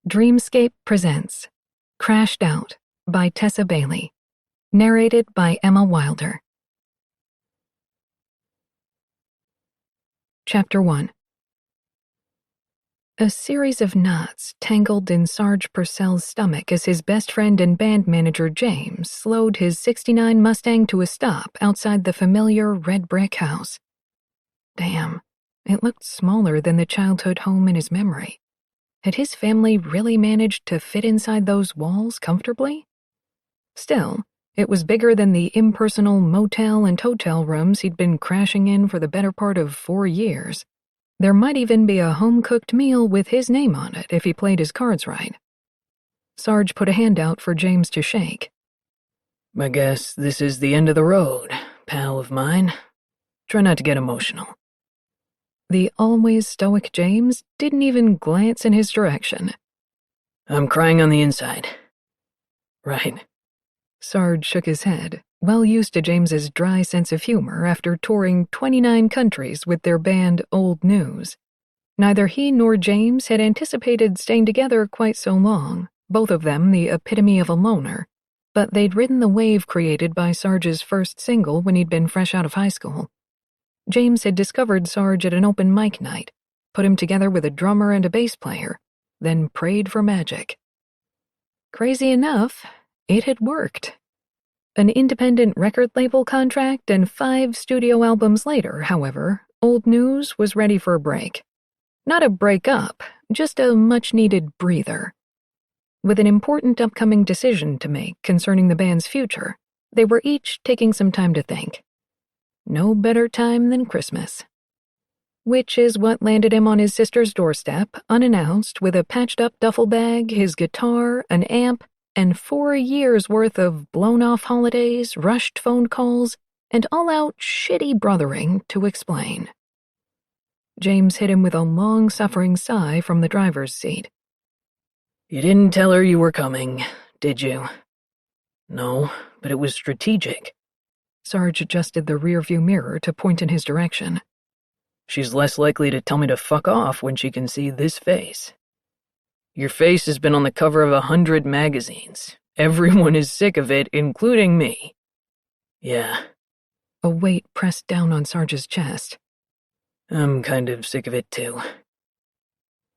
Dreamscape presents Crashed Out by Tessa Bailey. Narrated by Emma Wilder. Chapter 1. A series of knots tangled in Sarge Purcell's stomach as his best friend and band manager James slowed his '69 Mustang to a stop outside the familiar red brick house. Damn, it looked smaller than the childhood home in his memory. Had his family really managed to fit inside those walls comfortably? Still, it was bigger than the impersonal motel and hotel rooms he'd been crashing in for the better part of 4 years. There might even be a home-cooked meal with his name on it if he played his cards right. Sarge put a hand out for James to shake. I guess this is the end of the road, pal of mine. Try not to get emotional. The always stoic James didn't even glance in his direction. I'm crying on the inside. Right. Sarge shook his head, well used to James's dry sense of humor after touring 29 countries with their band Old News. Neither he nor James had anticipated staying together quite so long, both of them the epitome of a loner, but they'd ridden the wave created by Sarge's first single when he'd been fresh out of high school. James had discovered Sarge at an open mic night, put him together with a drummer and a bass player, then prayed for magic. Crazy enough, it had worked. An independent record label contract and 5 studio albums later, however, Old News was ready for a break. Not a break-up, just a much-needed breather. With an important upcoming decision to make concerning the band's future, they were each taking some time to think. No better time than Christmas. Which is what landed him on his sister's doorstep, unannounced, with a patched-up duffel bag, his guitar, an amp, and 4 years' worth of blown-off holidays, rushed phone calls, and all-out shitty brothering to explain. James hit him with a long-suffering sigh from the driver's seat. You didn't tell her you were coming, did you? No, but it was strategic. Sarge adjusted the rearview mirror to point in his direction. She's less likely to tell me to fuck off when she can see this face. Your face has been on the cover of 100 magazines. Everyone is sick of it, including me. Yeah. A weight pressed down on Sarge's chest. I'm kind of sick of it too.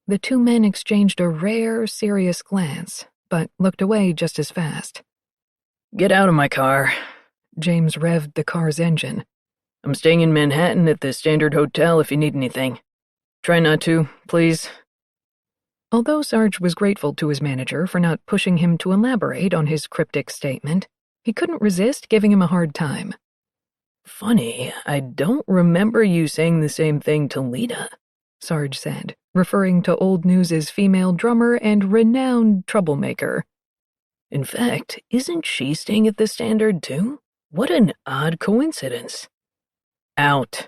The two men exchanged a rare, serious glance, but looked away just as fast. Get out of my car. James revved the car's engine. I'm staying in Manhattan at the Standard Hotel if you need anything. Try not to, please. Although Sarge was grateful to his manager for not pushing him to elaborate on his cryptic statement, he couldn't resist giving him a hard time. Funny, I don't remember you saying the same thing to Lita, Sarge said, referring to Old News' female drummer and renowned troublemaker. In fact, isn't she staying at the Standard too? What an odd coincidence. Out.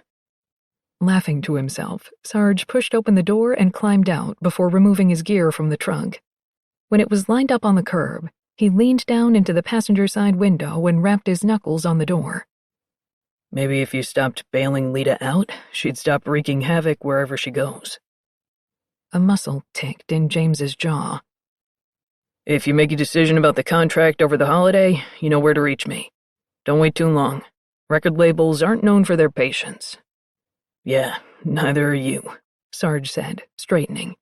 Laughing to himself, Sarge pushed open the door and climbed out before removing his gear from the trunk. When it was lined up on the curb, he leaned down into the passenger side window and rapped his knuckles on the door. Maybe if you stopped bailing Lita out, she'd stop wreaking havoc wherever she goes. A muscle ticked in James's jaw. If you make a decision about the contract over the holiday, you know where to reach me. Don't wait too long. Record labels aren't known for their patience. Yeah, neither are you, Sarge said, straightening.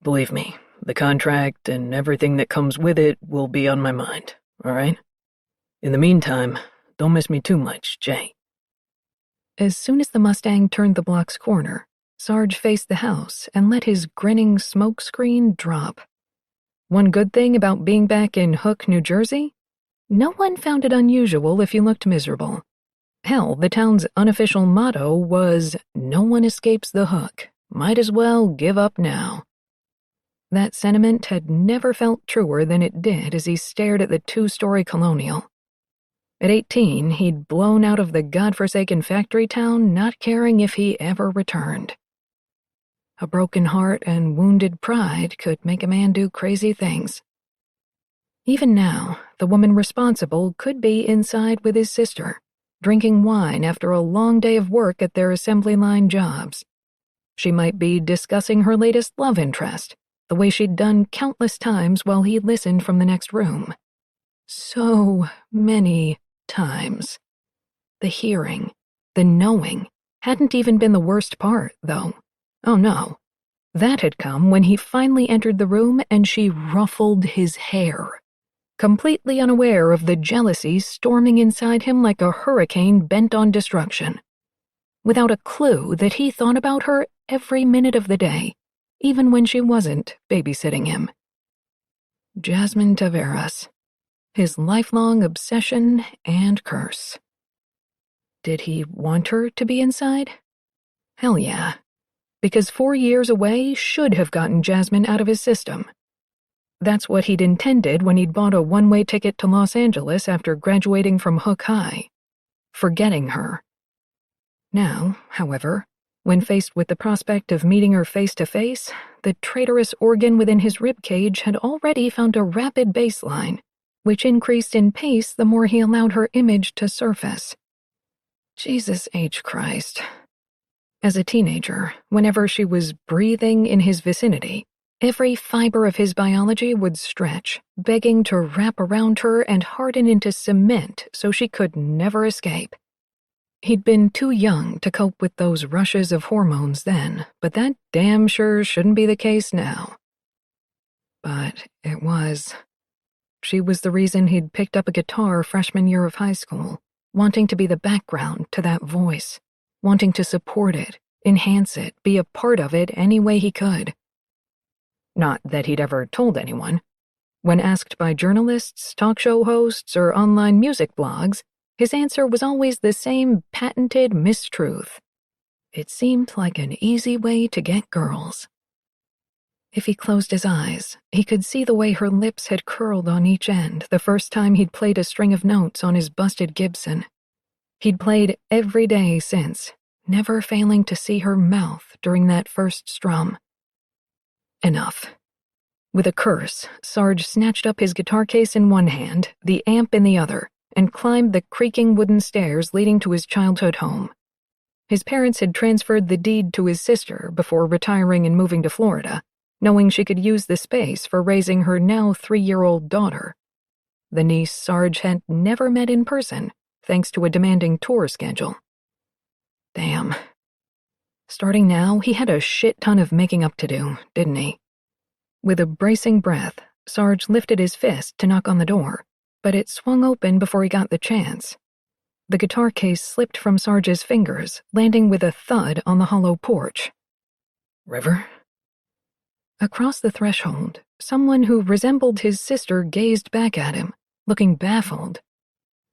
Believe me, the contract and everything that comes with it will be on my mind, all right? In the meantime, don't miss me too much, Jay. As soon as the Mustang turned the block's corner, Sarge faced the house and let his grinning smoke screen drop. One good thing about being back in Hook, New Jersey? No one found it unusual if you looked miserable. Hell, the town's unofficial motto was, "No one escapes the hook. Might as well give up now." That sentiment had never felt truer than it did as he stared at the 2-story colonial. At 18, he'd blown out of the godforsaken factory town, not caring if he ever returned. A broken heart and wounded pride could make a man do crazy things. Even now, the woman responsible could be inside with his sister, drinking wine after a long day of work at their assembly line jobs. She might be discussing her latest love interest, the way she'd done countless times while he listened from the next room. So many times. The hearing, the knowing, hadn't even been the worst part, though. Oh no. That had come when he finally entered the room and she ruffled his hair, completely unaware of the jealousy storming inside him like a hurricane bent on destruction. Without a clue that he thought about her every minute of the day, even when she wasn't babysitting him. Jasmine Taveras, his lifelong obsession and curse. Did he want her to be inside? Hell yeah, because 4 years away should have gotten Jasmine out of his system. That's what he'd intended when he'd bought a one-way ticket to Los Angeles after graduating from Hook High. Forgetting her. Now, however, when faced with the prospect of meeting her face-to-face, the traitorous organ within his ribcage had already found a rapid baseline, which increased in pace the more he allowed her image to surface. Jesus H. Christ. As a teenager, whenever she was breathing in his vicinity, every fiber of his biology would stretch, begging to wrap around her and harden into cement so she could never escape. He'd been too young to cope with those rushes of hormones then, but that damn sure shouldn't be the case now. But it was. She was the reason he'd picked up a guitar freshman year of high school, wanting to be the background to that voice, wanting to support it, enhance it, be a part of it any way he could. Not that he'd ever told anyone. When asked by journalists, talk show hosts, or online music blogs, his answer was always the same patented mistruth. It seemed like an easy way to get girls. If he closed his eyes, he could see the way her lips had curled on each end the first time he'd played a string of notes on his busted Gibson. He'd played every day since, never failing to see her mouth during that first strum. Enough. With a curse, Sarge snatched up his guitar case in one hand, the amp in the other, and climbed the creaking wooden stairs leading to his childhood home. His parents had transferred the deed to his sister before retiring and moving to Florida, knowing she could use the space for raising her now 3-year-old daughter. The niece Sarge had never met in person, thanks to a demanding tour schedule. Damn. Starting now, he had a shit ton of making up to do, didn't he? With a bracing breath, Sarge lifted his fist to knock on the door, but it swung open before he got the chance. The guitar case slipped from Sarge's fingers, landing with a thud on the hollow porch. River? Across the threshold, someone who resembled his sister gazed back at him, looking baffled.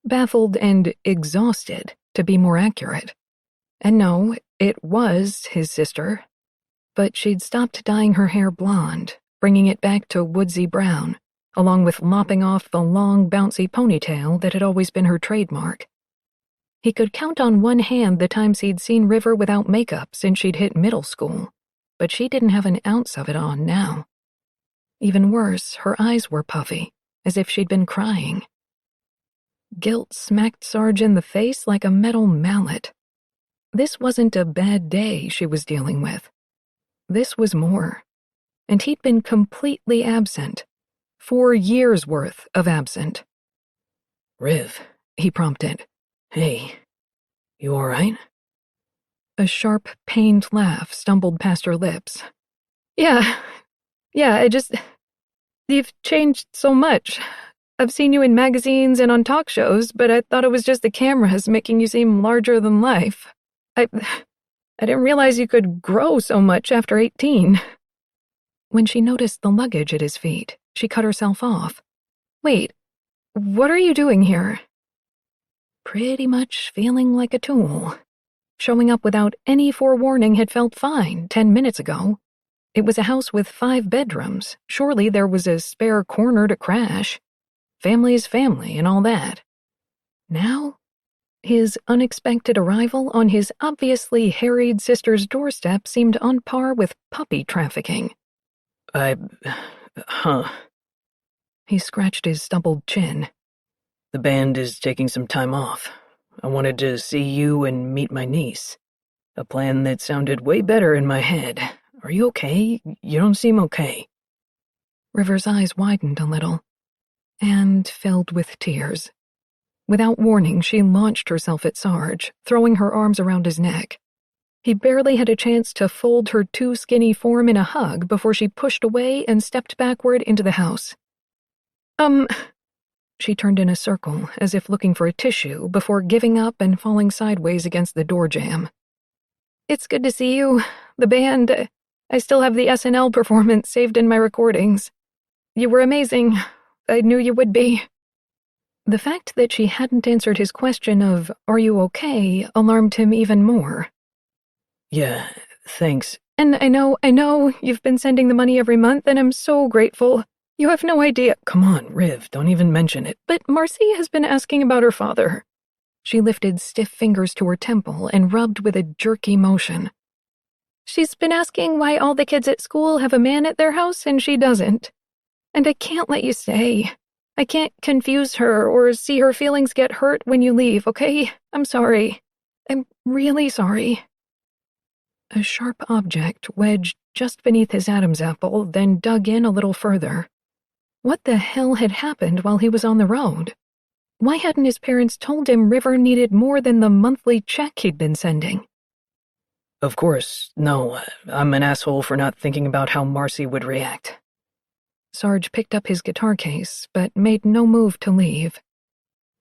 Baffled and exhausted, to be more accurate. And no, it was his sister. But she'd stopped dyeing her hair blonde, bringing it back to woodsy brown, along with lopping off the long, bouncy ponytail that had always been her trademark. He could count on one hand the times he'd seen River without makeup since she'd hit middle school, but she didn't have an ounce of it on now. Even worse, her eyes were puffy, as if she'd been crying. Guilt smacked Sarge in the face like a metal mallet. This wasn't a bad day she was dealing with. This was more. And he'd been completely absent. 4 years' worth of absent. Riv, he prompted. Hey, you all right? A sharp, pained laugh stumbled past her lips. Yeah, you've changed so much. I've seen you in magazines and on talk shows, but I thought it was just the cameras making you seem larger than life. I didn't realize you could grow so much after 18. When she noticed the luggage at his feet, she cut herself off. Wait, what are you doing here? Pretty much feeling like a tool. Showing up without any forewarning had felt fine 10 minutes ago. It was a house with 5 bedrooms. Surely there was a spare corner to crash. Family's family and all that. Now, his unexpected arrival on his obviously harried sister's doorstep seemed on par with puppy trafficking. He scratched his stubbled chin. The band is taking some time off. I wanted to see you and meet my niece. A plan that sounded way better in my head. Are you okay? You don't seem okay. River's eyes widened a little, and filled with tears. Without warning, she launched herself at Sarge, throwing her arms around his neck. He barely had a chance to fold her too skinny form in a hug before she pushed away and stepped backward into the house. She turned in a circle, as if looking for a tissue, before giving up and falling sideways against the door jamb. It's good to see you. The band. I still have the SNL performance saved in my recordings. You were amazing. I knew you would be. The fact that she hadn't answered his question of, "Are you okay?" alarmed him even more. Yeah, thanks. And I know, you've been sending the money every month, and I'm so grateful. You have no idea. Come on, Riv, don't even mention it. But Marcy has been asking about her father. She lifted stiff fingers to her temple and rubbed with a jerky motion. She's been asking why all the kids at school have a man at their house and she doesn't. And I can't let you stay. I can't confuse her or see her feelings get hurt when you leave, okay? I'm sorry. I'm really sorry. A sharp object wedged just beneath his Adam's apple, then dug in a little further. What the hell had happened while he was on the road? Why hadn't his parents told him River needed more than the monthly check he'd been sending? Of course, no, I'm an asshole for not thinking about how Marcy would react. Sarge picked up his guitar case, but made no move to leave.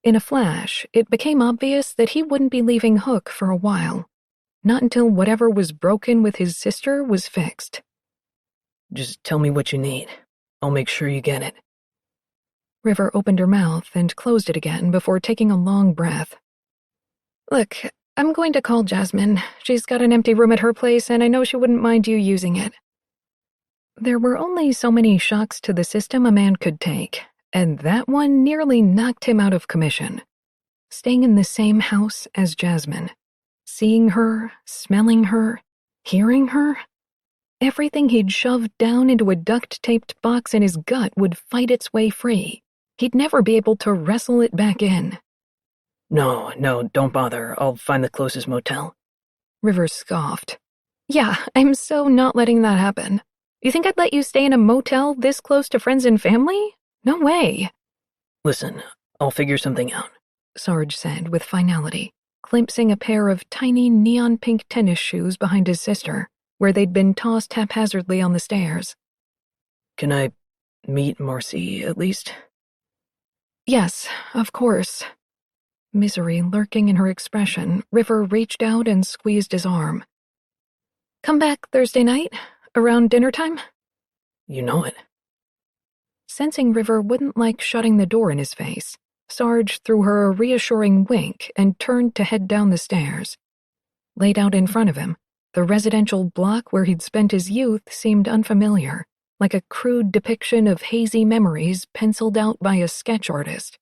In a flash, it became obvious that he wouldn't be leaving Hook for a while. Not until whatever was broken with his sister was fixed. Just tell me what you need. I'll make sure you get it. River opened her mouth and closed it again before taking a long breath. Look, I'm going to call Jasmine. She's got an empty room at her place, and I know she wouldn't mind you using it. There were only so many shocks to the system a man could take, and that one nearly knocked him out of commission. Staying in the same house as Jasmine. Seeing her, smelling her, hearing her. Everything he'd shoved down into a duct-taped box in his gut would fight its way free. He'd never be able to wrestle it back in. No, don't bother. I'll find the closest motel. Rivers scoffed. Yeah, I'm so not letting that happen. You think I'd let you stay in a motel this close to friends and family? No way. Listen, I'll figure something out, Sarge said with finality, glimpsing a pair of tiny neon-pink tennis shoes behind his sister, where they'd been tossed haphazardly on the stairs. Can I meet Marcy, at least? Yes, of course. Misery lurking in her expression, River reached out and squeezed his arm. Come back Thursday night, around dinner time? You know it. Sensing River wouldn't like shutting the door in his face, Sarge threw her a reassuring wink and turned to head down the stairs. Laid out in front of him, the residential block where he'd spent his youth seemed unfamiliar, like a crude depiction of hazy memories penciled out by a sketch artist.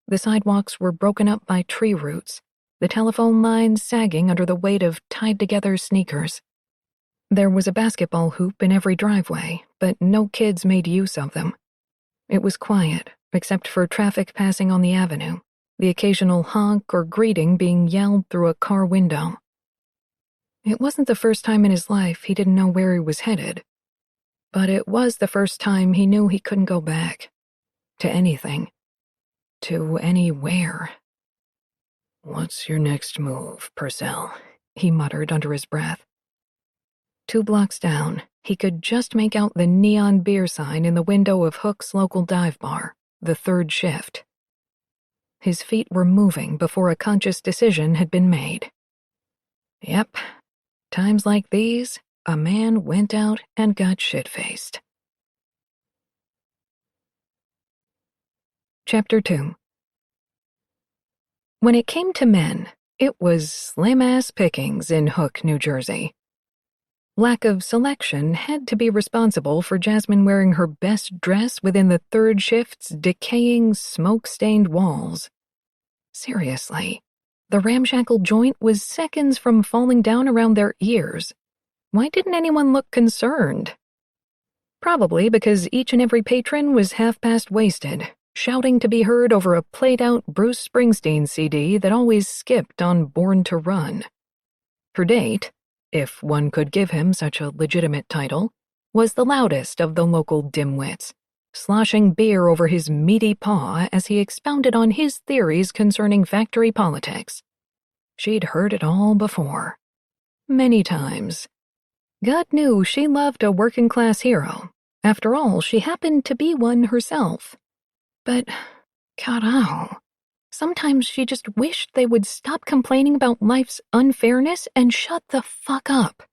The sidewalks were broken up by tree roots, the telephone lines sagging under the weight of tied-together sneakers. There was a basketball hoop in every driveway, but no kids made use of them. It was quiet, except for traffic passing on the avenue, the occasional honk or greeting being yelled through a car window. It wasn't the first time in his life he didn't know where he was headed, but it was the first time he knew he couldn't go back. To anything. To anywhere. What's your next move, Purcell? He muttered under his breath. 2 blocks down, he could just make out the neon beer sign in the window of Hook's local dive bar, the third shift. His feet were moving before a conscious decision had been made. Yep, times like these, a man went out and got shit-faced. Chapter 2. When it came to men, it was slim-ass pickings in Hook, New Jersey. Lack of selection had to be responsible for Jasmine wearing her best dress within the third shift's decaying, smoke-stained walls. Seriously, the ramshackle joint was seconds from falling down around their ears. Why didn't anyone look concerned? Probably because each and every patron was half-past wasted, shouting to be heard over a played-out Bruce Springsteen CD that always skipped on Born to Run. Her date, if one could give him such a legitimate title, was the loudest of the local dimwits, sloshing beer over his meaty paw as he expounded on his theories concerning factory politics. She'd heard it all before. Many times. God knew she loved a working-class hero. After all, she happened to be one herself. But, carao, sometimes she just wished they would stop complaining about life's unfairness and shut the fuck up.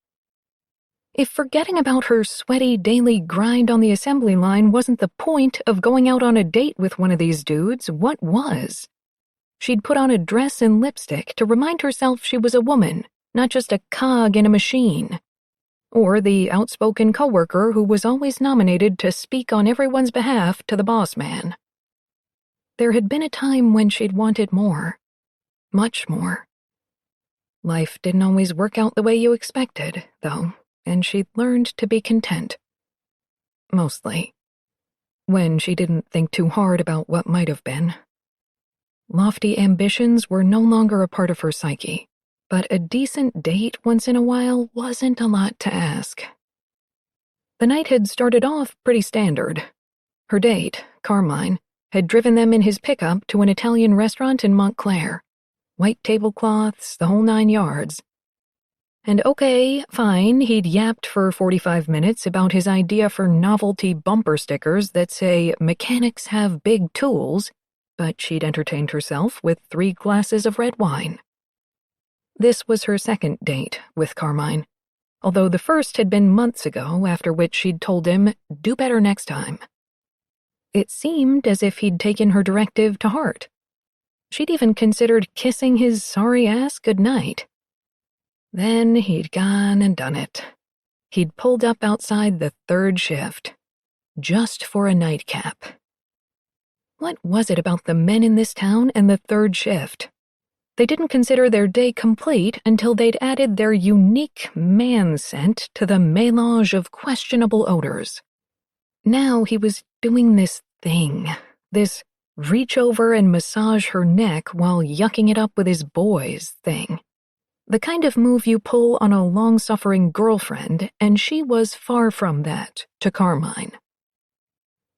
If forgetting about her sweaty daily grind on the assembly line wasn't the point of going out on a date with one of these dudes, what was? She'd put on a dress and lipstick to remind herself she was a woman, not just a cog in a machine. Or the outspoken coworker who was always nominated to speak on everyone's behalf to the boss man. There had been a time when she'd wanted more. Much more. Life didn't always work out the way you expected, though, and she'd learned to be content. Mostly. When she didn't think too hard about what might have been. Lofty ambitions were no longer a part of her psyche, but a decent date once in a while wasn't a lot to ask. The night had started off pretty standard. Her date, Carmine, had driven them in his pickup to an Italian restaurant in Montclair. White tablecloths, the whole 9 yards. And okay, fine, he'd yapped for 45 minutes about his idea for novelty bumper stickers that say, "Mechanics have big tools," but she'd entertained herself with 3 glasses of red wine. This was her second date with Carmine, although the first had been months ago, after which she'd told him, do better next time. It seemed as if he'd taken her directive to heart. She'd even considered kissing his sorry ass goodnight. Then he'd gone and done it. He'd pulled up outside the 3rd shift, just for a nightcap. What was it about the men in this town and the 3rd shift? They didn't consider their day complete until they'd added their unique man scent to the melange of questionable odors. Now he was doing this thing, this reach over and massage her neck while yucking it up with his boys thing. The kind of move you pull on a long-suffering girlfriend, and she was far from that to Carmine.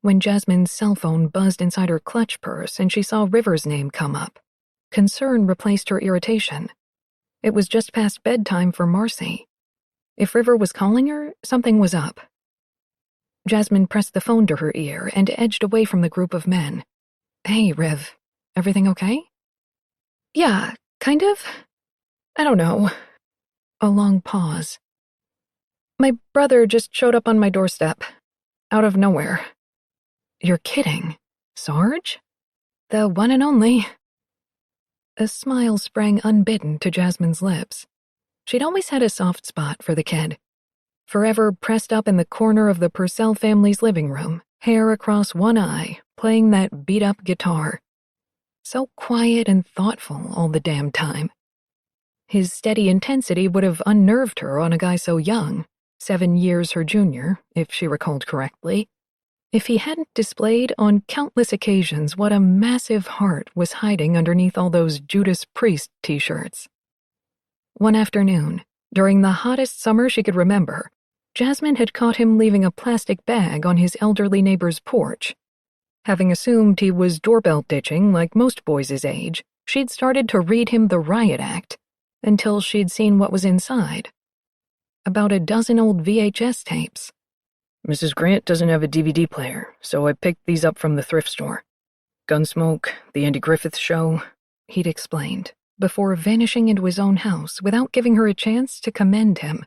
When Jasmine's cell phone buzzed inside her clutch purse and she saw River's name come up, concern replaced her irritation. It was just past bedtime for Marcy. If River was calling her, something was up. Jasmine pressed the phone to her ear and edged away from the group of men. "Hey, Riv, everything okay?" "Yeah, kind of. I don't know." A long pause. "My brother just showed up on my doorstep. Out of nowhere." "You're kidding. Sarge? The one and only." A smile sprang unbidden to Jasmine's lips. She'd always had a soft spot for the kid. Forever pressed up in the corner of the Purcell family's living room, hair across one eye, playing that beat-up guitar. So quiet and thoughtful all the damn time. His steady intensity would have unnerved her on a guy so young, 7 years her junior, if she recalled correctly, if he hadn't displayed on countless occasions what a massive heart was hiding underneath all those Judas Priest t-shirts. One afternoon, during the hottest summer she could remember, Jasmine had caught him leaving a plastic bag on his elderly neighbor's porch. Having assumed he was doorbell ditching like most boys his age, she'd started to read him the riot act, until she'd seen what was inside. About a dozen old VHS tapes. "Mrs. Grant doesn't have a DVD player, so I picked these up from the thrift store. Gunsmoke, The Andy Griffith Show," he'd explained, before vanishing into his own house without giving her a chance to commend him.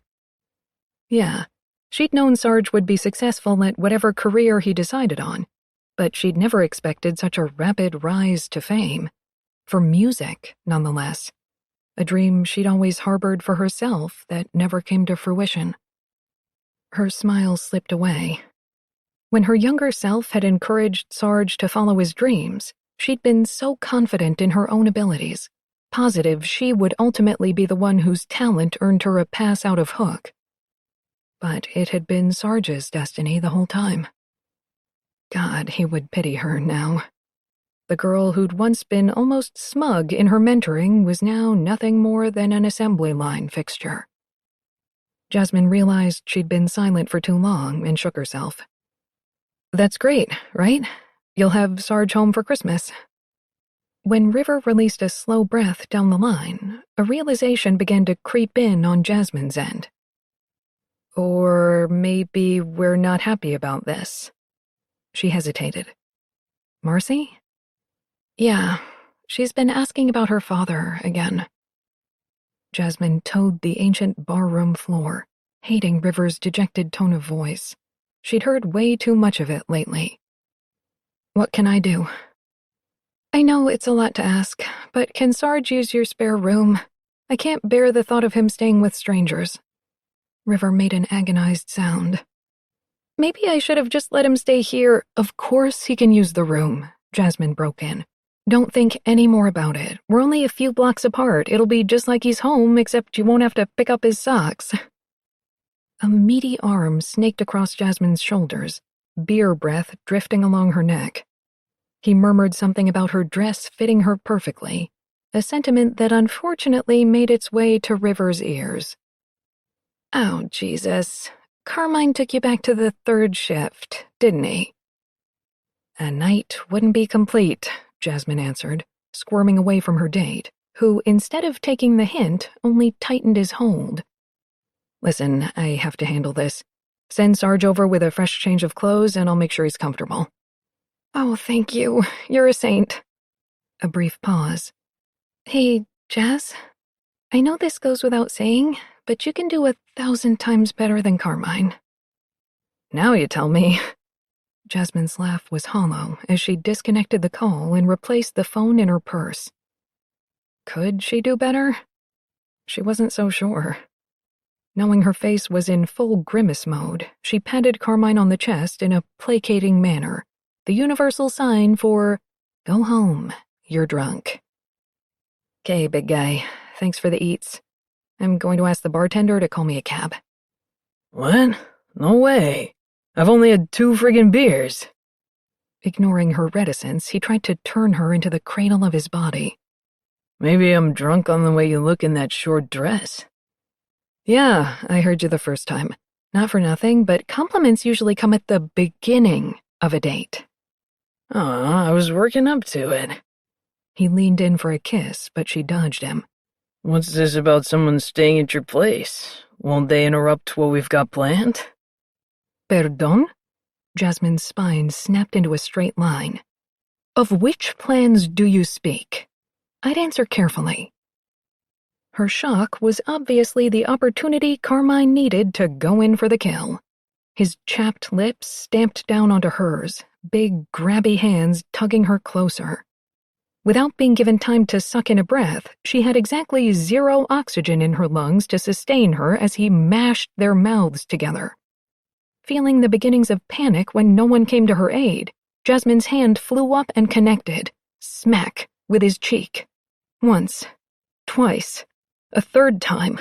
Yeah, she'd known Sarge would be successful at whatever career he decided on, but she'd never expected such a rapid rise to fame. For music, nonetheless. A dream she'd always harbored for herself that never came to fruition. Her smile slipped away. When her younger self had encouraged Sarge to follow his dreams, she'd been so confident in her own abilities, positive she would ultimately be the one whose talent earned her a pass out of Hook. But it had been Sarge's destiny the whole time. God, he would pity her now. The girl who'd once been almost smug in her mentoring was now nothing more than an assembly line fixture. Jasmine realized she'd been silent for too long and shook herself. That's great, right? You'll have Sarge home for Christmas. When River released a slow breath down the line, a realization began to creep in on Jasmine's end. Or maybe we're not happy about this. She hesitated. Marcy? Yeah, she's been asking about her father again. Jasmine toed the ancient barroom floor, hating River's dejected tone of voice. She'd heard way too much of it lately. What can I do? I know it's a lot to ask, but can Sarge use your spare room? I can't bear the thought of him staying with strangers. River made an agonized sound. Maybe I should have just let him stay here. Of course he can use the room, Jasmine broke in. Don't think any more about it. We're only a few blocks apart. It'll be just like he's home, except you won't have to pick up his socks. A meaty arm snaked across Jasmine's shoulders, beer breath drifting along her neck. He murmured something about her dress fitting her perfectly, a sentiment that unfortunately made its way to River's ears. Oh, Jesus. Carmine took you back to the third shift, didn't he? A night wouldn't be complete, Jasmine answered, squirming away from her date, who, instead of taking the hint, only tightened his hold. Listen, I have to handle this. Send Sarge over with a fresh change of clothes and I'll make sure he's comfortable. Oh, thank you. You're a saint. A brief pause. Hey, Jazz, I know this goes without saying, but you can do 1,000 times better than Carmine. Now you tell me. Jasmine's laugh was hollow as she disconnected the call and replaced the phone in her purse. Could she do better? She wasn't so sure. Knowing her face was in full grimace mode, she patted Carmine on the chest in a placating manner, the universal sign for, go home, you're drunk. Okay, big guy, thanks for the eats. I'm going to ask the bartender to call me a cab. What? No way. I've only had 2 friggin' beers. Ignoring her reticence, he tried to turn her into the cradle of his body. Maybe I'm drunk on the way you look in that short dress. Yeah, I heard you the first time. Not for nothing, but compliments usually come at the beginning of a date. Aw, I was working up to it. He leaned in for a kiss, but she dodged him. What's this about someone staying at your place? Won't they interrupt what we've got planned? Perdón? Jasmine's spine snapped into a straight line. Of which plans do you speak? I'd answer carefully. Her shock was obviously the opportunity Carmine needed to go in for the kill. His chapped lips stamped down onto hers, big, grabby hands tugging her closer. Without being given time to suck in a breath, she had exactly 0 oxygen in her lungs to sustain her as he mashed their mouths together. Feeling the beginnings of panic when no one came to her aid, Jasmine's hand flew up and connected, smack, with his cheek. Once, twice, a 3rd time.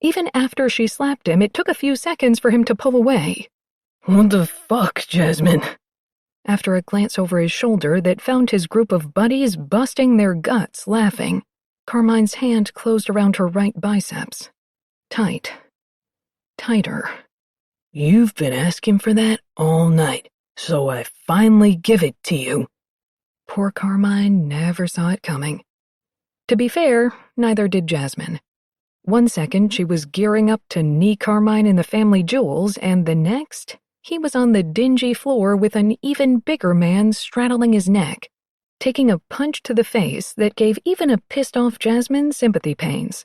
Even after she slapped him, it took a few seconds for him to pull away. What the fuck, Jasmine? After a glance over his shoulder that found his group of buddies busting their guts laughing, Carmine's hand closed around her right biceps. Tight. Tighter. You've been asking for that all night, so I finally give it to you. Poor Carmine never saw it coming. To be fair, neither did Jasmine. One second she was gearing up to knee Carmine in the family jewels, and the next, he was on the dingy floor with an even bigger man straddling his neck, taking a punch to the face that gave even a pissed-off Jasmine sympathy pains.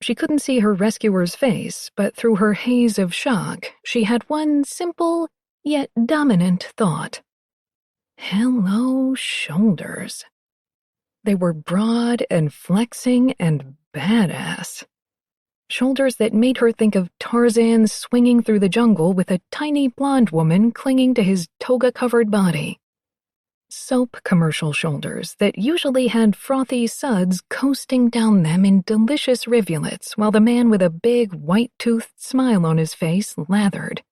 She couldn't see her rescuer's face, but through her haze of shock, she had one simple, yet dominant thought. Hello, shoulders. They were broad and flexing and badass. Shoulders that made her think of Tarzan swinging through the jungle with a tiny blonde woman clinging to his toga-covered body. Soap commercial shoulders that usually had frothy suds coasting down them in delicious rivulets while the man with a big white-toothed smile on his face lathered.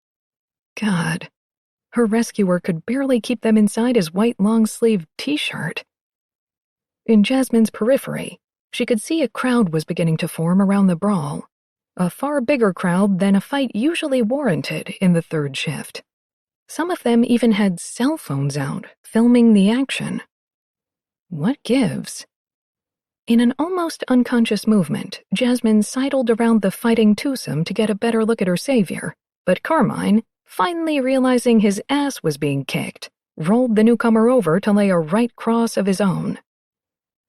God, her rescuer could barely keep them inside his white long-sleeved t-shirt. In Jasmine's periphery, she could see a crowd was beginning to form around the brawl. A far bigger crowd than a fight usually warranted in the third shift. Some of them even had cell phones out, filming the action. What gives? In an almost unconscious movement, Jasmine sidled around the fighting twosome to get a better look at her savior, but Carmine, finally realizing his ass was being kicked, rolled the newcomer over to lay a right cross of his own.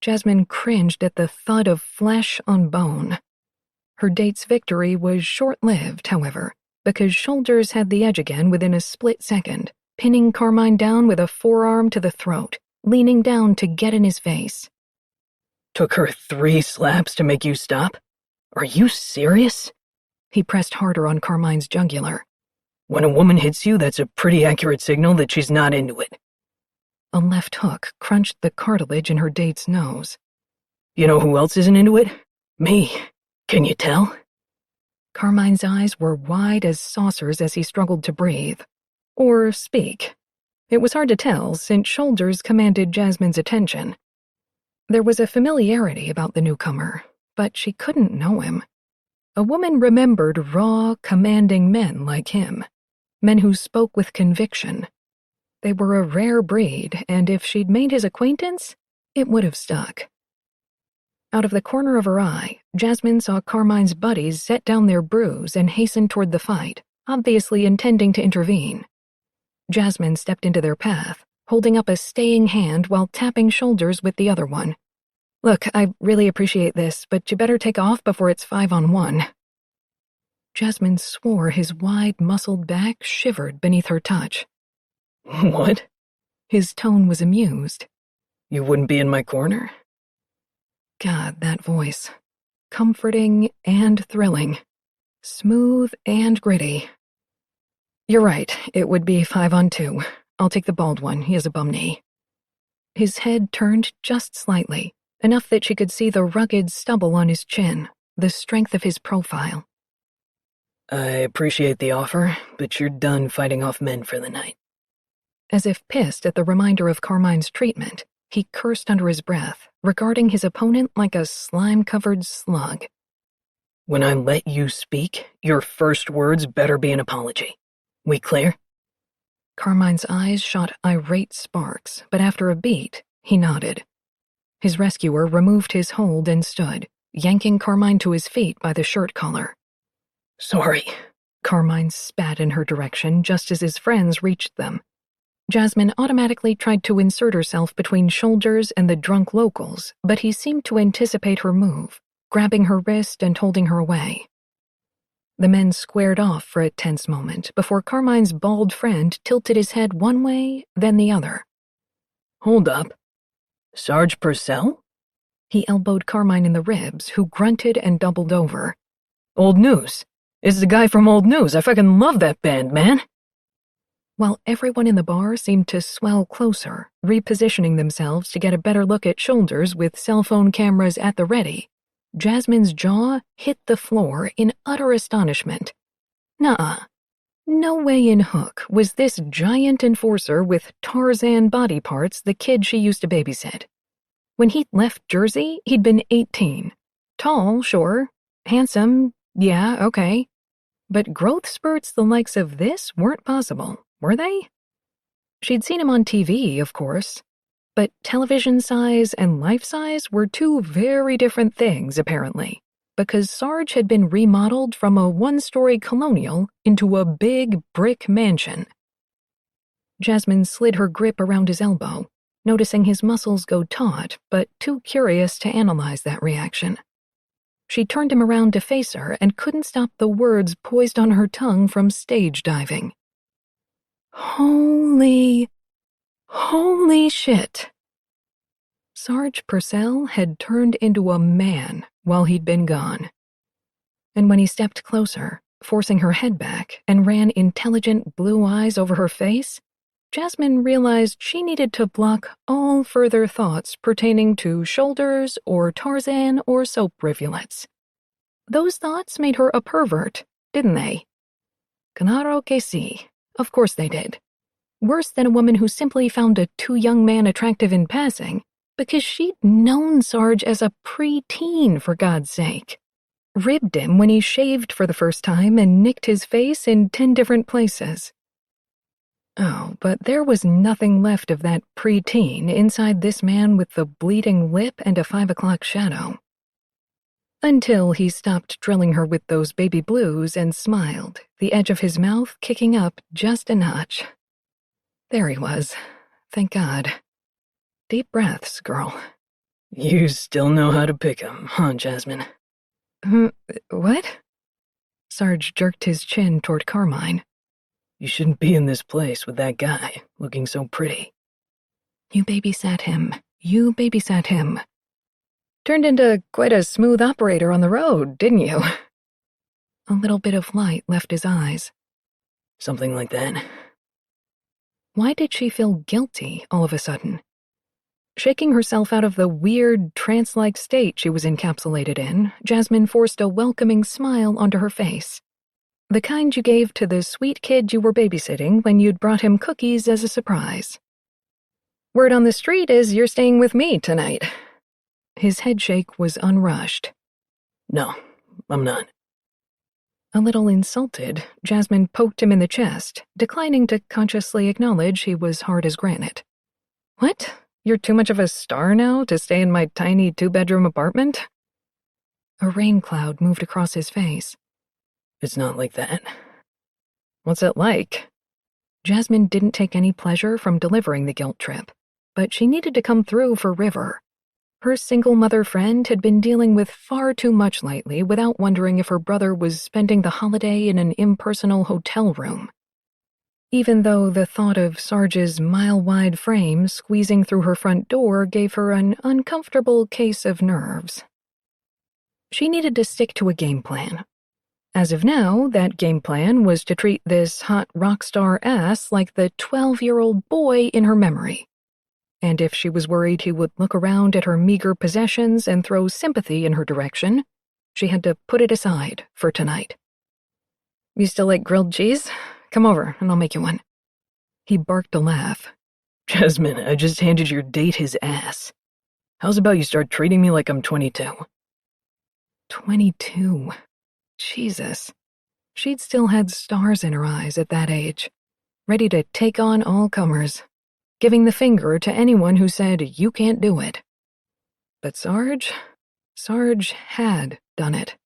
Jasmine cringed at the thud of flesh on bone. Her date's victory was short-lived, however, because Shoulders had the edge again within a split second, pinning Carmine down with a forearm to the throat, leaning down to get in his face. Took her 3 slaps to make you stop? Are you serious? He pressed harder on Carmine's jugular. When a woman hits you, that's a pretty accurate signal that she's not into it. A left hook crunched the cartilage in her date's nose. You know who else isn't into it? Me. Can you tell? Carmine's eyes were wide as saucers as he struggled to breathe. Or speak. It was hard to tell, since Shoulders commanded Jasmine's attention. There was a familiarity about the newcomer, but she couldn't know him. A woman remembered raw, commanding men like him, men who spoke with conviction. They were a rare breed, and if she'd made his acquaintance, it would have stuck. Out of the corner of her eye, Jasmine saw Carmine's buddies set down their brews and hasten toward the fight, obviously intending to intervene. Jasmine stepped into their path, holding up a staying hand while tapping Shoulders with the other one. Look, I really appreciate this, but you better take off before it's 5-on-1. Jasmine swore his wide, muscled back shivered beneath her touch. What? His tone was amused. You wouldn't be in my corner? God, that voice. Comforting and thrilling. Smooth and gritty. You're right, it would be 5-on-2. I'll take the bald one, he has a bum knee. His head turned just slightly, enough that she could see the rugged stubble on his chin, the strength of his profile. I appreciate the offer, but you're done fighting off men for the night. As if pissed at the reminder of Carmine's treatment, he cursed under his breath, regarding his opponent like a slime-covered slug. When I let you speak, your first words better be an apology. We clear? Carmine's eyes shot irate sparks, but after a beat, he nodded. His rescuer removed his hold and stood, yanking Carmine to his feet by the shirt collar. Sorry. Carmine spat in her direction just as his friends reached them. Jasmine automatically tried to insert herself between Shoulders and the drunk locals, but he seemed to anticipate her move, grabbing her wrist and holding her away. The men squared off for a tense moment before Carmine's bald friend tilted his head one way, then the other. Hold up. Sarge Purcell? He elbowed Carmine in the ribs, who grunted and doubled over. Old News. It's the guy from Old News. I fucking love that band, man. While everyone in the bar seemed to swell closer, repositioning themselves to get a better look at Shoulders with cell phone cameras at the ready, Jasmine's jaw hit the floor in utter astonishment. Nuh-uh. No way in Hook was this giant enforcer with Tarzan body parts the kid she used to babysit. When he left Jersey, he'd been 18. Tall, sure. Handsome, yeah, okay. But growth spurts the likes of this weren't possible, were they? She'd seen him on TV, of course. But television size and life size were two very different things, apparently, because Sarge had been remodeled from a one-story colonial into a big brick mansion. Jasmine slid her grip around his elbow, noticing his muscles go taut, but too curious to analyze that reaction. She turned him around to face her and couldn't stop the words poised on her tongue from stage diving. Holy shit. Sarge Purcell had turned into a man while he'd been gone. And when he stepped closer, forcing her head back, and ran intelligent blue eyes over her face, Jasmine realized she needed to block all further thoughts pertaining to Shoulders or Tarzan or soap rivulets. Those thoughts made her a pervert, didn't they? Claro que sí. Of course they did. Worse than a woman who simply found a too young man attractive in passing, because she'd known Sarge as a pre-teen, for God's sake. ribbed him when he shaved for the first time and nicked his face in 10 different places. Oh, but there was nothing left of that preteen inside this man with the bleeding lip and a 5 o'clock shadow. Until he stopped drilling her with those baby blues and smiled, the edge of his mouth kicking up just a notch. There he was. Thank God. Deep breaths, girl. You still know how to pick 'em, huh, Jasmine? What? Sarge jerked his chin toward Carmine. You shouldn't be in this place with that guy, looking so pretty. You babysat him. You babysat him. Turned into quite a smooth operator on the road, didn't you? A little bit of light left his eyes. Something like that. Why did she feel guilty all of a sudden? Shaking herself out of the weird, trance-like state she was encapsulated in, Jasmine forced a welcoming smile onto her face. The kind you gave to the sweet kid you were babysitting when you'd brought him cookies as a surprise. Word on the street is you're staying with me tonight. His headshake was unrushed. No, I'm not. A little insulted, Jasmine poked him in the chest, declining to consciously acknowledge he was hard as granite. What? You're too much of a star now to stay in my tiny 2-bedroom apartment? A rain cloud moved across his face. It's not like that. What's it like? Jasmine didn't take any pleasure from delivering the guilt trip, but she needed to come through for River. Her single mother friend had been dealing with far too much lately without wondering if her brother was spending the holiday in an impersonal hotel room. Even though the thought of Sarge's mile-wide frame squeezing through her front door gave her an uncomfortable case of nerves. She needed to stick to a game plan. As of now, that game plan was to treat this hot rock star ass like the 12-year-old boy in her memory. And if she was worried he would look around at her meager possessions and throw sympathy in her direction, she had to put it aside for tonight. You still like grilled cheese? Come over and I'll make you one. He barked a laugh. Jasmine, I just handed your date his ass. How's about you start treating me like I'm 22? 22. Jesus. She'd still had stars in her eyes at that age, ready to take on all comers, giving the finger to anyone who said, you can't do it. But Sarge had done it.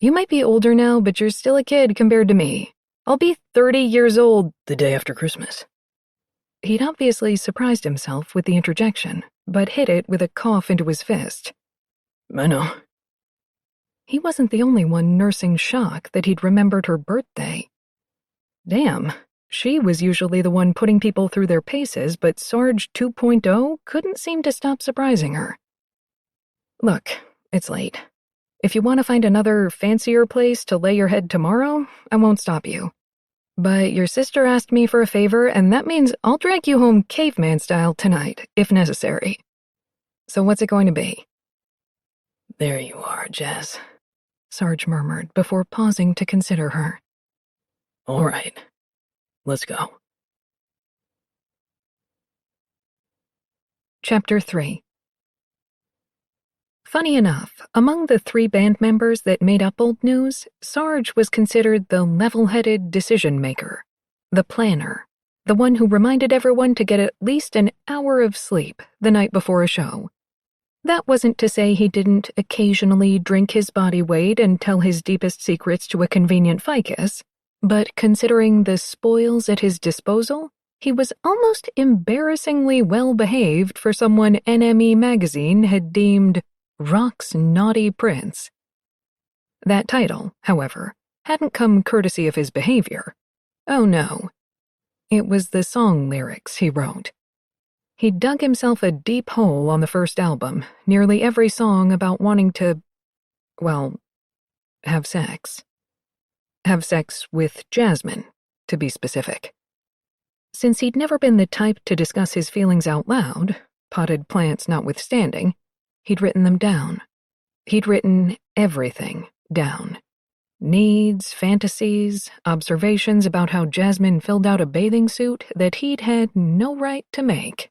You might be older now, but you're still a kid compared to me. I'll be 30 years old the day after Christmas. He'd obviously surprised himself with the interjection, but hid it with a cough into his fist. I know. He wasn't the only one nursing shock that he'd remembered her birthday. Damn, she was usually the one putting people through their paces, but Sarge 2.0 couldn't seem to stop surprising her. Look, it's late. If you want to find another fancier place to lay your head tomorrow, I won't stop you. But your sister asked me for a favor, and that means I'll drag you home caveman style tonight, if necessary. So what's it going to be? There you are, Jazz, Sarge murmured before pausing to consider her. All right, let's go. Chapter 3. Funny enough, among the 3 band members that made up Old News, Sarge was considered the level-headed decision-maker, the planner, the one who reminded everyone to get at least an hour of sleep the night before a show. That wasn't to say he didn't occasionally drink his body weight and tell his deepest secrets to a convenient ficus, but considering the spoils at his disposal, he was almost embarrassingly well-behaved for someone NME magazine had deemed Rock's Naughty Prince. That title, however, hadn't come courtesy of his behavior. Oh no. It was the song lyrics he wrote. He dug himself a deep hole on the first album, nearly every song about wanting to, well, have sex. Have sex with Jasmine, to be specific. Since he'd never been the type to discuss his feelings out loud, potted plants notwithstanding, he'd written them down. He'd written everything down. Needs, fantasies, observations about how Jasmine filled out a bathing suit that he'd had no right to make.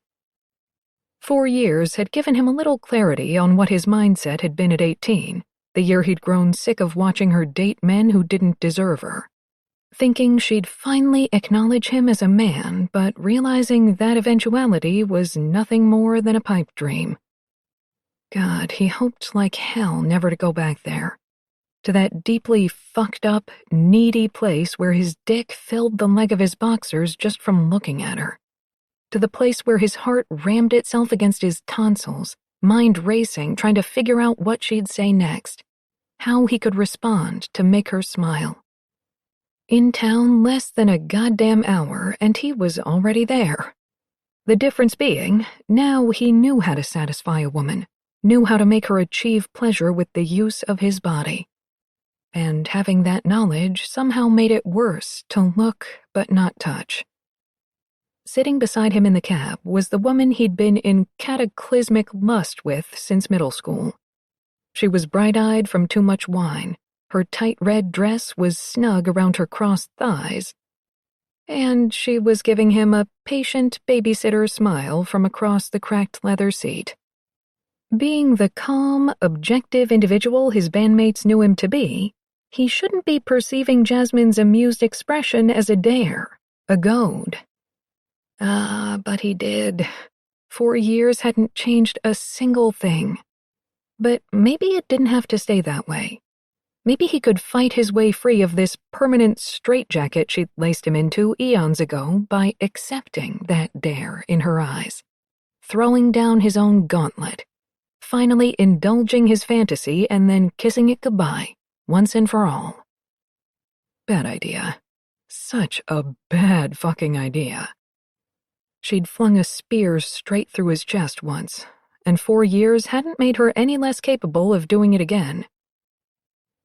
4 years had given him a little clarity on what his mindset had been at 18, the year he'd grown sick of watching her date men who didn't deserve her. Thinking she'd finally acknowledge him as a man, but realizing that eventuality was nothing more than a pipe dream. God, he hoped like hell never to go back there. To that deeply fucked up, needy place where his dick filled the leg of his boxers just from looking at her. To the place where his heart rammed itself against his tonsils, mind racing, trying to figure out what she'd say next, how he could respond to make her smile. In town less than a goddamn hour, and he was already there. The difference being, now he knew how to satisfy a woman, knew how to make her achieve pleasure with the use of his body. And having that knowledge somehow made it worse to look but not touch. Sitting beside him in the cab was the woman he'd been in cataclysmic lust with since middle school. She was bright-eyed from too much wine. Her tight red dress was snug around her crossed thighs, and she was giving him a patient babysitter smile from across the cracked leather seat. Being the calm, objective individual his bandmates knew him to be, he shouldn't be perceiving Jasmine's amused expression as a dare, a goad. But he did. 4 years hadn't changed a single thing. But maybe it didn't have to stay that way. Maybe he could fight his way free of this permanent straitjacket she'd laced him into eons ago by accepting that dare in her eyes, throwing down his own gauntlet, finally indulging his fantasy and then kissing it goodbye, once and for all. Bad idea. Such a bad fucking idea. She'd flung a spear straight through his chest once, and 4 years hadn't made her any less capable of doing it again.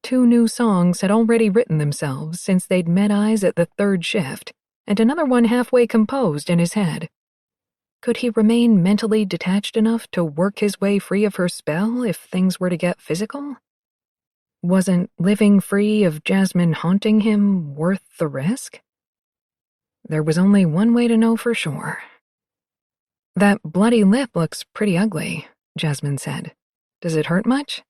2 new songs had already written themselves since they'd met eyes at the 3rd shift, and another one halfway composed in his head. Could he remain mentally detached enough to work his way free of her spell if things were to get physical? Wasn't living free of Jasmine haunting him worth the risk? There was only one way to know for sure. "That bloody lip looks pretty ugly," Jasmine said. "Does it hurt much?"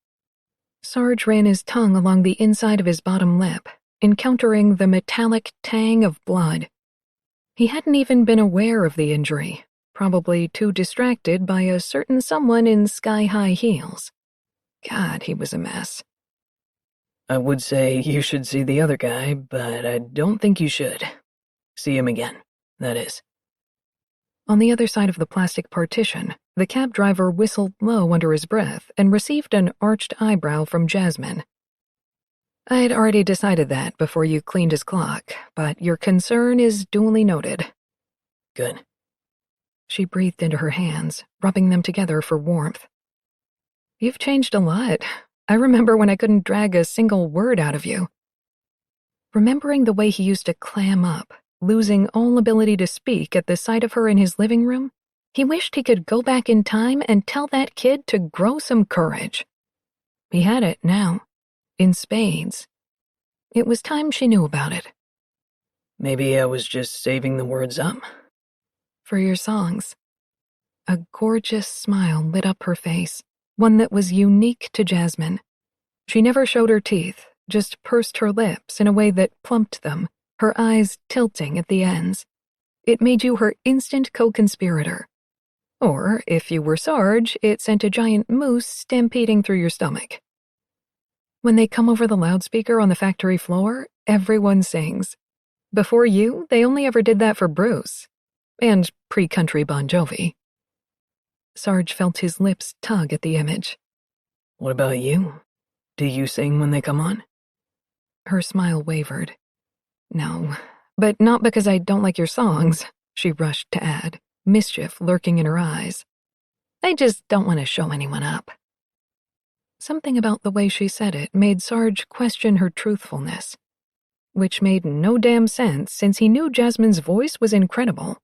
Sarge ran his tongue along the inside of his bottom lip, encountering the metallic tang of blood. He hadn't even been aware of the injury, probably too distracted by a certain someone in sky-high heels. God, he was a mess. "I would say you should see the other guy, but I don't think you should. See him again, that is." On the other side of the plastic partition, the cab driver whistled low under his breath and received an arched eyebrow from Jasmine. "I'd already decided that before you cleaned his clock, but your concern is duly noted." "Good." She breathed into her hands, rubbing them together for warmth. "You've changed a lot. I remember when I couldn't drag a single word out of you." Remembering the way he used to clam up, losing all ability to speak at the sight of her in his living room, he wished he could go back in time and tell that kid to grow some courage. He had it now, in spades. It was time she knew about it. "Maybe I was just saving the words up." "For your songs." A gorgeous smile lit up her face, one that was unique to Jasmine. She never showed her teeth, just pursed her lips in a way that plumped them, her eyes tilting at the ends. It made you her instant co-conspirator. Or, if you were Sarge, it sent a giant moose stampeding through your stomach. When they come over the loudspeaker on the factory floor, everyone sings. Before you, they only ever did that for Bruce. And pre-country Bon Jovi. Sarge felt his lips tug at the image. "What about you? Do you sing when they come on?" Her smile wavered. "No, but not because I don't like your songs," she rushed to add, mischief lurking in her eyes. "I just don't want to show anyone up." Something about the way she said it made Sarge question her truthfulness, which made no damn sense since he knew Jasmine's voice was incredible.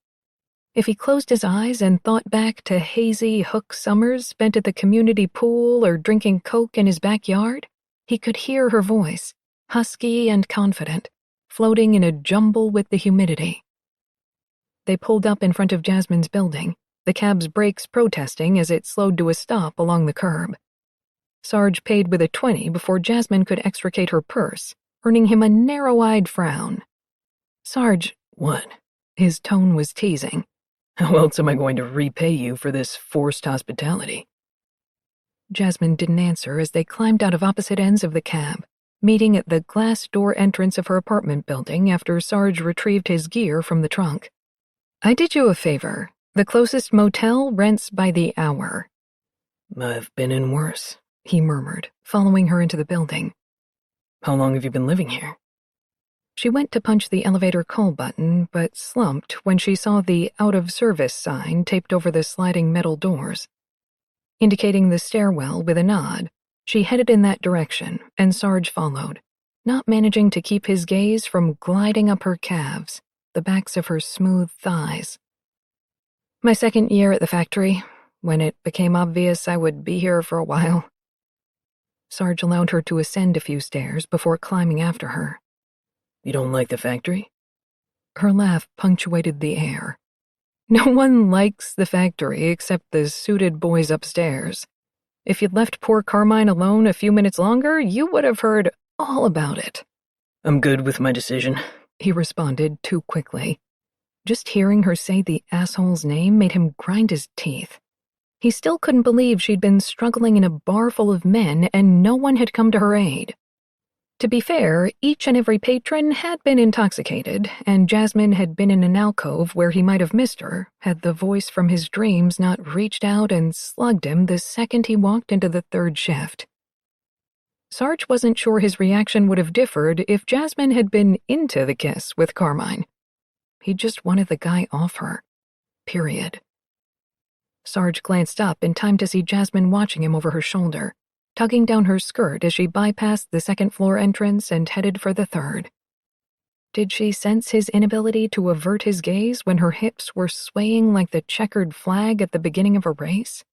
If he closed his eyes and thought back to hazy Hook summers spent at the community pool or drinking Coke in his backyard, he could hear her voice, husky and confident, floating in a jumble with the humidity. They pulled up in front of Jasmine's building, the cab's brakes protesting as it slowed to a stop along the curb. Sarge paid with a 20 before Jasmine could extricate her purse, earning him a narrow-eyed frown. "Sarge." What? His tone was teasing. "How else am I going to repay you for this forced hospitality?" Jasmine didn't answer as they climbed out of opposite ends of the cab, meeting at the glass door entrance of her apartment building after Sarge retrieved his gear from the trunk. "I did you a favor. The closest motel rents by the hour." "I've been in worse," he murmured, following her into the building. "How long have you been living here?" She went to punch the elevator call button, but slumped when she saw the out-of-service sign taped over the sliding metal doors. Indicating the stairwell with a nod, she headed in that direction, and Sarge followed, not managing to keep his gaze from gliding up her calves, the backs of her smooth thighs. "My second year at the factory, when it became obvious I would be here for a while." Sarge allowed her to ascend a few stairs before climbing after her. "You don't like the factory?" Her laugh punctuated the air. "No one likes the factory except the suited boys upstairs. If you'd left poor Carmine alone a few minutes longer, you would have heard all about it." "I'm good with my decision," he responded too quickly. Just hearing her say the asshole's name made him grind his teeth. He still couldn't believe she'd been struggling in a bar full of men and no one had come to her aid. To be fair, each and every patron had been intoxicated, and Jasmine had been in an alcove where he might have missed her had the voice from his dreams not reached out and slugged him the second he walked into the third shift. Sarge wasn't sure his reaction would have differed if Jasmine had been into the kiss with Carmine. He just wanted the guy off her. Period. Sarge glanced up in time to see Jasmine watching him over her shoulder, tugging down her skirt as she bypassed the second-floor entrance and headed for the third. Did she sense his inability to avert his gaze when her hips were swaying like the checkered flag at the beginning of a race?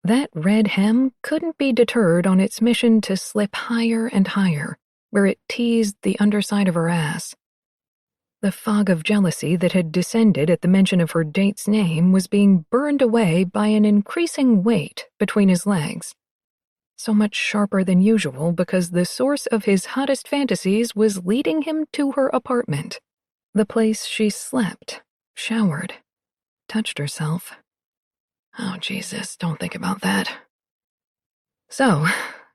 That red hem couldn't be deterred on its mission to slip higher and higher, where it teased the underside of her ass. The fog of jealousy that had descended at the mention of her date's name was being burned away by an increasing weight between his legs. So much sharper than usual because the source of his hottest fantasies was leading him to her apartment, the place she slept, showered, touched herself. Oh, Jesus, don't think about that. So,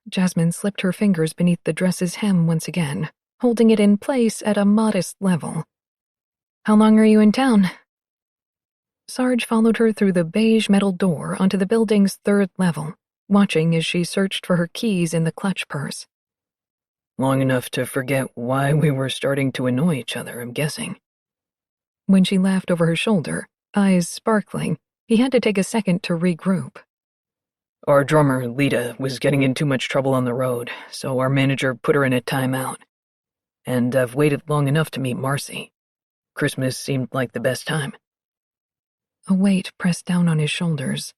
Jasmine slipped her fingers beneath the dress's hem once again, holding it in place at a modest level. "How long are you in town?" Sarge followed her through the beige metal door onto the building's third level, watching as she searched for her keys in the clutch purse. "Long enough to forget why we were starting to annoy each other, I'm guessing." When she laughed over her shoulder, eyes sparkling, he had to take a second to regroup. "Our drummer, Lita, was getting in too much trouble on the road, so our manager put her in a timeout. And I've waited long enough to meet Marcy. Christmas seemed like the best time." A weight pressed down on his shoulders.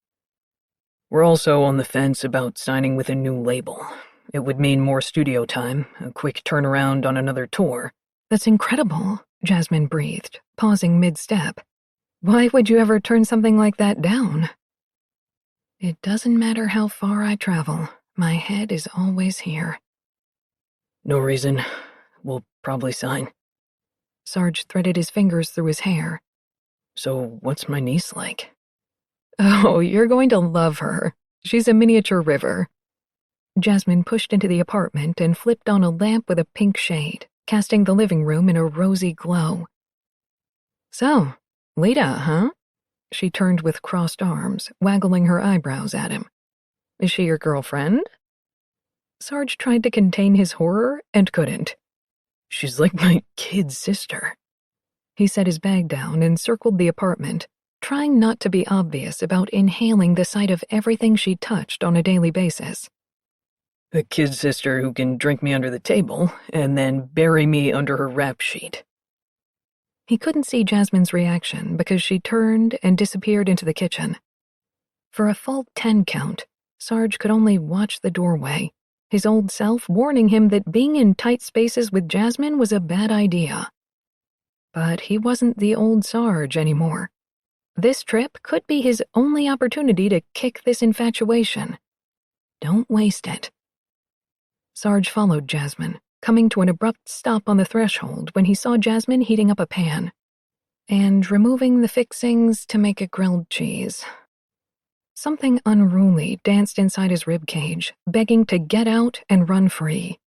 "We're also on the fence about signing with a new label. It would mean more studio time, a quick turnaround on another tour." "That's incredible," Jasmine breathed, pausing mid-step. "Why would you ever turn something like that down?" "It doesn't matter how far I travel. My head is always here." "No reason. We'll probably sign." Sarge threaded his fingers through his hair. "So what's my niece like?" "Oh, you're going to love her. She's a miniature river." Jasmine pushed into the apartment and flipped on a lamp with a pink shade, casting the living room in a rosy glow. "So, Lita, huh?" She turned with crossed arms, waggling her eyebrows at him. "Is she your girlfriend?" Sarge tried to contain his horror and couldn't. "She's like my kid sister." He set his bag down and circled the apartment, trying not to be obvious about inhaling the sight of everything she touched on a daily basis. "A kid sister who can drink me under the table and then bury me under her rap sheet." He couldn't see Jasmine's reaction because she turned and disappeared into the kitchen. For a full 10 count, Sarge could only watch the doorway, his old self warning him that being in tight spaces with Jasmine was a bad idea. But he wasn't the old Sarge anymore. This trip could be his only opportunity to kick this infatuation. Don't waste it. Sarge followed Jasmine, coming to an abrupt stop on the threshold when he saw Jasmine heating up a pan and removing the fixings to make a grilled cheese. Something unruly danced inside his ribcage, begging to get out and run free.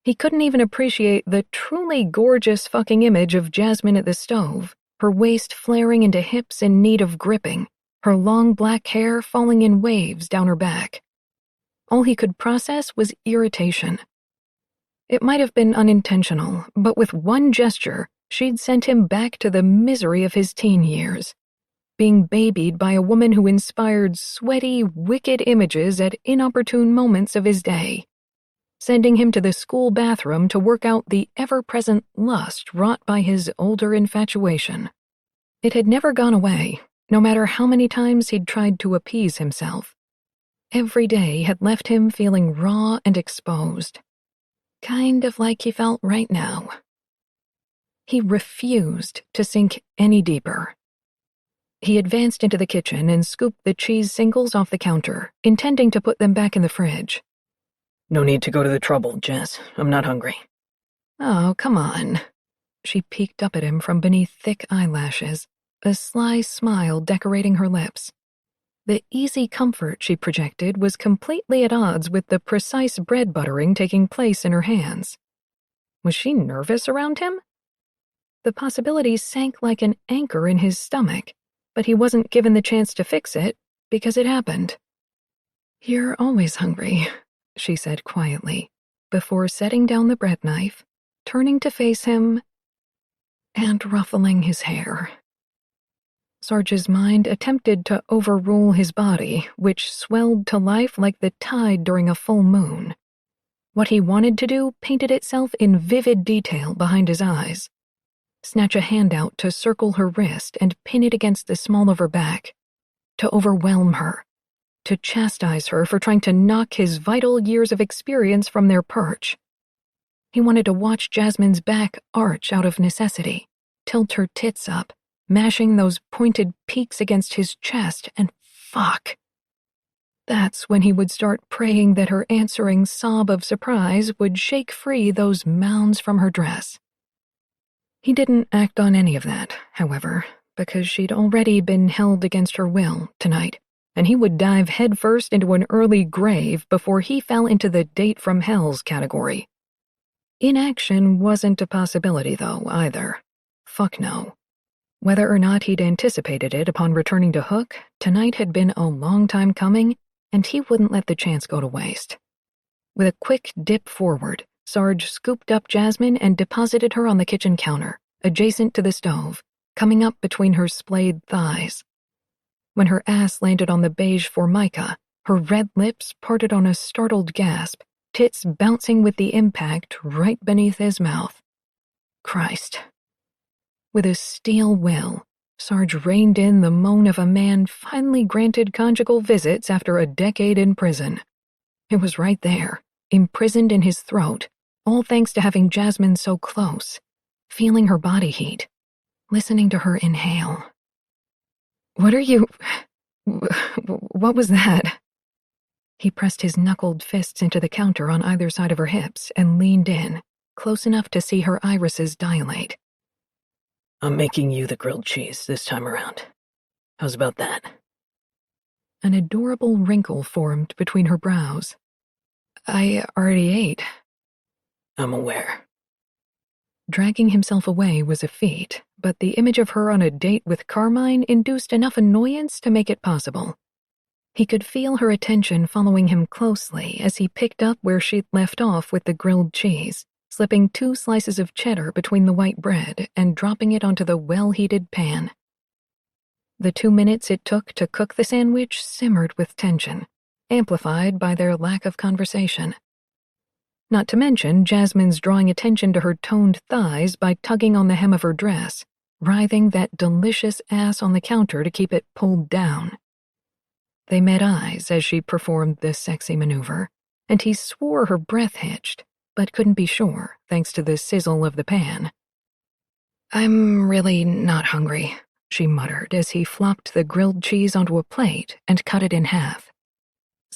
He couldn't even appreciate the truly gorgeous fucking image of Jasmine at the stove, her waist flaring into hips in need of gripping, her long black hair falling in waves down her back. All he could process was irritation. It might have been unintentional, but with one gesture, she'd sent him back to the misery of his teen years, being babied by a woman who inspired sweaty, wicked images at inopportune moments of his day, sending him to the school bathroom to work out the ever-present lust wrought by his older infatuation. It had never gone away, no matter how many times he'd tried to appease himself. Every day had left him feeling raw and exposed, kind of like he felt right now. He refused to sink any deeper. He advanced into the kitchen and scooped the cheese singles off the counter, intending to put them back in the fridge. No need to go to the trouble, Jess. I'm not hungry. Oh, come on. She peeked up at him from beneath thick eyelashes, a sly smile decorating her lips. The easy comfort she projected was completely at odds with the precise bread buttering taking place in her hands. Was she nervous around him? The possibility sank like an anchor in his stomach, but he wasn't given the chance to fix it because it happened. "You're always hungry," she said quietly, before setting down the bread knife, turning to face him, and ruffling his hair. Sarge's mind attempted to overrule his body, which swelled to life like the tide during a full moon. What he wanted to do painted itself in vivid detail behind his eyes. Snatch a hand out to circle her wrist and pin it against the small of her back. To overwhelm her. To chastise her for trying to knock his vital years of experience from their perch. He wanted to watch Jasmine's back arch out of necessity, tilt her tits up, mashing those pointed peaks against his chest, and fuck. That's when he would start praying that her answering sob of surprise would shake free those mounds from her dress. He didn't act on any of that, however, because she'd already been held against her will tonight, and he would dive headfirst into an early grave before he fell into the date from hell's category. Inaction wasn't a possibility, though, either. Fuck no. Whether or not he'd anticipated it upon returning to Hook, tonight had been a long time coming, and he wouldn't let the chance go to waste. With a quick dip forward, Sarge scooped up Jasmine and deposited her on the kitchen counter, adjacent to the stove, coming up between her splayed thighs. When her ass landed on the beige formica, her red lips parted on a startled gasp, tits bouncing with the impact right beneath his mouth. Christ. With a steel will, Sarge reined in the moan of a man finally granted conjugal visits after a decade in prison. It was right there, imprisoned in his throat, all thanks to having Jasmine so close, feeling her body heat, listening to her inhale. What was that? He pressed his knuckled fists into the counter on either side of her hips and leaned in, close enough to see her irises dilate. I'm making you the grilled cheese this time around. How's about that? An adorable wrinkle formed between her brows. I already ate. I'm aware. Dragging himself away was a feat, but the image of her on a date with Carmine induced enough annoyance to make it possible. He could feel her attention following him closely as he picked up where she'd left off with the grilled cheese, slipping 2 slices of cheddar between the white bread and dropping it onto the well-heated pan. The 2 minutes it took to cook the sandwich simmered with tension, amplified by their lack of conversation. Not to mention Jasmine's drawing attention to her toned thighs by tugging on the hem of her dress, writhing that delicious ass on the counter to keep it pulled down. They met eyes as she performed this sexy maneuver, and he swore her breath hitched, but couldn't be sure thanks to the sizzle of the pan. I'm really not hungry, she muttered as he flopped the grilled cheese onto a plate and cut it in half.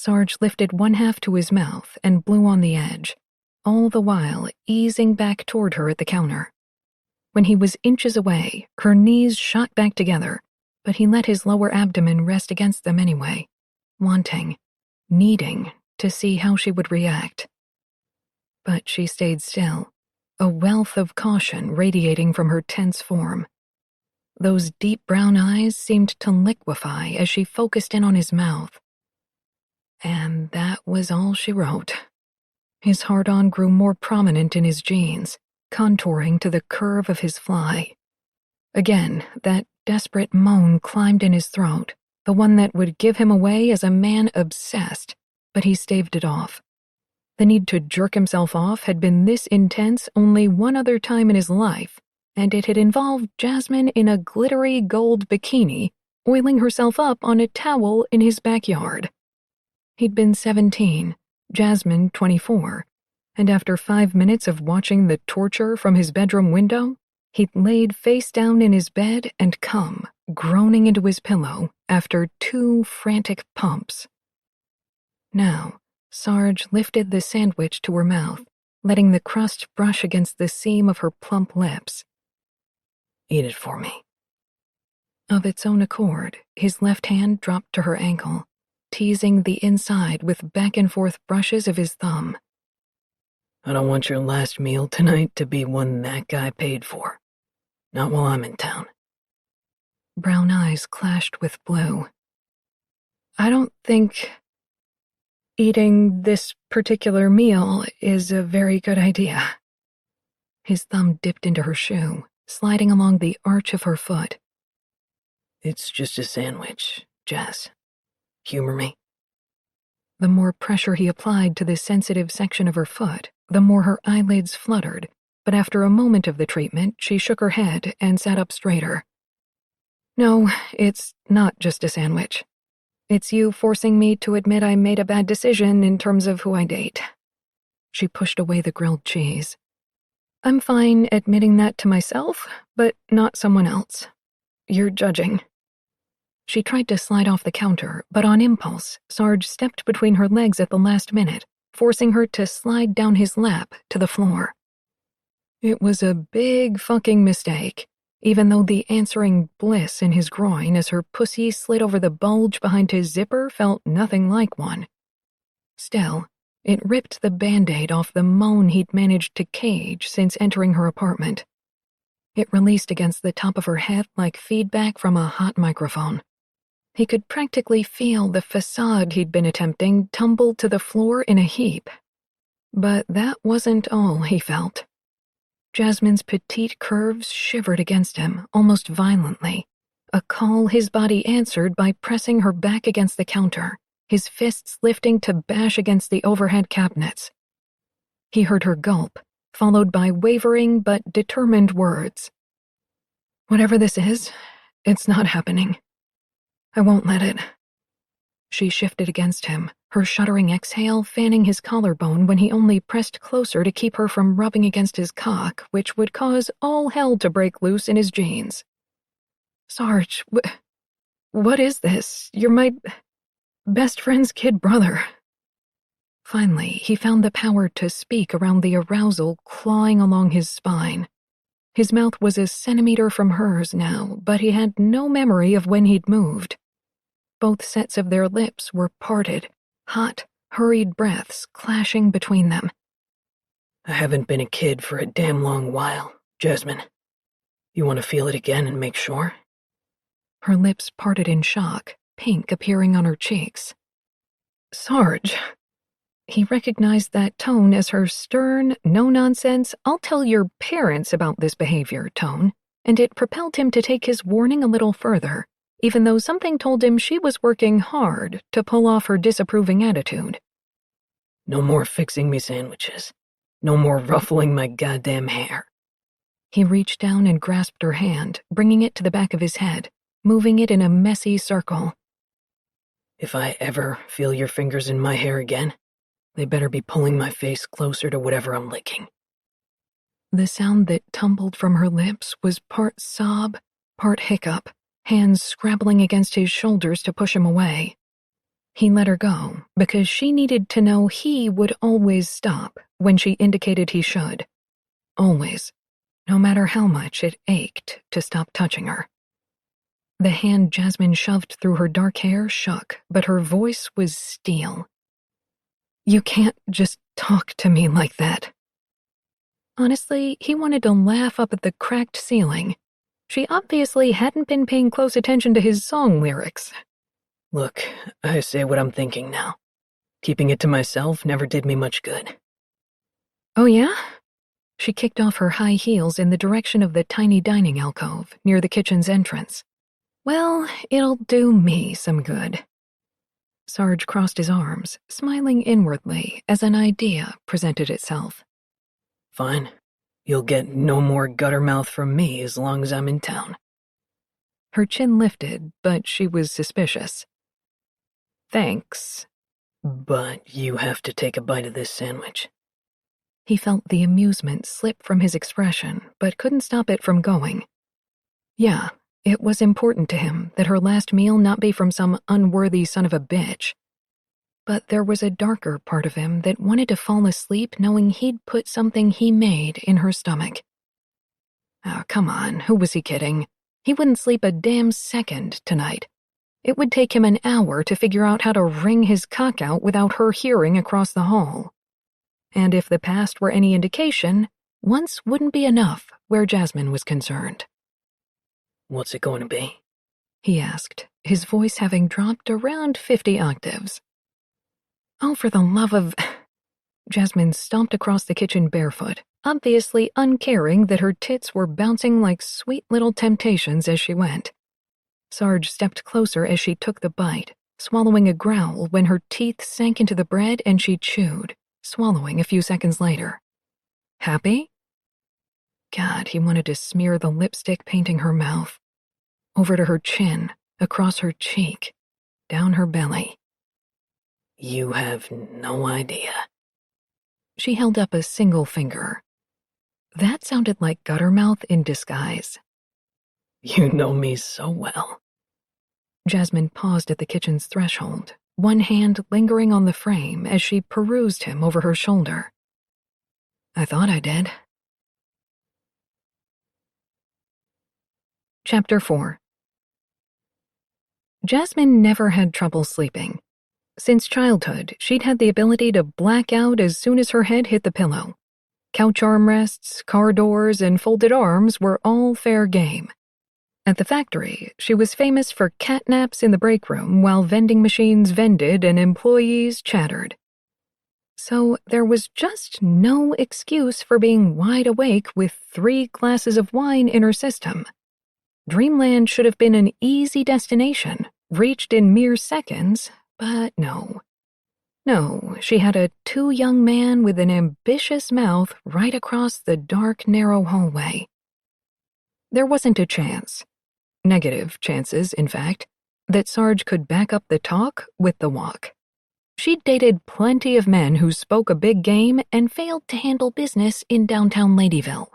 Sarge lifted one half to his mouth and blew on the edge, all the while easing back toward her at the counter. When he was inches away, her knees shot back together, but he let his lower abdomen rest against them anyway, wanting, needing to see how she would react. But she stayed still, a wealth of caution radiating from her tense form. Those deep brown eyes seemed to liquefy as she focused in on his mouth. And that was all she wrote. His hard-on grew more prominent in his jeans, contouring to the curve of his fly. Again, that desperate moan climbed in his throat, the one that would give him away as a man obsessed, but he staved it off. The need to jerk himself off had been this intense only one other time in his life, and it had involved Jasmine in a glittery gold bikini, oiling herself up on a towel in his backyard. He'd been 17, Jasmine 24, and after 5 minutes of watching the torture from his bedroom window, he'd laid face down in his bed and come, groaning into his pillow after 2 frantic pumps. Now, Sarge lifted the sandwich to her mouth, letting the crust brush against the seam of her plump lips. Eat it for me. Of its own accord, his left hand dropped to her ankle, teasing the inside with back-and-forth brushes of his thumb. I don't want your last meal tonight to be one that guy paid for. Not while I'm in town. Brown eyes clashed with blue. I don't think eating this particular meal is a very good idea. His thumb dipped into her shoe, sliding along the arch of her foot. It's just a sandwich, Jess. Humor me. The more pressure he applied to the sensitive section of her foot, the more her eyelids fluttered, but after a moment of the treatment, she shook her head and sat up straighter. No, it's not just a sandwich. It's you forcing me to admit I made a bad decision in terms of who I date. She pushed away the grilled cheese. I'm fine admitting that to myself, but not someone else. You're judging. She tried to slide off the counter, but on impulse, Sarge stepped between her legs at the last minute, forcing her to slide down his lap to the floor. It was a big fucking mistake, even though the answering bliss in his groin as her pussy slid over the bulge behind his zipper felt nothing like one. Still, it ripped the Band-Aid off the moan he'd managed to cage since entering her apartment. It released against the top of her head like feedback from a hot microphone. He could practically feel the facade he'd been attempting tumble to the floor in a heap. But that wasn't all he felt. Jasmine's petite curves shivered against him, almost violently, a call his body answered by pressing her back against the counter, his fists lifting to bash against the overhead cabinets. He heard her gulp, followed by wavering but determined words. Whatever this is, it's not happening. I won't let it. She shifted against him, her shuddering exhale fanning his collarbone when he only pressed closer to keep her from rubbing against his cock, which would cause all hell to break loose in his jeans. Sarge, what is this? You're my best friend's kid brother. Finally, he found the power to speak around the arousal clawing along his spine. His mouth was a centimeter from hers now, but he had no memory of when he'd moved. Both sets of their lips were parted, hot, hurried breaths clashing between them. I haven't been a kid for a damn long while, Jasmine. You want to feel it again and make sure? Her lips parted in shock, pink appearing on her cheeks. Sarge. He recognized that tone as her stern, no-nonsense, I'll tell your parents about this behavior tone, and it propelled him to take his warning a little further, even though something told him she was working hard to pull off her disapproving attitude. No more fixing me sandwiches. No more ruffling my goddamn hair. He reached down and grasped her hand, bringing it to the back of his head, moving it in a messy circle. If I ever feel your fingers in my hair again, they better be pulling my face closer to whatever I'm licking. The sound that tumbled from her lips was part sob, part hiccup, hands scrabbling against his shoulders to push him away. He let her go because she needed to know he would always stop when she indicated he should. Always, no matter how much it ached to stop touching her. The hand Jasmine shoved through her dark hair shook, but her voice was steel. "You can't just talk to me like that." Honestly, he wanted to laugh up at the cracked ceiling. She obviously hadn't been paying close attention to his song lyrics. Look, I say what I'm thinking now. Keeping it to myself never did me much good. Oh yeah? She kicked off her high heels in the direction of the tiny dining alcove near the kitchen's entrance. Well, it'll do me some good. Sarge crossed his arms, smiling inwardly as an idea presented itself. Fine. You'll get no more guttermouth from me as long as I'm in town. Her chin lifted, but she was suspicious. Thanks. But you have to take a bite of this sandwich. He felt the amusement slip from his expression, but couldn't stop it from going. Yeah, it was important to him that her last meal not be from some unworthy son of a bitch. But there was a darker part of him that wanted to fall asleep knowing he'd put something he made in her stomach. Oh, come on, who was he kidding? He wouldn't sleep a damn second tonight. It would take him an hour to figure out how to wring his cock out without her hearing across the hall. And if the past were any indication, once wouldn't be enough where Jasmine was concerned. What's it going to be? He asked, his voice having dropped around 50 octaves. Oh, for the love of... Jasmine stomped across the kitchen barefoot, obviously uncaring that her tits were bouncing like sweet little temptations as she went. Sarge stepped closer as she took the bite, swallowing a growl when her teeth sank into the bread and she chewed, swallowing a few seconds later. Happy? God, he wanted to smear the lipstick painting her mouth. Over to her chin, across her cheek, down her belly. You have no idea. She held up a single finger. That sounded like Guttermouth in disguise. You know me so well. Jasmine paused at the kitchen's threshold, one hand lingering on the frame as she perused him over her shoulder. I thought I did. Chapter 4. Jasmine never had trouble sleeping. Since childhood, she'd had the ability to black out as soon as her head hit the pillow. Couch armrests, car doors, and folded arms were all fair game. At the factory, she was famous for catnaps in the break room while vending machines vended and employees chattered. So there was just no excuse for being wide awake with 3 glasses of wine in her system. Dreamland should have been an easy destination, reached in mere seconds, but no. No, she had a too young man with an ambitious mouth right across the dark, narrow hallway. There wasn't a chance. Negative chances, in fact, that Sarge could back up the talk with the walk. She'd dated plenty of men who spoke a big game and failed to handle business in downtown Ladyville.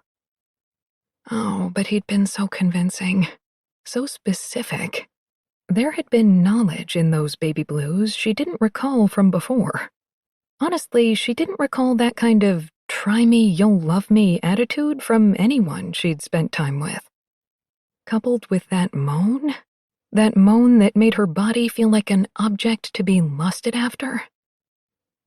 Oh, but he'd been so convincing, so specific. There had been knowledge in those baby blues she didn't recall from before. Honestly, she didn't recall that kind of try me, you'll love me attitude from anyone she'd spent time with. Coupled with that moan that made her body feel like an object to be lusted after.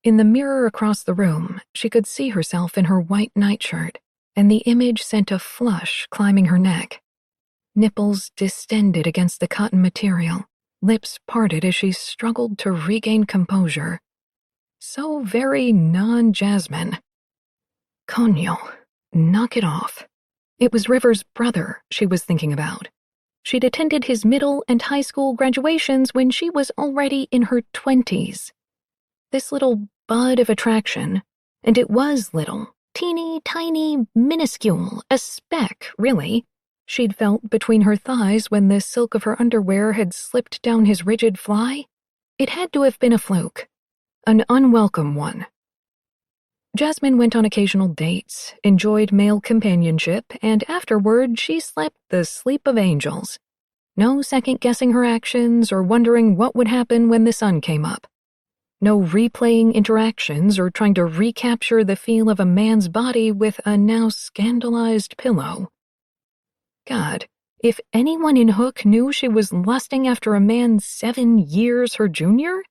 In the mirror across the room, she could see herself in her white nightshirt, and the image sent a flush climbing her neck. Nipples distended against the cotton material, lips parted as she struggled to regain composure. So very non-Jasmine. Coño, knock it off. It was River's brother she was thinking about. She'd attended his middle and high school graduations when she was already in her 20s. This little bud of attraction, and it was little, teeny, tiny, minuscule, a speck, really, she'd felt between her thighs when the silk of her underwear had slipped down his rigid fly. It had to have been a fluke, an unwelcome one. Jasmine went on occasional dates, enjoyed male companionship, and afterward she slept the sleep of angels. No second-guessing her actions or wondering what would happen when the sun came up. No replaying interactions or trying to recapture the feel of a man's body with a now scandalized pillow. God, if anyone in Hook knew she was lusting after a man 7 years her junior,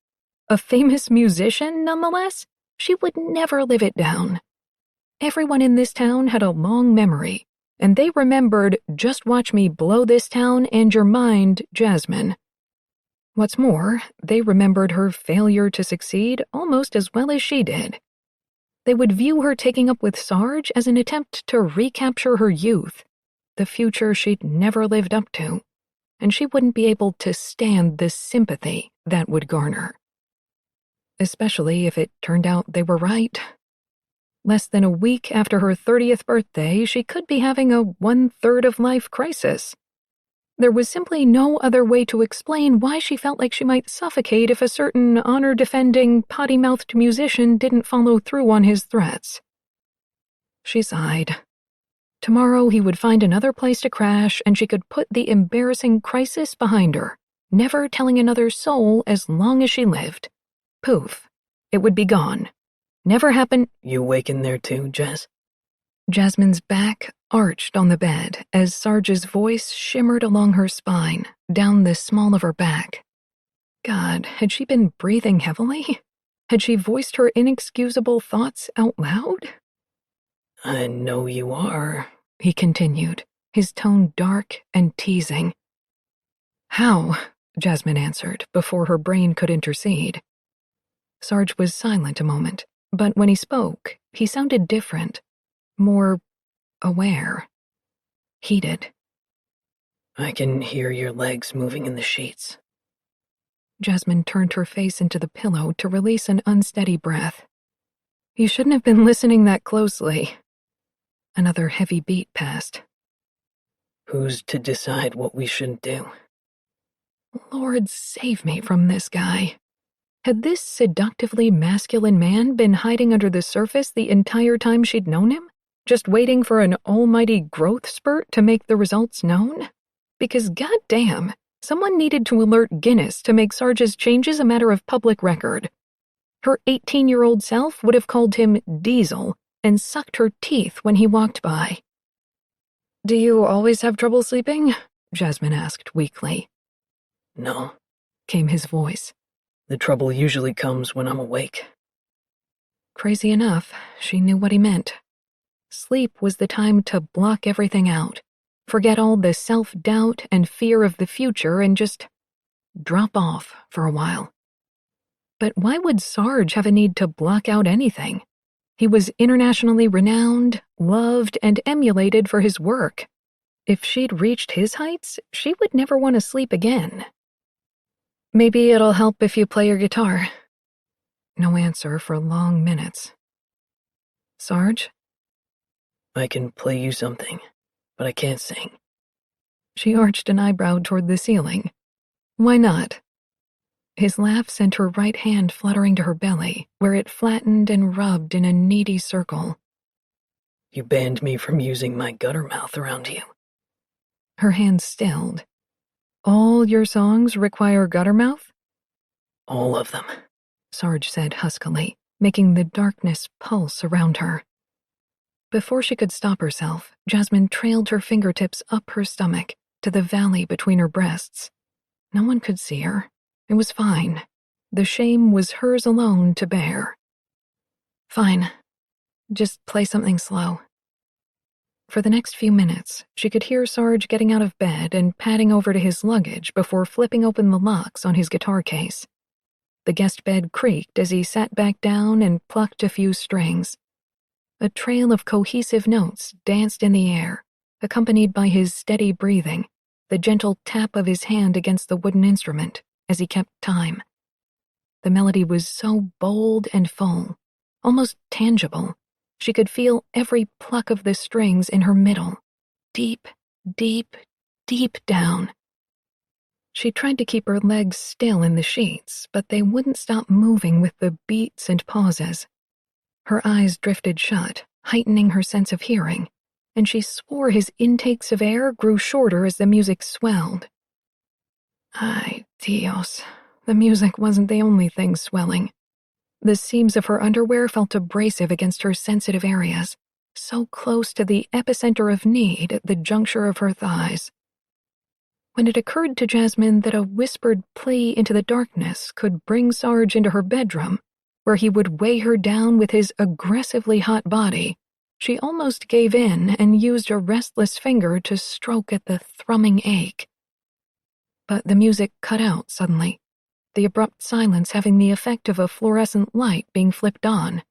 a famous musician nonetheless, she would never live it down. Everyone in this town had a long memory, and they remembered "Just watch me blow this town and your mind, Jasmine." What's more, they remembered her failure to succeed almost as well as she did. They would view her taking up with Sarge as an attempt to recapture her youth, the future she'd never lived up to, and she wouldn't be able to stand the sympathy that would garner. Especially if it turned out they were right. Less than a week after her 30th birthday, she could be having a one-third-of-life crisis. There was simply no other way to explain why she felt like she might suffocate if a certain honor-defending, potty-mouthed musician didn't follow through on his threats. She sighed. Tomorrow he would find another place to crash, and she could put the embarrassing crisis behind her, never telling another soul as long as she lived. Poof. It would be gone. Never happened. You waking there too, Jess? Jasmine's back arched on the bed as Sarge's voice shimmered along her spine, down the small of her back. God, had she been breathing heavily? Had she voiced her inexcusable thoughts out loud? I know you are, he continued, his tone dark and teasing. How? Jasmine answered, before her brain could intercede. Sarge was silent a moment, but when he spoke, he sounded different, more aware, heated. I can hear your legs moving in the sheets. Jasmine turned her face into the pillow to release an unsteady breath. You shouldn't have been listening that closely. Another heavy beat passed. Who's to decide what we shouldn't do? Lord save me from this guy. Had this seductively masculine man been hiding under the surface the entire time she'd known him, just waiting for an almighty growth spurt to make the results known? Because goddamn, someone needed to alert Guinness to make Sarge's changes a matter of public record. Her 18-year-old self would have called him Diesel and sucked her teeth when he walked by. Do you always have trouble sleeping? Jasmine asked weakly. No, came his voice. The trouble usually comes when I'm awake. Crazy enough, she knew what he meant. Sleep was the time to block everything out, forget all the self-doubt and fear of the future, and just drop off for a while. But why would Sarge have a need to block out anything? He was internationally renowned, loved, and emulated for his work. If she'd reached his heights, she would never want to sleep again. Maybe it'll help if you play your guitar. No answer for long minutes. Sarge? I can play you something, but I can't sing. She arched an eyebrow toward the ceiling. Why not? His laugh sent her right hand fluttering to her belly, where it flattened and rubbed in a needy circle. You banned me from using my gutter mouth around you. Her hand stilled. All your songs require guttermouth? All of them, Sarge said huskily, making the darkness pulse around her. Before she could stop herself, Jasmine trailed her fingertips up her stomach to the valley between her breasts. No one could see her. It was fine. The shame was hers alone to bear. Fine. Just play something slow. For the next few minutes, she could hear Sarge getting out of bed and padding over to his luggage before flipping open the locks on his guitar case. The guest bed creaked as he sat back down and plucked a few strings. A trail of cohesive notes danced in the air, accompanied by his steady breathing, the gentle tap of his hand against the wooden instrument as he kept time. The melody was so bold and full, almost tangible. She could feel every pluck of the strings in her middle, deep, deep, deep down. She tried to keep her legs still in the sheets, but they wouldn't stop moving with the beats and pauses. Her eyes drifted shut, heightening her sense of hearing, and she swore his intakes of air grew shorter as the music swelled. Ay, Dios. The music wasn't the only thing swelling. The seams of her underwear felt abrasive against her sensitive areas, so close to the epicenter of need at the juncture of her thighs. When it occurred to Jasmine that a whispered plea into the darkness could bring Sarge into her bedroom, where he would weigh her down with his aggressively hot body, she almost gave in and used a restless finger to stroke at the thrumming ache. But the music cut out suddenly, the abrupt silence having the effect of a fluorescent light being flipped on.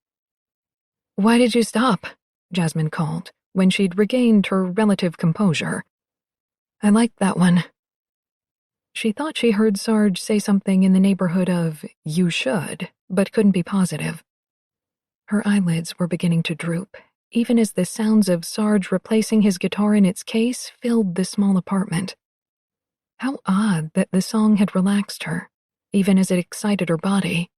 "Why did you stop?" Jasmine called, when she'd regained her relative composure. "I liked that one." She thought she heard Sarge say something in the neighborhood of, "You should," but couldn't be positive. Her eyelids were beginning to droop, even as the sounds of Sarge replacing his guitar in its case filled the small apartment. How odd that the song had relaxed her, even as it excited her body.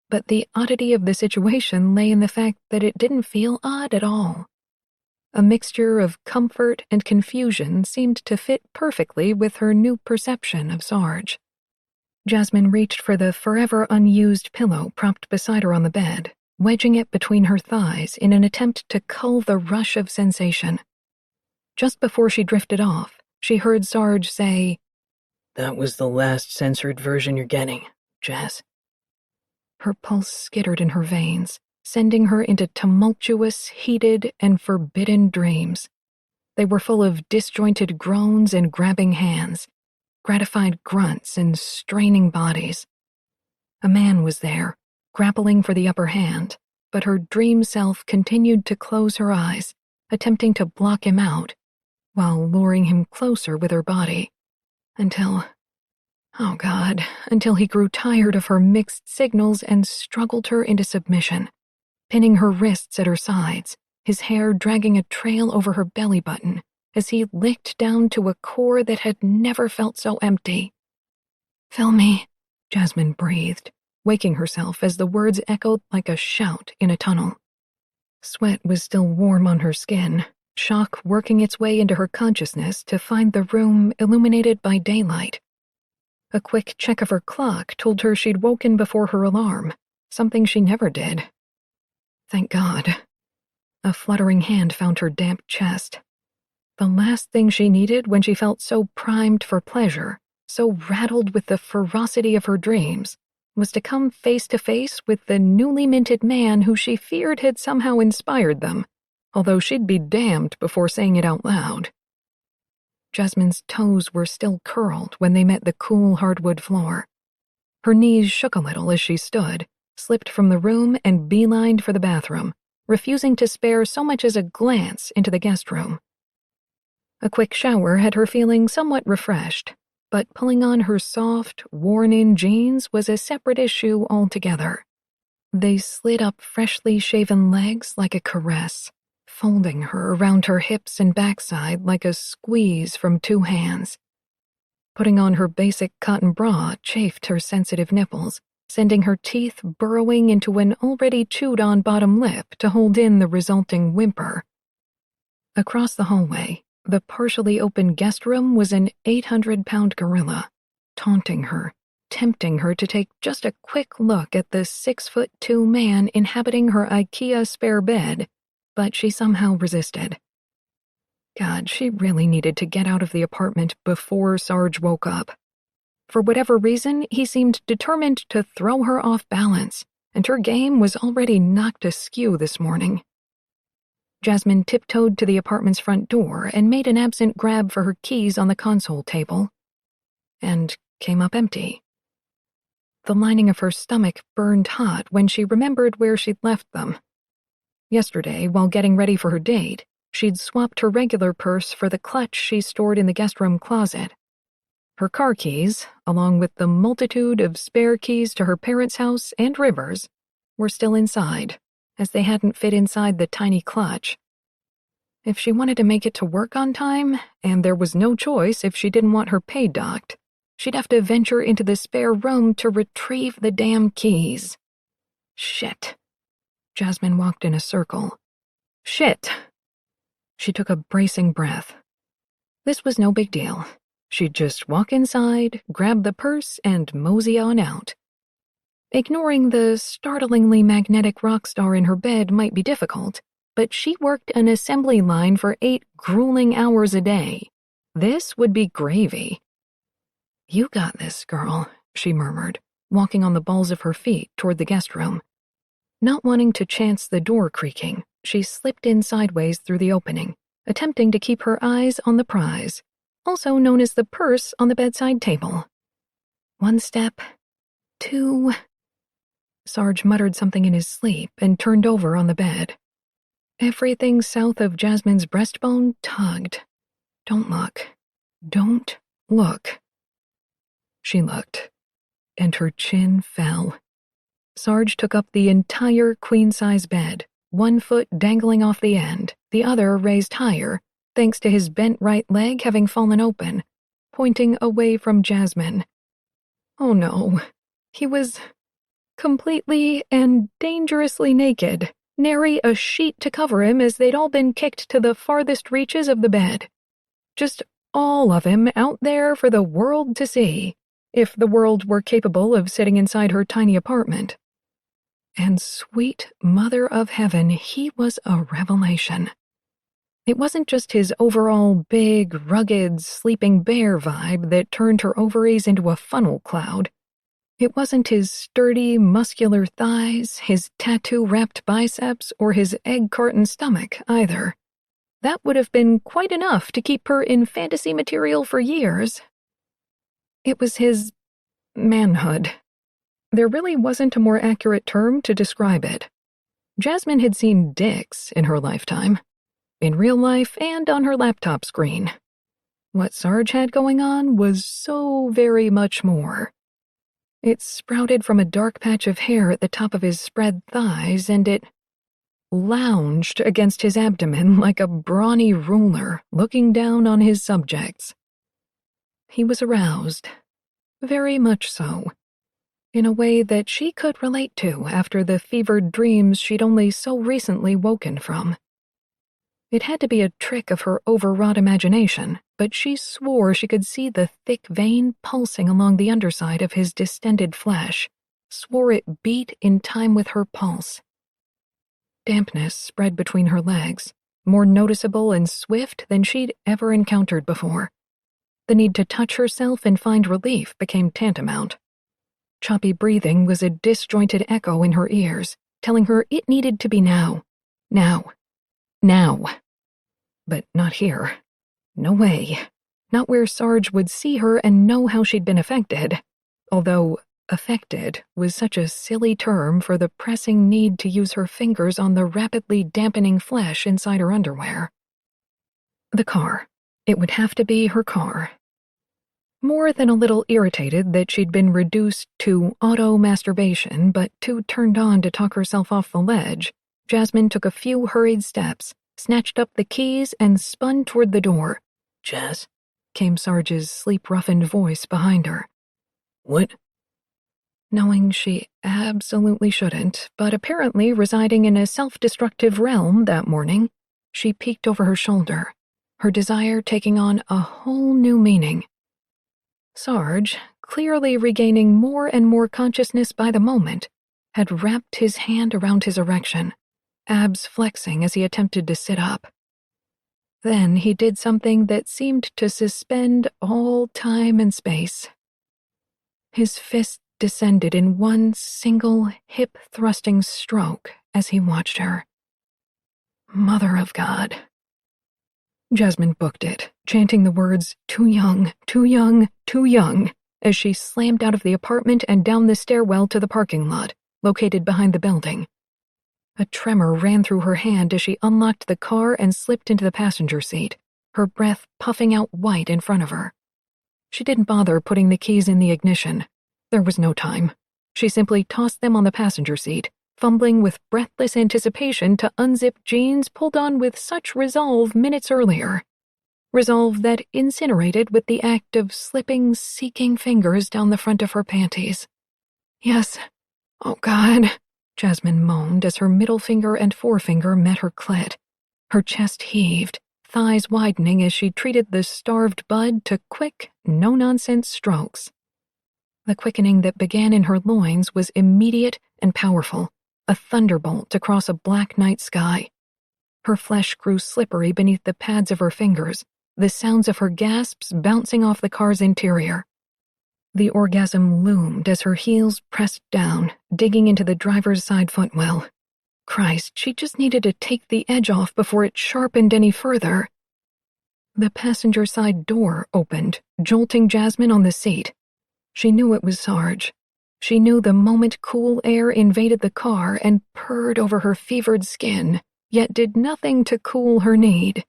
But the oddity of the situation lay in the fact that it didn't feel odd at all. A mixture of comfort and confusion seemed to fit perfectly with her new perception of Sarge. Jasmine reached for the forever unused pillow propped beside her on the bed, wedging it between her thighs in an attempt to cull the rush of sensation. Just before she drifted off, she heard Sarge say, "That was the last censored version you're getting, Jazz." Her pulse skittered in her veins, sending her into tumultuous, heated, and forbidden dreams. They were full of disjointed groans and grabbing hands, gratified grunts and straining bodies. A man was there, grappling for the upper hand, but her dream self continued to close her eyes, attempting to block him out, while luring him closer with her body, until he grew tired of her mixed signals and struggled her into submission, pinning her wrists at her sides, his hair dragging a trail over her belly button as he licked down to a core that had never felt so empty. "Fill me," Jasmine breathed, waking herself as the words echoed like a shout in a tunnel. Sweat was still warm on her skin, shock working its way into her consciousness to find the room illuminated by daylight. A quick check of her clock told her she'd woken before her alarm, something she never did. Thank God. A fluttering hand found her damp chest. The last thing she needed when she felt so primed for pleasure, so rattled with the ferocity of her dreams, was to come face to face with the newly minted man who she feared had somehow inspired them, although she'd be damned before saying it out loud. Jasmine's toes were still curled when they met the cool hardwood floor. Her knees shook a little as she stood, slipped from the room and beelined for the bathroom, refusing to spare so much as a glance into the guest room. A quick shower had her feeling somewhat refreshed, but pulling on her soft, worn-in jeans was a separate issue altogether. They slid up freshly shaven legs like a caress, folding her around her hips and backside like a squeeze from two hands. Putting on her basic cotton bra chafed her sensitive nipples, sending her teeth burrowing into an already chewed-on bottom lip to hold in the resulting whimper. Across the hallway, the partially open guest room was an 800-pound gorilla, taunting her, tempting her to take just a quick look at the 6'2" man inhabiting her IKEA spare bed, but she somehow resisted. God, she really needed to get out of the apartment before Sarge woke up. For whatever reason, he seemed determined to throw her off balance, and her game was already knocked askew this morning. Jasmine tiptoed to the apartment's front door and made an absent grab for her keys on the console table, and came up empty. The lining of her stomach burned hot when she remembered where she'd left them. Yesterday, while getting ready for her date, she'd swapped her regular purse for the clutch she stored in the guest room closet. Her car keys, along with the multitude of spare keys to her parents' house and River's, were still inside, as they hadn't fit inside the tiny clutch. If she wanted to make it to work on time, and there was no choice if she didn't want her pay docked, she'd have to venture into the spare room to retrieve the damn keys. Shit. Jasmine walked in a circle. Shit. She took a bracing breath. This was no big deal. She'd just walk inside, grab the purse, and mosey on out. Ignoring the startlingly magnetic rock star in her bed might be difficult, but she worked an assembly line for 8 grueling hours a day. This would be gravy. "You got this, girl," she murmured, walking on the balls of her feet toward the guest room. Not wanting to chance the door creaking, she slipped in sideways through the opening, attempting to keep her eyes on the prize, also known as the purse on the bedside table. 1 step, 2... Sarge muttered something in his sleep and turned over on the bed. Everything south of Jasmine's breastbone tugged. "Don't look. Don't look." She looked, and her chin fell. Sarge took up the entire queen-size bed, 1 foot dangling off the end, the other raised higher, thanks to his bent right leg having fallen open, pointing away from Jasmine. Oh no, he was completely and dangerously naked, nary a sheet to cover him as they'd all been kicked to the farthest reaches of the bed. Just all of him out there for the world to see, if the world were capable of sitting inside her tiny apartment. And sweet Mother of Heaven, he was a revelation. It wasn't just his overall big, rugged, sleeping bear vibe that turned her ovaries into a funnel cloud. It wasn't his sturdy, muscular thighs, his tattoo-wrapped biceps, or his egg-carton stomach, either. That would have been quite enough to keep her in fantasy material for years. It was his manhood. There really wasn't a more accurate term to describe it. Jasmine had seen dicks in her lifetime, in real life and on her laptop screen. What Sarge had going on was so very much more. It sprouted from a dark patch of hair at the top of his spread thighs, and it lounged against his abdomen like a brawny ruler looking down on his subjects. He was aroused, very much so, in a way that she could relate to after the fevered dreams she'd only so recently woken from. It had to be a trick of her overwrought imagination, but she swore she could see the thick vein pulsing along the underside of his distended flesh, swore it beat in time with her pulse. Dampness spread between her legs, more noticeable and swift than she'd ever encountered before. The need to touch herself and find relief became tantamount. Choppy breathing was a disjointed echo in her ears, telling her it needed to be now. Now. Now. But not here. No way. Not where Sarge would see her and know how she'd been affected. Although affected was such a silly term for the pressing need to use her fingers on the rapidly dampening flesh inside her underwear. The car. It would have to be her car. More than a little irritated that she'd been reduced to auto-masturbation but too turned on to talk herself off the ledge, Jasmine took a few hurried steps, snatched up the keys, and spun toward the door. "Jazz?" came Sarge's sleep-roughened voice behind her. "What?" Knowing she absolutely shouldn't, but apparently residing in a self-destructive realm that morning, she peeked over her shoulder, her desire taking on a whole new meaning. Sarge, clearly regaining more and more consciousness by the moment, had wrapped his hand around his erection, abs flexing as he attempted to sit up. Then he did something that seemed to suspend all time and space. His fist descended in one single hip-thrusting stroke as he watched her. Mother of God. Jasmine booked it, chanting the words, "Too young, too young, too young," as she slammed out of the apartment and down the stairwell to the parking lot, located behind the building. A tremor ran through her hand as she unlocked the car and slipped into the passenger seat, her breath puffing out white in front of her. She didn't bother putting the keys in the ignition. There was no time. She simply tossed them on the passenger seat, fumbling with breathless anticipation to unzip jeans pulled on with such resolve minutes earlier. Resolve that incinerated with the act of slipping, seeking fingers down the front of her panties. "Yes. Oh, God," Jasmine moaned as her middle finger and forefinger met her clit. Her chest heaved, thighs widening as she treated the starved bud to quick, no-nonsense strokes. The quickening that began in her loins was immediate and powerful, a thunderbolt across a black night sky. Her flesh grew slippery beneath the pads of her fingers, the sounds of her gasps bouncing off the car's interior. The orgasm loomed as her heels pressed down, digging into the driver's side footwell. Christ, she just needed to take the edge off before it sharpened any further. The passenger side door opened, jolting Jasmine on the seat. She knew it was Sarge. She knew the moment cool air invaded the car and purred over her fevered skin, yet did nothing to cool her need.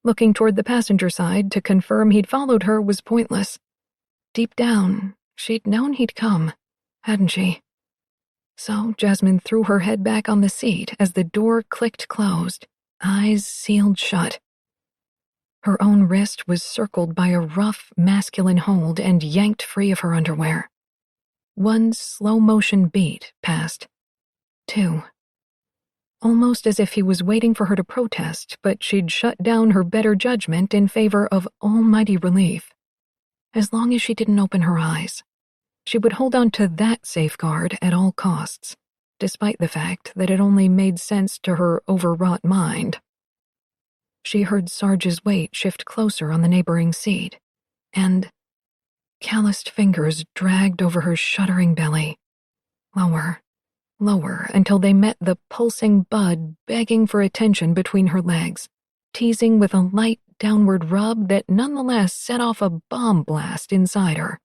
Looking toward the passenger side to confirm he'd followed her was pointless. Deep down, she'd known he'd come, hadn't she? So Jasmine threw her head back on the seat as the door clicked closed, eyes sealed shut. Her own wrist was circled by a rough, masculine hold and yanked free of her underwear. One slow-motion beat passed. 2. Almost as if he was waiting for her to protest, but she'd shut down her better judgment in favor of almighty relief. As long as she didn't open her eyes, she would hold on to that safeguard at all costs, despite the fact that it only made sense to her overwrought mind. She heard Sarge's weight shift closer on the neighboring seat, and calloused fingers dragged over her shuddering belly. Lower, lower, until they met the pulsing bud begging for attention between her legs, teasing with a light downward rub that nonetheless set off a bomb blast inside her.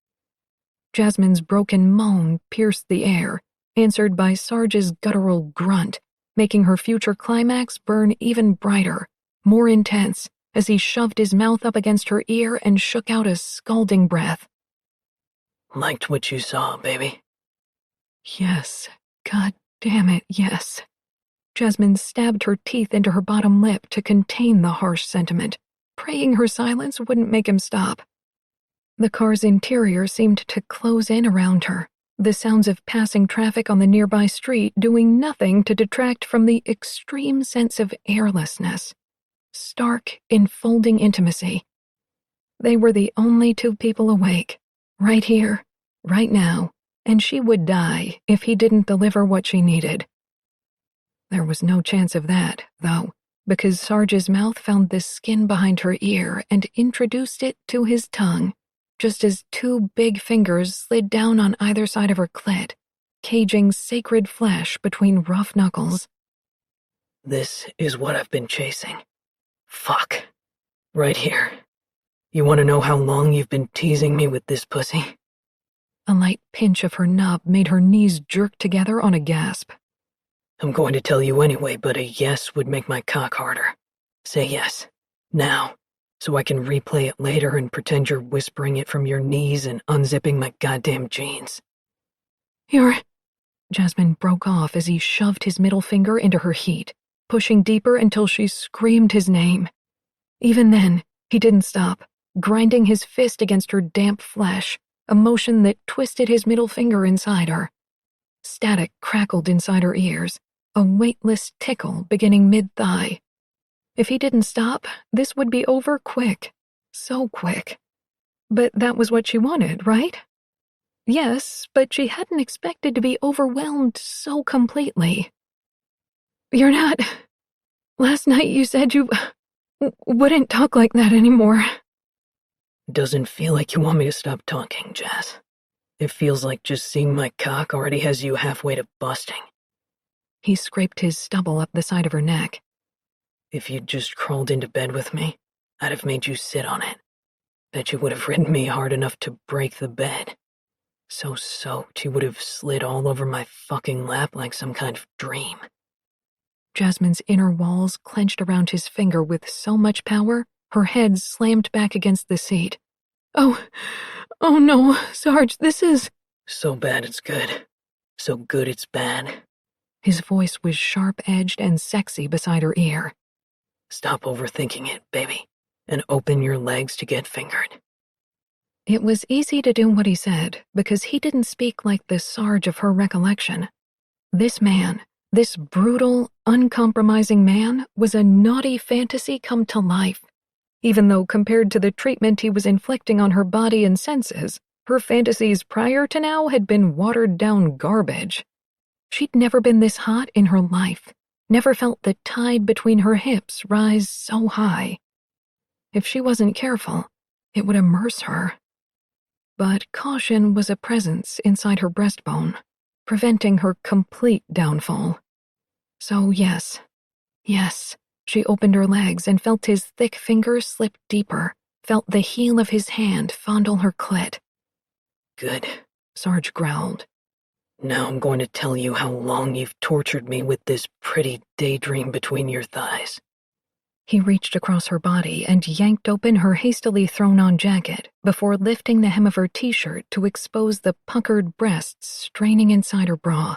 Jasmine's broken moan pierced the air, answered by Sarge's guttural grunt, making her future climax burn even brighter, more intense, as he shoved his mouth up against her ear and shook out a scalding breath. Liked what you saw, baby? Yes, God damn it, yes. Jasmine stabbed her teeth into her bottom lip to contain the harsh sentiment, praying her silence wouldn't make him stop. The car's interior seemed to close in around her, the sounds of passing traffic on the nearby street doing nothing to detract from the extreme sense of airlessness. Stark, enfolding intimacy. They were the only two people awake, right here, right now, and she would die if he didn't deliver what she needed. There was no chance of that, though, because Sarge's mouth found the skin behind her ear and introduced it to his tongue, just as two big fingers slid down on either side of her clit, caging sacred flesh between rough knuckles. This is what I've been chasing. Fuck. Right here. You want to know how long you've been teasing me with this pussy? A light pinch of her nub made her knees jerk together on a gasp. I'm going to tell you anyway, but a yes would make my cock harder. Say yes. Now. So I can replay it later and pretend you're whispering it from your knees and unzipping my goddamn jeans. Jasmine broke off as he shoved his middle finger into her heat, pushing deeper until she screamed his name. Even then, he didn't stop, grinding his fist against her damp flesh, a motion that twisted his middle finger inside her. Static crackled inside her ears, a weightless tickle beginning mid-thigh. If he didn't stop, this would be over quick. So quick. But that was what she wanted, right? Yes, but she hadn't expected to be overwhelmed so completely. You're not... Last night you said you wouldn't talk like that anymore. Doesn't feel like you want me to stop talking, Jazz. It feels like just seeing my cock already has you halfway to busting. He scraped his stubble up the side of her neck. If you'd just crawled into bed with me, I'd have made you sit on it. Bet you would have ridden me hard enough to break the bed. So soaked you would have slid all over my fucking lap like some kind of dream. Jasmine's inner walls clenched around his finger with so much power, her head slammed back against the seat. Oh no, Sarge, this is... So bad it's good. So good it's bad. His voice was sharp-edged and sexy beside her ear. Stop overthinking it, baby, and open your legs to get fingered. It was easy to do what he said, because he didn't speak like the Sarge of her recollection. This man, This brutal, uncompromising man was a naughty fantasy come to life, even though compared to the treatment he was inflicting on her body and senses, her fantasies prior to now had been watered-down garbage. She'd never been this hot in her life, never felt the tide between her hips rise so high. If she wasn't careful, it would immerse her. But caution was a presence inside her breastbone, preventing her complete downfall. So yes, she opened her legs and felt his thick fingers slip deeper, felt the heel of his hand fondle her clit. Good, Sarge growled. Now I'm going to tell you how long you've tortured me with this pretty daydream between your thighs. He reached across her body and yanked open her hastily thrown-on jacket before lifting the hem of her t-shirt to expose the puckered breasts straining inside her bra.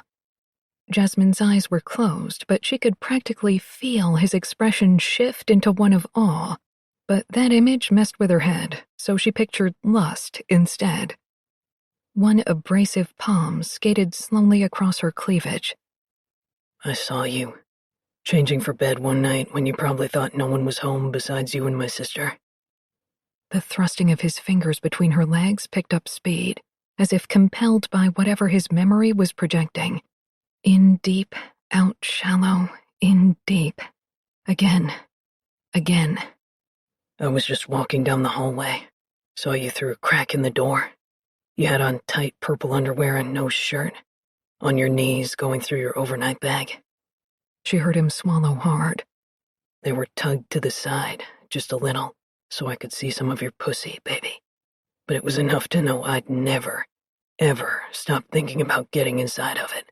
Jasmine's eyes were closed, but she could practically feel his expression shift into one of awe. But that image messed with her head, so she pictured lust instead. One abrasive palm skated slowly across her cleavage. I saw you, changing for bed one night when you probably thought no one was home besides you and my sister. The thrusting of his fingers between her legs picked up speed, as if compelled by whatever his memory was projecting. In deep, out shallow, in deep. Again. I was just walking down the hallway. Saw you through a crack in the door. You had on tight purple underwear and no shirt. On your knees, going through your overnight bag. She heard him swallow hard. They were tugged to the side, just a little, so I could see some of your pussy, baby. But it was enough to know I'd never, ever stop thinking about getting inside of it.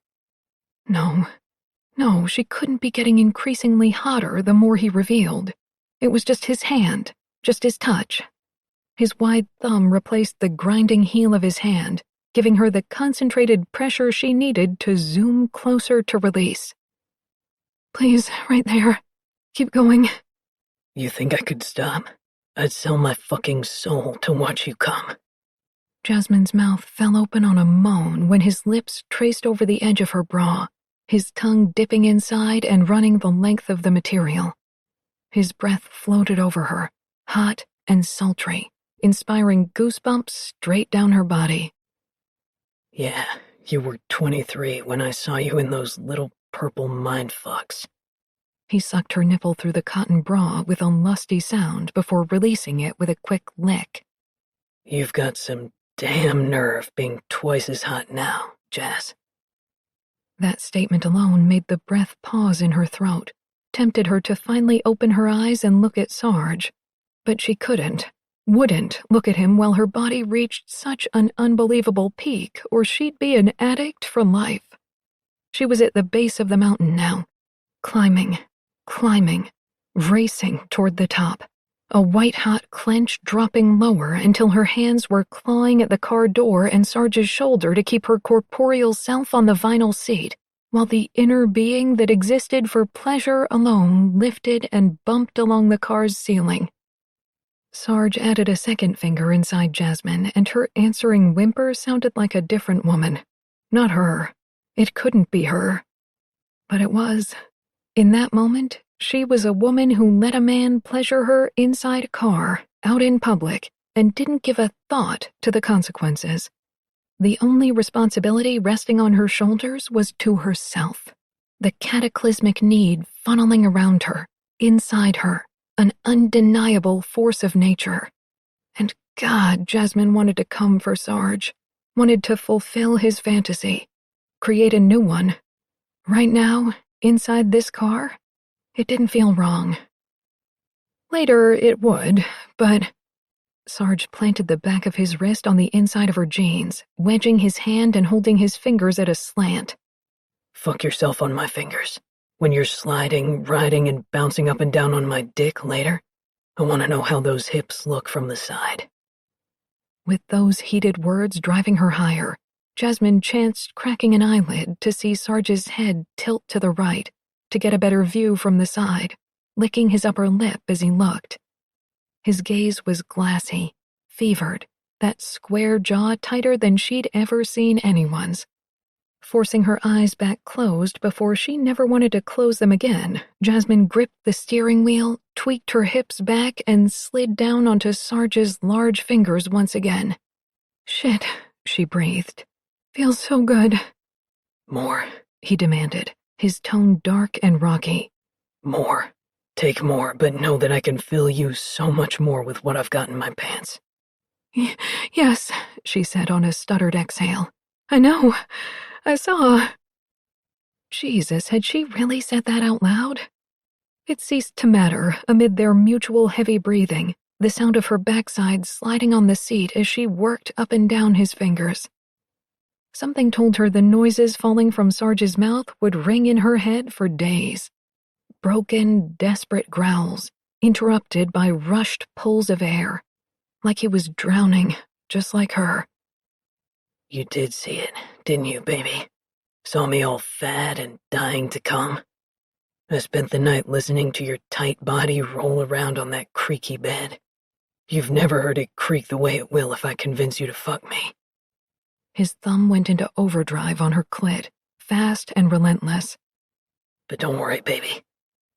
No, she couldn't be getting increasingly hotter the more he revealed. It was just his hand, just his touch. His wide thumb replaced the grinding heel of his hand, giving her the concentrated pressure she needed to zoom closer to release. Please, right there. Keep going. You think I could stop? I'd sell my fucking soul to watch you come. Jasmine's mouth fell open on a moan when his lips traced over the edge of her bra, his tongue dipping inside and running the length of the material. His breath floated over her, hot and sultry, inspiring goosebumps straight down her body. Yeah, you were 23 when I saw you in those little purple mindfucks. He sucked her nipple through the cotton bra with a lusty sound before releasing it with a quick lick. You've got some damn nerve being twice as hot now, Jazz. That statement alone made the breath pause in her throat, tempted her to finally open her eyes and look at Sarge. But she wouldn't look at him while her body reached such an unbelievable peak, or she'd be an addict for life. She was at the base of the mountain now, climbing, racing toward the top, a white-hot clench dropping lower until her hands were clawing at the car door and Sarge's shoulder to keep her corporeal self on the vinyl seat, while the inner being that existed for pleasure alone lifted and bumped along the car's ceiling. Sarge added a second finger inside Jasmine, and her answering whimper sounded like a different woman. Not her. It couldn't be her. But it was. In that moment, she was a woman who let a man pleasure her inside a car, out in public, and didn't give a thought to the consequences. The only responsibility resting on her shoulders was to herself. The cataclysmic need funneling around her, inside her, an undeniable force of nature. And God, Jasmine wanted to come for Sarge, wanted to fulfill his fantasy, create a new one. Right now, inside this car, it didn't feel wrong. Later it would, but... Sarge planted the back of his wrist on the inside of her jeans, wedging his hand and holding his fingers at a slant. Fuck yourself on my fingers. When you're sliding, riding, and bouncing up and down on my dick later, I want to know how those hips look from the side. With those heated words driving her higher, Jasmine chanced cracking an eyelid to see Sarge's head tilt to the right, to get a better view from the side, licking his upper lip as he looked. His gaze was glassy, fevered, that square jaw tighter than she'd ever seen anyone's. Forcing her eyes back closed before she never wanted to close them again, Jasmine gripped the steering wheel, tweaked her hips back, and slid down onto Sarge's large fingers once again. "Shit," she breathed. "Feels so good." "More," he demanded, his tone dark and rocky. "More. Take more, but know that I can fill you so much more with what I've got in my pants." "Yes," she said on a stuttered exhale. "I know. I saw." Jesus, had she really said that out loud? It ceased to matter amid their mutual heavy breathing, the sound of her backside sliding on the seat as she worked up and down his fingers. Something told her the noises falling from Sarge's mouth would ring in her head for days. Broken, desperate growls, interrupted by rushed pulls of air, like he was drowning, just like her. "You did see it, didn't you, baby? Saw me all fat and dying to come? I spent the night listening to your tight body roll around on that creaky bed. You've never heard it creak the way it will if I convince you to fuck me." His thumb went into overdrive on her clit, fast and relentless. "But don't worry, baby.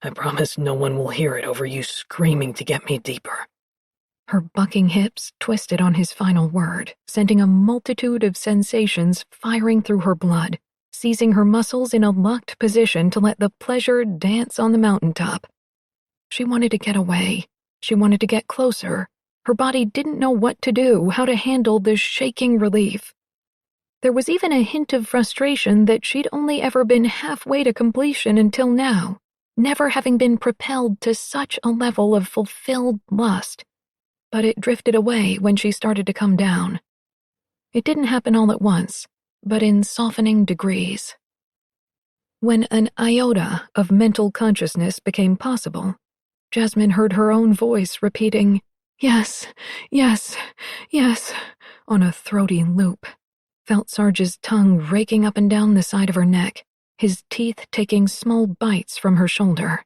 I promise no one will hear it over you screaming to get me deeper." Her bucking hips twisted on his final word, sending a multitude of sensations firing through her blood, seizing her muscles in a locked position to let the pleasure dance on the mountaintop. She wanted to get away. She wanted to get closer. Her body didn't know what to do, how to handle the shaking relief. There was even a hint of frustration that she'd only ever been halfway to completion until now, never having been propelled to such a level of fulfilled lust. But it drifted away when she started to come down. It didn't happen all at once, but in softening degrees. When an iota of mental consciousness became possible, Jasmine heard her own voice repeating, "Yes, yes, yes," on a throaty loop. Felt Sarge's tongue raking up and down the side of her neck, his teeth taking small bites from her shoulder.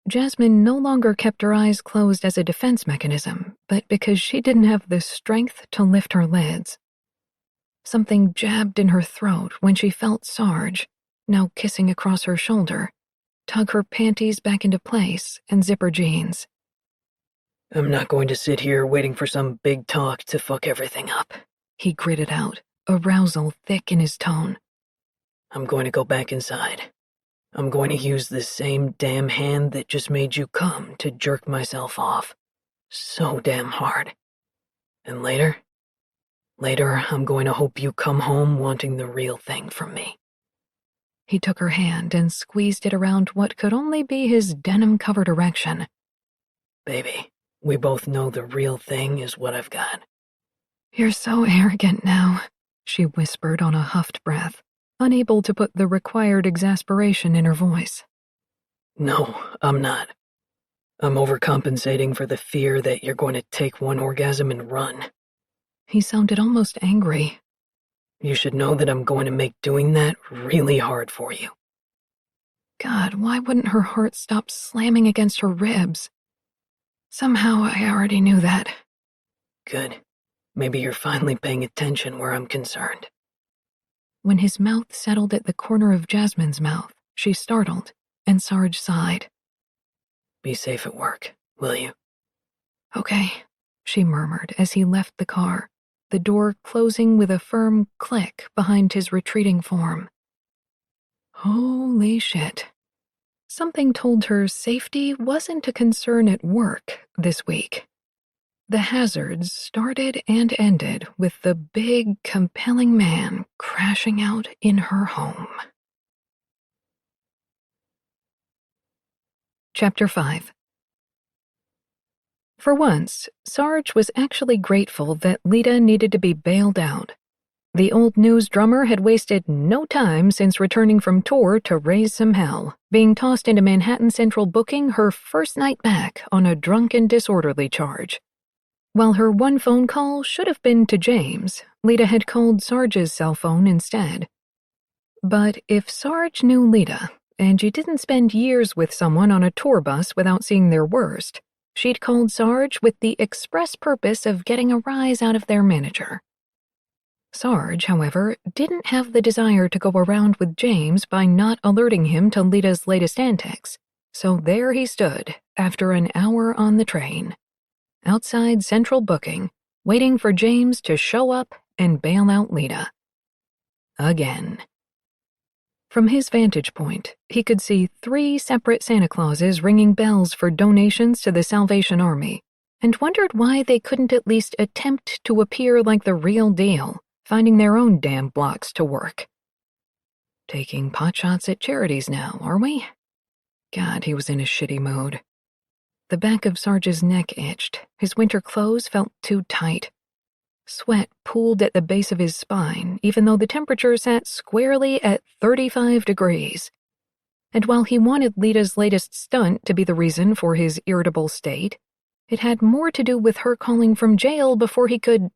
Jasmine no longer kept her eyes closed as a defense mechanism, but because she didn't have the strength to lift her lids. Something jabbed in her throat when she felt Sarge, now kissing across her shoulder, tug her panties back into place and zip her jeans. "I'm not going to sit here waiting for some big talk to fuck everything up," he gritted out, arousal thick in his tone. "I'm going to go back inside. I'm going to use the same damn hand that just made you come to jerk myself off. So damn hard. And later, I'm going to hope you come home wanting the real thing from me." He took her hand and squeezed it around what could only be his denim-covered erection. "Baby, we both know the real thing is what I've got." "You're so arrogant now," she whispered on a huffed breath, unable to put the required exasperation in her voice. "No, I'm not. I'm overcompensating for the fear that you're going to take one orgasm and run." He sounded almost angry. "You should know that I'm going to make doing that really hard for you." God, why wouldn't her heart stop slamming against her ribs? Somehow I already knew that. Good. Maybe you're finally paying attention where I'm concerned. When his mouth settled at the corner of Jasmine's mouth, she startled, and Sarge sighed. "Be safe at work, will you?" "Okay," she murmured as he left the car, the door closing with a firm click behind his retreating form. Holy shit. Something told her safety wasn't a concern at work this week. The hazards started and ended with the big, compelling man crashing out in her home. Chapter 5. For once, Sarge was actually grateful that Lita needed to be bailed out. The old news drummer had wasted no time since returning from tour to raise some hell, being tossed into Manhattan Central booking her first night back on a drunk and disorderly charge. While her one phone call should have been to James, Lita had called Sarge's cell phone instead. But if Sarge knew Lita, and you didn't spend years with someone on a tour bus without seeing their worst, she'd called Sarge with the express purpose of getting a rise out of their manager. Sarge, however, didn't have the desire to go around with James by not alerting him to Lita's latest antics, so there he stood after an hour on the train, outside central booking, waiting for James to show up and bail out Lita. Again. From his vantage point, he could see 3 separate Santa Clauses ringing bells for donations to the Salvation Army, and wondered why they couldn't at least attempt to appear like the real deal, finding their own damn blocks to work. Taking potshots at charities now, are we? God, he was in a shitty mood. The back of Sarge's neck itched. His winter clothes felt too tight. Sweat pooled at the base of his spine, even though the temperature sat squarely at 35 degrees. And while he wanted Lita's latest stunt to be the reason for his irritable state, it had more to do with her calling from jail before he could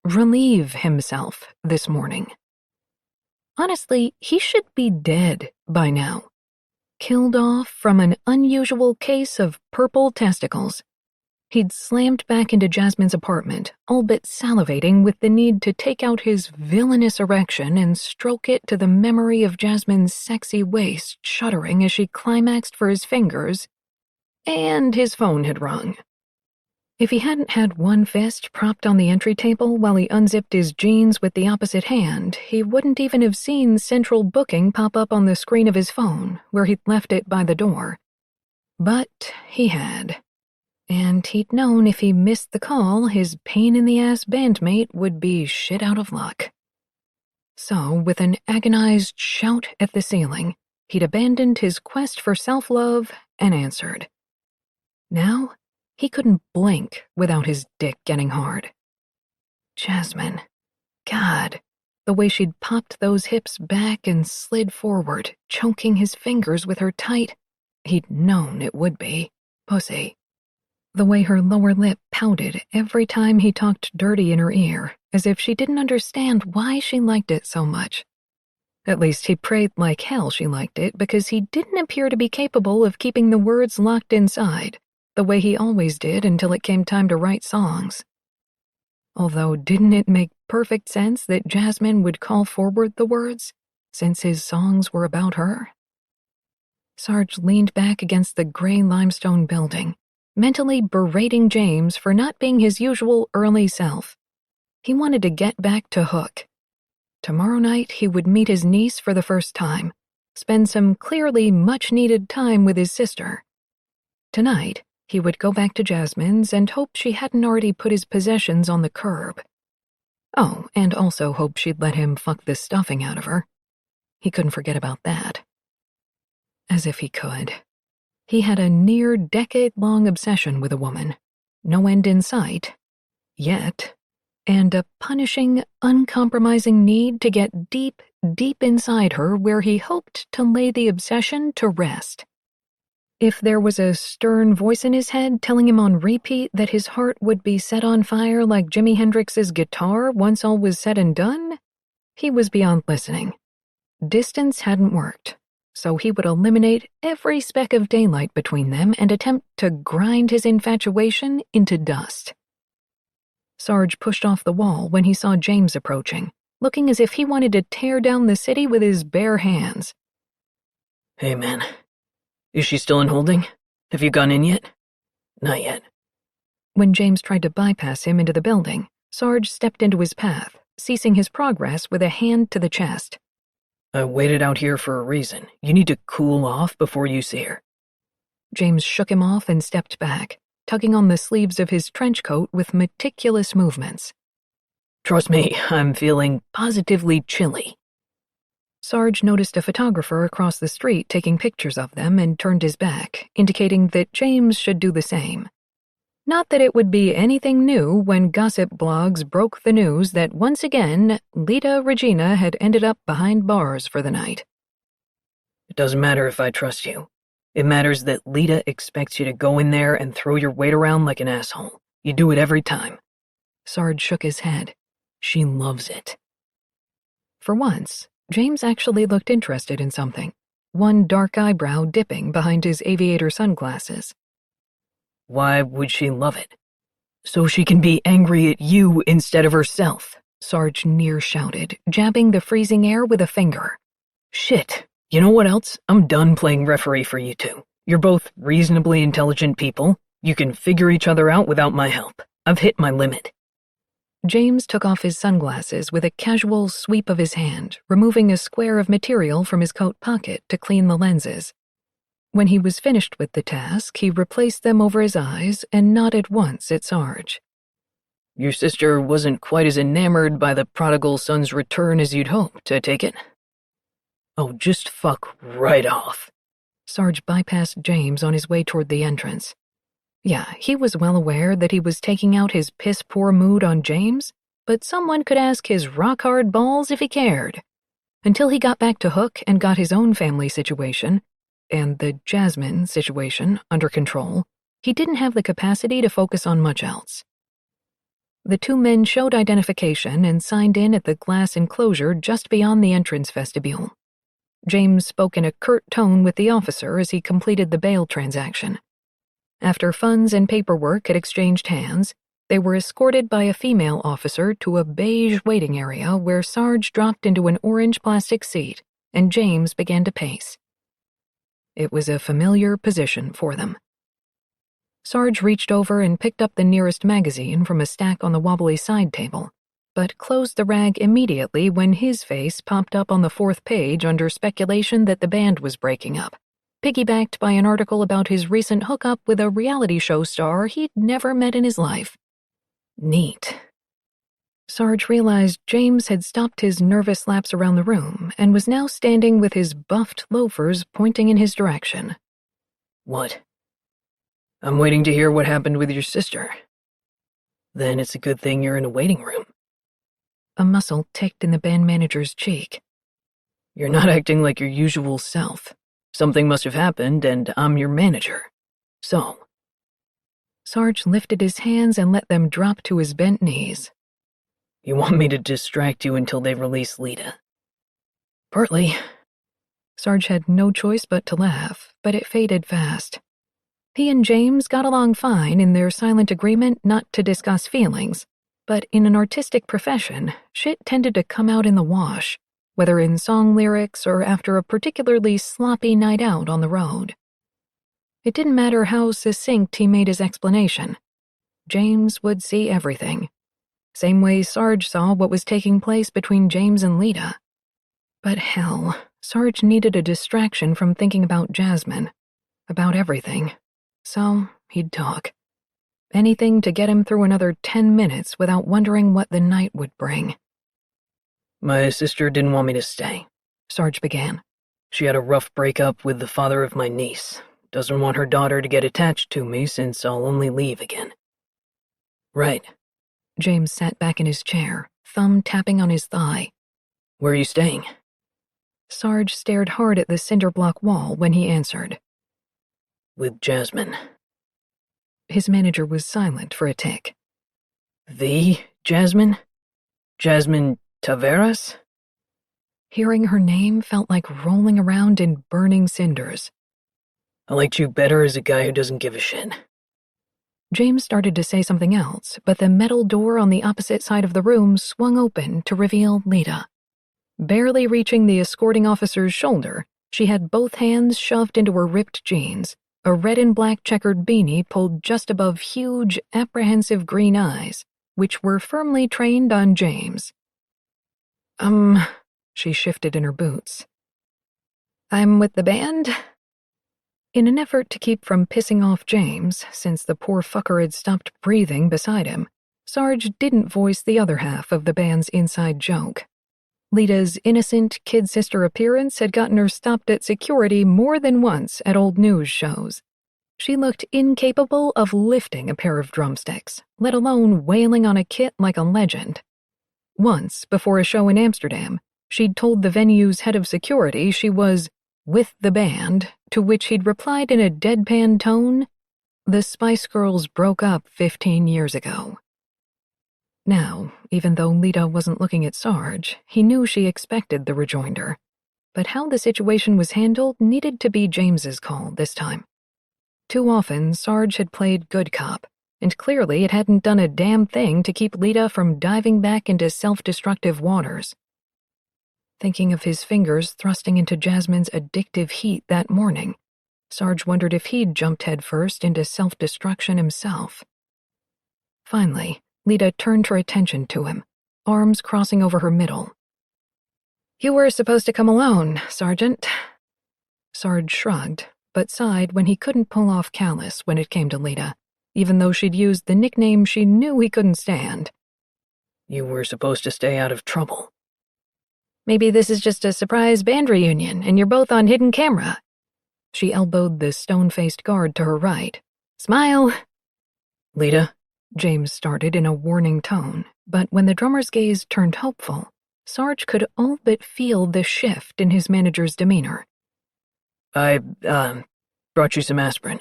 relieve himself this morning. Honestly, he should be dead by now. Killed off from an unusual case of purple testicles. He'd slammed back into Jasmine's apartment, all but salivating with the need to take out his villainous erection and stroke it to the memory of Jasmine's sexy waist shuddering as she climaxed for his fingers, and his phone had rung. If he hadn't had one fist propped on the entry table while he unzipped his jeans with the opposite hand, he wouldn't even have seen central booking pop up on the screen of his phone, where he'd left it by the door. But he had. And he'd known if he missed the call, his pain-in-the-ass bandmate would be shit out of luck. So, with an agonized shout at the ceiling, he'd abandoned his quest for self-love and answered. Now, he couldn't blink without his dick getting hard. Jasmine. God, the way she'd popped those hips back and slid forward, choking his fingers with her tight, he'd known it would be, pussy. The way her lower lip pouted every time he talked dirty in her ear, as if she didn't understand why she liked it so much. At least he prayed like hell she liked it, because he didn't appear to be capable of keeping the words locked inside, the way he always did until it came time to write songs. Although didn't it make perfect sense that Jasmine would call forward the words, since his songs were about her? Sarge leaned back against the gray limestone building, mentally berating James for not being his usual early self. He wanted to get back to Hook. Tomorrow night he would meet his niece for the first time, spend some clearly much-needed time with his sister. Tonight, he would go back to Jasmine's and hope she hadn't already put his possessions on the curb. Oh, and also hope she'd let him fuck the stuffing out of her. He couldn't forget about that. As if he could. He had a near decade-long obsession with a woman, no end in sight, yet, and a punishing, uncompromising need to get deep, deep inside her where he hoped to lay the obsession to rest. If there was a stern voice in his head telling him on repeat that his heart would be set on fire like Jimi Hendrix's guitar once all was said and done, he was beyond listening. Distance hadn't worked. So he would eliminate every speck of daylight between them and attempt to grind his infatuation into dust. Sarge pushed off the wall when he saw James approaching, looking as if he wanted to tear down the city with his bare hands. Hey, man. Is she still in holding? Have you gone in yet? Not yet. When James tried to bypass him into the building, Sarge stepped into his path, ceasing his progress with a hand to the chest. I waited out here for a reason. You need to cool off before you see her. James shook him off and stepped back, tugging on the sleeves of his trench coat with meticulous movements. Trust me, I'm feeling positively chilly. Sarge noticed a photographer across the street taking pictures of them and turned his back, indicating that James should do the same. Not that it would be anything new when gossip blogs broke the news that once again, Lita Regina had ended up behind bars for the night. It doesn't matter if I trust you. It matters that Lita expects you to go in there and throw your weight around like an asshole. You do it every time. Sarge shook his head. She loves it. For once, James actually looked interested in something, one dark eyebrow dipping behind his aviator sunglasses. Why would she love it? So she can be angry at you instead of herself, Sarge near-shouted, jabbing the freezing air with a finger. Shit. You know what else? I'm done playing referee for you two. You're both reasonably intelligent people. You can figure each other out without my help. I've hit my limit. James took off his sunglasses with a casual sweep of his hand, removing a square of material from his coat pocket to clean the lenses. When he was finished with the task, he replaced them over his eyes and nodded once at Sarge. Your sister wasn't quite as enamored by the prodigal son's return as you'd hoped, I take it? Oh, just fuck right off. Sarge bypassed James on his way toward the entrance. Yeah, he was well aware that he was taking out his piss-poor mood on James, but someone could ask his rock-hard balls if he cared. Until he got back to Hook and got his own family situation, and the Jasmine situation, under control, he didn't have the capacity to focus on much else. The two men showed identification and signed in at the glass enclosure just beyond the entrance vestibule. James spoke in a curt tone with the officer as he completed the bail transaction. After funds and paperwork had exchanged hands, they were escorted by a female officer to a beige waiting area where Sarge dropped into an orange plastic seat and James began to pace. It was a familiar position for them. Sarge reached over and picked up the nearest magazine from a stack on the wobbly side table, but closed the rag immediately when his face popped up on the fourth page under speculation that the band was breaking up, piggybacked by an article about his recent hookup with a reality show star he'd never met in his life. Neat. Sarge realized James had stopped his nervous laps around the room and was now standing with his buffed loafers pointing in his direction. What? I'm waiting to hear what happened with your sister. Then it's a good thing you're in a waiting room. A muscle ticked in the band manager's cheek. You're not acting like your usual self. Something must have happened, and I'm your manager. So. Sarge lifted his hands and let them drop to his bent knees. You want me to distract you until they release Lita? Partly. Sarge had no choice but to laugh, but it faded fast. He and James got along fine in their silent agreement not to discuss feelings, but in an artistic profession, shit tended to come out in the wash, whether in song lyrics or after a particularly sloppy night out on the road. It didn't matter how succinct he made his explanation. James would see everything. Same way Sarge saw what was taking place between James and Lita. But hell, Sarge needed a distraction from thinking about Jasmine, about everything. So he'd talk. Anything to get him through another 10 minutes without wondering what the night would bring. My sister didn't want me to stay, Sarge began. She had a rough breakup with the father of my niece. Doesn't want her daughter to get attached to me since I'll only leave again. Right. James sat back in his chair, thumb tapping on his thigh. Where are you staying? Sarge stared hard at the cinder block wall when he answered. With Jasmine. His manager was silent for a tick. The Jasmine? Jasmine Taveras? Hearing her name felt like rolling around in burning cinders. I liked you better as a guy who doesn't give a shit. James started to say something else, but the metal door on the opposite side of the room swung open to reveal Lita. Barely reaching the escorting officer's shoulder, she had both hands shoved into her ripped jeans, a red and black checkered beanie pulled just above huge, apprehensive green eyes, which were firmly trained on James. She shifted in her boots. I'm with the band? In an effort to keep from pissing off James, since the poor fucker had stopped breathing beside him, Sarge didn't voice the other half of the band's inside joke. Lita's innocent kid sister appearance had gotten her stopped at security more than once at old news shows. She looked incapable of lifting a pair of drumsticks, let alone wailing on a kit like a legend. Once, before a show in Amsterdam, she'd told the venue's head of security she was with the band, to which he'd replied in a deadpan tone, "The Spice Girls broke up 15 years ago." Now, even though Lita wasn't looking at Sarge, he knew she expected the rejoinder. But how the situation was handled needed to be James's call this time. Too often, Sarge had played good cop, and clearly it hadn't done a damn thing to keep Lita from diving back into self-destructive waters. Thinking of his fingers thrusting into Jasmine's addictive heat that morning, Sarge wondered if he'd jumped headfirst into self-destruction himself. Finally, Lita turned her attention to him, arms crossing over her middle. "You were supposed to come alone, Sergeant." Sarge shrugged, but sighed when he couldn't pull off callous when it came to Lita, even though she'd used the nickname she knew he couldn't stand. "You were supposed to stay out of trouble." "Maybe this is just a surprise band reunion and you're both on hidden camera." She elbowed the stone-faced guard to her right. "Smile." "Lita?" James started in a warning tone, but when the drummer's gaze turned hopeful, Sarge could all but feel the shift in his manager's demeanor. "I, brought you some aspirin."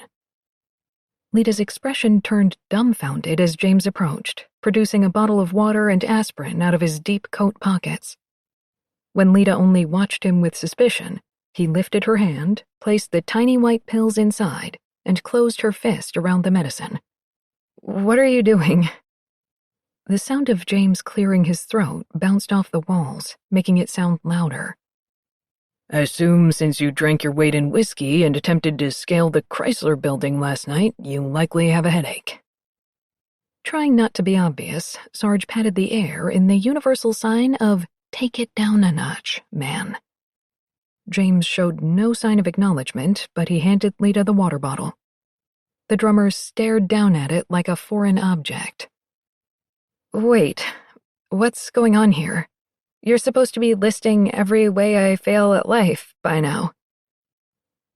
Lita's expression turned dumbfounded as James approached, producing a bottle of water and aspirin out of his deep coat pockets. When Lita only watched him with suspicion, he lifted her hand, placed the tiny white pills inside, and closed her fist around the medicine. "What are you doing?" The sound of James clearing his throat bounced off the walls, making it sound louder. "I assume since you drank your weight in whiskey and attempted to scale the Chrysler building last night, you likely have a headache." Trying not to be obvious, Sarge patted the air in the universal sign of "take it down a notch, man." James showed no sign of acknowledgement, but he handed Lita the water bottle. The drummer stared down at it like a foreign object. "Wait, what's going on here? You're supposed to be listing every way I fail at life by now."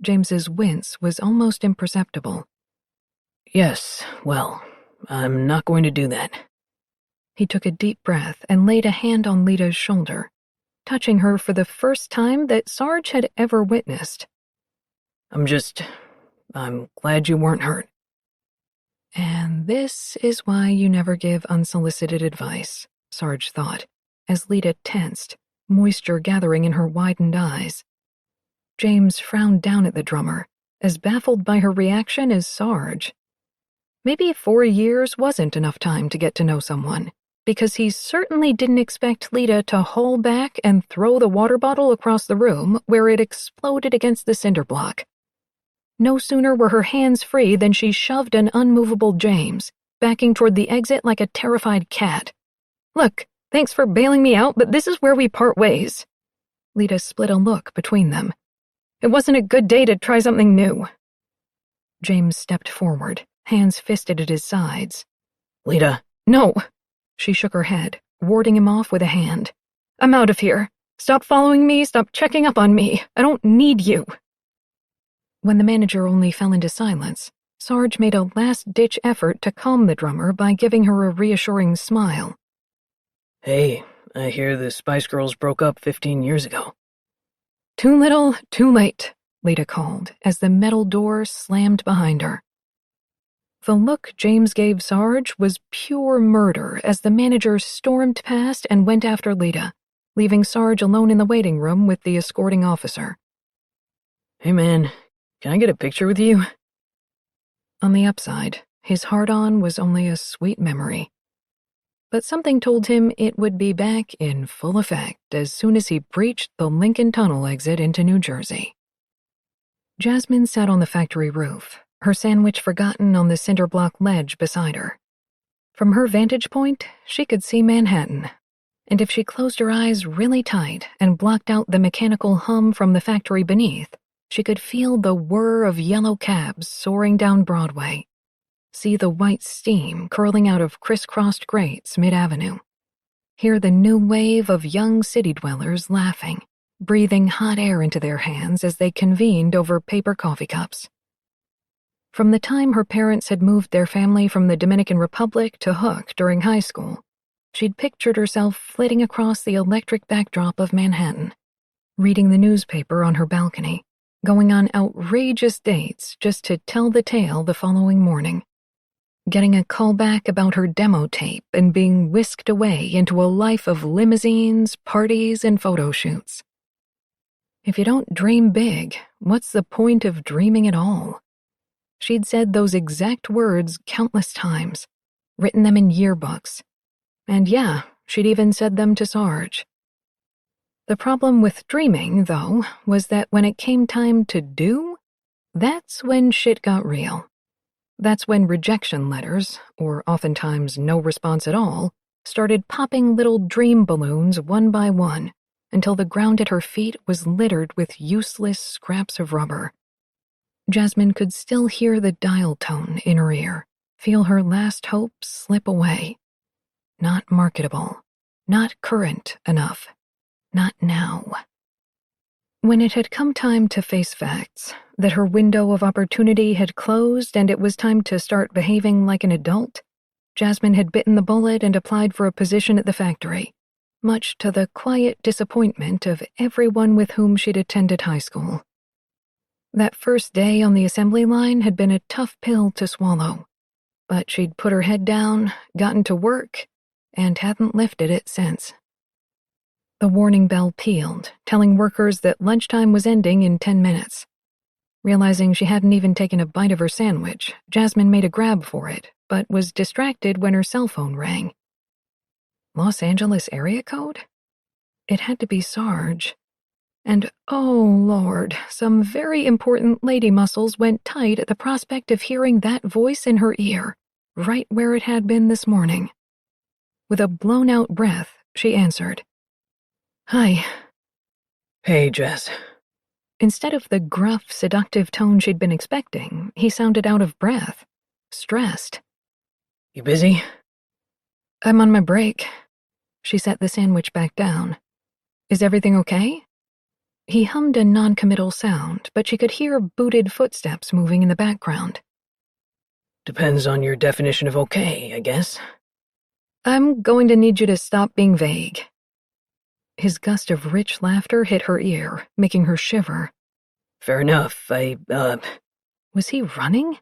James's wince was almost imperceptible. "Yes, well, I'm not going to do that." He took a deep breath and laid a hand on Lita's shoulder, touching her for the first time that Sarge had ever witnessed. I'm glad you weren't hurt." And this is why you never give unsolicited advice, Sarge thought, as Lita tensed, moisture gathering in her widened eyes. James frowned down at the drummer, as baffled by her reaction as Sarge. Maybe 4 years wasn't enough time to get to know someone, because he certainly didn't expect Lita to haul back and throw the water bottle across the room where it exploded against the cinder block. No sooner were her hands free than she shoved an unmovable James, backing toward the exit like a terrified cat. "Look, thanks for bailing me out, but this is where we part ways." Lita split a look between them. "It wasn't a good day to try something new." James stepped forward, hands fisted at his sides. "Lita." "No." She shook her head, warding him off with a hand. "I'm out of here. Stop following me, stop checking up on me. I don't need you." When the manager only fell into silence, Sarge made a last-ditch effort to calm the drummer by giving her a reassuring smile. "Hey, I hear the Spice Girls broke up 15 years ago." "Too little, too late," Lita called as the metal door slammed behind her. The look James gave Sarge was pure murder as the manager stormed past and went after Lita, leaving Sarge alone in the waiting room with the escorting officer. "Hey man, can I get a picture with you?" On the upside, his hard-on was only a sweet memory. But something told him it would be back in full effect as soon as he breached the Lincoln Tunnel exit into New Jersey. Jasmine sat on the factory roof, her sandwich forgotten on the cinder block ledge beside her. From her vantage point, she could see Manhattan, and if she closed her eyes really tight and blocked out the mechanical hum from the factory beneath, she could feel the whir of yellow cabs soaring down Broadway, see the white steam curling out of crisscrossed grates mid-avenue, hear the new wave of young city dwellers laughing, breathing hot air into their hands as they convened over paper coffee cups. From the time her parents had moved their family from the Dominican Republic to Hook during high school, she'd pictured herself flitting across the electric backdrop of Manhattan, reading the newspaper on her balcony, going on outrageous dates just to tell the tale the following morning, getting a call back about her demo tape and being whisked away into a life of limousines, parties, and photo shoots. If you don't dream big, what's the point of dreaming at all? She'd said those exact words countless times, written them in yearbooks. And yeah, she'd even said them to Sarge. The problem with dreaming, though, was that when it came time to do, that's when shit got real. That's when rejection letters, or oftentimes no response at all, started popping little dream balloons one by one, until the ground at her feet was littered with useless scraps of rubber. Jasmine could still hear the dial tone in her ear, feel her last hopes slip away. Not marketable, not current enough, not now. When it had come time to face facts, that her window of opportunity had closed and it was time to start behaving like an adult, Jasmine had bitten the bullet and applied for a position at the factory, much to the quiet disappointment of everyone with whom she'd attended high school. That first day on the assembly line had been a tough pill to swallow, but she'd put her head down, gotten to work, and hadn't lifted it since. The warning bell pealed, telling workers that lunchtime was ending in 10 minutes. Realizing she hadn't even taken a bite of her sandwich, Jasmine made a grab for it, but was distracted when her cell phone rang. Los Angeles area code? It had to be Sarge. And oh Lord, some very important lady muscles went tight at the prospect of hearing that voice in her ear, right where it had been this morning. With a blown-out breath, she answered. Hi. Hey, Jess. Instead of the gruff, seductive tone she'd been expecting, he sounded out of breath, stressed. You busy? I'm on my break. She set the sandwich back down. Is everything okay? He hummed a non-committal sound, but she could hear booted footsteps moving in the background. Depends on your definition of okay, I guess. I'm going to need you to stop being vague. His gust of rich laughter hit her ear, making her shiver. Fair enough, Was he running?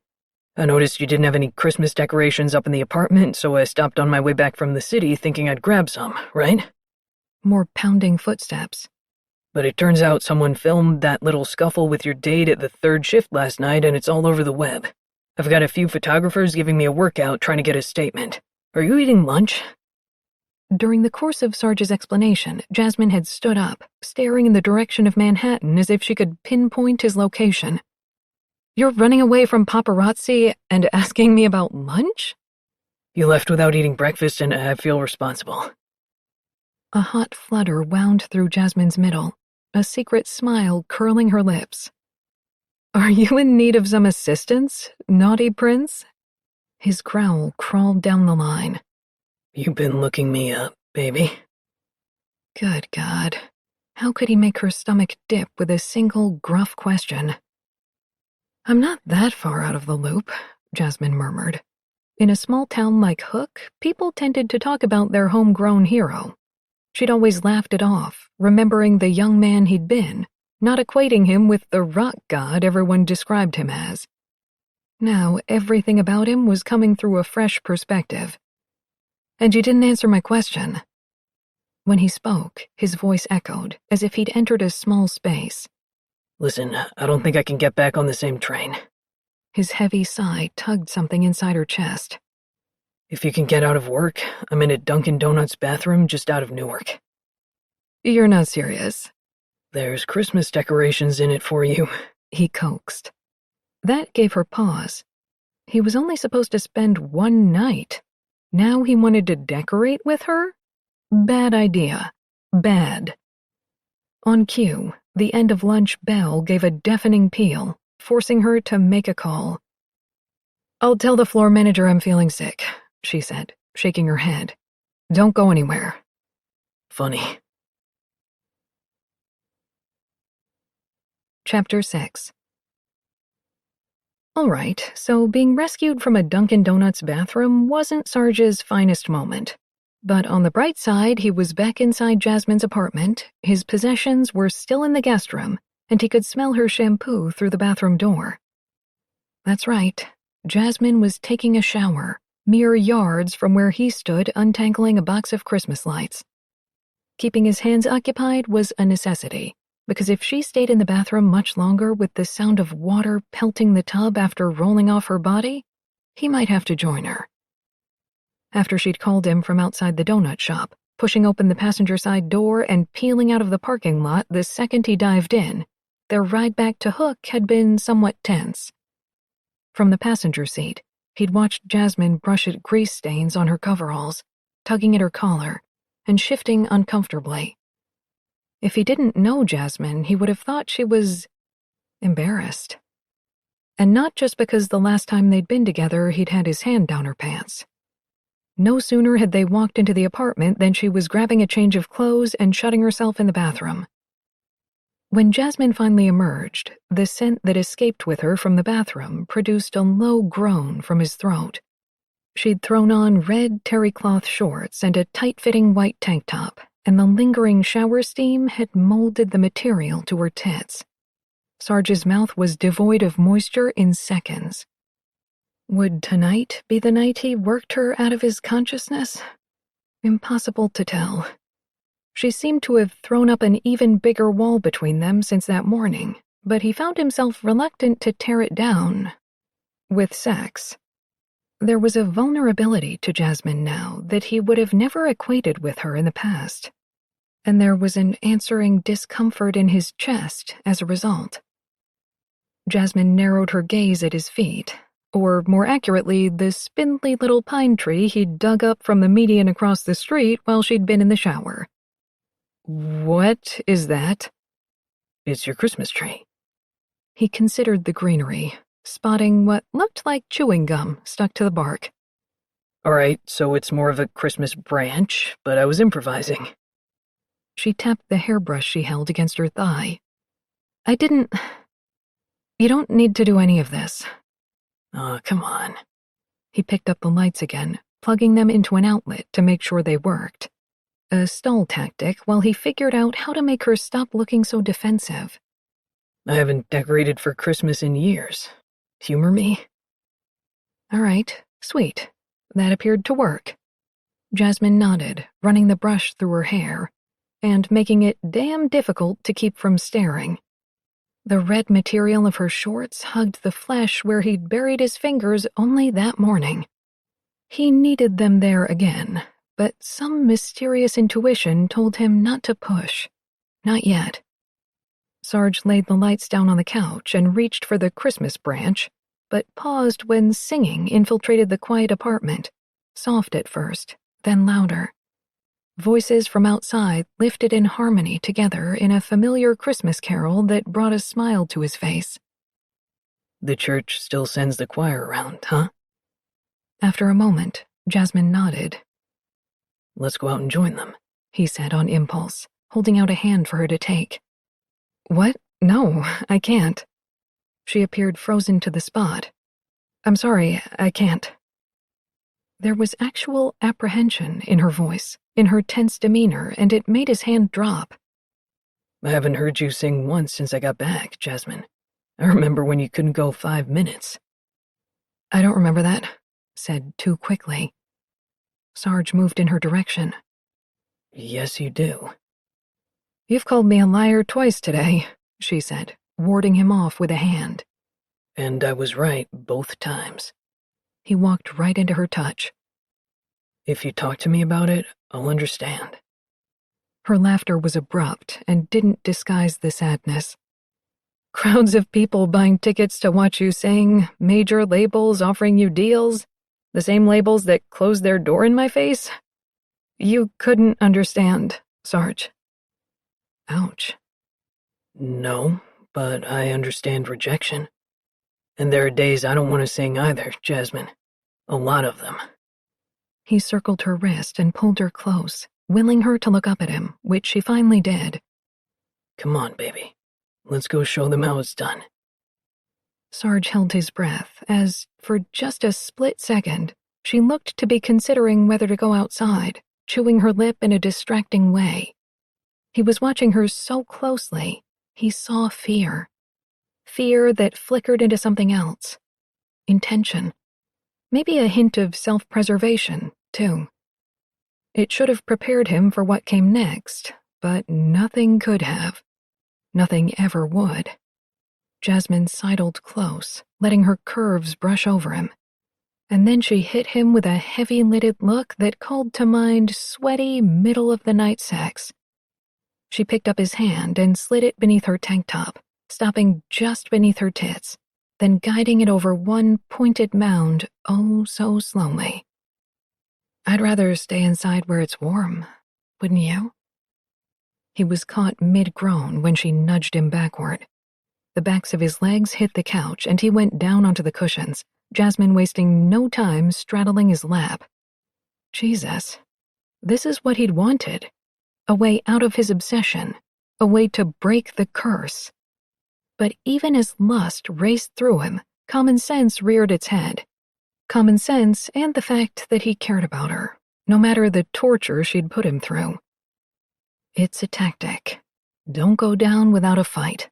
I noticed you didn't have any Christmas decorations up in the apartment, so I stopped on my way back from the city thinking I'd grab some, right? More pounding footsteps. But it turns out someone filmed that little scuffle with your date at the third shift last night, and it's all over the web. I've got a few photographers giving me a workout trying to get a statement. Are you eating lunch? During the course of Sarge's explanation, Jasmine had stood up, staring in the direction of Manhattan as if she could pinpoint his location. You're running away from paparazzi and asking me about lunch? You left without eating breakfast and I feel responsible. A hot flutter wound through Jasmine's middle, a secret smile curling her lips. Are you in need of some assistance, naughty prince? His growl crawled down the line. You've been looking me up, baby. Good God. How could he make her stomach dip with a single gruff question? I'm not that far out of the loop, Jasmine murmured. In a small town like Hook, people tended to talk about their homegrown hero. She'd always laughed it off, remembering the young man he'd been, not equating him with the rock god everyone described him as. Now, everything about him was coming through a fresh perspective. And you didn't answer my question. When he spoke, his voice echoed, as if he'd entered a small space. Listen, I don't think I can get back on the same train. His heavy sigh tugged something inside her chest. If you can get out of work, I'm in a Dunkin' Donuts bathroom just out of Newark. You're not serious. There's Christmas decorations in it for you, he coaxed. That gave her pause. He was only supposed to spend one night. Now he wanted to decorate with her? Bad idea. Bad. On cue, the end-of-lunch bell gave a deafening peal, forcing her to make a call. I'll tell the floor manager I'm feeling sick, she said, shaking her head. Don't go anywhere. Funny. Chapter 6. All right, so being rescued from a Dunkin' Donuts bathroom wasn't Sarge's finest moment. But on the bright side, he was back inside Jasmine's apartment, his possessions were still in the guest room, and he could smell her shampoo through the bathroom door. That's right, Jasmine was taking a shower, mere yards from where he stood untangling a box of Christmas lights. Keeping his hands occupied was a necessity, because if she stayed in the bathroom much longer with the sound of water pelting the tub after rolling off her body, he might have to join her. After she'd called him from outside the donut shop, pushing open the passenger side door and peeling out of the parking lot the second he dived in, their ride back to Hook had been somewhat tense. From the passenger seat, he'd watched Jasmine brush at grease stains on her coveralls, tugging at her collar, and shifting uncomfortably. If he didn't know Jasmine, he would have thought she was embarrassed. And not just because the last time they'd been together he'd had his hand down her pants. No sooner had they walked into the apartment than she was grabbing a change of clothes and shutting herself in the bathroom. When Jasmine finally emerged, the scent that escaped with her from the bathroom produced a low groan from his throat. She'd thrown on red terry cloth shorts and a tight-fitting white tank top, and the lingering shower steam had molded the material to her tits. Sarge's mouth was devoid of moisture in seconds. Would tonight be the night he worked her out of his consciousness? Impossible to tell. She seemed to have thrown up an even bigger wall between them since that morning, but he found himself reluctant to tear it down with sex. There was a vulnerability to Jasmine now that he would have never equated with her in the past, and there was an answering discomfort in his chest as a result. Jasmine narrowed her gaze at his feet, or more accurately, the spindly little pine tree he'd dug up from the median across the street while she'd been in the shower. What is that? It's your Christmas tree. He considered the greenery, spotting what looked like chewing gum stuck to the bark. All right, so it's more of a Christmas branch, but I was improvising. She tapped the hairbrush she held against her thigh. You don't need to do any of this. Oh, come on. He picked up the lights again, plugging them into an outlet to make sure they worked. A stall tactic while he figured out how to make her stop looking so defensive. I haven't decorated for Christmas in years. Humor me? All right, sweet. That appeared to work. Jasmine nodded, running the brush through her hair, and making it damn difficult to keep from staring. The red material of her shorts hugged the flesh where he'd buried his fingers only that morning. He needed them there again, but some mysterious intuition told him not to push. Not yet. Sarge laid the lights down on the couch and reached for the Christmas branch, but paused when singing infiltrated the quiet apartment, soft at first, then louder. Voices from outside lifted in harmony together in a familiar Christmas carol that brought a smile to his face. The church still sends the choir around, huh? After a moment, Jasmine nodded. Let's go out and join them, he said on impulse, holding out a hand for her to take. What? No, I can't. She appeared frozen to the spot. I'm sorry, I can't. There was actual apprehension in her voice, in her tense demeanor, and it made his hand drop. I haven't heard you sing once since I got back, Jasmine. I remember when you couldn't go 5 minutes. I don't remember that, said too quickly. Sarge moved in her direction. Yes, you do. You've called me a liar twice today, she said, warding him off with a hand. And I was right both times. He walked right into her touch. If you talk to me about it, I'll understand. Her laughter was abrupt and didn't disguise the sadness. Crowds of people buying tickets to watch you sing, major labels offering you deals, the same labels that closed their door in my face? You couldn't understand, Sarge. Ouch. No, but I understand rejection. And there are days I don't want to sing either, Jasmine. A lot of them. He circled her wrist and pulled her close, willing her to look up at him, which she finally did. Come on, baby. Let's go show them how it's done. Sarge held his breath as, for just a split second, she looked to be considering whether to go outside, chewing her lip in a distracting way. He was watching her so closely, he saw fear. Fear that flickered into something else. Intention. Maybe a hint of self-preservation, too. It should have prepared him for what came next, but nothing could have. Nothing ever would. Jasmine sidled close, letting her curves brush over him. And then she hit him with a heavy-lidded look that called to mind sweaty, middle-of-the-night sex. She picked up his hand and slid it beneath her tank top, stopping just beneath her tits, then guiding it over one pointed mound oh so slowly. "I'd rather stay inside where it's warm, wouldn't you?" He was caught mid-groan when she nudged him backward. The backs of his legs hit the couch and he went down onto the cushions, Jasmine wasting no time straddling his lap. Jesus, this is what he'd wanted. A way out of his obsession, a way to break the curse. But even as lust raced through him, common sense reared its head. Common sense and the fact that he cared about her, no matter the torture she'd put him through. It's a tactic. Don't go down without a fight.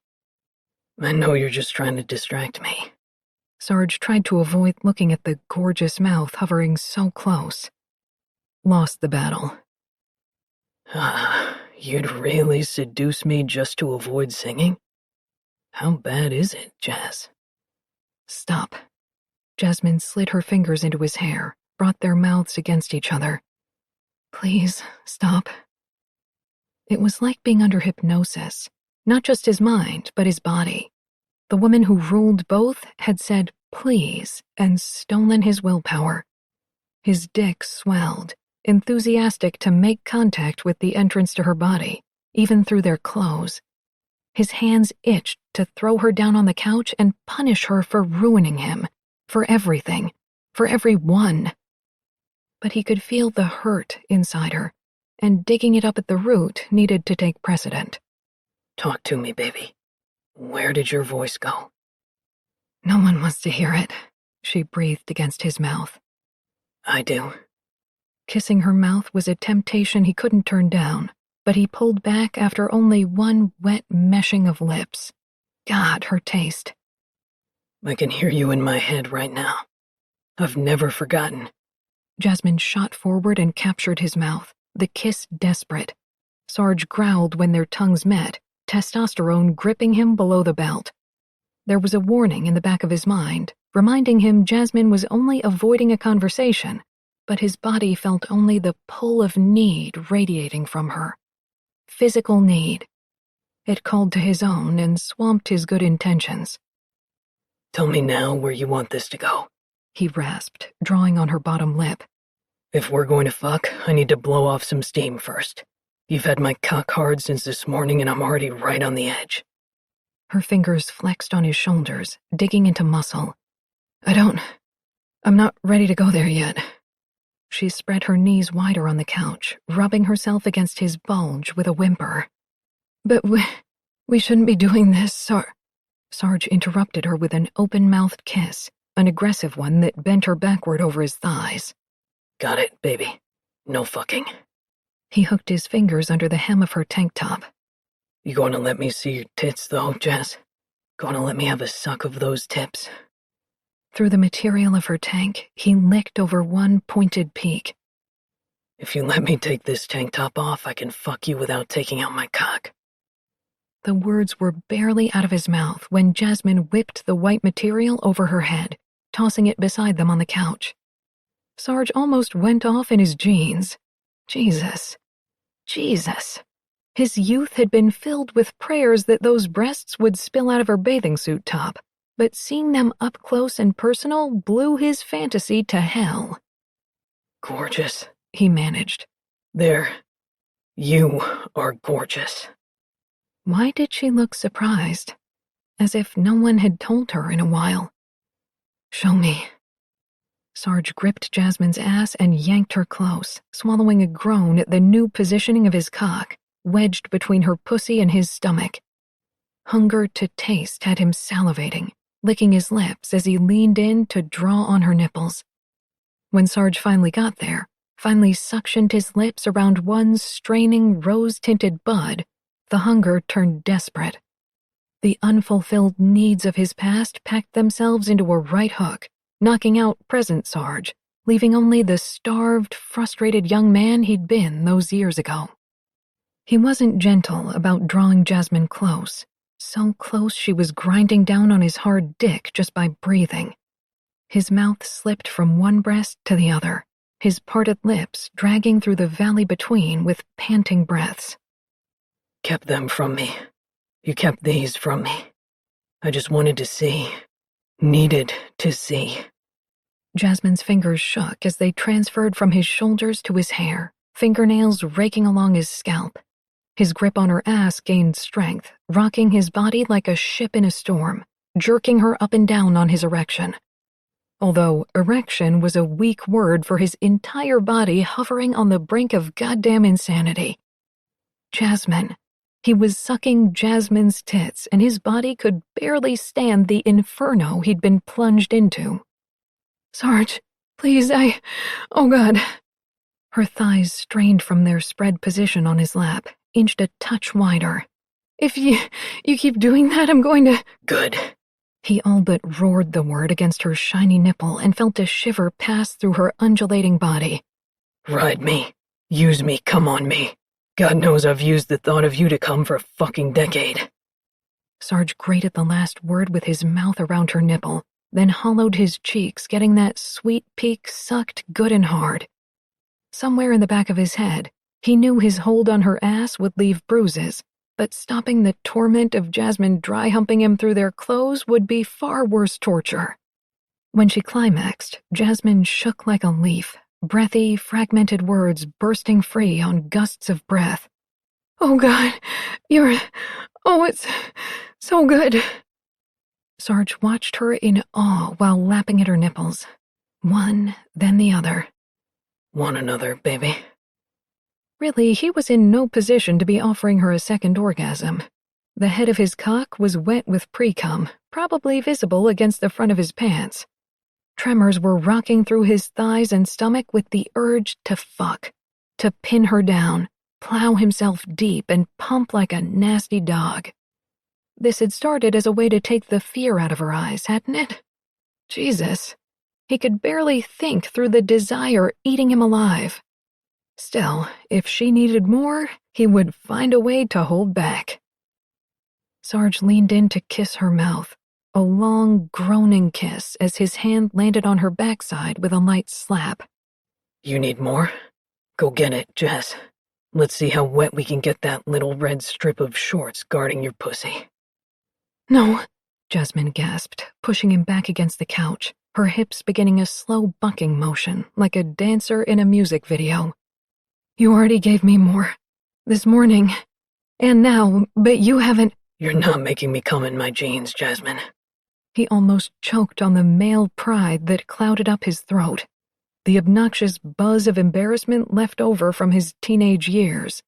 I know you're just trying to distract me. Sarge tried to avoid looking at the gorgeous mouth hovering so close. Lost the battle. You'd really seduce me just to avoid singing? How bad is it, Jazz? Stop. Jasmine slid her fingers into his hair, brought their mouths against each other. Please, stop. It was like being under hypnosis, not just his mind, but his body. The woman who ruled both had said please and stolen his willpower. His dick swelled, enthusiastic to make contact with the entrance to her body, even through their clothes. His hands itched to throw her down on the couch and punish her for ruining him, for everything, for everyone. But he could feel the hurt inside her, and digging it up at the root needed to take precedent. Talk to me, baby. Where did your voice go? No one wants to hear it, she breathed against his mouth. I do. Kissing her mouth was a temptation he couldn't turn down, but he pulled back after only one wet meshing of lips. God, her taste. I can hear you in my head right now. I've never forgotten. Jasmine shot forward and captured his mouth, the kiss desperate. Sarge growled when their tongues met, testosterone gripping him below the belt. There was a warning in the back of his mind, reminding him Jasmine was only avoiding a conversation, but his body felt only the pull of need radiating from her. Physical need. It called to his own and swamped his good intentions. Tell me now where you want this to go, he rasped, drawing on her bottom lip. If we're going to fuck, I need to blow off some steam first. You've had my cock hard since this morning and I'm already right on the edge. Her fingers flexed on his shoulders, digging into muscle. I'm not ready to go there yet. She spread her knees wider on the couch, rubbing herself against his bulge with a whimper. But we shouldn't be doing this, Sarge interrupted her with an open-mouthed kiss, an aggressive one that bent her backward over his thighs. Got it, baby. No fucking. He hooked his fingers under the hem of her tank top. You going to let me see your tits, though, Jazz? Going to let me have a suck of those tips? Through the material of her tank, he licked over one pointed peak. If you let me take this tank top off, I can fuck you without taking out my cock. The words were barely out of his mouth when Jasmine whipped the white material over her head, tossing it beside them on the couch. Sarge almost went off in his jeans. Jesus. His youth had been filled with prayers that those breasts would spill out of her bathing suit top, but seeing them up close and personal blew his fantasy to hell. Gorgeous, he managed. You are gorgeous. Why did she look surprised? As if no one had told her in a while. Show me. Sarge gripped Jasmine's ass and yanked her close, swallowing a groan at the new positioning of his cock, wedged between her pussy and his stomach. Hunger to taste had him salivating, licking his lips as he leaned in to draw on her nipples. When Sarge finally got there, finally suctioned his lips around one straining rose-tinted bud, the hunger turned desperate. The unfulfilled needs of his past packed themselves into a right hook, knocking out present Sarge, leaving only the starved, frustrated young man he'd been those years ago. He wasn't gentle about drawing Jasmine close, so close she was grinding down on his hard dick just by breathing. His mouth slipped from one breast to the other, his parted lips dragging through the valley between with panting breaths. Kept them from me. You kept these from me. I just wanted to see. Needed to see. Jasmine's fingers shook as they transferred from his shoulders to his hair, fingernails raking along his scalp. His grip on her ass gained strength, rocking his body like a ship in a storm, jerking her up and down on his erection. Although erection was a weak word for his entire body hovering on the brink of goddamn insanity. Jasmine. He was sucking Jasmine's tits, and his body could barely stand the inferno he'd been plunged into. Sarge, please, oh God. Her thighs strained from their spread position on his lap, inched a touch wider. If you keep doing that, I'm going to... Good. He all but roared the word against her shiny nipple and felt a shiver pass through her undulating body. Ride me. Use me. Come on me. God knows I've used the thought of you to come for a fucking decade. Sarge grated the last word with his mouth around her nipple, then hollowed his cheeks, getting that sweet peak sucked good and hard. Somewhere in the back of his head, he knew his hold on her ass would leave bruises, but stopping the torment of Jasmine dry-humping him through their clothes would be far worse torture. When she climaxed, Jasmine shook like a leaf, breathy, fragmented words bursting free on gusts of breath. Oh God, it's so good. Sarge watched her in awe while lapping at her nipples. One, then the other. Want another, baby? Really, he was in no position to be offering her a second orgasm. The head of his cock was wet with pre-cum, probably visible against the front of his pants. Tremors were rocking through his thighs and stomach with the urge to fuck, to pin her down, plow himself deep, and pump like a nasty dog. This had started as a way to take the fear out of her eyes, hadn't it? Jesus. He could barely think through the desire eating him alive. Still, if she needed more, he would find a way to hold back. Sarge leaned in to kiss her mouth, a long, groaning kiss as his hand landed on her backside with a light slap. You need more? Go get it, Jess. Let's see how wet we can get that little red strip of shorts guarding your pussy. No, Jasmine gasped, pushing him back against the couch, her hips beginning a slow bucking motion like a dancer in a music video. You already gave me more. This morning. And now, but you haven't... You're not making me come in my jeans, Jasmine. He almost choked on the male pride that clouded up his throat, the obnoxious buzz of embarrassment left over from his teenage years.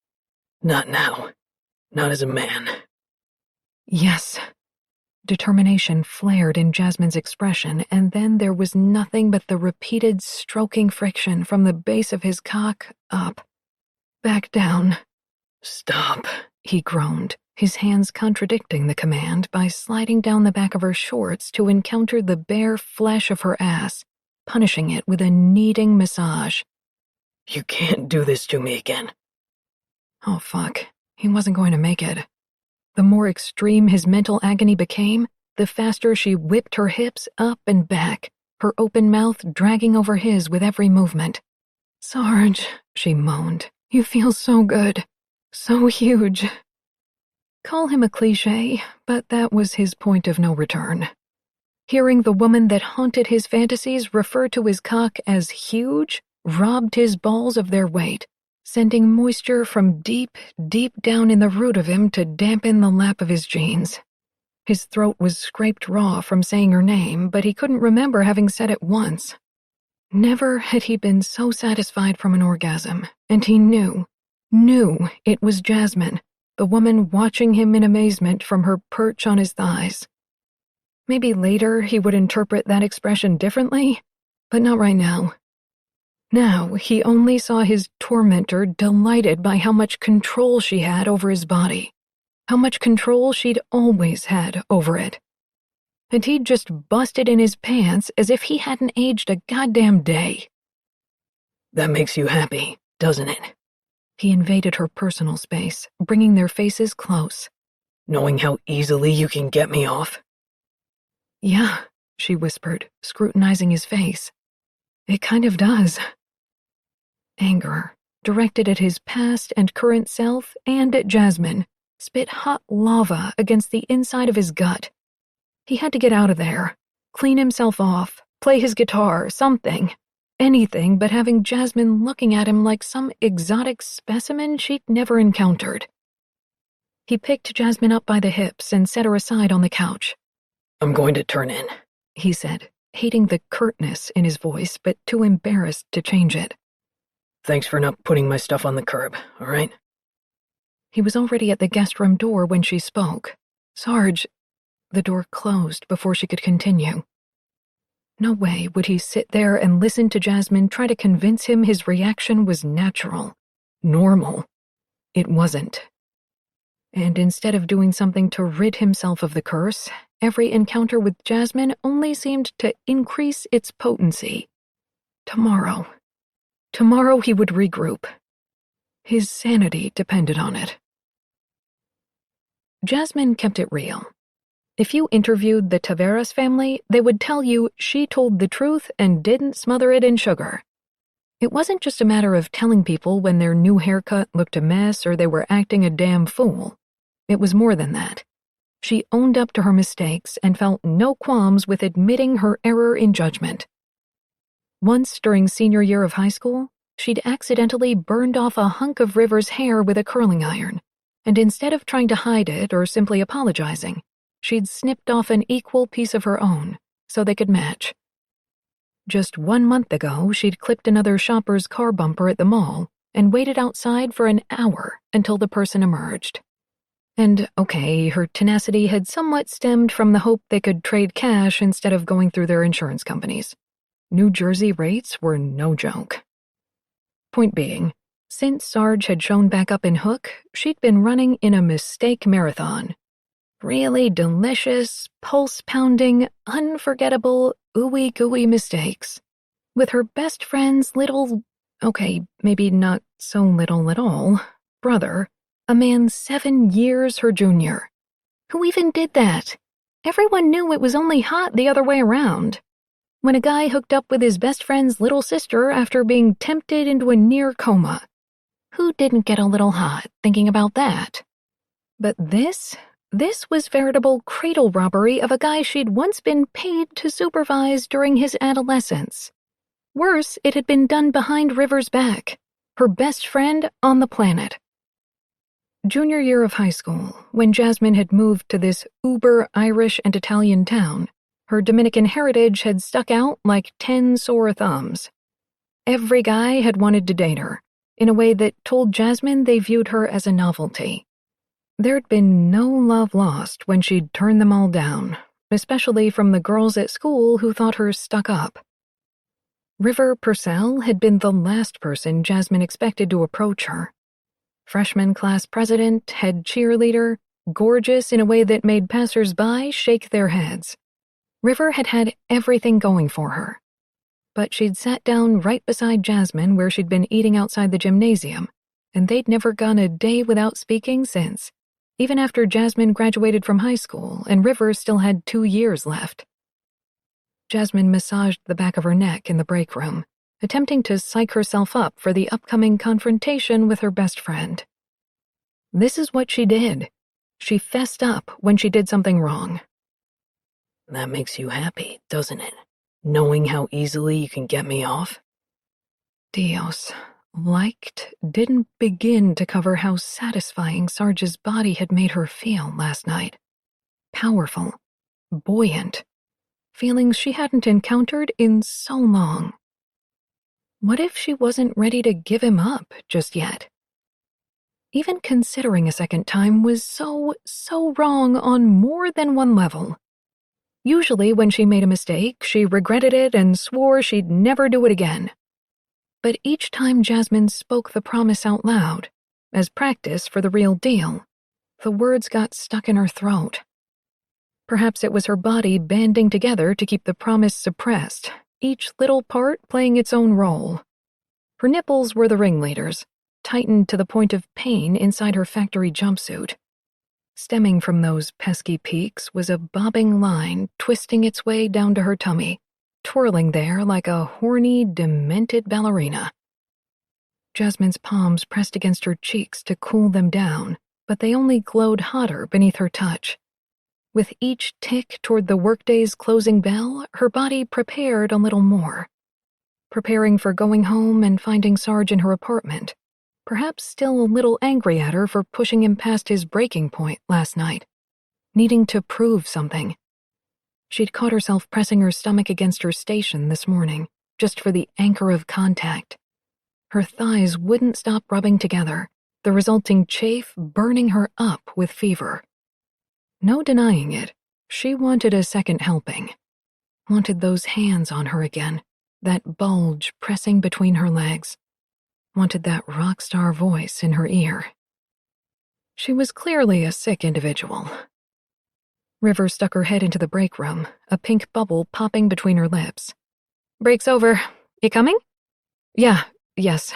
Not now. Not as a man. Yes. Determination flared in Jasmine's expression, and then there was nothing but the repeated stroking friction from the base of his cock up. Back down. Stop, he groaned, his hands contradicting the command by sliding down the back of her shorts to encounter the bare flesh of her ass, punishing it with a kneading massage. You can't do this to me again. Oh, fuck. He wasn't going to make it. The more extreme his mental agony became, the faster she whipped her hips up and back, her open mouth dragging over his with every movement. Sarge, she moaned, you feel so good. So huge. Call him a cliché, but that was his point of no return. Hearing the woman that haunted his fantasies refer to his cock as huge robbed his balls of their weight, sending moisture from deep, deep down in the root of him to dampen the lap of his jeans. His throat was scraped raw from saying her name, but he couldn't remember having said it once. Never had he been so satisfied from an orgasm, and he knew it was Jasmine, the woman watching him in amazement from her perch on his thighs. Maybe later he would interpret that expression differently, but not right now. Now he only saw his tormentor delighted by how much control she had over his body, how much control she'd always had over it. And he'd just busted in his pants as if he hadn't aged a goddamn day. That makes you happy, doesn't it? He invaded her personal space, bringing their faces close. Knowing how easily you can get me off? Yeah, she whispered, scrutinizing his face. It kind of does. Anger, directed at his past and current self and at Jasmine, spit hot lava against the inside of his gut. He had to get out of there, clean himself off, play his guitar, something. Anything but having Jasmine looking at him like some exotic specimen she'd never encountered. He picked Jasmine up by the hips and set her aside on the couch. I'm going to turn in, he said, hating the curtness in his voice, but too embarrassed to change it. Thanks for not putting my stuff on the curb, all right? He was already at the guest room door when she spoke. Sarge. The door closed before she could continue. No way would he sit there and listen to Jasmine try to convince him his reaction was natural, normal. It wasn't. And instead of doing something to rid himself of the curse, every encounter with Jasmine only seemed to increase its potency. Tomorrow he would regroup. His sanity depended on it. Jasmine kept it real. If you interviewed the Taveras family, they would tell you she told the truth and didn't smother it in sugar. It wasn't just a matter of telling people when their new haircut looked a mess or they were acting a damn fool. It was more than that. She owned up to her mistakes and felt no qualms with admitting her error in judgment. Once during senior year of high school, she'd accidentally burned off a hunk of River's hair with a curling iron, and instead of trying to hide it or simply apologizing, she'd snipped off an equal piece of her own so they could match. Just 1 month ago, she'd clipped another shopper's car bumper at the mall and waited outside for an hour until the person emerged. And, okay, her tenacity had somewhat stemmed from the hope they could trade cash instead of going through their insurance companies. New Jersey rates were no joke. Point being, since Sarge had shown back up in Hook, she'd been running in a mistake marathon. Really delicious, pulse-pounding, unforgettable, ooey-gooey mistakes. With her best friend's little, okay, maybe not so little at all, brother, a man 7 years her junior. Who even did that? Everyone knew it was only hot the other way around. When a guy hooked up with his best friend's little sister after being tempted into a near coma. Who didn't get a little hot thinking about that? But this was veritable cradle robbery of a guy she'd once been paid to supervise during his adolescence. Worse, it had been done behind River's back, her best friend on the planet. Junior year of high school, when Jasmine had moved to this uber Irish and Italian town, her Dominican heritage had stuck out like 10 sore thumbs. Every guy had wanted to date her, in a way that told Jasmine they viewed her as a novelty. There'd been no love lost when she'd turned them all down, especially from the girls at school who thought her stuck up. River Purcell had been the last person Jasmine expected to approach her. Freshman class president, head cheerleader, gorgeous in a way that made passers-by shake their heads. River had had everything going for her. But she'd sat down right beside Jasmine where she'd been eating outside the gymnasium, and they'd never gone a day without speaking since, even after Jasmine graduated from high school and River still had 2 years left. Jasmine massaged the back of her neck in the break room, attempting to psych herself up for the upcoming confrontation with her best friend. This is what she did. She fessed up when she did something wrong. That makes you happy, doesn't it? Knowing how easily you can get me off? Dios, liked didn't begin to cover how satisfying Sarge's body had made her feel last night. Powerful, buoyant, feelings she hadn't encountered in so long. What if she wasn't ready to give him up just yet? Even considering a second time was so wrong on more than one level. Usually when she made a mistake, she regretted it and swore she'd never do it again. But each time Jasmine spoke the promise out loud, as practice for the real deal, the words got stuck in her throat. Perhaps it was her body banding together to keep the promise suppressed, each little part playing its own role. Her nipples were the ringleaders, tightened to the point of pain inside her factory jumpsuit. Stemming from those pesky peaks was a bobbing line twisting its way down to her tummy, twirling there like a horny, demented ballerina. Jasmine's palms pressed against her cheeks to cool them down, but they only glowed hotter beneath her touch. With each tick toward the workday's closing bell, her body prepared a little more. Preparing for going home and finding Sarge in her apartment, perhaps still a little angry at her for pushing him past his breaking point last night, needing to prove something. She'd caught herself pressing her stomach against her station this morning, just for the anchor of contact. Her thighs wouldn't stop rubbing together, the resulting chafe burning her up with fever. No denying it, she wanted a second helping. Wanted those hands on her again, that bulge pressing between her legs. Wanted that rock star voice in her ear. She was clearly a sick individual. River stuck her head into the break room, a pink bubble popping between her lips. "Break's over. You coming?" Yes.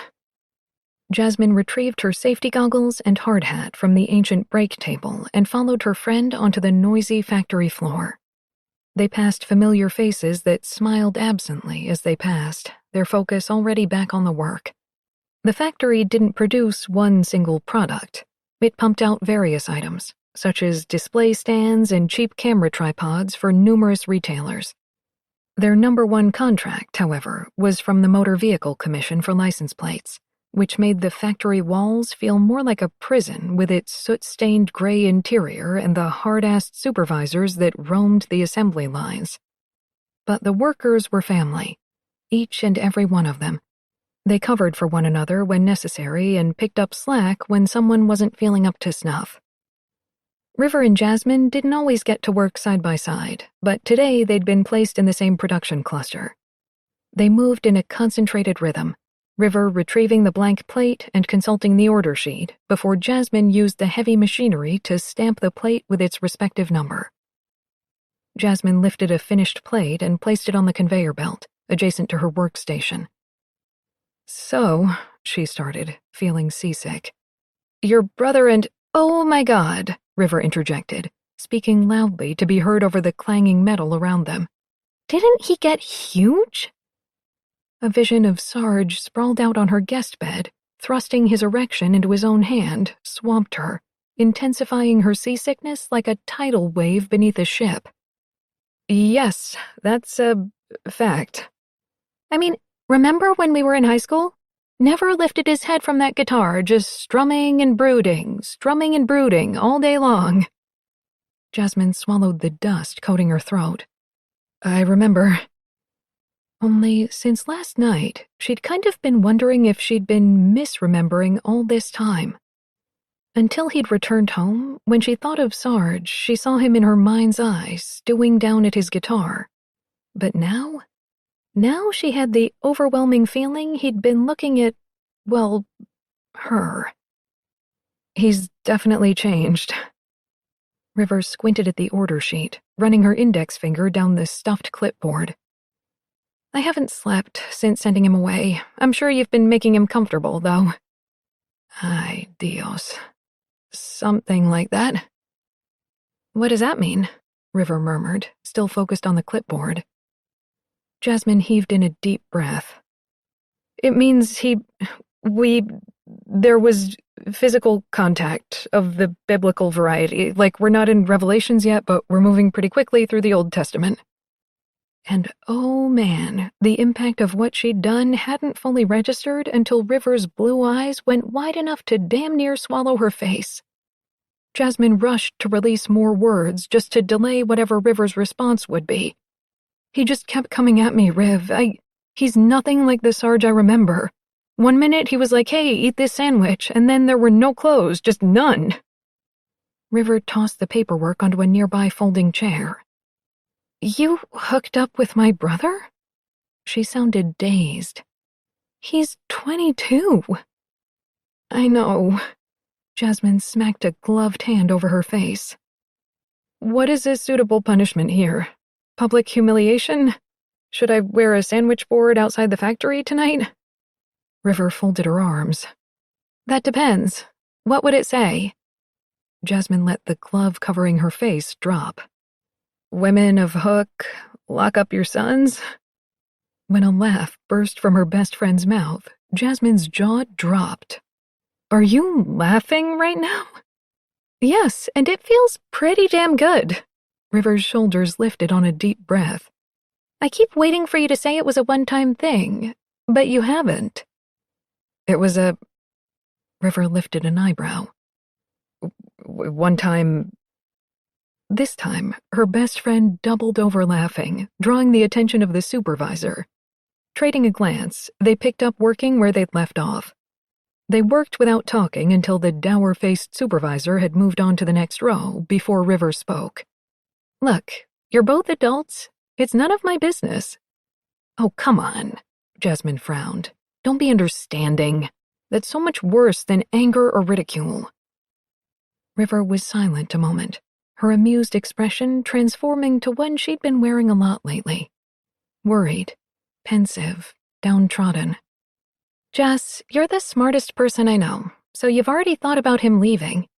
Jasmine retrieved her safety goggles and hard hat from the ancient break table and followed her friend onto the noisy factory floor. They passed familiar faces that smiled absently as they passed, their focus already back on the work. The factory didn't produce one single product. It pumped out various items, such as display stands and cheap camera tripods for numerous retailers. Their number one contract, however, was from the Motor Vehicle Commission for license plates, which made the factory walls feel more like a prison with its soot-stained gray interior and the hard-assed supervisors that roamed the assembly lines. But the workers were family, each and every one of them. They covered for one another when necessary and picked up slack when someone wasn't feeling up to snuff. River and Jasmine didn't always get to work side by side, but today they'd been placed in the same production cluster. They moved in a concentrated rhythm, River retrieving the blank plate and consulting the order sheet before Jasmine used the heavy machinery to stamp the plate with its respective number. Jasmine lifted a finished plate and placed it on the conveyor belt, adjacent to her workstation. "So," she started, feeling seasick. "Your brother and—" "Oh my God," River interjected, speaking loudly to be heard over the clanging metal around them. "Didn't he get huge?" A vision of Sarge sprawled out on her guest bed, thrusting his erection into his own hand, swamped her, intensifying her seasickness like a tidal wave beneath a ship. "Yes, that's a fact." "I mean, remember when we were in high school? Never lifted his head from that guitar, just strumming and brooding all day long." Jasmine swallowed the dust coating her throat. "I remember." Only since last night, she'd kind of been wondering if she'd been misremembering all this time. Until he'd returned home, when she thought of Sarge, she saw him in her mind's eye, stewing down at his guitar. But now she had the overwhelming feeling he'd been looking at, well, her. "He's definitely changed." River squinted at the order sheet, running her index finger down the stuffed clipboard. "I haven't slept since sending him away. I'm sure you've been making him comfortable, though." "Ay, Dios. Something like that." "What does that mean?" River murmured, still focused on the clipboard. Jasmine heaved in a deep breath. "It means there was physical contact of the biblical variety. Like, we're not in Revelations yet, but we're moving pretty quickly through the Old Testament." And oh man, the impact of what she'd done hadn't fully registered until River's blue eyes went wide enough to damn near swallow her face. Jasmine rushed to release more words just to delay whatever River's response would be. "He just kept coming at me, Riv. He's nothing like the Sarge I remember. One minute he was like, 'Hey, eat this sandwich,' and then there were no clothes, just none." River tossed the paperwork onto a nearby folding chair. "You hooked up with my brother?" She sounded dazed. "He's 22. "I know." Jasmine smacked a gloved hand over her face. "What is a suitable punishment here? Public humiliation? Should I wear a sandwich board outside the factory tonight?" River folded her arms. "That depends. What would it say?" Jasmine let the glove covering her face drop. "Women of Hook, lock up your sons?" When a laugh burst from her best friend's mouth, Jasmine's jaw dropped. "Are you laughing right now?" "Yes, and it feels pretty damn good." River's shoulders lifted on a deep breath. "I keep waiting for you to say it was a one-time thing, but you haven't." "It was a..." River lifted an eyebrow. "One time..." This time, her best friend doubled over laughing, drawing the attention of the supervisor. Trading a glance, they picked up working where they'd left off. They worked without talking until the dour-faced supervisor had moved on to the next row before River spoke. "Look, you're both adults. It's none of my business." "Oh, come on," Jasmine frowned. "Don't be understanding. That's so much worse than anger or ridicule." River was silent a moment, her amused expression transforming to one she'd been wearing a lot lately. Worried, pensive, downtrodden. "Jess, you're the smartest person I know, so you've already thought about him leaving.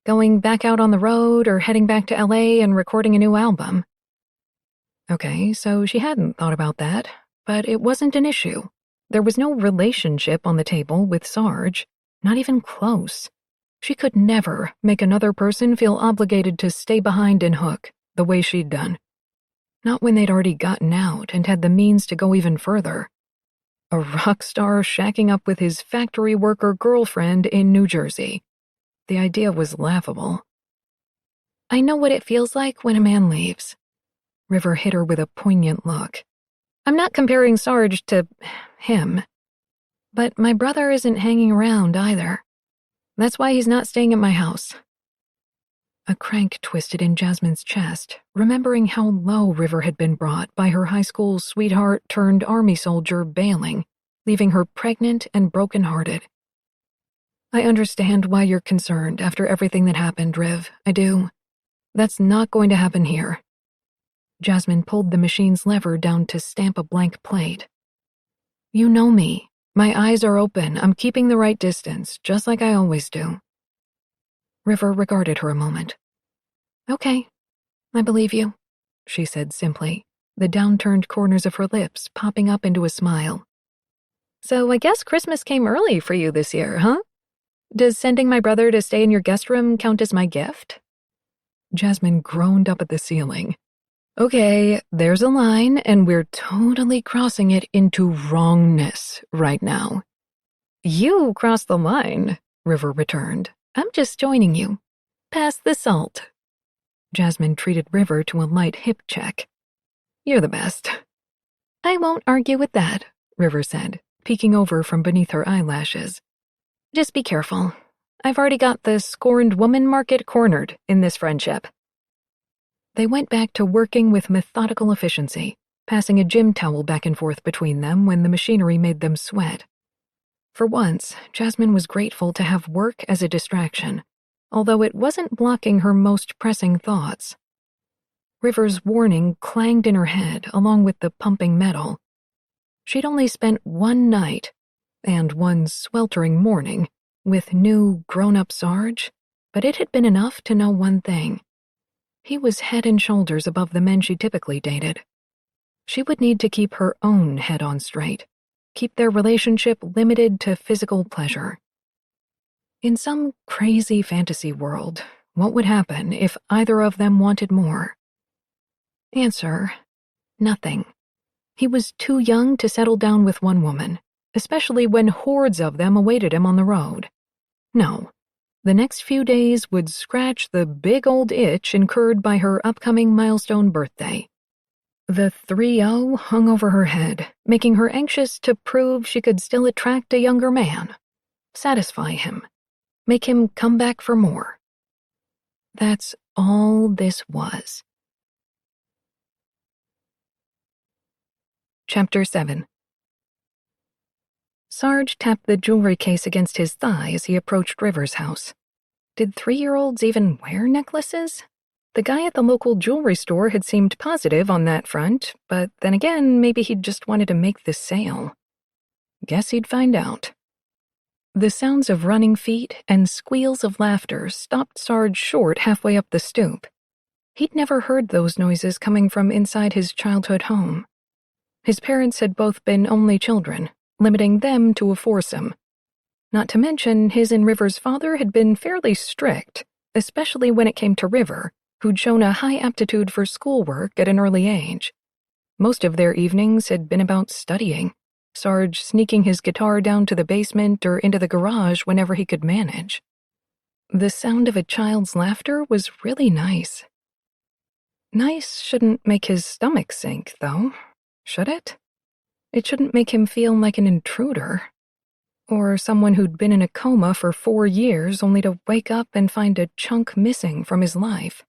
Going back out on the road or heading back to LA and recording a new album." Okay, so she hadn't thought about that, but it wasn't an issue. There was no relationship on the table with Sarge, not even close. She could never make another person feel obligated to stay behind in Hook the way she'd done. Not when they'd already gotten out and had the means to go even further. A rock star shacking up with his factory worker girlfriend in New Jersey. The idea was laughable. "I know what it feels like when a man leaves." River hit her with a poignant look. "I'm not comparing Sarge to him. But my brother isn't hanging around either. That's why he's not staying at my house." A crank twisted in Jasmine's chest, remembering how low River had been brought by her high school sweetheart turned army soldier bailing, leaving her pregnant and broken-hearted. "I understand why you're concerned after everything that happened, Riv. I do. That's not going to happen here." Jasmine pulled the machine's lever down to stamp a blank plate. "You know me. My eyes are open. I'm keeping the right distance, just like I always do." River regarded her a moment. "Okay, I believe you," she said simply, the downturned corners of her lips popping up into a smile. "So I guess Christmas came early for you this year, huh? Does sending my brother to stay in your guest room count as my gift?" Jasmine groaned up at the ceiling. "Okay, there's a line, and we're totally crossing it into wrongness right now." "You crossed the line," River returned. "I'm just joining you. Pass the salt." Jasmine treated River to a light hip check. "You're the best." "I won't argue with that," River said, peeking over from beneath her eyelashes. "Just be careful. I've already got the scorned woman market cornered in this friendship." They went back to working with methodical efficiency, passing a gym towel back and forth between them when the machinery made them sweat. For once, Jasmine was grateful to have work as a distraction, although it wasn't blocking her most pressing thoughts. River's warning clanged in her head along with the pumping metal. She'd only spent one night, and one sweltering morning, with new, grown-up Sarge, but it had been enough to know one thing. He was head and shoulders above the men she typically dated. She would need to keep her own head on straight, keep their relationship limited to physical pleasure. In some crazy fantasy world, what would happen if either of them wanted more? Answer: nothing. He was too young to settle down with one woman, especially when hordes of them awaited him on the road. No. The next few days would scratch the big old itch incurred by her upcoming milestone birthday. The 3-0 hung over her head, making her anxious to prove she could still attract a younger man, satisfy him, make him come back for more. That's all this was. Chapter 7. Sarge tapped the jewelry case against his thigh as he approached River's house. Did 3-year-olds even wear necklaces? The guy at the local jewelry store had seemed positive on that front, but then again, maybe he'd just wanted to make the sale. Guess he'd find out. The sounds of running feet and squeals of laughter stopped Sarge short halfway up the stoop. He'd never heard those noises coming from inside his childhood home. His parents had both been only children, limiting them to a foursome. Not to mention, his and River's father had been fairly strict, especially when it came to River, who'd shown a high aptitude for schoolwork at an early age. Most of their evenings had been about studying, Sarge sneaking his guitar down to the basement or into the garage whenever he could manage. The sound of a child's laughter was really nice. Nice shouldn't make his stomach sink, though, should it? It shouldn't make him feel like an intruder. Or someone who'd been in a coma for 4 years only to wake up and find a chunk missing from his life.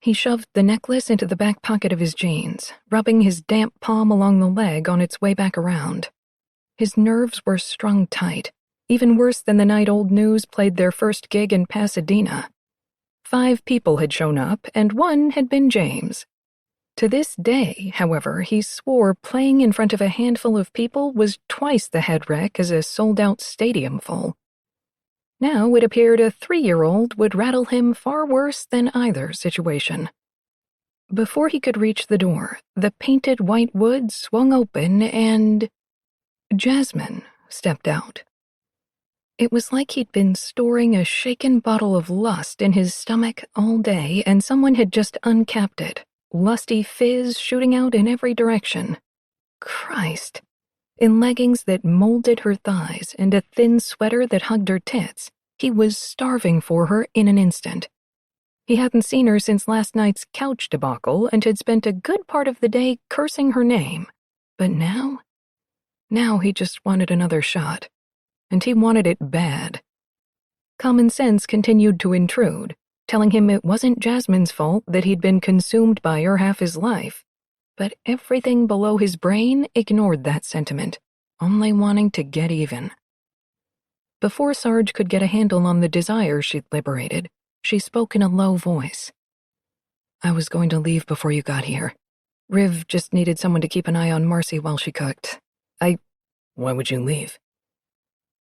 He shoved the necklace into the back pocket of his jeans, rubbing his damp palm along the leg on its way back around. His nerves were strung tight, even worse than the night Old News played their first gig in Pasadena. 5 people had shown up, and 1 had been James. To this day, however, he swore playing in front of a handful of people was twice the head wreck as a sold-out stadium full. Now it appeared a 3-year-old would rattle him far worse than either situation. Before he could reach the door, the painted white wood swung open and Jasmine stepped out. It was like he'd been storing a shaken bottle of lust in his stomach all day and someone had just uncapped it, lusty fizz shooting out in every direction. Christ. In leggings that molded her thighs and a thin sweater that hugged her tits, he was starving for her in an instant. He hadn't seen her since last night's couch debacle and had spent a good part of the day cursing her name. But now he just wanted another shot. And he wanted it bad. Common sense continued to intrude, telling him it wasn't Jasmine's fault that he'd been consumed by her half his life. But everything below his brain ignored that sentiment, only wanting to get even. Before Sarge could get a handle on the desire she'd liberated, she spoke in a low voice. "I was going to leave before you got here. Riv just needed someone to keep an eye on Marcy while she cooked. Why would you leave?"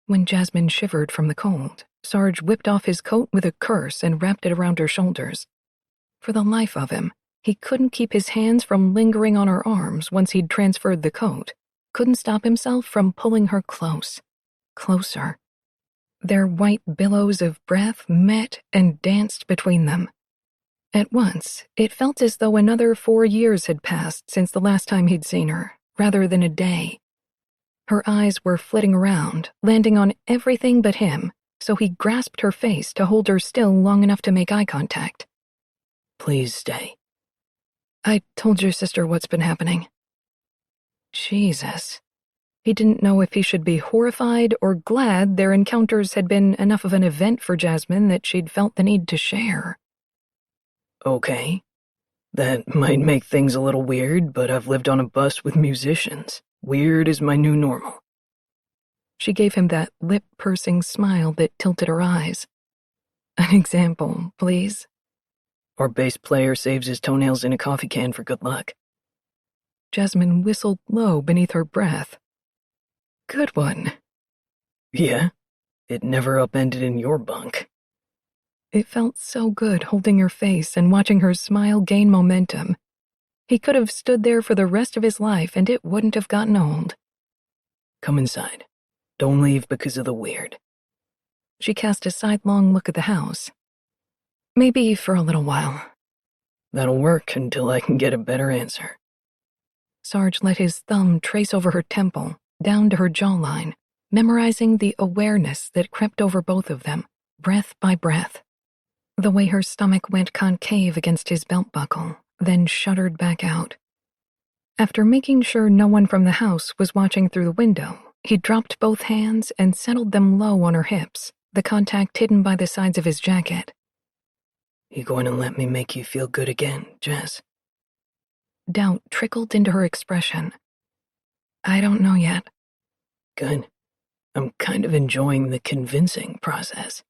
When Jasmine shivered from the cold, Sarge whipped off his coat with a curse and wrapped it around her shoulders. For the life of him, he couldn't keep his hands from lingering on her arms once he'd transferred the coat, couldn't stop himself from pulling her close, closer. Their white billows of breath met and danced between them. At once, it felt as though another 4 years had passed since the last time he'd seen her, rather than a day. Her eyes were flitting around, landing on everything but him, so he grasped her face to hold her still long enough to make eye contact. "Please stay." "I told your sister what's been happening." Jesus. He didn't know if he should be horrified or glad their encounters had been enough of an event for Jasmine that she'd felt the need to share. "Okay. That might make things a little weird, but I've lived on a bus with musicians. Weird is my new normal." She gave him that lip-pursing smile that tilted her eyes. "An example, please." "Our bass player saves his toenails in a coffee can for good luck." Jasmine whistled low beneath her breath. "Good one." "Yeah? It never upended in your bunk." It felt so good holding her face and watching her smile gain momentum. He could have stood there for the rest of his life and it wouldn't have gotten old. "Come inside. Don't leave because of the weird." She cast a sidelong look at the house. "Maybe for a little while." "That'll work until I can get a better answer." Sarge let his thumb trace over her temple, down to her jawline, memorizing the awareness that crept over both of them, breath by breath. The way her stomach went concave against his belt buckle, then shuddered back out. After making sure no one from the house was watching through the window, he dropped both hands and settled them low on her hips, the contact hidden by the sides of his jacket. "You going to let me make you feel good again, Jess?" Doubt trickled into her expression. "I don't know yet." "Good. I'm kind of enjoying the convincing process."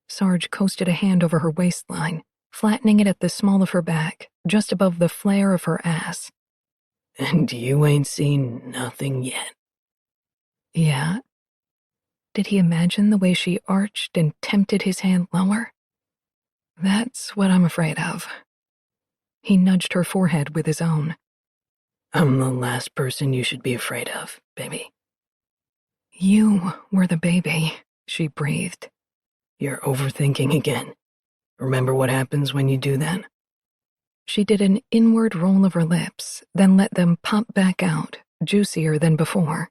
Sarge coasted a hand over her waistline, flattening it at the small of her back, just above the flare of her ass. "And you ain't seen nothing yet." "Yeah?" Did he imagine the way she arched and tempted his hand lower? That's what I'm afraid of. He nudged her forehead with his own. I'm the last person you should be afraid of, baby. You were the baby, she breathed. You're overthinking again. Remember what happens when you do that? She did an inward roll of her lips, then let them pop back out, juicier than before.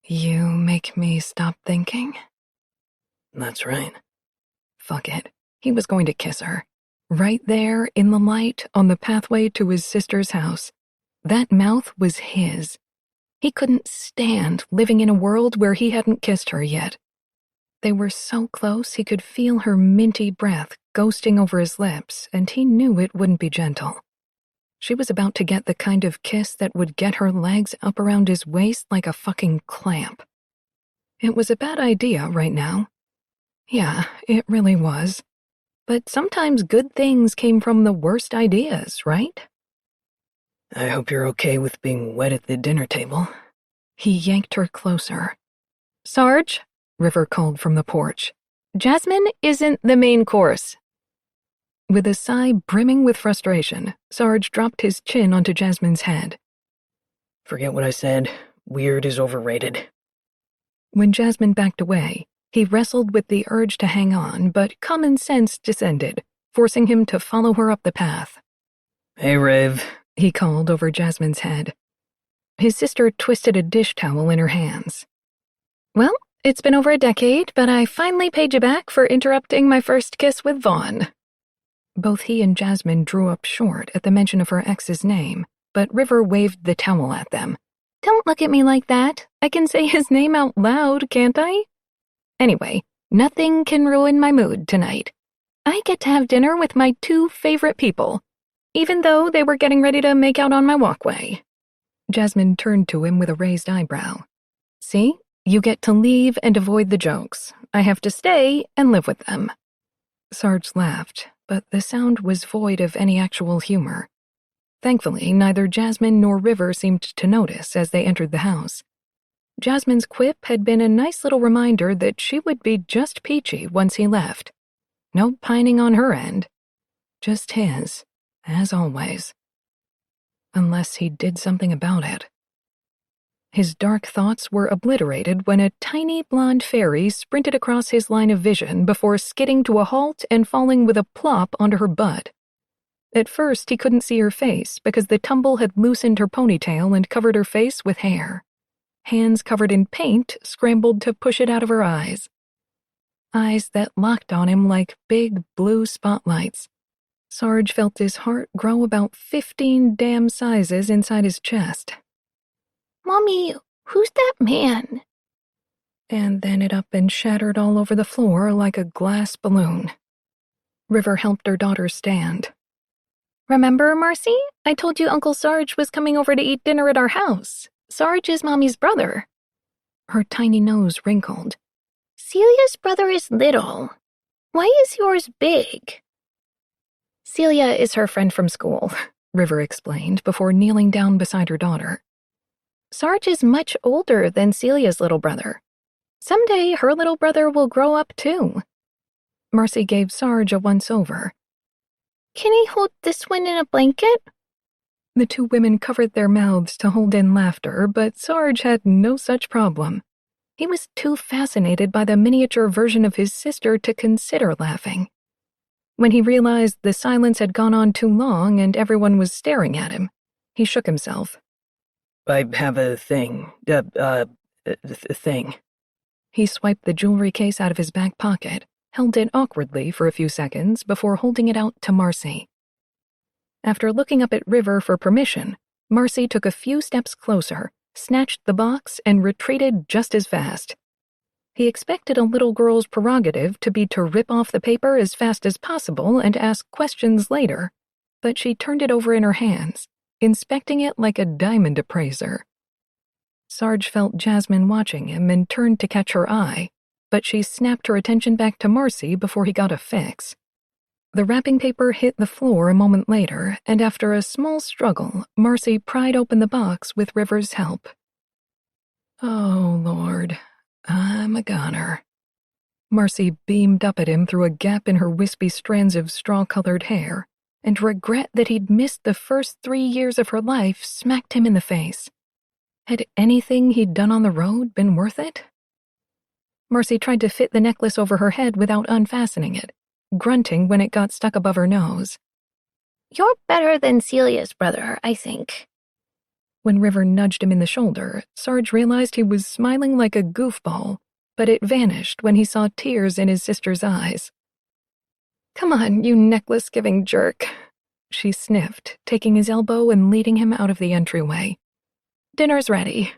You make me stop thinking? That's right. Fuck it. He was going to kiss her. Right there, in the light, on the pathway to his sister's house. That mouth was his. He couldn't stand living in a world where he hadn't kissed her yet. They were so close he could feel her minty breath ghosting over his lips, and he knew it wouldn't be gentle. She was about to get the kind of kiss that would get her legs up around his waist like a fucking clamp. It was a bad idea right now. Yeah, it really was. But sometimes good things came from the worst ideas, right? I hope you're okay with being wet at the dinner table. He yanked her closer. Sarge, River called from the porch. Jasmine isn't the main course. With a sigh brimming with frustration, Sarge dropped his chin onto Jasmine's head. Forget what I said. Weird is overrated. When Jasmine backed away, he wrestled with the urge to hang on, but common sense descended, forcing him to follow her up the path. Hey, Riv, he called over Jasmine's head. His sister twisted a dish towel in her hands. Well, it's been over a decade, but I finally paid you back for interrupting my first kiss with Vaughn. Both he and Jasmine drew up short at the mention of her ex's name, but River waved the towel at them. Don't look at me like that. I can say his name out loud, can't I? Anyway, nothing can ruin my mood tonight. I get to have dinner with my two favorite people, even though they were getting ready to make out on my walkway. Jasmine turned to him with a raised eyebrow. See, you get to leave and avoid the jokes. I have to stay and live with them. Sarge laughed, but the sound was void of any actual humor. Thankfully, neither Jasmine nor River seemed to notice as they entered the house. Jasmine's quip had been a nice little reminder that she would be just peachy once he left. No pining on her end. Just his, as always. Unless he did something about it. His dark thoughts were obliterated when a tiny blonde fairy sprinted across his line of vision before skidding to a halt and falling with a plop onto her butt. At first, he couldn't see her face because the tumble had loosened her ponytail and covered her face with hair. Hands covered in paint scrambled to push it out of her eyes. Eyes that locked on him like big blue spotlights. Sarge felt his heart grow about 15 damn sizes inside his chest. Mommy, who's that man? And then it up and shattered all over the floor like a glass balloon. River helped her daughter stand. Remember, Marcy? I told you Uncle Sarge was coming over to eat dinner at our house. Sarge is Mommy's brother. Her tiny nose wrinkled. Celia's brother is little. Why is yours big? Celia is her friend from school, River explained before kneeling down beside her daughter. Sarge is much older than Celia's little brother. Someday her little brother will grow up too. Marcy gave Sarge a once-over. Can he hold this one in a blanket? The two women covered their mouths to hold in laughter, but Sarge had no such problem. He was too fascinated by the miniature version of his sister to consider laughing. When he realized the silence had gone on too long and everyone was staring at him, he shook himself. I have a thing. Thing. He swiped the jewelry case out of his back pocket, held it awkwardly for a few seconds before holding it out to Marcy. After looking up at River for permission, Marcy took a few steps closer, snatched the box, and retreated just as fast. He expected a little girl's prerogative to be to rip off the paper as fast as possible and ask questions later, but she turned it over in her hands, inspecting it like a diamond appraiser. Sarge felt Jasmine watching him and turned to catch her eye, but she snapped her attention back to Marcy before he got a fix. The wrapping paper hit the floor a moment later, and after a small struggle, Marcy pried open the box with River's help. Oh, Lord, I'm a goner. Marcy beamed up at him through a gap in her wispy strands of straw-colored hair, and regret that he'd missed the first 3 years of her life smacked him in the face. Had anything he'd done on the road been worth it? Marcy tried to fit the necklace over her head without unfastening it, grunting when it got stuck above her nose. You're better than Celia's brother, I think. When River nudged him in the shoulder, Sarge realized he was smiling like a goofball, but it vanished when he saw tears in his sister's eyes. Come on, you necklace-giving jerk, she sniffed, taking his elbow and leading him out of the entryway. Dinner's ready.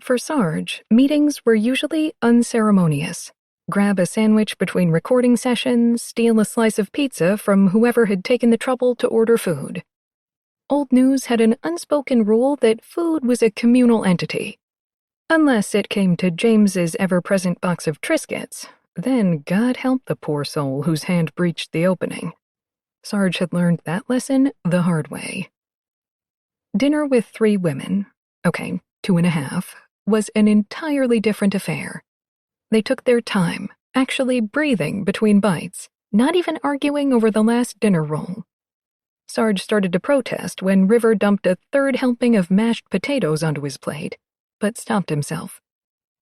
For Sarge, meetings were usually unceremonious. Grab a sandwich between recording sessions, steal a slice of pizza from whoever had taken the trouble to order food. Old News had an unspoken rule that food was a communal entity. Unless it came to James's ever-present box of Triscuits, then God help the poor soul whose hand breached the opening. Sarge had learned that lesson the hard way. Dinner with 3 women, 2.5, was an entirely different affair. They took their time, actually breathing between bites, not even arguing over the last dinner roll. Sarge started to protest when River dumped a 3rd helping of mashed potatoes onto his plate, but stopped himself.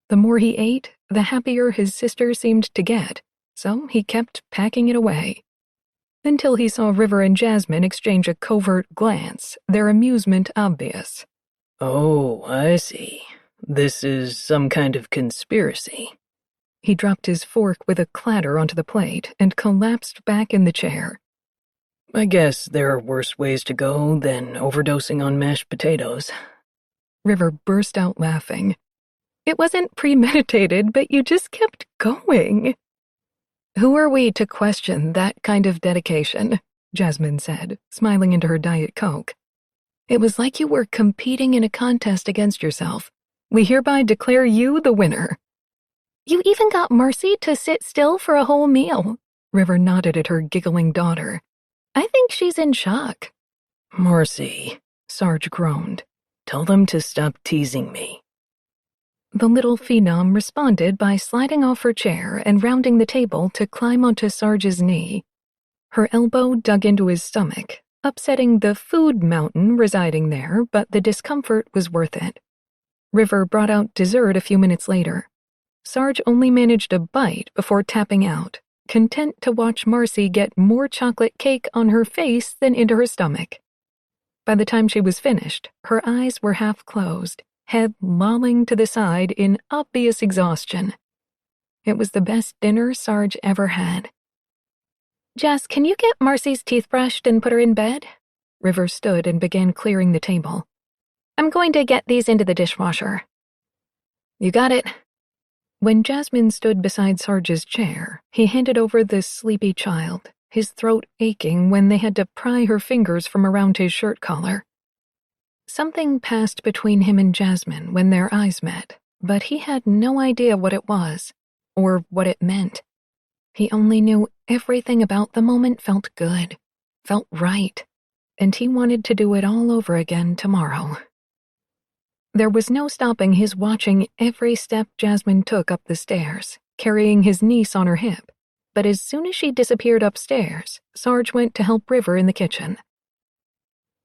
The more he ate, the happier his sister seemed to get, so he kept packing it away. Until he saw River and Jasmine exchange a covert glance, their amusement obvious. Oh, I see. This is some kind of conspiracy. He dropped his fork with a clatter onto the plate and collapsed back in the chair. I guess there are worse ways to go than overdosing on mashed potatoes. River burst out laughing. It wasn't premeditated, but you just kept going. Who are we to question that kind of dedication? Jasmine said, smiling into her Diet Coke. It was like you were competing in a contest against yourself. We hereby declare you the winner. You even got Marcy to sit still for a whole meal. River nodded at her giggling daughter. I think she's in shock. Marcy, Sarge groaned. Tell them to stop teasing me. The little phenom responded by sliding off her chair and rounding the table to climb onto Sarge's knee. Her elbow dug into his stomach, upsetting the food mountain residing there, but the discomfort was worth it. River brought out dessert a few minutes later. Sarge only managed a bite before tapping out, content to watch Marcy get more chocolate cake on her face than into her stomach. By the time she was finished, her eyes were half closed, head lolling to the side in obvious exhaustion. It was the best dinner Sarge ever had. Jess, can you get Marcy's teeth brushed and put her in bed? River stood and began clearing the table. I'm going to get these into the dishwasher. You got it. When Jasmine stood beside Sarge's chair, he handed over the sleepy child, his throat aching when they had to pry her fingers from around his shirt collar. Something passed between him and Jasmine when their eyes met, but he had no idea what it was, or what it meant. He only knew everything about the moment felt good, felt right, and he wanted to do it all over again tomorrow. There was no stopping his watching every step Jasmine took up the stairs, carrying his niece on her hip, but as soon as she disappeared upstairs, Sarge went to help River in the kitchen.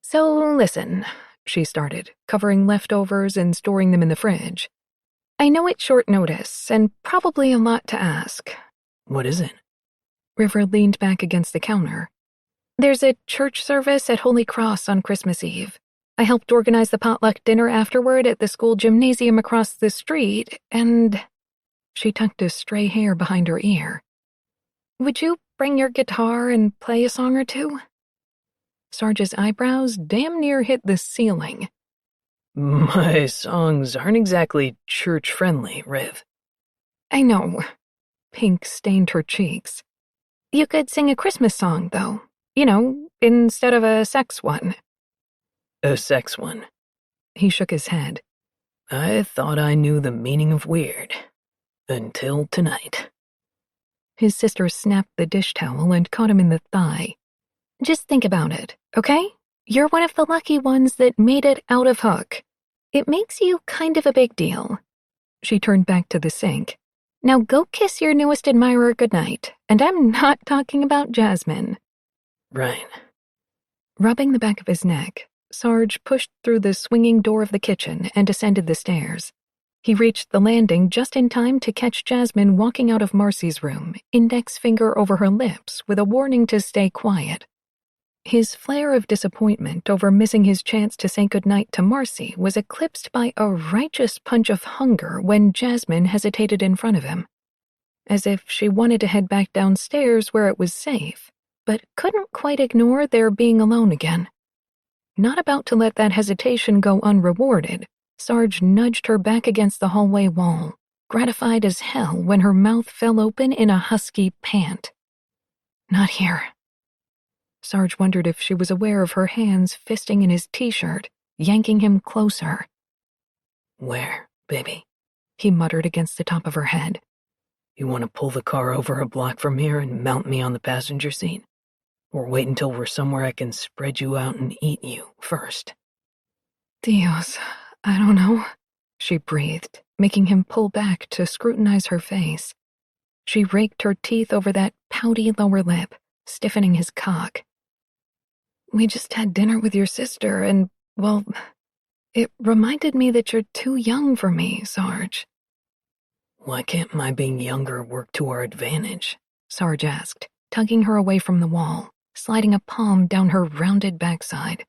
So listen, she started, covering leftovers and storing them in the fridge. I know it's short notice, and probably a lot to ask. What is it? River leaned back against the counter. There's a church service at Holy Cross on Christmas Eve. I helped organize the potluck dinner afterward at the school gymnasium across the street, and... She tucked a stray hair behind her ear. Would you bring your guitar and play a song or two? Sarge's eyebrows damn near hit the ceiling. My songs aren't exactly church-friendly, Riv. I know. Pink stained her cheeks. You could sing a Christmas song, though. You know, instead of a sex one. A sex one. He shook his head. I thought I knew the meaning of weird. Until tonight. His sister snapped the dish towel and caught him in the thigh. Just think about it, okay? You're one of the lucky ones that made it out of Hook. It makes you kind of a big deal. She turned back to the sink. Now go kiss your newest admirer goodnight, and I'm not talking about Jasmine. Right. Rubbing the back of his neck, Sarge pushed through the swinging door of the kitchen and descended the stairs. He reached the landing just in time to catch Jasmine walking out of Marcy's room, index finger over her lips with a warning to stay quiet. His flare of disappointment over missing his chance to say goodnight to Marcy was eclipsed by a righteous punch of hunger when Jasmine hesitated in front of him, as if she wanted to head back downstairs where it was safe, but couldn't quite ignore their being alone again. Not about to let that hesitation go unrewarded, Sarge nudged her back against the hallway wall, gratified as hell when her mouth fell open in a husky pant. Not here. Sarge wondered if she was aware of her hands fisting in his t-shirt, yanking him closer. Where, baby? He muttered against the top of her head. You want to pull the car over a block from here and mount me on the passenger seat? Or wait until we're somewhere I can spread you out and eat you first? Dios, I don't know, she breathed, making him pull back to scrutinize her face. She raked her teeth over that pouty lower lip, stiffening his cock. We just had dinner with your sister and, well, it reminded me that you're too young for me, Sarge. Why can't my being younger work to our advantage? Sarge asked, tugging her away from the wall, sliding a palm down her rounded backside.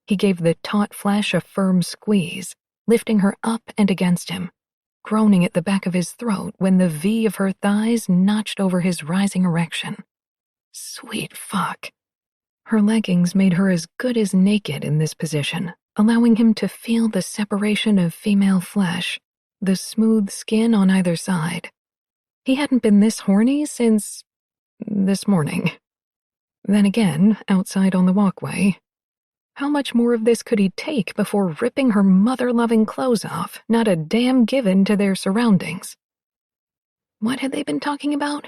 He gave the taut flesh a firm squeeze, lifting her up and against him, groaning at the back of his throat when the V of her thighs notched over his rising erection. Sweet fuck. Her leggings made her as good as naked in this position, allowing him to feel the separation of female flesh, the smooth skin on either side. He hadn't been this horny since this morning. Then again, outside on the walkway, how much more of this could he take before ripping her mother-loving clothes off, not a damn given to their surroundings? What had they been talking about?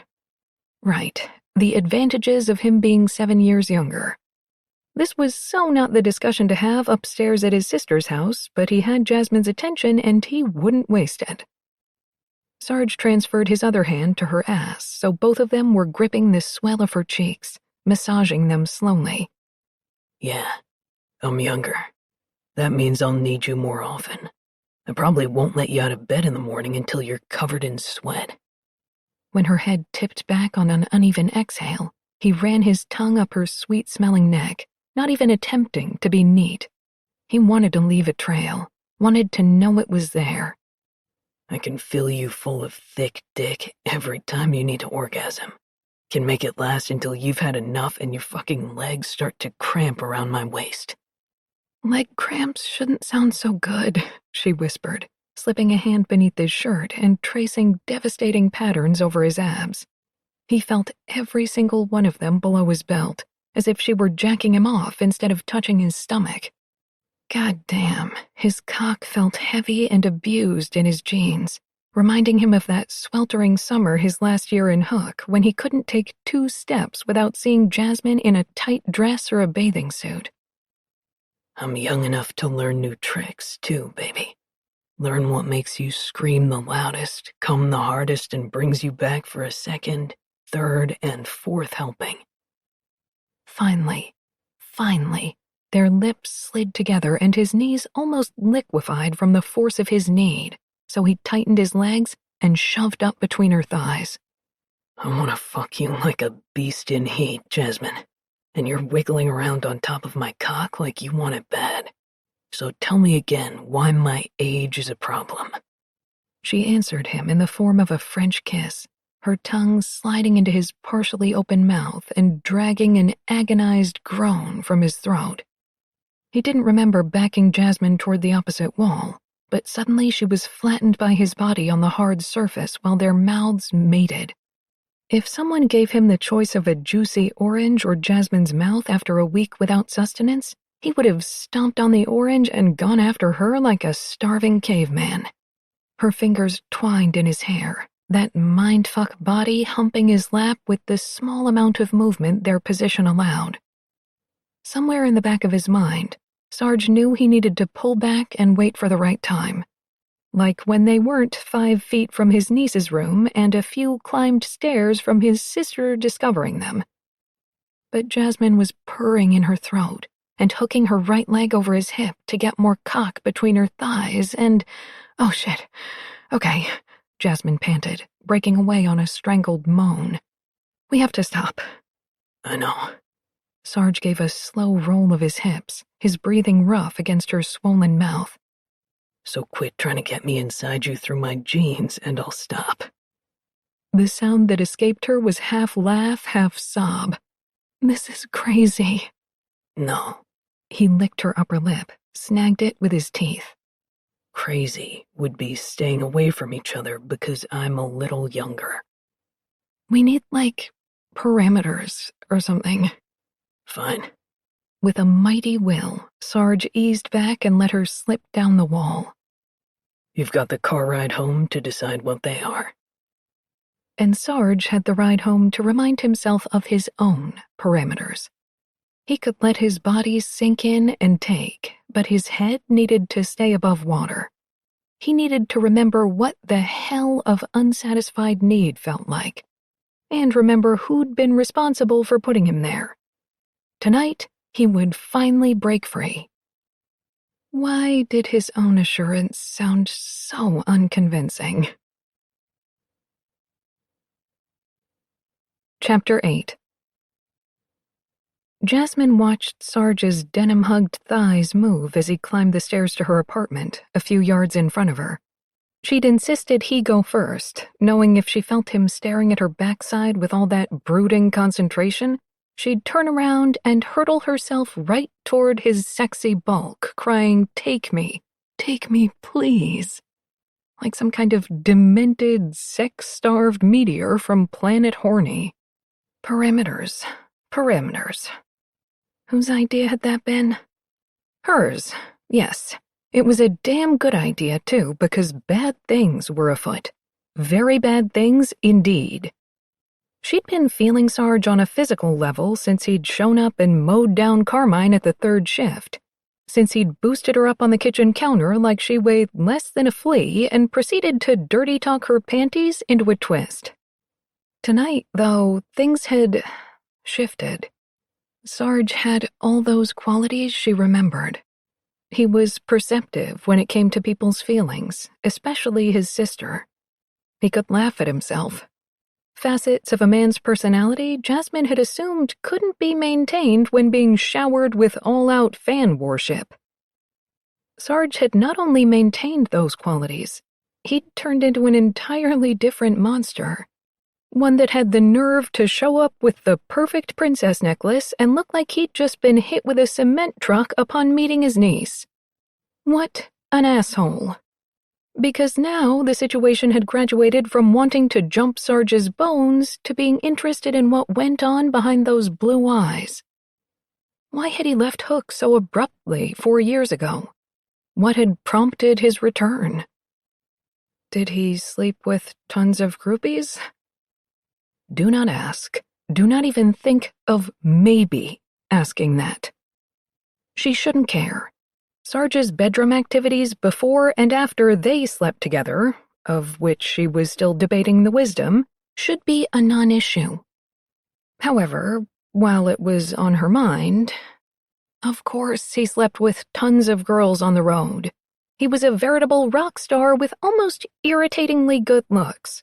Right, the advantages of him being 7 years younger. This was so not the discussion to have upstairs at his sister's house, but he had Jasmine's attention and he wouldn't waste it. Sarge transferred his other hand to her ass, so both of them were gripping the swell of her cheeks, massaging them slowly. Yeah, I'm younger. That means I'll need you more often. I probably won't let you out of bed in the morning until you're covered in sweat. When her head tipped back on an uneven exhale, he ran his tongue up her sweet-smelling neck, not even attempting to be neat. He wanted to leave a trail, wanted to know it was there. I can fill you full of thick dick every time you need to orgasm. Can make it last until you've had enough and your fucking legs start to cramp around my waist. Leg cramps shouldn't sound so good, she whispered, slipping a hand beneath his shirt and tracing devastating patterns over his abs. He felt every single one of them below his belt, as if she were jacking him off instead of touching his stomach. God damn, his cock felt heavy and abused in his jeans, reminding him of that sweltering summer his last year in Hook when he couldn't take 2 steps without seeing Jasmine in a tight dress or a bathing suit. I'm young enough to learn new tricks, too, baby. Learn what makes you scream the loudest, come the hardest, and brings you back for a second, third, and fourth helping. Finally, their lips slid together and his knees almost liquefied from the force of his need, so he tightened his legs and shoved up between her thighs. I want to fuck you like a beast in heat, Jasmine, and you're wiggling around on top of my cock like you want it bad. So tell me again why my age is a problem. She answered him in the form of a French kiss, her tongue sliding into his partially open mouth and dragging an agonized groan from his throat. He didn't remember backing Jasmine toward the opposite wall, but suddenly she was flattened by his body on the hard surface while their mouths mated. If someone gave him the choice of a juicy orange or Jasmine's mouth after a week without sustenance, he would have stomped on the orange and gone after her like a starving caveman. Her fingers twined in his hair, that mindfuck body humping his lap with the small amount of movement their position allowed. Somewhere in the back of his mind, Sarge knew he needed to pull back and wait for the right time. like when they weren't 5 feet from his niece's room and a few climbed stairs from his sister discovering them. But Jasmine was purring in her throat and hooking her right leg over his hip to get more cock between her thighs and— "Oh shit. Okay," Jasmine panted, breaking away on a strangled moan. "We have to stop." "I know." Sarge gave a slow roll of his hips, his breathing rough against her swollen mouth. "So quit trying to get me inside you through my jeans and I'll stop." The sound that escaped her was half laugh, half sob. "This is crazy." "No." He licked her upper lip, snagged it with his teeth. "Crazy would be staying away from each other because I'm a little younger." "We need, parameters or something." "Fine." With a mighty will, Sarge eased back and let her slip down the wall. "You've got the car ride home to decide what they are." And Sarge had the ride home to remind himself of his own parameters. He could let his body sink in and take, but his head needed to stay above water. He needed to remember what the hell of unsatisfied need felt like, and remember who'd been responsible for putting him there. Tonight, he would finally break free. Why did his own assurance sound so unconvincing? Chapter 8. Jasmine watched Sarge's denim-hugged thighs move as he climbed the stairs to her apartment, a few yards in front of her. She'd insisted he go first, knowing if she felt him staring at her backside with all that brooding concentration, she'd turn around and hurtle herself right toward his sexy bulk, crying, take me, please," like some kind of demented, sex-starved meteor from Planet Horny. Parameters. Whose idea had that been? Hers, yes. It was a damn good idea, too, because bad things were afoot. Very bad things indeed. She'd been feeling Sarge on a physical level since he'd shown up and mowed down Carmine at the 3rd shift, since he'd boosted her up on the kitchen counter like she weighed less than a flea and proceeded to dirty talk her panties into a twist. Tonight, though, things had shifted. Sarge had all those qualities she remembered. He was perceptive when it came to people's feelings, especially his sister. He could laugh at himself. Facets of a man's personality Jasmine had assumed couldn't be maintained when being showered with all-out fan worship. Sarge had not only maintained those qualities, he'd turned into an entirely different monster. One that had the nerve to show up with the perfect princess necklace and look like he'd just been hit with a cement truck upon meeting his niece. What an asshole. Because now the situation had graduated from wanting to jump Sarge's bones to being interested in what went on behind those blue eyes. Why had he left Hook so abruptly 4 years ago? What had prompted his return? Did he sleep with tons of groupies? Do not ask. Do not even think of maybe asking that. She shouldn't care. Sarge's bedroom activities before and after they slept together, of which she was still debating the wisdom, should be a non-issue. However, while it was on her mind, of course he slept with tons of girls on the road. He was a veritable rock star with almost irritatingly good looks.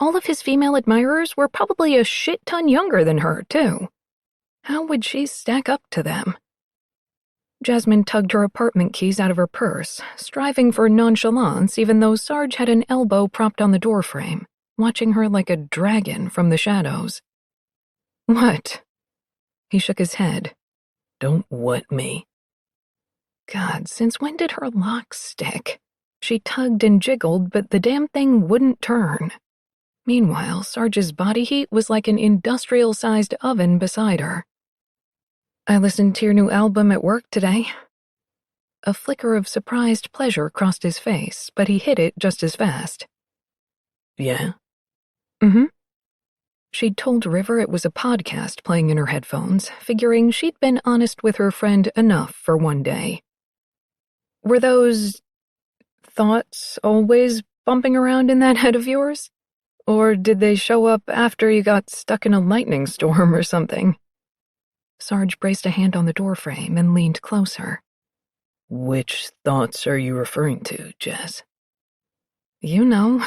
All of his female admirers were probably a shit-ton younger than her, too. How would she stack up to them? Jasmine tugged her apartment keys out of her purse, striving for nonchalance even though Sarge had an elbow propped on the doorframe, watching her like a dragon from the shadows. "What?" He shook his head. "Don't what me." God, since when did her lock stick? She tugged and jiggled, but the damn thing wouldn't turn. Meanwhile, Sarge's body heat was like an industrial-sized oven beside her. "I listened to your new album at work today." A flicker of surprised pleasure crossed his face, but he hid it just as fast. "Yeah?" "Mm-hmm." She'd told River it was a podcast playing in her headphones, figuring she'd been honest with her friend enough for one day. "Were those thoughts always bumping around in that head of yours? Or did they show up after you got stuck in a lightning storm or something? Sarge braced a hand on the doorframe and leaned closer. Which thoughts are you referring to, Jess? You know.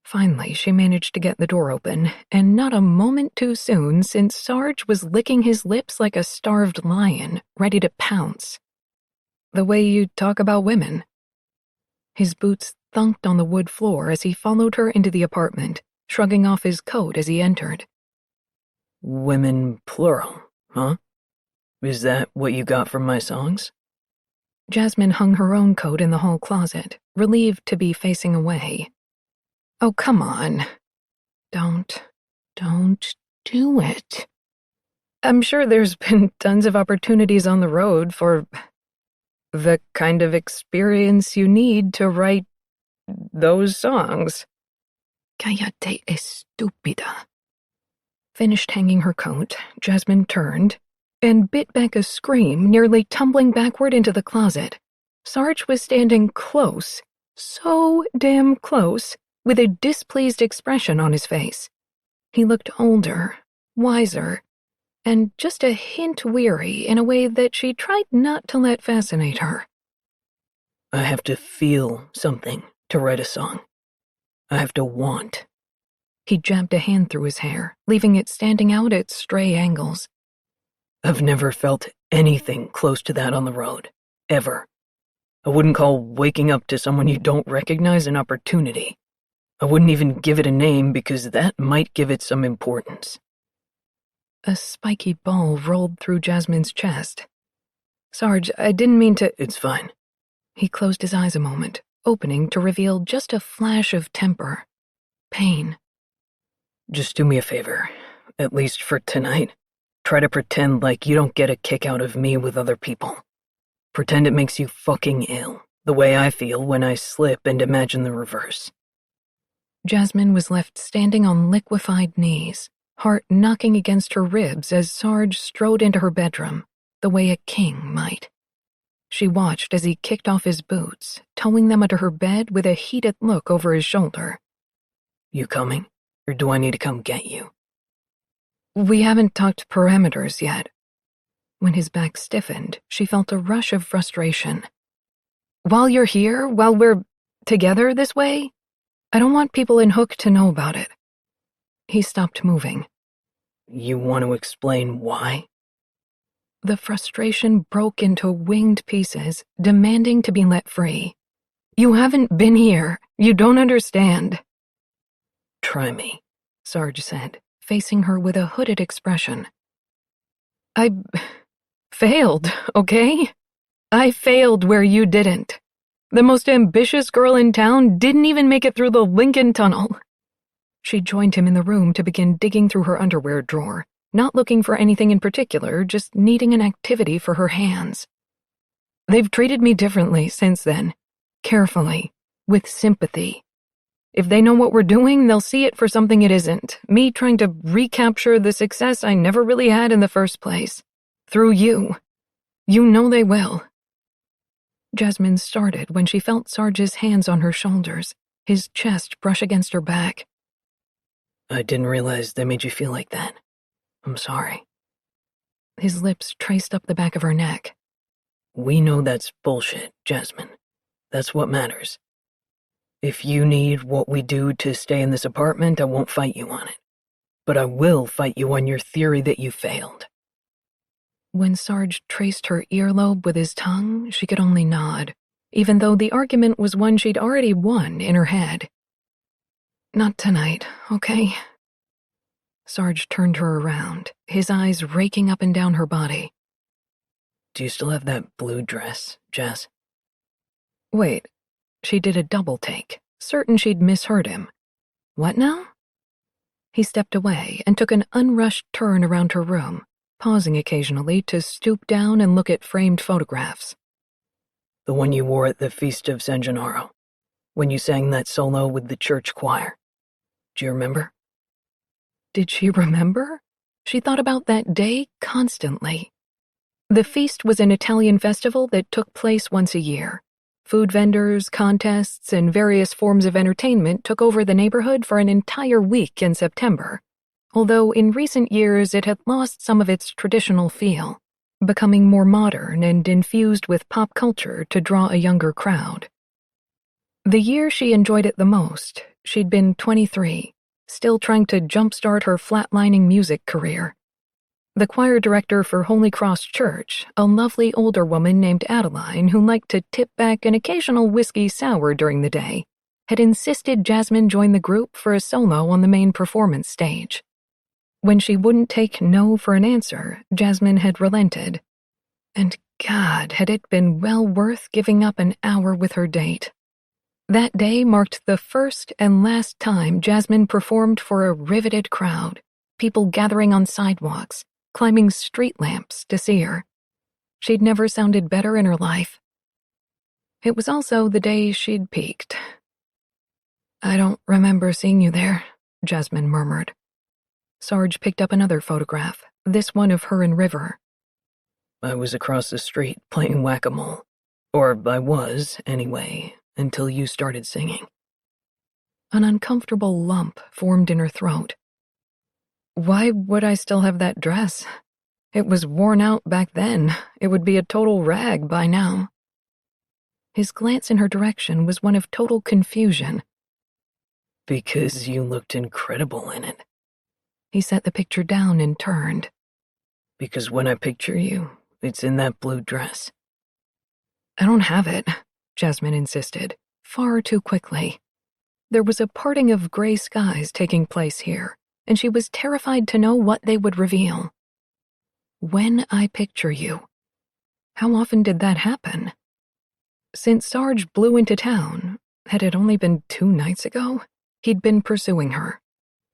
Finally, she managed to get the door open, and not a moment too soon, since Sarge was licking his lips like a starved lion, ready to pounce. The way you talk about women. His boots thunked on the wood floor as he followed her into the apartment, shrugging off his coat as he entered. Women plural, huh? Is that what you got from my songs? Jasmine hung her own coat in the hall closet, relieved to be facing away. Oh, come on. Don't do it. I'm sure there's been tons of opportunities on the road for the kind of experience you need to write those songs. Cállate, estúpida. Finished hanging her coat, Jasmine turned and bit back a scream, nearly tumbling backward into the closet. Sarge was standing close, so damn close, with a displeased expression on his face. He looked older, wiser, and just a hint weary in a way that she tried not to let fascinate her. I have to feel something to write a song. I have to want. He jabbed a hand through his hair, leaving it standing out at stray angles. I've never felt anything close to that on the road, ever. I wouldn't call waking up to someone you don't recognize an opportunity. I wouldn't even give it a name because that might give it some importance. A spiky ball rolled through Jasmine's chest. Sarge, I didn't mean to— It's fine. He closed his eyes a moment, opening to reveal just a flash of temper. Pain. Just do me a favor, at least for tonight. Try to pretend like you don't get a kick out of me with other people. Pretend it makes you fucking ill, the way I feel when I slip and imagine the reverse. Jasmine was left standing on liquefied knees, heart knocking against her ribs as Sarge strode into her bedroom, the way a king might. She watched as he kicked off his boots, towing them under her bed with a heated look over his shoulder. You coming, or do I need to come get you? We haven't talked parameters yet. When his back stiffened, she felt a rush of frustration. While you're here, while we're together this way, I don't want people in Hook to know about it. He stopped moving. You want to explain why? The frustration broke into winged pieces, demanding to be let free. You haven't been here. You don't understand. Try me, Sarge said, facing her with a hooded expression. I failed, okay? I failed where you didn't. The most ambitious girl in town didn't even make it through the Lincoln Tunnel. She joined him in the room to begin digging through her underwear drawer, not looking for anything in particular, just needing an activity for her hands. They've treated me differently since then, carefully, with sympathy. If they know what we're doing, they'll see it for something it isn't, me trying to recapture the success I never really had in the first place. Through you. You know they will. Jasmine started when she felt Sarge's hands on her shoulders, his chest brush against her back. I didn't realize they made you feel like that. I'm sorry. His lips traced up the back of her neck. We know that's bullshit, Jasmine. That's what matters. If you need what we do to stay in this apartment, I won't fight you on it. But I will fight you on your theory that you failed. When Sarge traced her earlobe with his tongue, she could only nod, even though the argument was one she'd already won in her head. Not tonight, okay? Sarge turned her around, his eyes raking up and down her body. Do you still have that blue dress, Jess? Wait, she did a double take, certain she'd misheard him. What now? He stepped away and took an unrushed turn around her room, pausing occasionally to stoop down and look at framed photographs. The one you wore at the Feast of San Gennaro, when you sang that solo with the church choir. Do you remember? Did she remember? She thought about that day constantly. The feast was an Italian festival that took place once a year. Food vendors, contests, and various forms of entertainment took over the neighborhood for an entire week in September, although in recent years it had lost some of its traditional feel, becoming more modern and infused with pop culture to draw a younger crowd. The year she enjoyed it the most, she'd been 23, still trying to jumpstart her flatlining music career. The choir director for Holy Cross Church, a lovely older woman named Adeline who liked to tip back an occasional whiskey sour during the day, had insisted Jasmine join the group for a solo on the main performance stage. When she wouldn't take no for an answer, Jasmine had relented. And God, had it been well worth giving up an hour with her date. That day marked the first and last time Jasmine performed for a riveted crowd, people gathering on sidewalks, climbing street lamps to see her. She'd never sounded better in her life. It was also the day she'd peaked. "I don't remember seeing you there," Jasmine murmured. Sarge picked up another photograph, this one of her and River. "I was across the street playing whack-a-mole. Or I was, anyway, until you started singing." An uncomfortable lump formed in her throat. Why would I still have that dress? It was worn out back then. It would be a total rag by now. His glance in her direction was one of total confusion. "Because you looked incredible in it." He set the picture down and turned. "Because when I picture you, it's in that blue dress." "I don't have it," Jasmine insisted, far too quickly. There was a parting of gray skies taking place here, and she was terrified to know what they would reveal. When I picture you. How often did that happen? Since Sarge blew into town, had it only been 2 nights ago? He'd been pursuing her.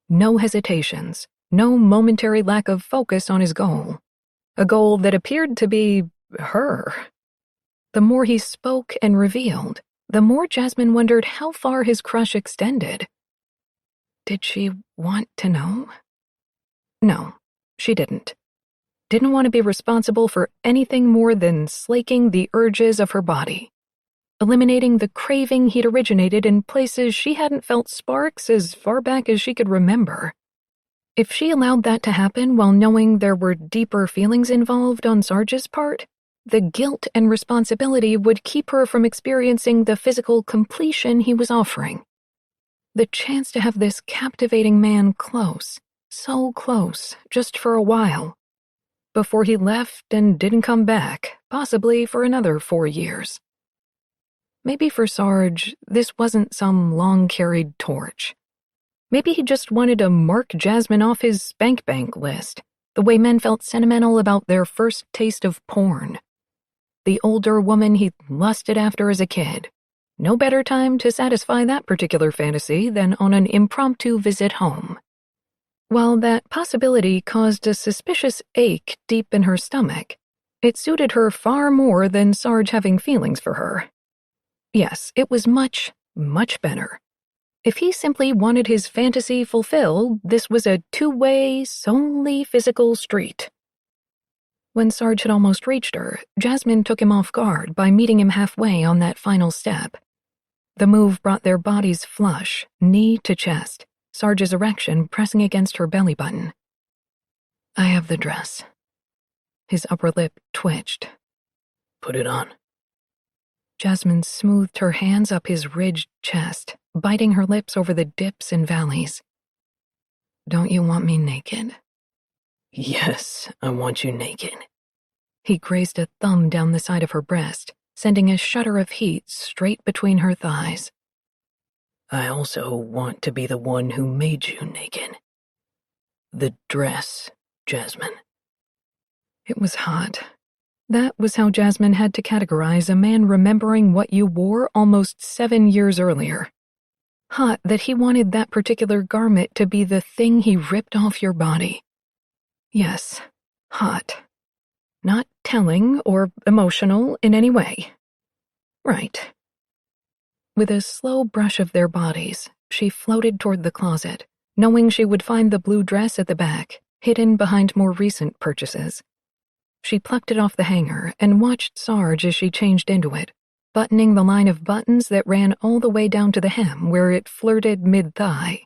No hesitations, no momentary lack of focus on his goal. A goal that appeared to be her. The more he spoke and revealed, the more Jasmine wondered how far his crush extended. Did she want to know? No, she didn't. Didn't want to be responsible for anything more than slaking the urges of her body, eliminating the craving he'd originated in places she hadn't felt sparks as far back as she could remember. If she allowed that to happen while knowing there were deeper feelings involved on Sarge's part, the guilt and responsibility would keep her from experiencing the physical completion he was offering. The chance to have this captivating man close, so close, just for a while, before he left and didn't come back, possibly for another 4 years. Maybe for Sarge, this wasn't some long-carried torch. Maybe he just wanted to mark Jasmine off his spank bank list, the way men felt sentimental about their first taste of porn. The older woman he'd lusted after as a kid. No better time to satisfy that particular fantasy than on an impromptu visit home. While that possibility caused a suspicious ache deep in her stomach, it suited her far more than Sarge having feelings for her. Yes, it was much, much better. If he simply wanted his fantasy fulfilled, this was a two-way, solely physical street. When Sarge had almost reached her, Jasmine took him off guard by meeting him halfway on that final step. The move brought their bodies flush, knee to chest, Sarge's erection pressing against her belly button. "I have the dress." His upper lip twitched. "Put it on." Jasmine smoothed her hands up his ridged chest, biting her lips over the dips and valleys. "Don't you want me naked?" "Yes, I want you naked." He grazed a thumb down the side of her breast, sending a shudder of heat straight between her thighs. "I also want to be the one who made you naked. The dress, Jasmine." It was hot. That was how Jasmine had to categorize a man remembering what you wore almost 7 years earlier. Hot that he wanted that particular garment to be the thing he ripped off your body. Yes, hot. Not telling or emotional in any way. Right. With a slow brush of their bodies, she floated toward the closet, knowing she would find the blue dress at the back, hidden behind more recent purchases. She plucked it off the hanger and watched Sarge as she changed into it, buttoning the line of buttons that ran all the way down to the hem where it flirted mid-thigh.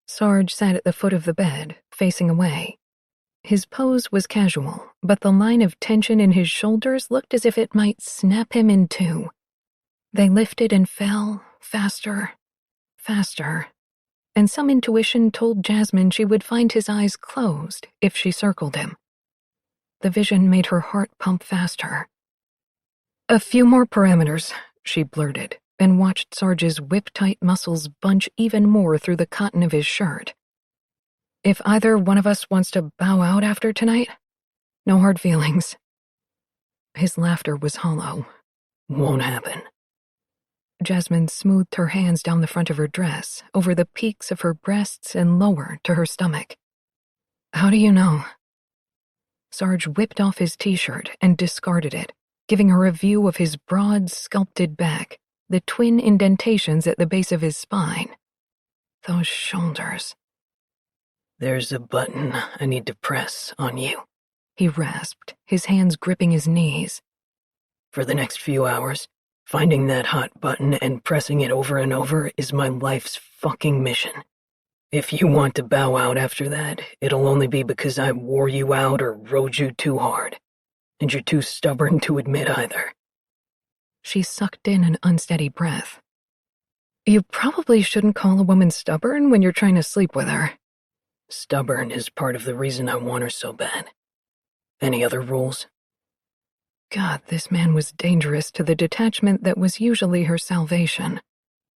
Sarge sat at the foot of the bed, facing away. His pose was casual, but the line of tension in his shoulders looked as if it might snap him in two. They lifted and fell, faster, faster, and some intuition told Jasmine she would find his eyes closed if she circled him. The vision made her heart pump faster. "A few more parameters," she blurted, and watched Sarge's whip-tight muscles bunch even more through the cotton of his shirt. "If either one of us wants to bow out after tonight, no hard feelings." His laughter was hollow. "Won't happen." Jasmine smoothed her hands down the front of her dress, over the peaks of her breasts and lower to her stomach. "How do you know?" Sarge whipped off his t-shirt and discarded it, giving her a view of his broad, sculpted back, the twin indentations at the base of his spine. Those shoulders. "There's a button I need to press on you," he rasped, his hands gripping his knees. "For the next few hours, finding that hot button and pressing it over and over is my life's fucking mission. If you want to bow out after that, it'll only be because I wore you out or rode you too hard, and you're too stubborn to admit either." She sucked in an unsteady breath. "You probably shouldn't call a woman stubborn when you're trying to sleep with her." "Stubborn is part of the reason I want her so bad. Any other rules?" God, this man was dangerous to the detachment that was usually her salvation.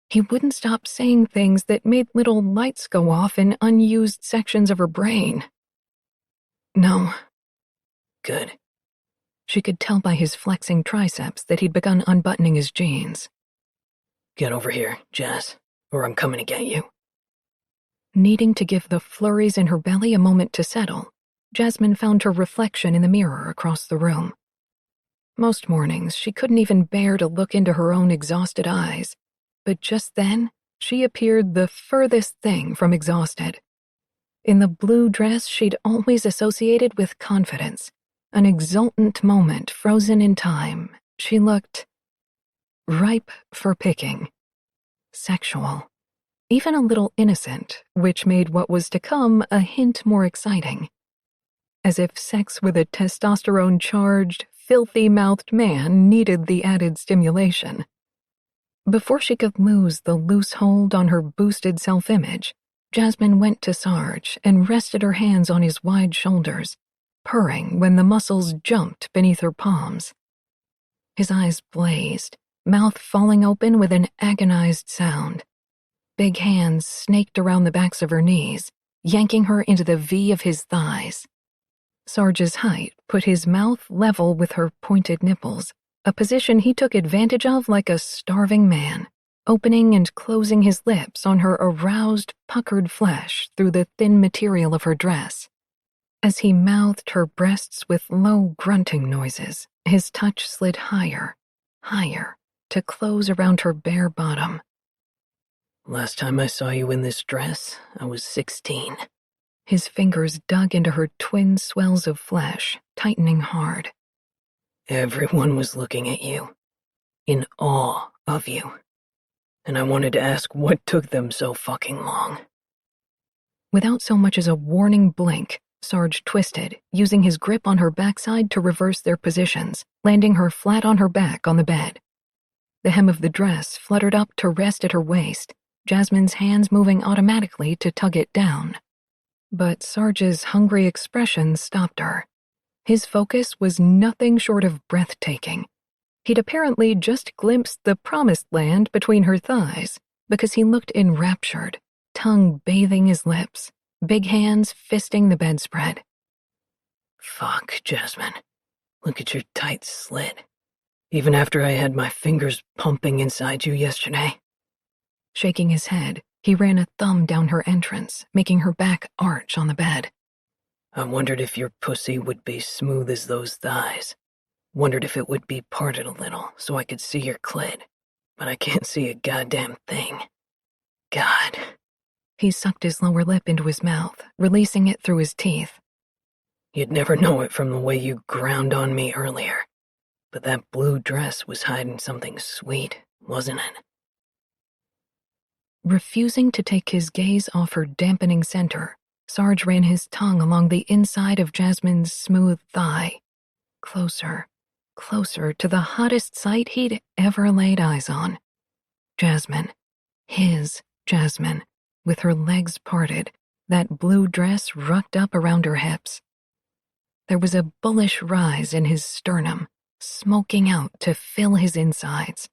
He wouldn't stop saying things that made little lights go off in unused sections of her brain. "No." "Good." She could tell by his flexing triceps that he'd begun unbuttoning his jeans. "Get over here, Jazz, or I'm coming to get you." Needing to give the flurries in her belly a moment to settle, Jasmine found her reflection in the mirror across the room. Most mornings, she couldn't even bear to look into her own exhausted eyes, but just then, she appeared the furthest thing from exhausted. In the blue dress she'd always associated with confidence, an exultant moment frozen in time, she looked ripe for picking, sexual, even a little innocent, which made what was to come a hint more exciting. As if sex with a testosterone-charged, filthy-mouthed man needed the added stimulation. Before she could lose the loose hold on her boosted self-image, Jasmine went to Sarge and rested her hands on his wide shoulders, purring when the muscles jumped beneath her palms. His eyes blazed, mouth falling open with an agonized sound. Big hands snaked around the backs of her knees, yanking her into the V of his thighs. Sarge's height put his mouth level with her pointed nipples, a position he took advantage of like a starving man, opening and closing his lips on her aroused, puckered flesh through the thin material of her dress. As he mouthed her breasts with low grunting noises, his touch slid higher, higher, to close around her bare bottom. "Last time I saw you in this dress, I was 16. His fingers dug into her twin swells of flesh, tightening hard. "Everyone was looking at you, in awe of you. And I wanted to ask what took them so fucking long." Without so much as a warning blink, Sarge twisted, using his grip on her backside to reverse their positions, landing her flat on her back on the bed. The hem of the dress fluttered up to rest at her waist, Jasmine's hands moving automatically to tug it down. But Sarge's hungry expression stopped her. His focus was nothing short of breathtaking. He'd apparently just glimpsed the promised land between her thighs, because he looked enraptured, tongue bathing his lips, big hands fisting the bedspread. "Fuck, Jasmine. Look at your tight slit. Even after I had my fingers pumping inside you yesterday." Shaking his head, he ran a thumb down her entrance, making her back arch on the bed. "I wondered if your pussy would be smooth as those thighs. Wondered if it would be parted a little so I could see your clit. But I can't see a goddamn thing. God." He sucked his lower lip into his mouth, releasing it through his teeth. "You'd never know it from the way you ground on me earlier. But that blue dress was hiding something sweet, wasn't it? Refusing to take his gaze off her dampening center, Sarge ran his tongue along the inside of Jasmine's smooth thigh. Closer, closer to the hottest sight he'd ever laid eyes on. Jasmine. His Jasmine, with her legs parted, that blue dress rucked up around her hips. There was a bullish rise in his sternum, smoking out to fill his insides.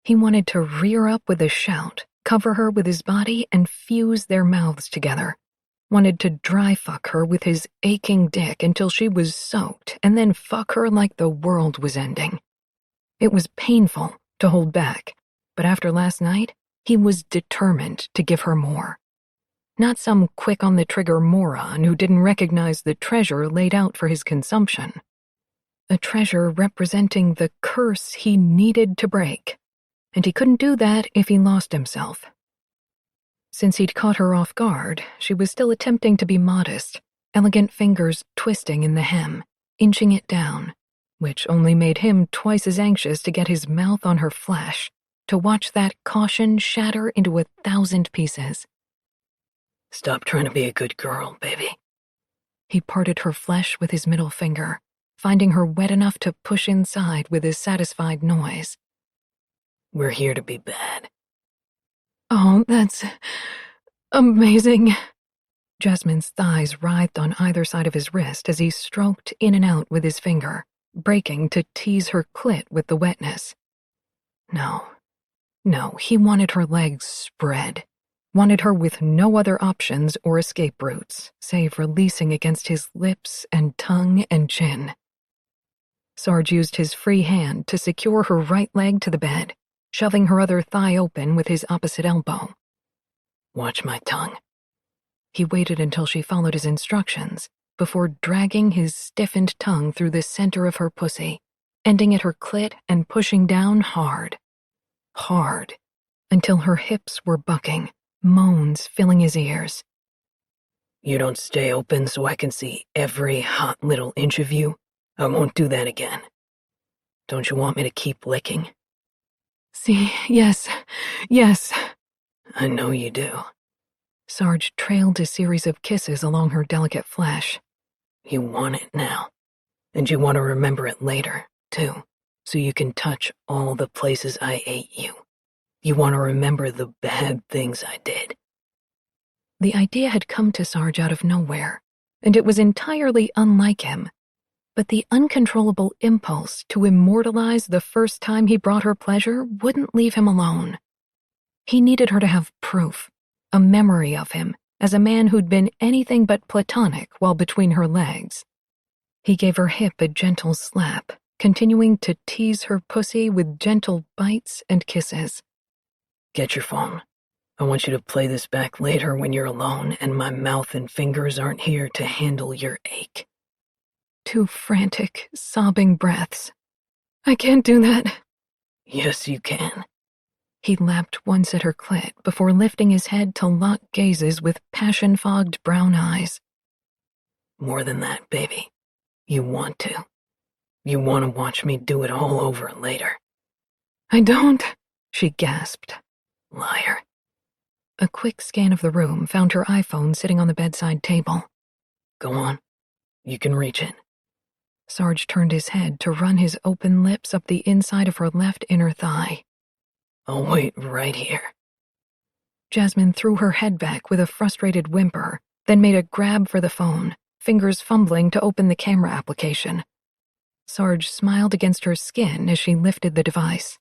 He wanted to rear up with a shout, cover her with his body, and fuse their mouths together. Wanted to dry fuck her with his aching dick until she was soaked, and then fuck her like the world was ending. It was painful to hold back, but after last night, he was determined to give her more. Not some quick-on-the-trigger moron who didn't recognize the treasure laid out for his consumption. A treasure representing the curse he needed to break, and he couldn't do that if he lost himself. Since he'd caught her off guard, she was still attempting to be modest, elegant fingers twisting in the hem, inching it down, which only made him twice as anxious to get his mouth on her flesh, to watch that caution shatter into 1,000 pieces. Stop trying to be a good girl, baby. He parted her flesh with his middle finger, finding her wet enough to push inside with a satisfied noise. We're here to be bad. Oh, that's amazing. Jasmine's thighs writhed on either side of his wrist as he stroked in and out with his finger, breaking to tease her clit with the wetness. No, he wanted her legs spread. Wanted her with no other options or escape routes, save releasing against his lips and tongue and chin. Sarge used his free hand to secure her right leg to the bed, shoving her other thigh open with his opposite elbow. Watch my tongue. He waited until she followed his instructions before dragging his stiffened tongue through the center of her pussy, ending at her clit and pushing down hard, until her hips were bucking, moans filling his ears. You don't stay open so I can see every hot little inch of you? I won't do that again. Don't you want me to keep licking? See, yes. I know you do. Sarge trailed a series of kisses along her delicate flesh. You want it now. And you want to remember it later, too, so you can touch all the places I ate you. You want to remember the bad things I did. The idea had come to Sarge out of nowhere, and it was entirely unlike him. But the uncontrollable impulse to immortalize the first time he brought her pleasure wouldn't leave him alone. He needed her to have proof, a memory of him, as a man who'd been anything but platonic while between her legs. He gave her hip a gentle slap, continuing to tease her pussy with gentle bites and kisses. Get your phone. I want you to play this back later when you're alone and my mouth and fingers aren't here to handle your ache. 2 frantic, sobbing breaths. I can't do that. Yes, you can. He lapped once at her clit before lifting his head to lock gazes with passion-fogged brown eyes. More than that, baby. You want to. You want to watch me do it all over later. I don't, she gasped. Liar. A quick scan of the room found her iPhone sitting on the bedside table. Go on. You can reach it. Sarge turned his head to run his open lips up the inside of her left inner thigh. I'll wait right here. Jasmine threw her head back with a frustrated whimper, then made a grab for the phone, fingers fumbling to open the camera application. Sarge smiled against her skin as she lifted the device.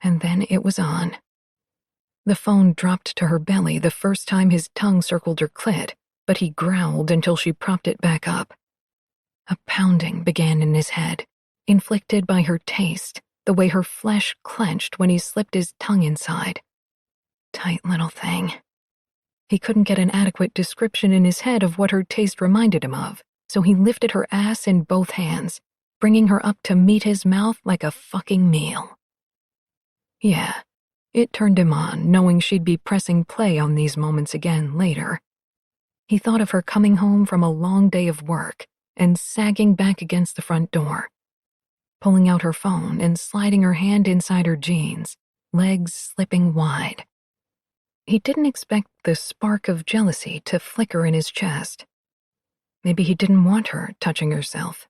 And then it was on. The phone dropped to her belly the first time his tongue circled her clit, but he growled until she propped it back up. A pounding began in his head, inflicted by her taste, the way her flesh clenched when he slipped his tongue inside. Tight little thing. He couldn't get an adequate description in his head of what her taste reminded him of, so he lifted her ass in both hands, bringing her up to meet his mouth like a fucking meal. Yeah, it turned him on, knowing she'd be pressing play on these moments again later. He thought of her coming home from a long day of work and sagging back against the front door. pulling out her phone and sliding her hand inside her jeans, legs slipping wide. He didn't expect the spark of jealousy to flicker in his chest. Maybe he didn't want her touching herself.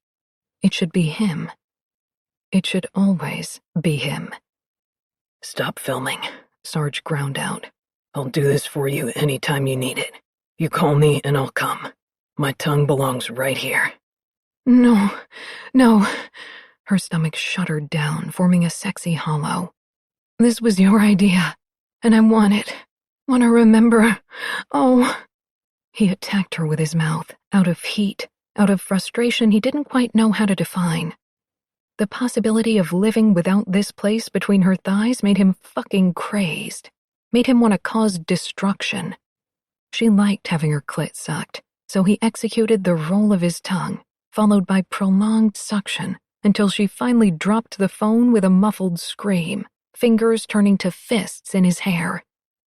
It should be him. It should always be him. "Stop filming," Sarge ground out. "I'll do this for you anytime you need it. You call me and I'll come. My tongue belongs right here." No, no. Her stomach shuddered down, forming a sexy hollow. "This was your idea, and I want it. Want to remember. Oh." He attacked her with his mouth, out of heat, out of frustration he didn't quite know how to define. The possibility of living without this place between her thighs made him fucking crazed, made him want to cause destruction. She liked having her clit sucked, so he executed the roll of his tongue, followed by prolonged suction, until she finally dropped the phone with a muffled scream, fingers turning to fists in his hair.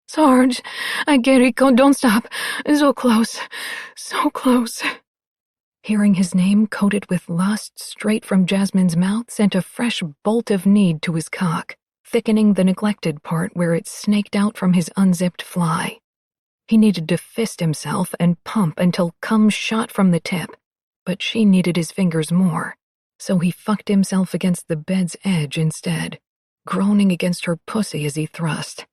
"Sarge, I get it, don't stop. So close, so close." Hearing his name coated with lust straight from Jasmine's mouth sent a fresh bolt of need to his cock, thickening the neglected part where it snaked out from his unzipped fly. He needed to fist himself and pump until cum shot from the tip, but she needed his fingers more, so he fucked himself against the bed's edge instead, groaning against her pussy as he thrust.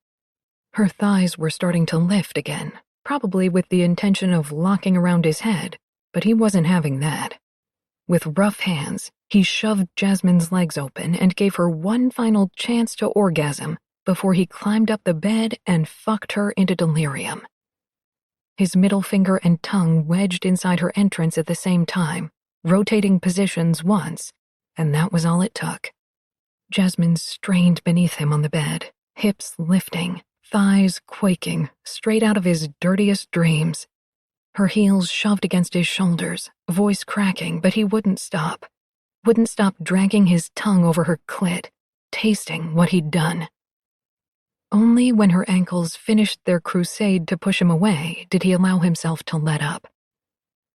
Her thighs were starting to lift again, probably with the intention of locking around his head, but he wasn't having that. With rough hands, he shoved Jasmine's legs open and gave her one final chance to orgasm before he climbed up the bed and fucked her into delirium. His middle finger and tongue wedged inside her entrance at the same time, rotating positions once, and that was all it took. Jasmine strained beneath him on the bed, hips lifting, thighs quaking, straight out of his dirtiest dreams. Her heels shoved against his shoulders, voice cracking, but he wouldn't stop dragging his tongue over her clit, tasting what he'd done. Only when her ankles finished their crusade to push him away did he allow himself to let up.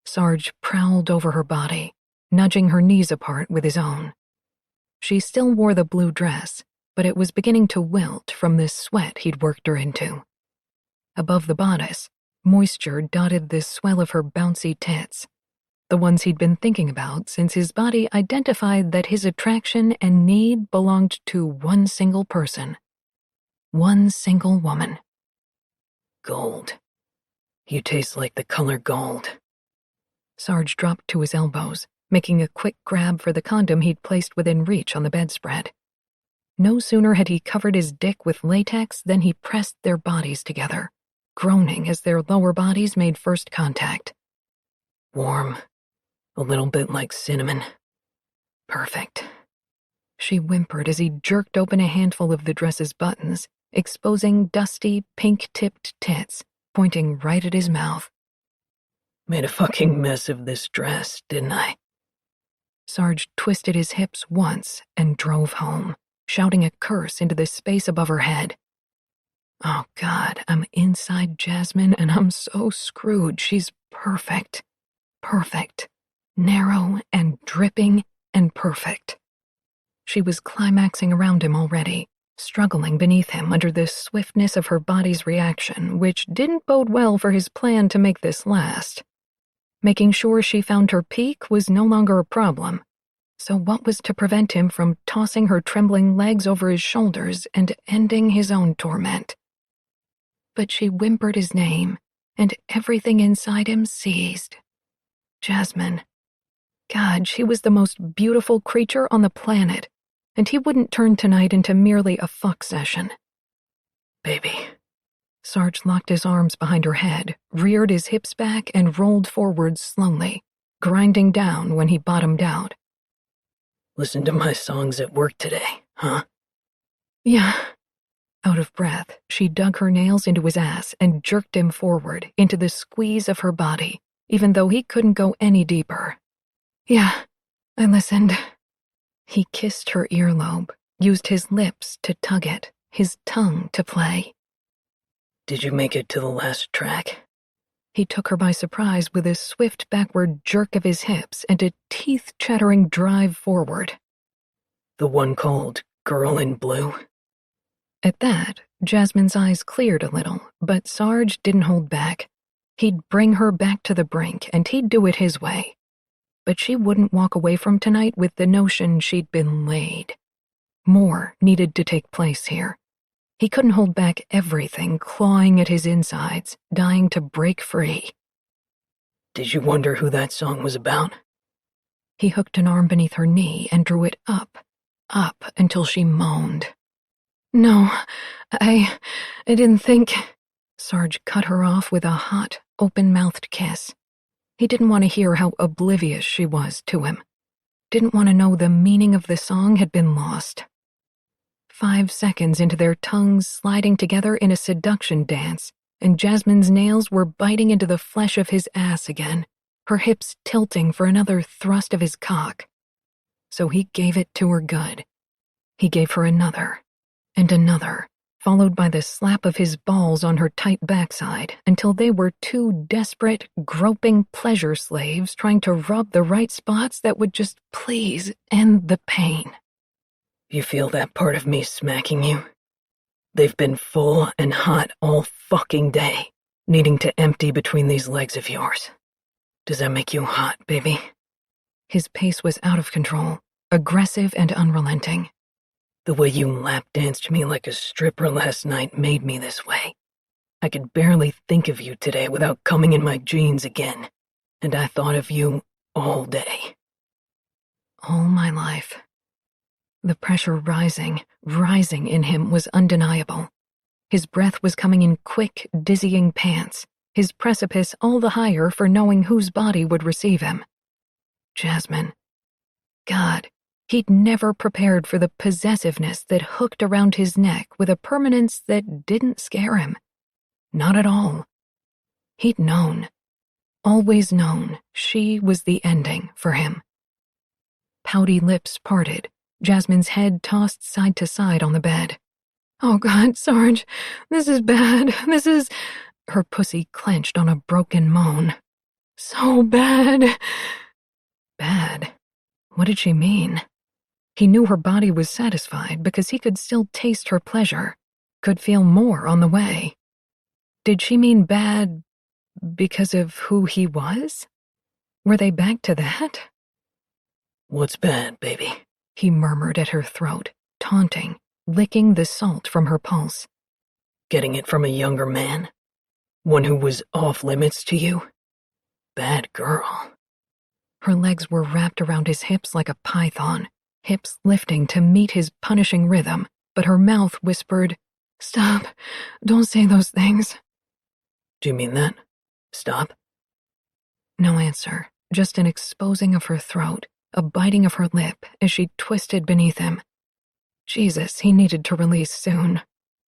Sarge prowled over her body, nudging her knees apart with his own. She still wore the blue dress, but it was beginning to wilt from the sweat he'd worked her into. Above the bodice, moisture dotted the swell of her bouncy tits, the ones he'd been thinking about since his body identified that his attraction and need belonged to one single person. One single woman. "Gold. You taste like the color gold." Sarge dropped to his elbows, making a quick grab for the condom he'd placed within reach on the bedspread. No sooner had he covered his dick with latex than he pressed their bodies together, groaning as their lower bodies made first contact. "Warm. A little bit like cinnamon. Perfect." She whimpered as he jerked open a handful of the dress's buttons, exposing dusty, pink-tipped tits, pointing right at his mouth. "Made a fucking mess of this dress, didn't I?" Sarge twisted his hips once and drove home, shouting a curse into the space above her head. Oh God, I'm inside Jasmine and I'm so screwed. She's perfect. Perfect. Narrow and dripping and perfect. She was climaxing around him already, struggling beneath him under the swiftness of her body's reaction, which didn't bode well for his plan to make this last. Making sure she found her peak was no longer a problem, so what was to prevent him from tossing her trembling legs over his shoulders and ending his own torment? But she whimpered his name, and everything inside him seized. Jasmine. God, she was the most beautiful creature on the planet, and he wouldn't turn tonight into merely a fuck session. "Baby." Sarge locked his arms behind her head, reared his hips back, and rolled forward slowly, grinding down when he bottomed out. "Listen to my songs at work today, huh?" "Yeah." Out of breath, she dug her nails into his ass and jerked him forward into the squeeze of her body, even though he couldn't go any deeper. "Yeah, I listened." He kissed her earlobe, used his lips to tug it, his tongue to play. "Did you make it to the last track?" He took her by surprise with a swift backward jerk of his hips and a teeth-chattering drive forward. The one called Girl in Blue? At that, Jasmine's eyes cleared a little, but Sarge didn't hold back. He'd bring her back to the brink, and he'd do it his way. But she wouldn't walk away from tonight with the notion she'd been laid. More needed to take place here. He couldn't hold back everything clawing at his insides, dying to break free. Did you wonder who that song was about? He hooked an arm beneath her knee and drew it up until she moaned. No, I didn't think... Sarge cut her off with a hot, open-mouthed kiss. He didn't want to hear how oblivious she was to him. Didn't want to know the meaning of the song had been lost. 5 seconds into their tongues sliding together in a seduction dance, and Jasmine's nails were biting into the flesh of his ass again, her hips tilting for another thrust of his cock. So he gave it to her good. He gave her another, and another, followed by the slap of his balls on her tight backside until they were two desperate, groping pleasure slaves trying to rub the right spots that would just please end the pain. You feel that part of me smacking you? They've been full and hot all fucking day, needing to empty between these legs of yours. Does that make you hot, baby? His pace was out of control, aggressive and unrelenting. The way you lap-danced me like a stripper last night made me this way. I could barely think of you today without coming in my jeans again, and I thought of you all day. All my life. The pressure rising in him was undeniable. His breath was coming in quick, dizzying pants, his precipice all the higher for knowing whose body would receive him. Jasmine. God, he'd never prepared for the possessiveness that hooked around his neck with a permanence that didn't scare him. Not at all. He'd known, always known, she was the ending for him. Pouty lips parted, Jasmine's head tossed side to side on the bed. Oh God, Sarge, this is bad, this is... Her pussy clenched on a broken moan. So bad. Bad? What did she mean? He knew her body was satisfied because he could still taste her pleasure, could feel more on the way. Did she mean bad because of who he was? Were they back to that? What's bad, baby? He murmured at her throat, taunting, licking the salt from her pulse. Getting it from a younger man? One who was off limits to you? Bad girl. Her legs were wrapped around his hips like a python, hips lifting to meet his punishing rhythm, but her mouth whispered, Stop, don't say those things. Do you mean that? Stop? No answer, just an exposing of her throat, a biting of her lip as she twisted beneath him. Jesus, he needed to release soon.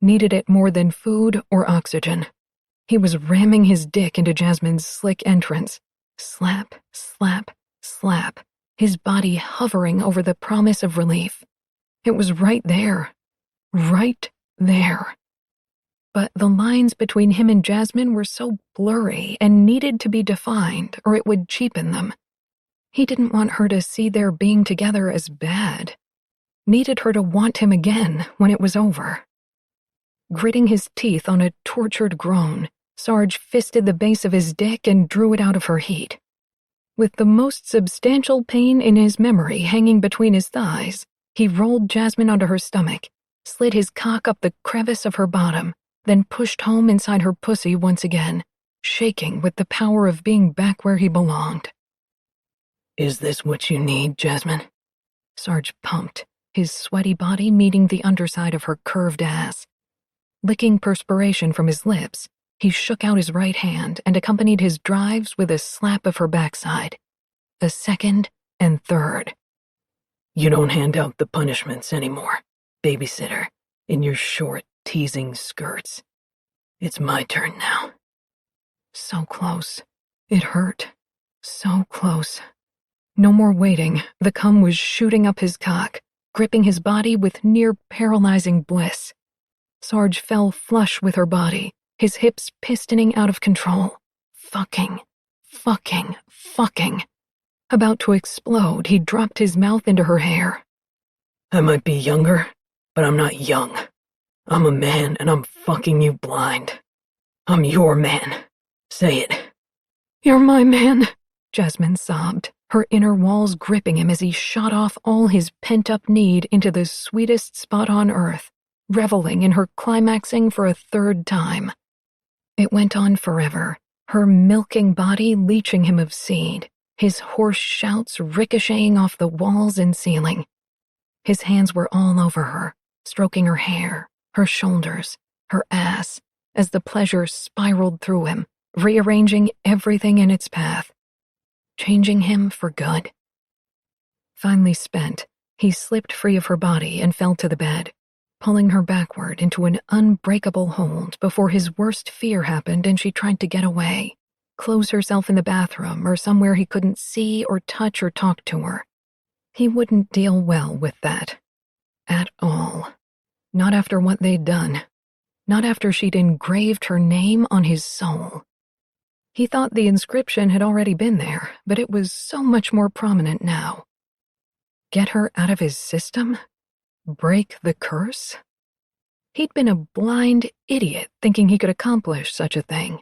Needed it more than food or oxygen. He was ramming his dick into Jasmine's slick entrance. Slap, slap, slap, his body hovering over the promise of relief. It was right there. Right there. But the lines between him and Jasmine were so blurry and needed to be defined, or it would cheapen them. He didn't want her to see their being together as bad. Needed her to want him again when it was over. Gritting his teeth on a tortured groan, Sarge fisted the base of his dick and drew it out of her heat. With the most substantial pain in his memory hanging between his thighs, he rolled Jasmine onto her stomach, slid his cock up the crevice of her bottom, then pushed home inside her pussy once again, shaking with the power of being back where he belonged. Is this what you need, Jasmine? Sarge pumped, his sweaty body meeting the underside of her curved ass. Licking perspiration from his lips, he shook out his right hand and accompanied his drives with a slap of her backside. A second and third. You don't hand out the punishments anymore, babysitter, in your short, teasing skirts. It's my turn now. So close. It hurt. So close. No more waiting. The cum was shooting up his cock, gripping his body with near-paralyzing bliss. Sarge fell flush with her body, his hips pistoning out of control. Fucking. About to explode, he dropped his mouth into her hair. I might be younger, but I'm not young. I'm a man and I'm fucking you blind. I'm your man. Say it. You're my man, Jasmine sobbed, her inner walls gripping him as he shot off all his pent-up need into the sweetest spot on earth, reveling in her climaxing for a third time. It went on forever, her milking body leeching him of seed, his hoarse shouts ricocheting off the walls and ceiling. His hands were all over her, stroking her hair, her shoulders, her ass, as the pleasure spiraled through him, rearranging everything in its path, changing him for good. Finally spent, he slipped free of her body and fell to the bed, pulling her backward into an unbreakable hold before his worst fear happened and she tried to get away, close herself in the bathroom or somewhere he couldn't see or touch or talk to her. He wouldn't deal well with that. At all. Not after what they'd done. Not after she'd engraved her name on his soul. He thought the inscription had already been there, but it was so much more prominent now. Get her out of his system? Break the curse? He'd been a blind idiot thinking he could accomplish such a thing.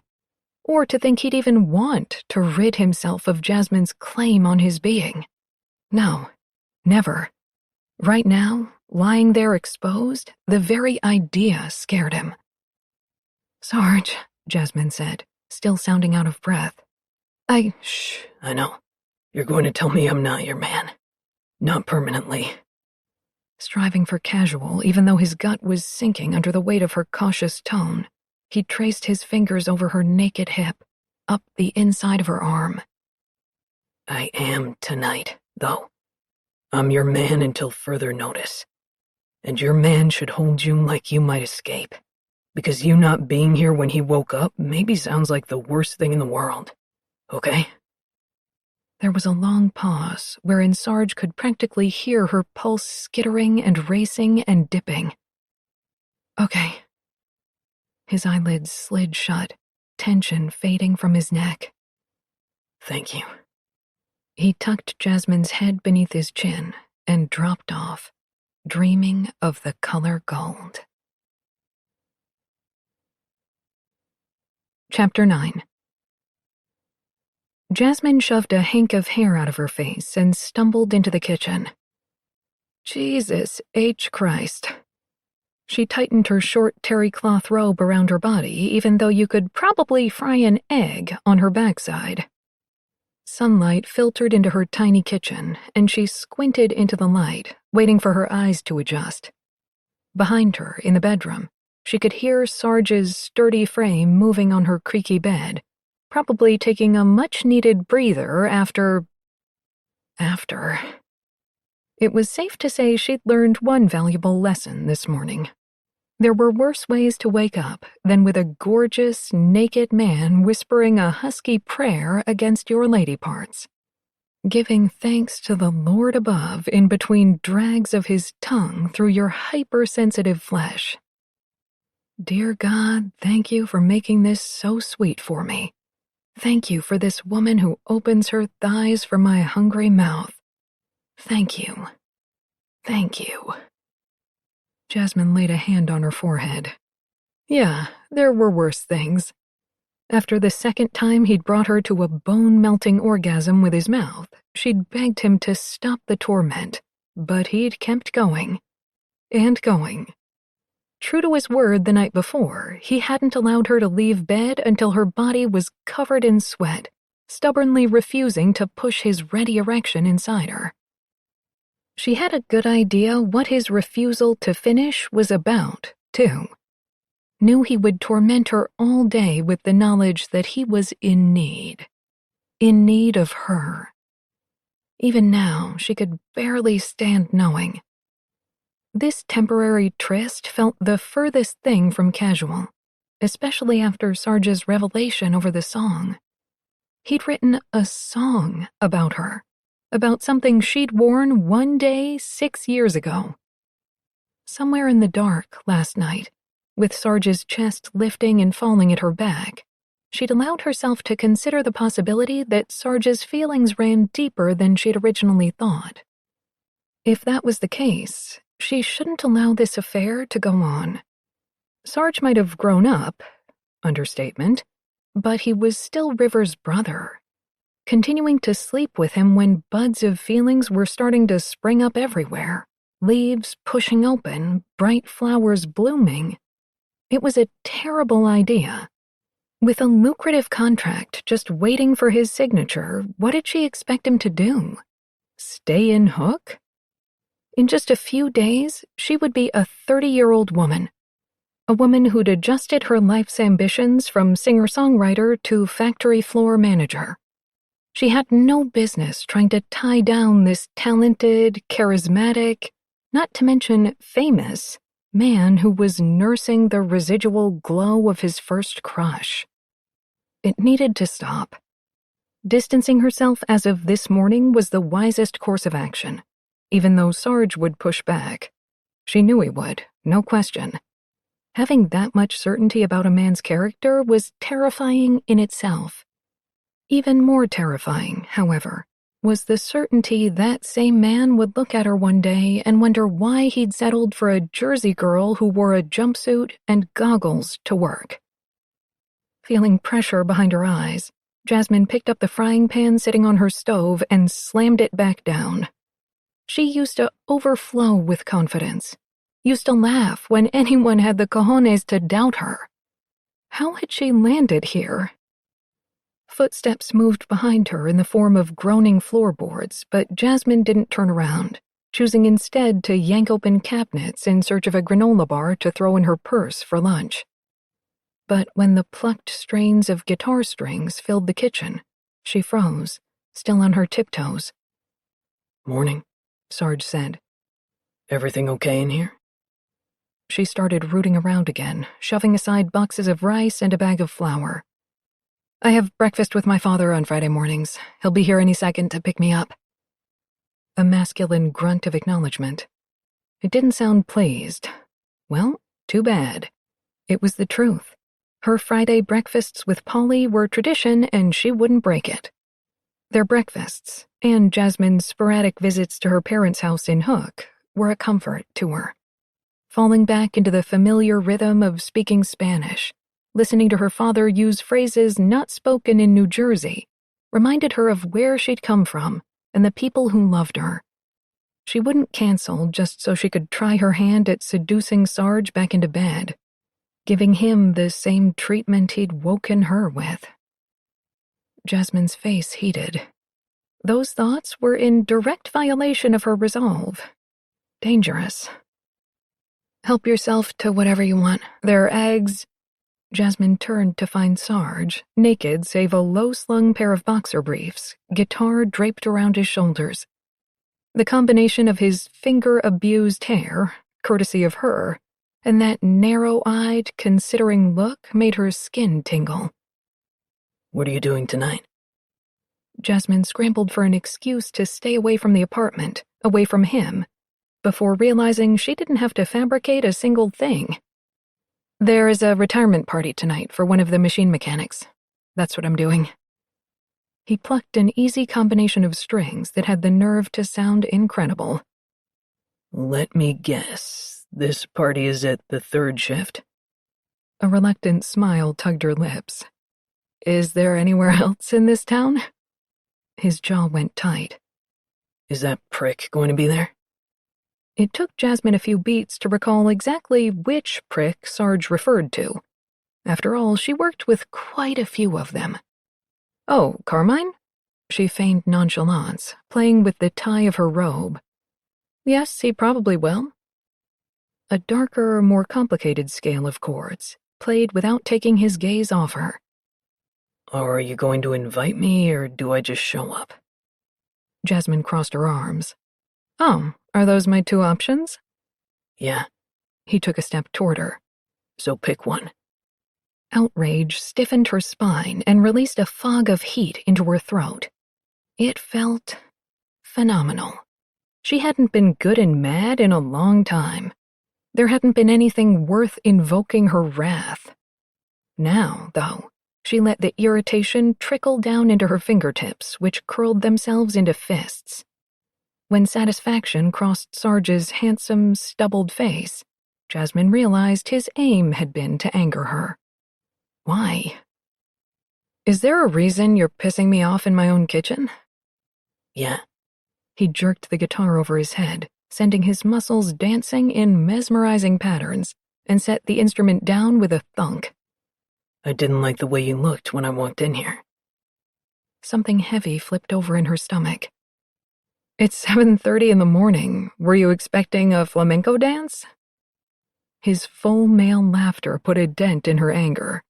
Or to think he'd even want to rid himself of Jasmine's claim on his being. No, never. Right now, lying there exposed, the very idea scared him. Sarge, Jasmine said, still sounding out of breath. Shh, I know. You're going to tell me I'm not your man. Not permanently. Striving for casual, even though his gut was sinking under the weight of her cautious tone, he traced his fingers over her naked hip, up the inside of her arm. I am tonight, though. I'm your man until further notice. And your man should hold you like you might escape. Because you not being here when he woke up maybe sounds like the worst thing in the world. Okay? There was a long pause wherein Sarge could practically hear her pulse skittering and racing and dipping. Okay. His eyelids slid shut, tension fading from his neck. Thank you. He tucked Jasmine's head beneath his chin and dropped off, dreaming of the color gold. Chapter 9. Jasmine shoved a hank of hair out of her face and stumbled into the kitchen. Jesus H. Christ. She tightened her short terry cloth robe around her body, even though you could probably fry an egg on her backside. Sunlight filtered into her tiny kitchen, and she squinted into the light, waiting for her eyes to adjust. Behind her, in the bedroom, she could hear Sarge's sturdy frame moving on her creaky bed, probably taking a much-needed breather after... It was safe to say she'd learned one valuable lesson this morning. There were worse ways to wake up than with a gorgeous, naked man whispering a husky prayer against your lady parts, giving thanks to the Lord above in between drags of his tongue through your hypersensitive flesh. Dear God, thank you for making this so sweet for me. Thank you for this woman who opens her thighs for my hungry mouth. Thank you. Thank you. Jasmine laid a hand on her forehead. Yeah, there were worse things. After the second time he'd brought her to a bone-melting orgasm with his mouth, she'd begged him to stop the torment, but he'd kept going. And going. True to his word the night before, he hadn't allowed her to leave bed until her body was covered in sweat, stubbornly refusing to push his ready erection inside her. She had a good idea what his refusal to finish was about, too. Knew he would torment her all day with the knowledge that he was in need of her. Even now, she could barely stand knowing. This temporary tryst felt the furthest thing from casual, especially after Sarge's revelation over the song. He'd written a song about her, about something she'd worn one day 6 years ago. Somewhere in the dark last night, with Sarge's chest lifting and falling at her back, she'd allowed herself to consider the possibility that Sarge's feelings ran deeper than she'd originally thought. If that was the case, She shouldn't allow this affair to go on. Sarge might have grown up, understatement, but he was still River's brother, continuing to sleep with him when buds of feelings were starting to spring up everywhere, leaves pushing open, bright flowers blooming. It was a terrible idea. With a lucrative contract just waiting for his signature, what did she expect him to do? Stay in Hook? In just a few days, she would be a 30-year-old woman. A woman who'd adjusted her life's ambitions from singer-songwriter to factory floor manager. She had no business trying to tie down this talented, charismatic, not to mention famous, man who was nursing the residual glow of his first crush. It needed to stop. Distancing herself as of this morning was the wisest course of action, even though Sarge would push back. She knew he would, no question. Having that much certainty about a man's character was terrifying in itself. Even more terrifying, however, was the certainty that same man would look at her one day and wonder why he'd settled for a Jersey girl who wore a jumpsuit and goggles to work. Feeling pressure behind her eyes, Jasmine picked up the frying pan sitting on her stove and slammed it back down. She used to overflow with confidence, used to laugh when anyone had the cojones to doubt her. How had she landed here? Footsteps moved behind her in the form of groaning floorboards, but Jasmine didn't turn around, choosing instead to yank open cabinets in search of a granola bar to throw in her purse for lunch. But when the plucked strains of guitar strings filled the kitchen, she froze, still on her tiptoes. "Morning," Sarge said. "Everything okay in here?" She started rooting around again, shoving aside boxes of rice and a bag of flour. "I have breakfast with my father on Friday mornings. He'll be here any second to pick me up." A masculine grunt of acknowledgement. It didn't sound pleased. Well, too bad. It was the truth. Her Friday breakfasts with Polly were tradition and she wouldn't break it. Their breakfasts, and Jasmine's sporadic visits to her parents' house in Hook, were a comfort to her. Falling back into the familiar rhythm of speaking Spanish, listening to her father use phrases not spoken in New Jersey, reminded her of where she'd come from and the people who loved her. She wouldn't cancel just so she could try her hand at seducing Sarge back into bed, giving him the same treatment he'd woken her with. Jasmine's face heated. Those thoughts were in direct violation of her resolve. Dangerous. "Help yourself to whatever you want. There are eggs." Jasmine turned to find Sarge, naked save a low-slung pair of boxer briefs, guitar draped around his shoulders. The combination of his finger-abused hair, courtesy of her, and that narrow-eyed, considering look made her skin tingle. "What are you doing tonight?" Jasmine scrambled for an excuse to stay away from the apartment, away from him, before realizing she didn't have to fabricate a single thing. "There is a retirement party tonight for one of the machine mechanics. That's what I'm doing." He plucked an easy combination of strings that had the nerve to sound incredible. "Let me guess. This party is at the third shift?" A reluctant smile tugged her lips. "Is there anywhere else in this town?" His jaw went tight. "Is that prick going to be there?" It took Jasmine a few beats to recall exactly which prick Sarge referred to. After all, she worked with quite a few of them. "Oh, Carmine?" She feigned nonchalance, playing with the tie of her robe. "Yes, he probably will." A darker, more complicated scale of chords, played without taking his gaze off her. "Are you going to invite me, or do I just show up?" Jasmine crossed her arms. "Oh, are those my two options?" "Yeah." He took a step toward her. "So pick one." Outrage stiffened her spine and released a fog of heat into her throat. It felt phenomenal. She hadn't been good and mad in a long time. There hadn't been anything worth invoking her wrath. Now, though, she let the irritation trickle down into her fingertips, which curled themselves into fists. When satisfaction crossed Sarge's handsome, stubbled face, Jasmine realized his aim had been to anger her. Why? Is there a reason you're pissing me off in my own kitchen? Yeah. He jerked the guitar over his head, sending his muscles dancing in mesmerizing patterns, and set the instrument down with a thunk. I didn't like the way you looked when I walked in here. Something heavy flipped over in her stomach. It's 7:30 in the morning. Were you expecting a flamenco dance? His full male laughter put a dent in her anger.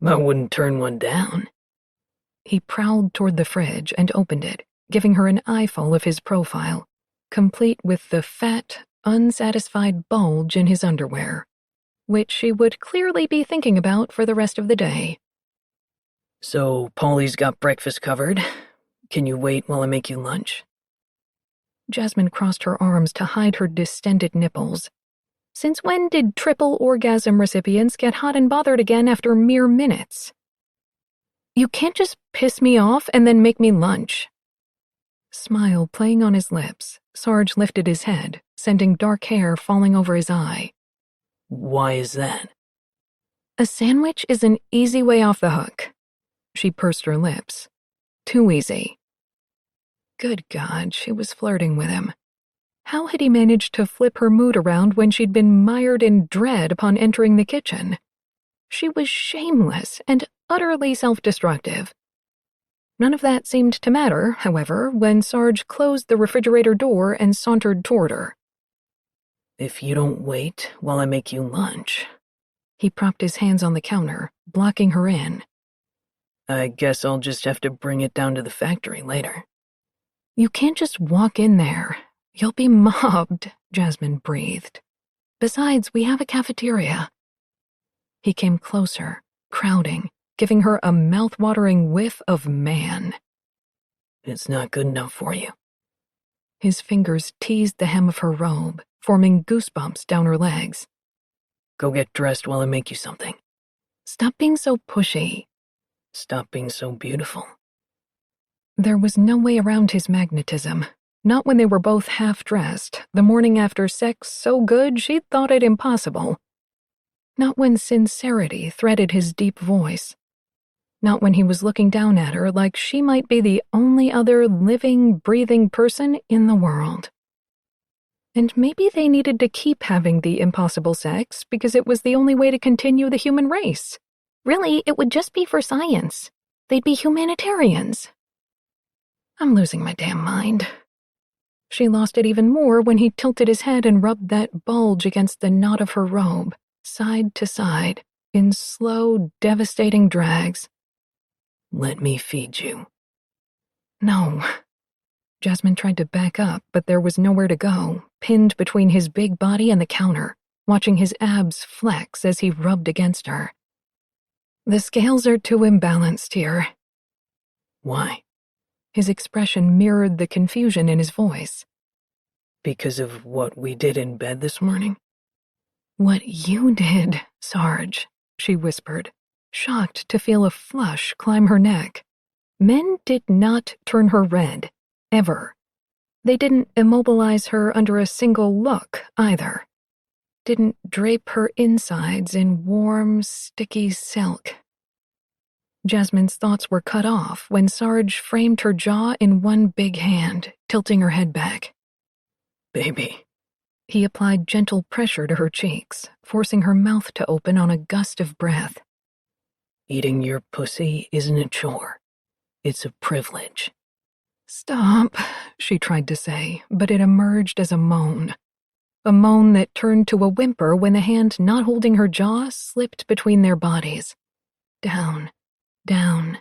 I wouldn't turn one down. He prowled toward the fridge and opened it, giving her an eyeful of his profile, complete with the fat, unsatisfied bulge in his underwear, which she would clearly be thinking about for the rest of the day. So, Paulie's got breakfast covered. Can you wait while I make you lunch? Jasmine crossed her arms to hide her distended nipples. Since when did triple orgasm recipients get hot and bothered again after mere minutes? You can't just piss me off and then make me lunch. Smile playing on his lips, Sarge lifted his head, sending dark hair falling over his eye. Why is that? A sandwich is an easy way off the hook. She pursed her lips. Too easy. Good God, she was flirting with him. How had he managed to flip her mood around when she'd been mired in dread upon entering the kitchen? She was shameless and utterly self-destructive. None of that seemed to matter, however, when Sarge closed the refrigerator door and sauntered toward her. If you don't wait while I make you lunch... He propped his hands on the counter, blocking her in. I guess I'll just have to bring it down to the factory later. You can't just walk in there. You'll be mobbed, Jasmine breathed. Besides, we have a cafeteria. He came closer, crowding, giving her a mouth-watering whiff of man. It's not good enough for you. His fingers teased the hem of her robe, forming goosebumps down her legs. Go get dressed while I make you something. Stop being so pushy. Stop being so beautiful. There was no way around his magnetism. Not when they were both half-dressed, the morning after sex so good she'd thought it impossible. Not when sincerity threaded his deep voice. Not when he was looking down at her like she might be the only other living, breathing person in the world. And maybe they needed to keep having the impossible sex because it was the only way to continue the human race. Really, it would just be for science. They'd be humanitarians. I'm losing my damn mind. She lost it even more when he tilted his head and rubbed that bulge against the knot of her robe, side to side, in slow, devastating drags. Let me feed you. No. Jasmine tried to back up, but there was nowhere to go, pinned between his big body and the counter, watching his abs flex as he rubbed against her. The scales are too imbalanced here. Why? His expression mirrored the confusion in his voice. Because of what we did in bed this morning? What you did, Sarge, she whispered, shocked to feel a flush climb her neck. Men did not turn her red, ever. They didn't immobilize her under a single look, either. Didn't drape her insides in warm, sticky silk. Jasmine's thoughts were cut off when Sarge framed her jaw in one big hand, tilting her head back. Baby. He applied gentle pressure to her cheeks, forcing her mouth to open on a gust of breath. Eating your pussy isn't a chore. It's a privilege. Stop, she tried to say, but it emerged as a moan. A moan that turned to a whimper when the hand not holding her jaw slipped between their bodies. Down, down,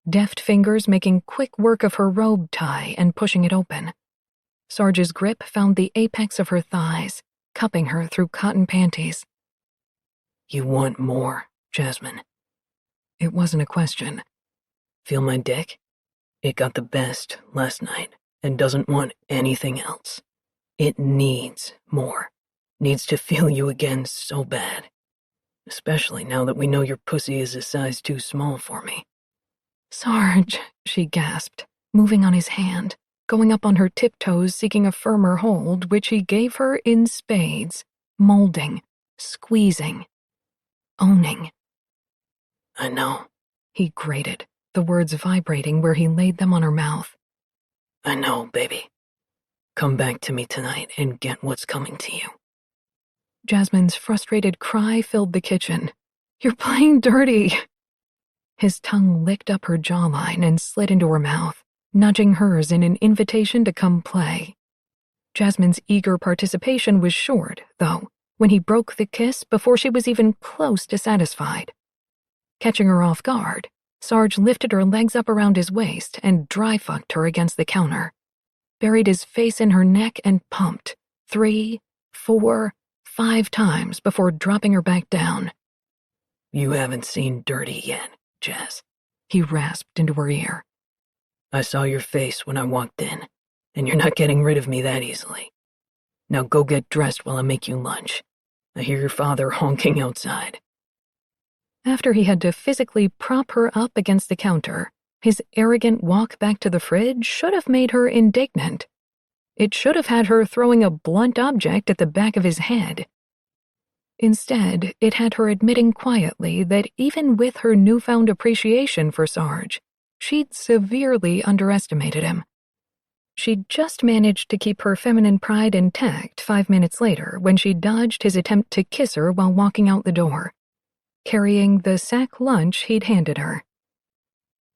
deft fingers making quick work of her robe tie and pushing it open. Sarge's grip found the apex of her thighs, cupping her through cotton panties. You want more, Jasmine. It wasn't a question. Feel my dick? It got the best last night and doesn't want anything else. It needs more. Needs to feel you again so bad. Especially now that we know your pussy is a size too small for me. Sarge, she gasped, moving on his hand, going up on her tiptoes seeking a firmer hold, which he gave her in spades, molding, squeezing, owning. I know, he grated, the words vibrating where he laid them on her mouth. I know, baby. Come back to me tonight and get what's coming to you. Jasmine's frustrated cry filled the kitchen. You're playing dirty. His tongue licked up her jawline and slid into her mouth, nudging hers in an invitation to come play. Jasmine's eager participation was short, though, when he broke the kiss before she was even close to satisfied. Catching her off guard, Sarge lifted her legs up around his waist and dry-fucked her against the counter, buried his face in her neck and pumped 3, 4, 5 times before dropping her back down. You haven't seen dirty yet, Jazz, he rasped into her ear. I saw your face when I walked in, and you're not getting rid of me that easily. Now go get dressed while I make you lunch. I hear your father honking outside. After he had to physically prop her up against the counter, his arrogant walk back to the fridge should have made her indignant. It should have had her throwing a blunt object at the back of his head. Instead, it had her admitting quietly that even with her newfound appreciation for Sarge, she'd severely underestimated him. She'd just managed to keep her feminine pride intact 5 minutes later when she dodged his attempt to kiss her while walking out the door, carrying the sack lunch he'd handed her.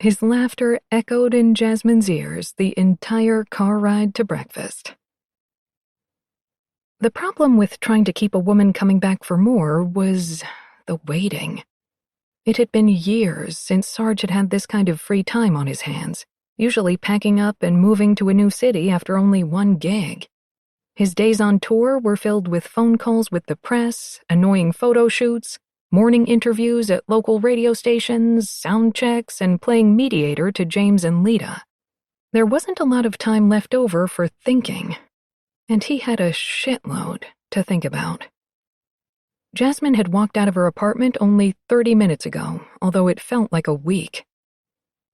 His laughter echoed in Jasmine's ears the entire car ride to breakfast. The problem with trying to keep a woman coming back for more was the waiting. It had been years since Sarge had had this kind of free time on his hands, usually packing up and moving to a new city after only one gig. His days on tour were filled with phone calls with the press, annoying photo shoots, morning interviews at local radio stations, sound checks, and playing mediator to James and Lita. There wasn't a lot of time left over for thinking, and he had a shitload to think about. Jasmine had walked out of her apartment only 30 minutes ago, although it felt like a week.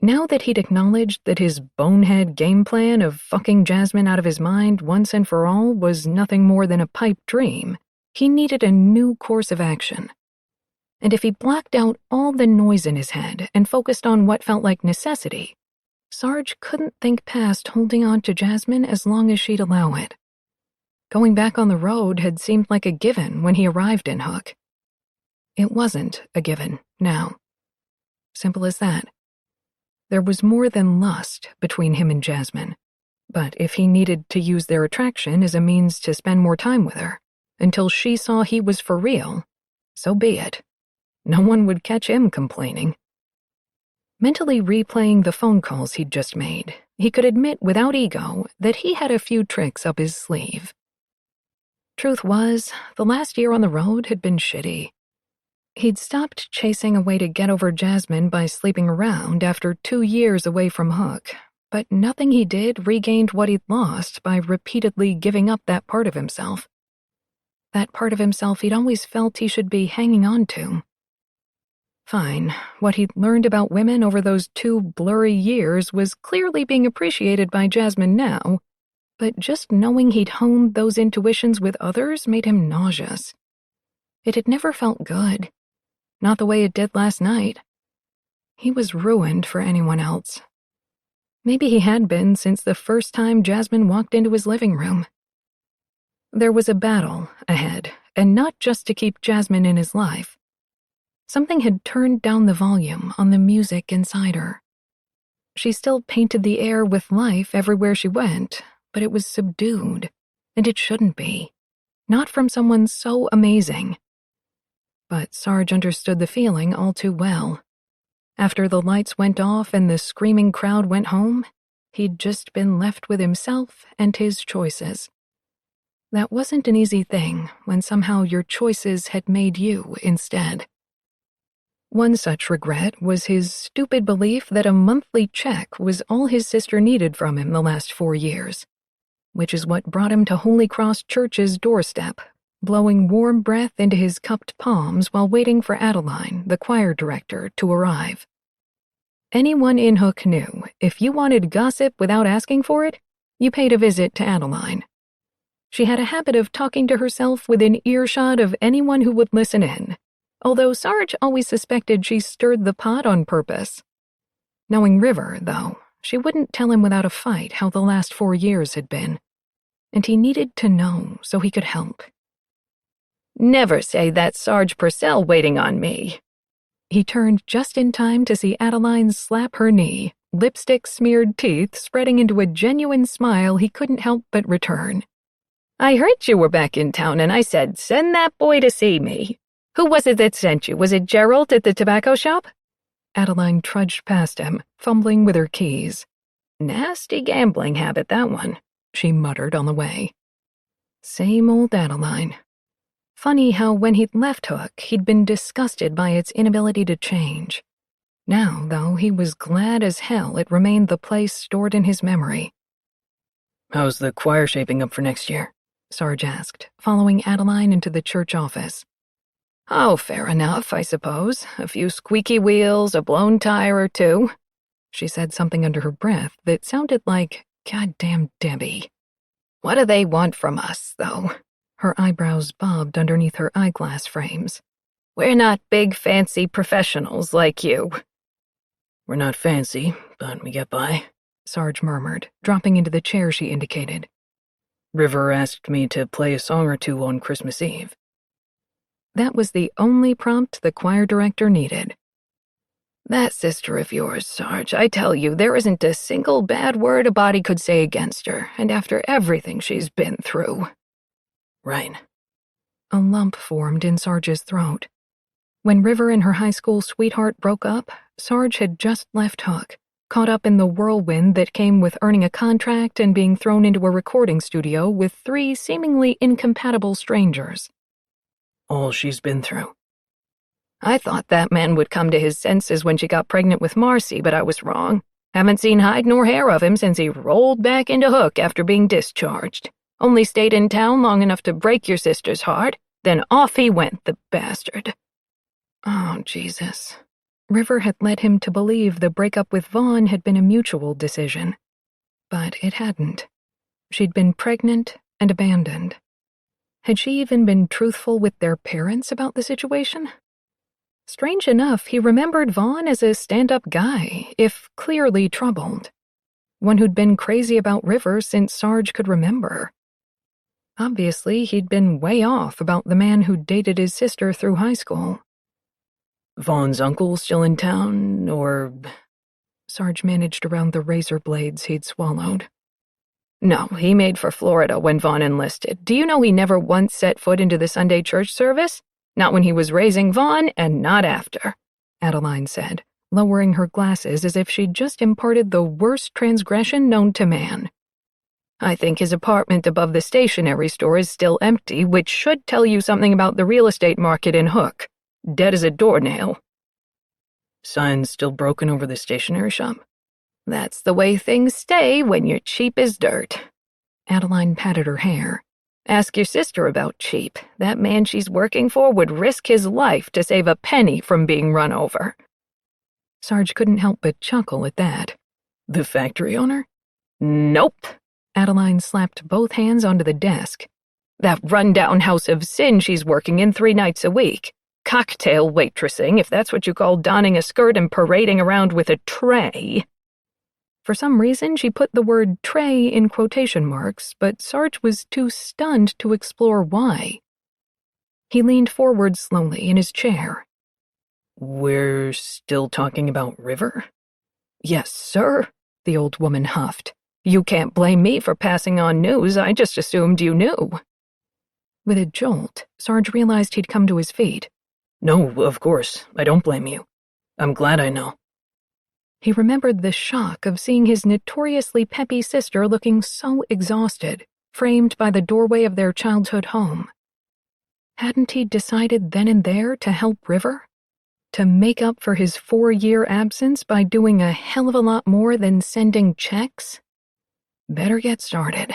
Now that he'd acknowledged that his bonehead game plan of fucking Jasmine out of his mind once and for all was nothing more than a pipe dream, he needed a new course of action. And if he blocked out all the noise in his head and focused on what felt like necessity, Sarge couldn't think past holding on to Jasmine as long as she'd allow it. Going back on the road had seemed like a given when he arrived in Hook. It wasn't a given now. Simple as that. There was more than lust between him and Jasmine, but if he needed to use their attraction as a means to spend more time with her, until she saw he was for real, so be it. No one would catch him complaining. Mentally replaying the phone calls he'd just made, he could admit without ego that he had a few tricks up his sleeve. Truth was, the last year on the road had been shitty. He'd stopped chasing a way to get over Jasmine by sleeping around after 2 years away from Hook, but nothing he did regained what he'd lost by repeatedly giving up that part of himself. That part of himself he'd always felt he should be hanging on to. Fine, what he'd learned about women over those 2 blurry years was clearly being appreciated by Jasmine now, but just knowing he'd honed those intuitions with others made him nauseous. It had never felt good. Not the way it did last night. He was ruined for anyone else. Maybe he had been since the first time Jasmine walked into his living room. There was a battle ahead, and not just to keep Jasmine in his life. Something had turned down the volume on the music inside her. She still painted the air with life everywhere she went, but it was subdued, and it shouldn't be. Not from someone so amazing. But Sarge understood the feeling all too well. After the lights went off and the screaming crowd went home, he'd just been left with himself and his choices. That wasn't an easy thing when somehow your choices had made you instead. One such regret was his stupid belief that a monthly check was all his sister needed from him the last 4 years, which is what brought him to Holy Cross Church's doorstep, blowing warm breath into his cupped palms while waiting for Adeline, the choir director, to arrive. Anyone in Hook knew if you wanted gossip without asking for it, You paid a visit to Adeline. She had a habit of talking to herself within earshot of anyone who would listen in, although Sarge always suspected she stirred the pot on purpose. Knowing River, though, she wouldn't tell him without a fight how the last 4 years had been, and he needed to know so he could help. Never say that's Sarge Purcell waiting on me. He turned just in time to see Adeline slap her knee, lipstick-smeared teeth spreading into a genuine smile he couldn't help but return. I heard you were back in town, and I said, send that boy to see me. Who was it that sent you? Was it Gerald at the tobacco shop? Adeline trudged past him, fumbling with her keys. Nasty gambling habit, that one, she muttered on the way. Same old Adeline. Funny how when he'd left Hook, he'd been disgusted by its inability to change. Now, though, he was glad as hell it remained the place stored in his memory. How's the choir shaping up for next year? Sarge asked, following Adeline into the church office. Oh, fair enough, I suppose. A few squeaky wheels, a blown tire or two. She said something under her breath that sounded like, "Goddamn Debbie." What do they want from us, though? Her eyebrows bobbed underneath her eyeglass frames. We're not big, fancy professionals like you. We're not fancy, but we get by, Sarge murmured, dropping into the chair she indicated. River asked me to play a song or two on Christmas Eve. That was the only prompt the choir director needed. That sister of yours, Sarge, I tell you, there isn't a single bad word a body could say against her, and after everything she's been through. Right. A lump formed in Sarge's throat. When River and her high school sweetheart broke up, Sarge had just left Hook, caught up in the whirlwind that came with earning a contract and being thrown into a recording studio with 3 seemingly incompatible strangers. All she's been through. I thought that man would come to his senses when she got pregnant with Marcy, but I was wrong. Haven't seen hide nor hair of him since he rolled back into Hook after being discharged. Only stayed in town long enough to break your sister's heart, then off he went, the bastard. Oh, Jesus. River had led him to believe the breakup with Vaughn had been a mutual decision. But it hadn't. She'd been pregnant and abandoned. Had she even been truthful with their parents about the situation? Strange enough, he remembered Vaughn as a stand-up guy, if clearly troubled. One who'd been crazy about River since Sarge could remember. Obviously, he'd been way off about the man who'd dated his sister through high school. Vaughn's uncle still in town, or... Sarge managed around the razor blades he'd swallowed. No, he made for Florida when Vaughn enlisted. Do you know he never once set foot into the Sunday church service? Not when he was raising Vaughn, and not after, Adeline said, lowering her glasses as if she'd just imparted the worst transgression known to man. I think his apartment above the stationery store is still empty, which should tell you something about the real estate market in Hook. Dead as a doornail. Signs still broken over the stationery shop? That's the way things stay when you're cheap as dirt. Adeline patted her hair. Ask your sister about cheap. That man she's working for would risk his life to save a penny from being run over. Sarge couldn't help but chuckle at that. The factory owner? Nope. Adeline slapped both hands onto the desk. That rundown house of sin she's working in 3 nights a week. Cocktail waitressing, if that's what you call donning a skirt and parading around with a tray. For some reason, she put the word tray in quotation marks, but Sarge was too stunned to explore why. He leaned forward slowly in his chair. We're still talking about River? Yes, sir, the old woman huffed. You can't blame me for passing on news. I just assumed you knew. With a jolt, Sarge realized he'd come to his feet. No, of course. I don't blame you. I'm glad I know. He remembered the shock of seeing his notoriously peppy sister looking so exhausted, framed by the doorway of their childhood home. Hadn't he decided then and there to help River? To make up for his 4-year absence by doing a hell of a lot more than sending checks? Better get started.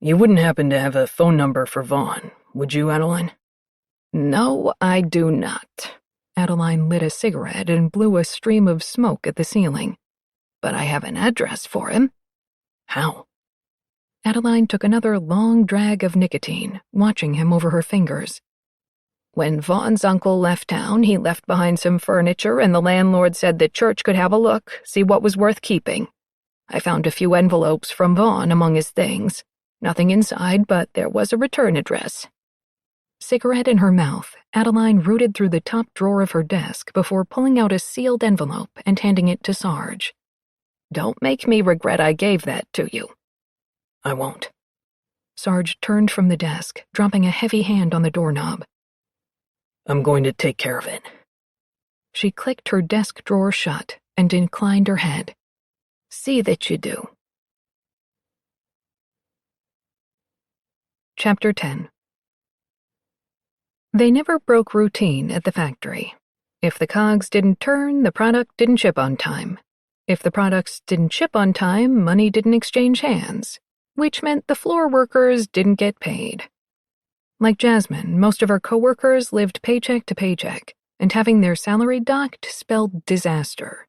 You wouldn't happen to have a phone number for Vaughn, would you, Adeline? No, I do not. Adeline lit a cigarette and blew a stream of smoke at the ceiling. But I have an address for him. How? Adeline took another long drag of nicotine, watching him over her fingers. When Vaughn's uncle left town, he left behind some furniture, and the landlord said the church could have a look, see what was worth keeping. I found a few envelopes from Vaughn among his things. Nothing inside, but there was a return address. Cigarette in her mouth, Adeline rooted through the top drawer of her desk before pulling out a sealed envelope and handing it to Sarge. Don't make me regret I gave that to you. I won't. Sarge turned from the desk, dropping a heavy hand on the doorknob. I'm going to take care of it. She clicked her desk drawer shut and inclined her head. See that you do. Chapter 10. They never broke routine at the factory. If the cogs didn't turn, the product didn't ship on time. If the products didn't ship on time, money didn't exchange hands, which meant the floor workers didn't get paid. Like Jasmine, most of her coworkers lived paycheck to paycheck, and having their salary docked spelled disaster.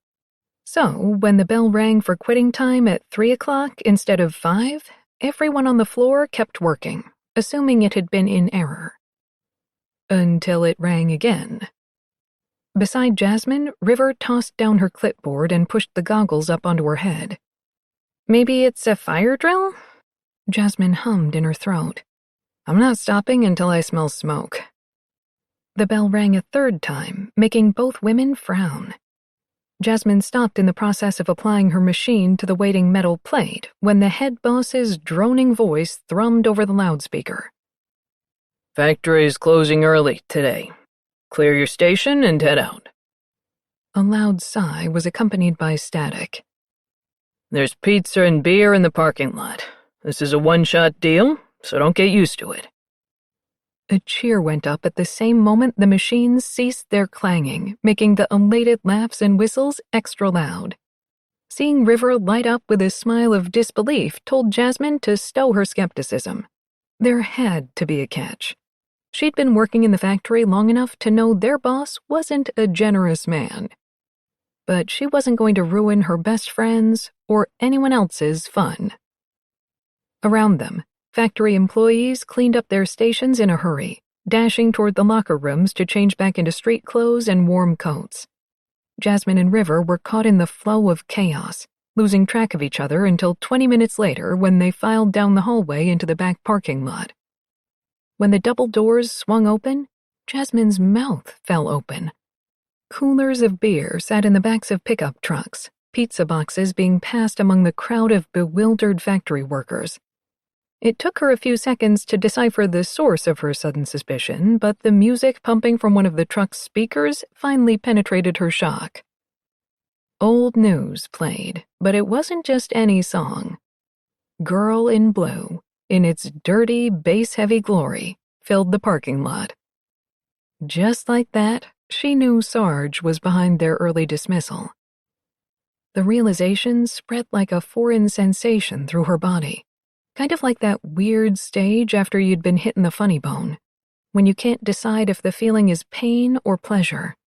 So, when the bell rang for quitting time at 3 o'clock instead of 5, everyone on the floor kept working, assuming it had been in error. Until it rang again. Beside Jasmine, River tossed down her clipboard and pushed the goggles up onto her head. Maybe it's a fire drill? Jasmine hummed in her throat. I'm not stopping until I smell smoke. The bell rang a third time, making both women frown. Jasmine stopped in the process of applying her machine to the waiting metal plate when the head boss's droning voice thrummed over the loudspeaker. Factory's closing early today. Clear your station and head out. A loud sigh was accompanied by static. There's pizza and beer in the parking lot. This is a one-shot deal, so don't get used to it. A cheer went up at the same moment the machines ceased their clanging, making the elated laughs and whistles extra loud. Seeing River light up with a smile of disbelief told Jasmine to stow her skepticism. There had to be a catch. She'd been working in the factory long enough to know their boss wasn't a generous man. But she wasn't going to ruin her best friend's or anyone else's fun. Around them, factory employees cleaned up their stations in a hurry, dashing toward the locker rooms to change back into street clothes and warm coats. Jasmine and River were caught in the flow of chaos, losing track of each other until 20 minutes later when they filed down the hallway into the back parking lot. When the double doors swung open, Jasmine's mouth fell open. Coolers of beer sat in the backs of pickup trucks, pizza boxes being passed among the crowd of bewildered factory workers. It took her a few seconds to decipher the source of her sudden suspicion, but the music pumping from one of the truck's speakers finally penetrated her shock. Old News played, but it wasn't just any song. Girl in Blue, in its dirty, bass-heavy glory, filled the parking lot. Just like that, she knew Sarge was behind their early dismissal. The realization spread like a foreign sensation through her body, kind of like that weird stage after you'd been hit in the funny bone, when you can't decide if the feeling is pain or pleasure.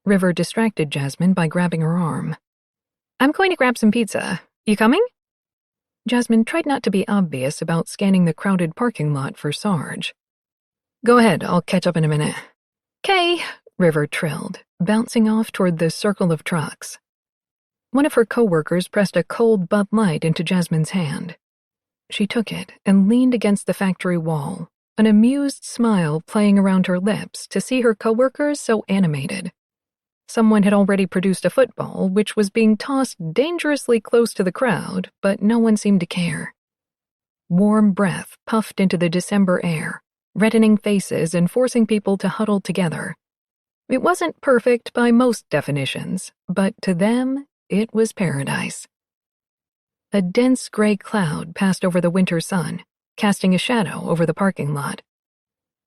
River distracted Jasmine by grabbing her arm. I'm going to grab some pizza. You coming? Jasmine tried not to be obvious about scanning the crowded parking lot for Sarge. Go ahead, I'll catch up in a minute. 'Kay, River trilled, bouncing off toward the circle of trucks. One of her coworkers pressed a cold Bud Light into Jasmine's hand. She took it and leaned against the factory wall, an amused smile playing around her lips to see her coworkers so animated. Someone had already produced a football, which was being tossed dangerously close to the crowd, but no one seemed to care. Warm breath puffed into the December air, reddening faces and forcing people to huddle together. It wasn't perfect by most definitions, but to them, it was paradise. A dense gray cloud passed over the winter sun, casting a shadow over the parking lot.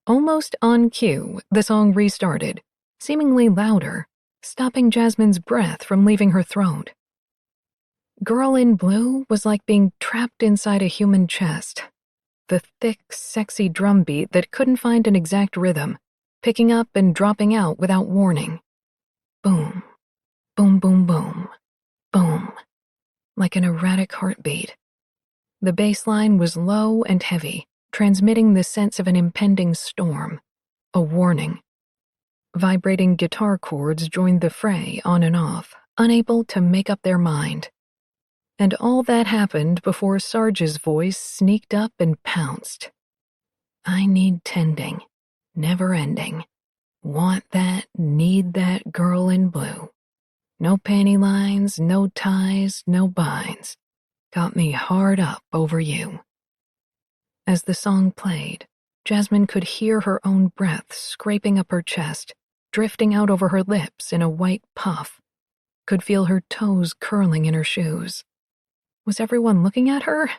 Almost on cue, the song restarted, seemingly louder, stopping Jasmine's breath from leaving her throat. Girl in Blue was like being trapped inside a human chest. The thick, sexy drum beat that couldn't find an exact rhythm, picking up and dropping out without warning. Boom, boom, boom, boom, boom. like an erratic heartbeat. The bass line was low and heavy, transmitting the sense of an impending storm, a warning. Vibrating guitar chords joined the fray on and off, unable to make up their mind. And all that happened before Sarge's voice sneaked up and pounced. I need tending, never ending. Want that, need that girl in blue. No panty lines, no ties, no binds. Got me hard up over you. As the song played, Jasmine could hear her own breath scraping up her chest, drifting out over her lips in a white puff. Could feel her toes curling in her shoes. Was everyone looking at her?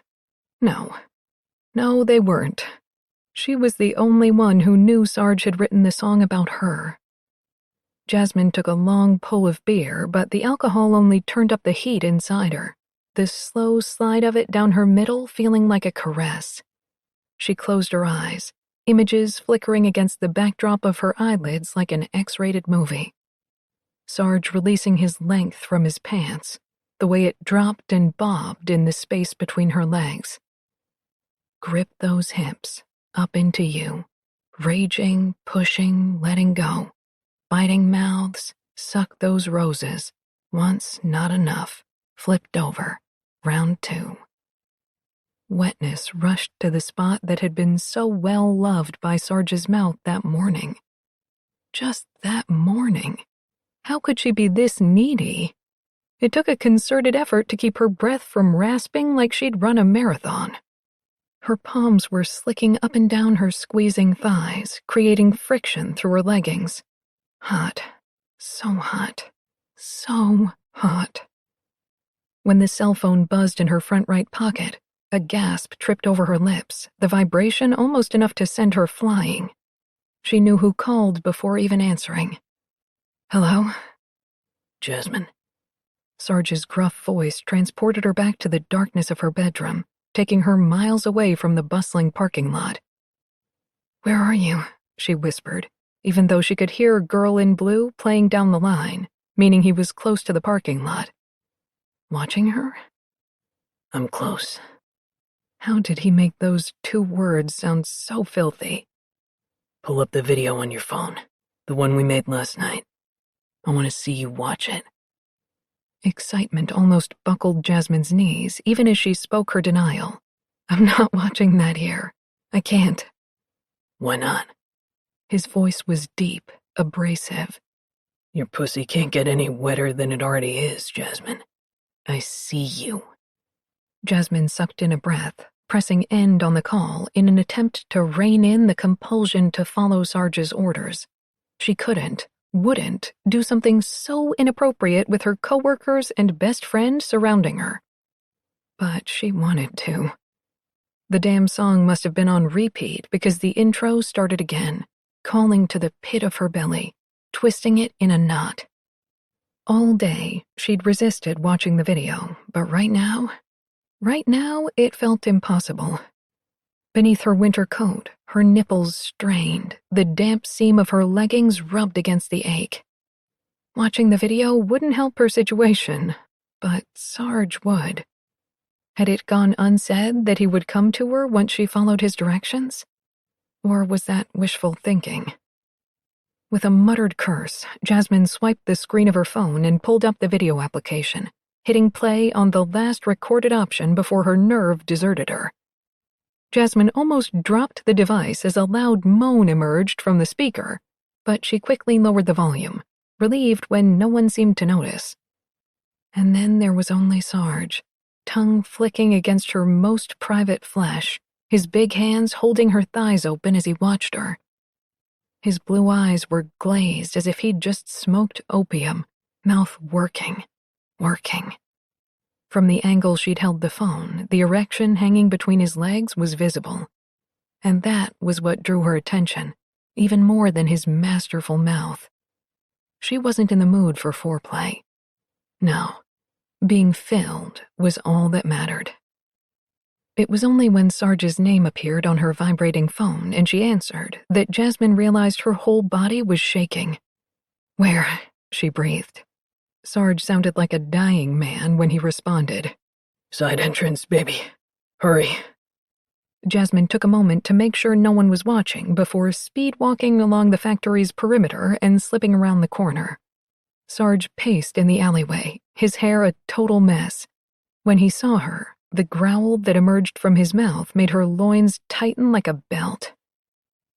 No. No, they weren't. She was the only one who knew Sarge had written the song about her. Jasmine took a long pull of beer, but the alcohol only turned up the heat inside her, the slow slide of it down her middle feeling like a caress. She closed her eyes, images flickering against the backdrop of her eyelids like an X-rated movie. Sarge releasing his length from his pants, the way it dropped and bobbed in the space between her legs. Grip those hips, up into you, raging, pushing, letting go, biting mouths, suck those roses, once not enough, flipped over, round two. Wetness rushed to the spot that had been so well loved by Sarge's mouth that morning. Just that morning. How could she be this needy? It took a concerted effort to keep her breath from rasping like she'd run a marathon. Her palms were slicking up and down her squeezing thighs, creating friction through her leggings. Hot. So hot. So hot. When the cell phone buzzed in her front right pocket, a gasp tripped over her lips, the vibration almost enough to send her flying. She knew who called before even answering. Hello? Jasmine. Sarge's gruff voice transported her back to the darkness of her bedroom, taking her miles away from the bustling parking lot. Where are you? She whispered, even though she could hear Girl in Blue playing down the line, meaning he was close to the parking lot. Watching her? I'm close. How did he make those two words sound so filthy? Pull up the video on your phone, the one we made last night. I want to see you watch it. Excitement almost buckled Jasmine's knees, even as she spoke her denial. I'm not watching that here. I can't. Why not? His voice was deep, abrasive. Your pussy can't get any wetter than it already is, Jasmine. I see you. Jasmine sucked in a breath, pressing end on the call in an attempt to rein in the compulsion to follow Sarge's orders. She couldn't, wouldn't do something so inappropriate with her coworkers and best friend surrounding her. But she wanted to. The damn song must have been on repeat because the intro started again, calling to the pit of her belly, twisting it in a knot. All day, she'd resisted watching the video, but right now, it felt impossible. Beneath her winter coat, her nipples strained, the damp seam of her leggings rubbed against the ache. Watching the video wouldn't help her situation, but Sarge would. Had it gone unsaid that he would come to her once she followed his directions? Or was that wishful thinking? With a muttered curse, Jasmine swiped the screen of her phone and pulled up the video application, hitting play on the last recorded option before her nerve deserted her. Jasmine almost dropped the device as a loud moan emerged from the speaker, but she quickly lowered the volume, relieved when no one seemed to notice. And then there was only Sarge, tongue flicking against her most private flesh, his big hands holding her thighs open as he watched her. His blue eyes were glazed as if he'd just smoked opium, mouth working. From the angle she'd held the phone, the erection hanging between his legs was visible. And that was what drew her attention, even more than his masterful mouth. She wasn't in the mood for foreplay. No, being filled was all that mattered. It was only when Sarge's name appeared on her vibrating phone and she answered that Jasmine realized her whole body was shaking. Where? She breathed. Sarge sounded like a dying man when he responded, Side entrance, baby. Hurry. Jasmine took a moment to make sure no one was watching before speed-walking along the factory's perimeter and slipping around the corner. Sarge paced in the alleyway, his hair a total mess. When he saw her, the growl that emerged from his mouth made her loins tighten like a belt.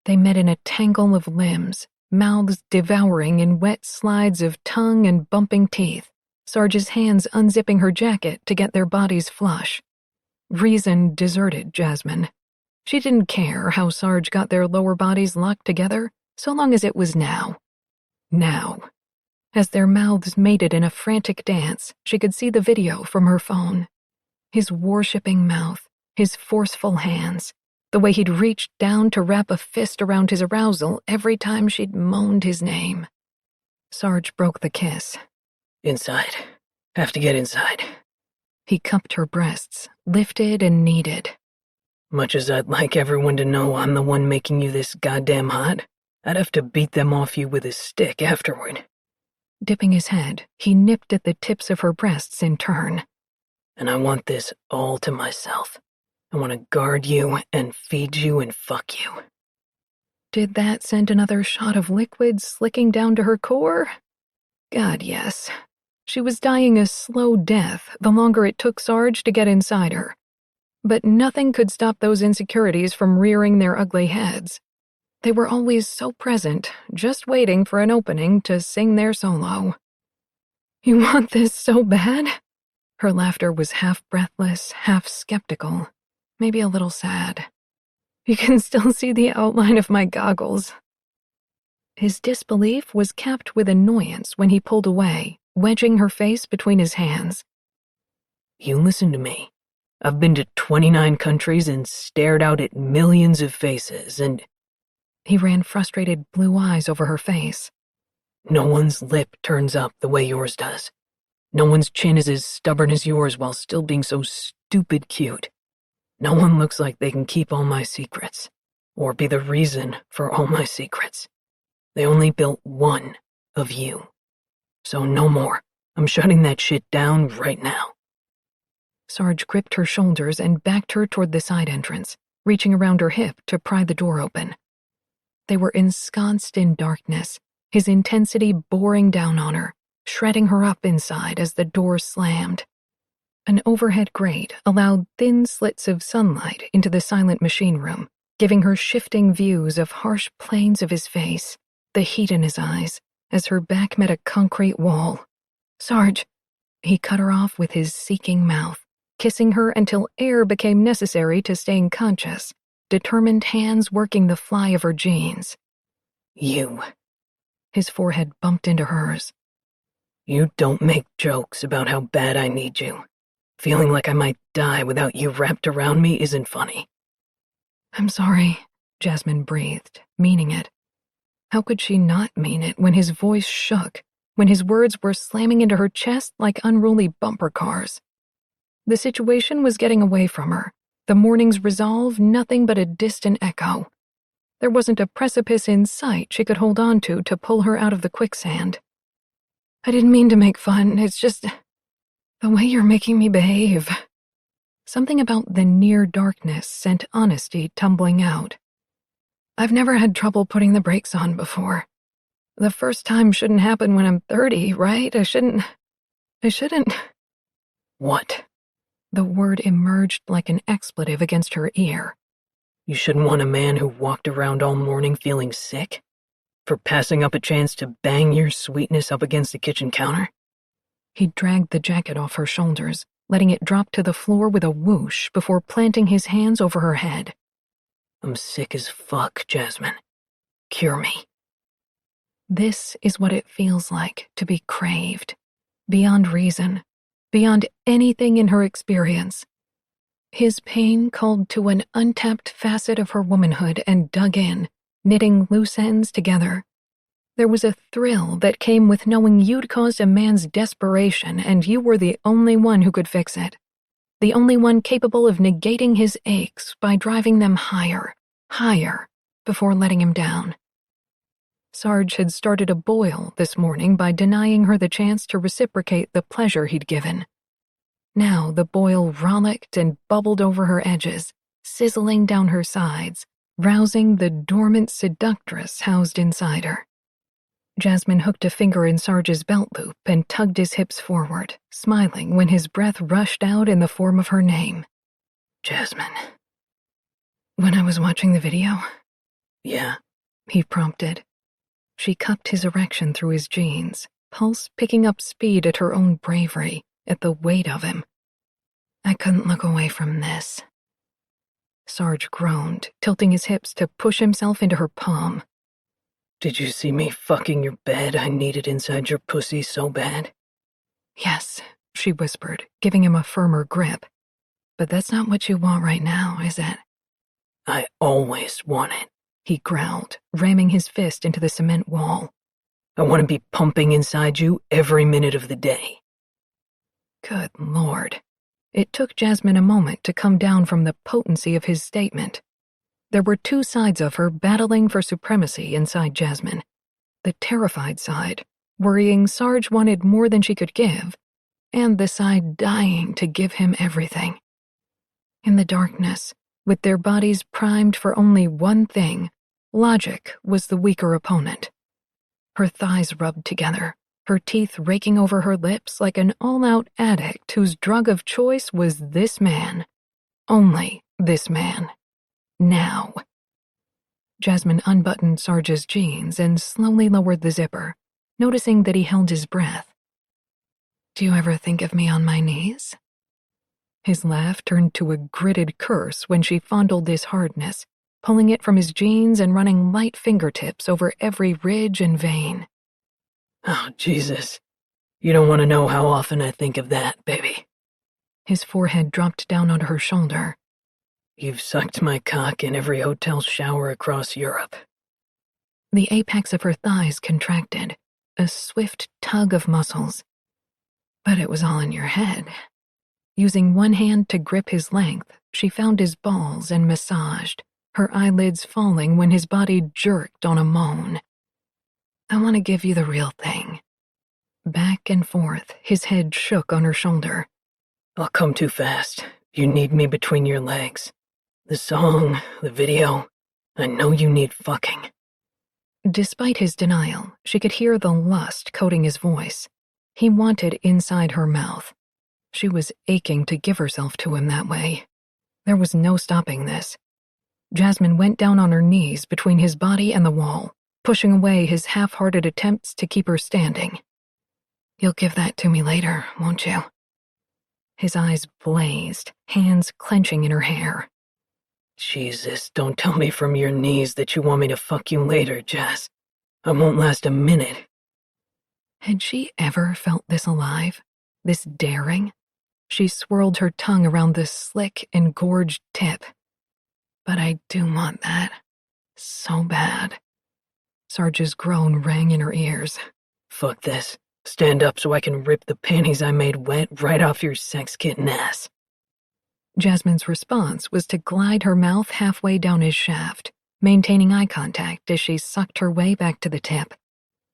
They met in a tangle of limbs, mouths devouring in wet slides of tongue and bumping teeth, Sarge's hands unzipping her jacket to get their bodies flush. Reason deserted Jasmine. She didn't care how Sarge got their lower bodies locked together, so long as it was now. Now. As their mouths mated in a frantic dance, she could see the video from her phone. His worshipping mouth, his forceful hands, the way he'd reached down to wrap a fist around his arousal every time she'd moaned his name. Sarge broke the kiss. Inside. Have to get inside. He cupped her breasts, lifted and kneaded. Much as I'd like everyone to know I'm the one making you this goddamn hot, I'd have to beat them off you with a stick afterward. Dipping his head, he nipped at the tips of her breasts in turn. And I want this all to myself. I want to guard you and feed you and fuck you. Did that send another shot of liquid slicking down to her core? God, yes. She was dying a slow death the longer it took Sarge to get inside her. But nothing could stop those insecurities from rearing their ugly heads. They were always so present, just waiting for an opening to sing their solo. You want this so bad? Her laughter was half breathless, half skeptical, maybe a little sad. You can still see the outline of my goggles. His disbelief was capped with annoyance when he pulled away, wedging her face between his hands. You listen to me. I've been to 29 countries and stared out at millions of faces, and... He ran frustrated blue eyes over her face. No one's lip turns up the way yours does. No one's chin is as stubborn as yours while still being so stupid cute. No one looks like they can keep all my secrets, or be the reason for all my secrets. They only built one of you. So no more. I'm shutting that shit down right now. Sarge gripped her shoulders and backed her toward the side entrance, reaching around her hip to pry the door open. They were ensconced in darkness, his intensity boring down on her, shredding her up inside as the door slammed. An overhead grate allowed thin slits of sunlight into the silent machine room, giving her shifting views of harsh planes of his face, the heat in his eyes, as her back met a concrete wall. Sarge, he cut her off with his seeking mouth, kissing her until air became necessary to staying conscious, determined hands working the fly of her jeans. You. His forehead bumped into hers. You don't make jokes about how bad I need you. Feeling like I might die without you wrapped around me isn't funny. I'm sorry, Jasmine breathed, meaning it. How could she not mean it when his voice shook, when his words were slamming into her chest like unruly bumper cars? The situation was getting away from her, the morning's resolve nothing but a distant echo. There wasn't a precipice in sight she could hold on to pull her out of the quicksand. I didn't mean to make fun, it's just the way you're making me behave. Something about the near darkness sent honesty tumbling out. I've never had trouble putting the brakes on before. The first time shouldn't happen when I'm 30, right? I shouldn't... What? The word emerged like an expletive against her ear. You shouldn't want a man who walked around all morning feeling sick? For passing up a chance to bang your sweetness up against the kitchen counter? He dragged the jacket off her shoulders, letting it drop to the floor with a whoosh before planting his hands over her head. I'm sick as fuck, Jasmine. Cure me. This is what it feels like to be craved, beyond reason, beyond anything in her experience. His pain called to an untapped facet of her womanhood and dug in, knitting loose ends together. There was a thrill that came with knowing you'd caused a man's desperation and you were the only one who could fix it. The only one capable of negating his aches by driving them higher, before letting him down. Sarge had started a boil this morning by denying her the chance to reciprocate the pleasure he'd given. Now the boil rollicked and bubbled over her edges, sizzling down her sides, rousing the dormant seductress housed inside her. Jasmine hooked a finger in Sarge's belt loop and tugged his hips forward, smiling when his breath rushed out in the form of her name. Jasmine. When I was watching the video? Yeah, he prompted. She cupped his erection through his jeans, pulse picking up speed at her own bravery, at the weight of him. I couldn't look away from this. Sarge groaned, tilting his hips to push himself into her palm. Did you see me fucking your bed? I need it inside your pussy so bad. Yes, she whispered, giving him a firmer grip. But that's not what you want right now, is it? I always want it, he growled, ramming his fist into the cement wall. I want to be pumping inside you every minute of the day. Good Lord. It took Jasmine a moment to come down from the potency of his statement. There were two sides of her battling for supremacy inside Jasmine. The terrified side, worrying Sarge wanted more than she could give, and the side dying to give him everything. In the darkness, with their bodies primed for only one thing, logic was the weaker opponent. Her thighs rubbed together, her teeth raking over her lips like an all-out addict whose drug of choice was this man. Only this man. Now. Jasmine unbuttoned Sarge's jeans and slowly lowered the zipper, noticing that he held his breath. Do you ever think of me on my knees? His laugh turned to a gritted curse when she fondled his hardness, pulling it from his jeans and running light fingertips over every ridge and vein. Oh, Jesus. You don't want to know how often I think of that, baby. His forehead dropped down onto her shoulder. You've sucked my cock in every hotel shower across Europe. The apex of her thighs contracted, a swift tug of muscles. But it was all in your head. Using one hand to grip his length, she found his balls and massaged, her eyelids falling when his body jerked on a moan. I want to give you the real thing. Back and forth, his head shook on her shoulder. I'll come too fast. You need me between your legs. The song, the video, I know you need fucking. Despite his denial, she could hear the lust coating his voice. He wanted inside her mouth. She was aching to give herself to him that way. There was no stopping this. Jasmine went down on her knees between his body and the wall, pushing away his half-hearted attempts to keep her standing. You'll give that to me later, won't you? His eyes blazed, hands clenching in her hair. Jesus, don't tell me from your knees that you want me to fuck you later, Jess. I won't last a minute. Had she ever felt this alive? This daring? She swirled her tongue around the slick, engorged tip. But I do want that. So bad. Sarge's groan rang in her ears. Fuck this. Stand up so I can rip the panties I made wet right off your sex kitten ass. Jasmine's response was to glide her mouth halfway down his shaft, maintaining eye contact as she sucked her way back to the tip.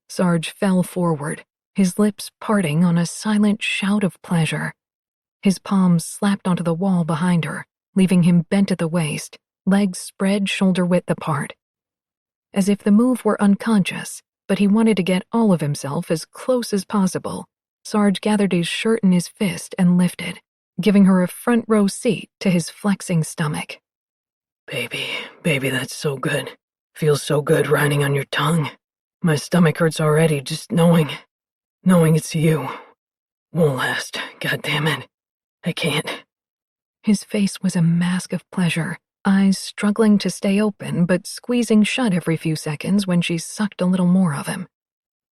Sarge fell forward, his lips parting on a silent shout of pleasure. His palms slapped onto the wall behind her, leaving him bent at the waist, legs spread shoulder-width apart. As if the move were unconscious, but he wanted to get all of himself as close as possible, Sarge gathered his shirt in his fist and lifted, giving her a front-row seat to his flexing stomach. Baby, that's so good. Feels so good riding on your tongue. My stomach hurts already just knowing it's you. Won't last, goddammit. I can't. His face was a mask of pleasure, eyes struggling to stay open but squeezing shut every few seconds when she sucked a little more of him.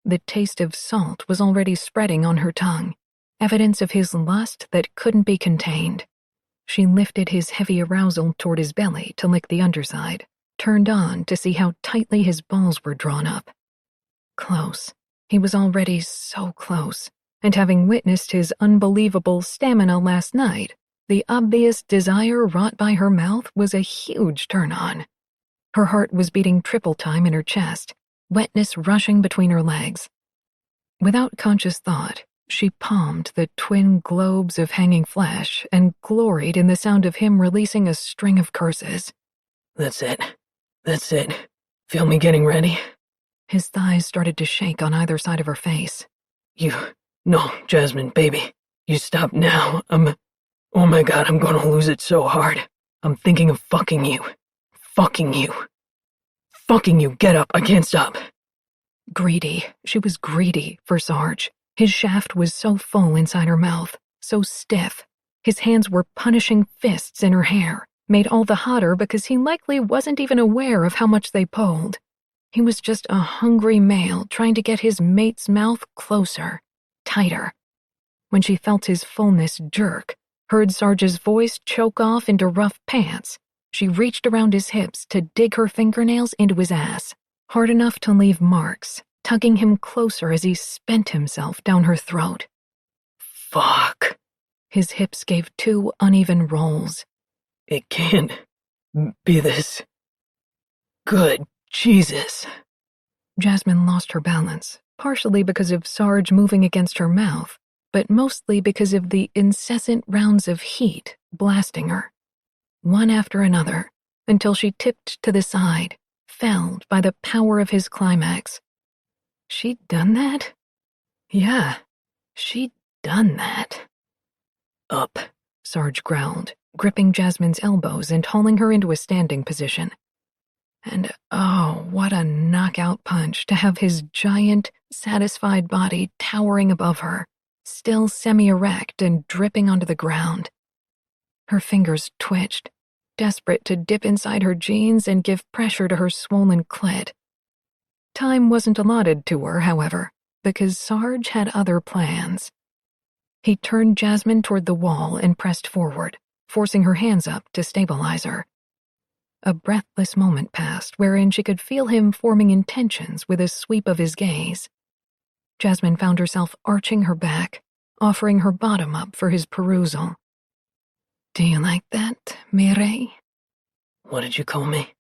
The taste of salt was already spreading on her tongue, evidence of his lust that couldn't be contained. She lifted his heavy arousal toward his belly to lick the underside, turned on to see how tightly his balls were drawn up. Close. He was already so close, and having witnessed his unbelievable stamina last night, the obvious desire wrought by her mouth was a huge turn-on. Her heart was beating triple time in her chest, wetness rushing between her legs. Without conscious thought, She palmed the twin globes of hanging flesh and gloried in the sound of him releasing a string of curses. That's it. That's it. Feel me getting ready? His thighs started to shake on either side of her face. No, Jasmine, baby. You stop now. Oh my God, I'm gonna lose it so hard. I'm thinking of fucking you. Fucking you. Fucking you, get up, I can't stop. Greedy. She was greedy for Sarge. His shaft was so full inside her mouth, so stiff. His hands were punishing fists in her hair, made all the hotter because he likely wasn't even aware of how much they pulled. He was just a hungry male trying to get his mate's mouth closer, tighter. When she felt his fullness jerk, heard Sarge's voice choke off into rough pants, she reached around his hips to dig her fingernails into his ass, hard enough to leave marks, tugging him closer as he spent himself down her throat. Fuck. His hips gave 2 uneven rolls. It can't be this good. Jesus. Jasmine lost her balance, partially because of Sarge moving against her mouth, but mostly because of the incessant rounds of heat blasting her. One after another, until she tipped to the side, felled by the power of his climax. She'd done that? Yeah, she'd done that. Up, Sarge growled, gripping Jasmine's elbows and hauling her into a standing position. And oh, what a knockout punch to have his giant, satisfied body towering above her, still semi-erect and dripping onto the ground. Her fingers twitched, desperate to dip inside her jeans and give pressure to her swollen clit. Time wasn't allotted to her, however, because Sarge had other plans. He turned Jasmine toward the wall and pressed forward, forcing her hands up to stabilize her. A breathless moment passed wherein she could feel him forming intentions with a sweep of his gaze. Jasmine found herself arching her back, offering her bottom up for his perusal. Do you like that, Mireille? What did you call me?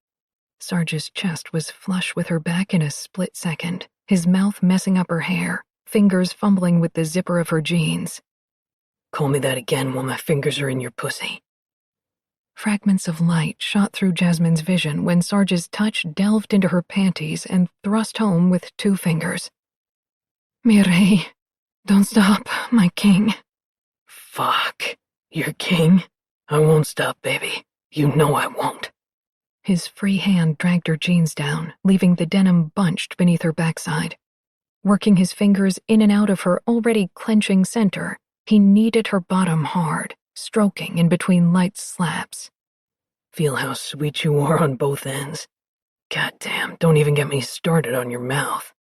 Sarge's chest was flush with her back in a split second, his mouth messing up her hair, fingers fumbling with the zipper of her jeans. Call me that again while my fingers are in your pussy. Fragments of light shot through Jasmine's vision when Sarge's touch delved into her panties and thrust home with 2 fingers. Mireille, don't stop, my king. Fuck. Your king? I won't stop, baby. You know I won't. His free hand dragged her jeans down, leaving the denim bunched beneath her backside. Working his fingers in and out of her already clenching center, he kneaded her bottom hard, stroking in between light slaps. Feel how sweet you are on both ends. Goddamn, don't even get me started on your mouth.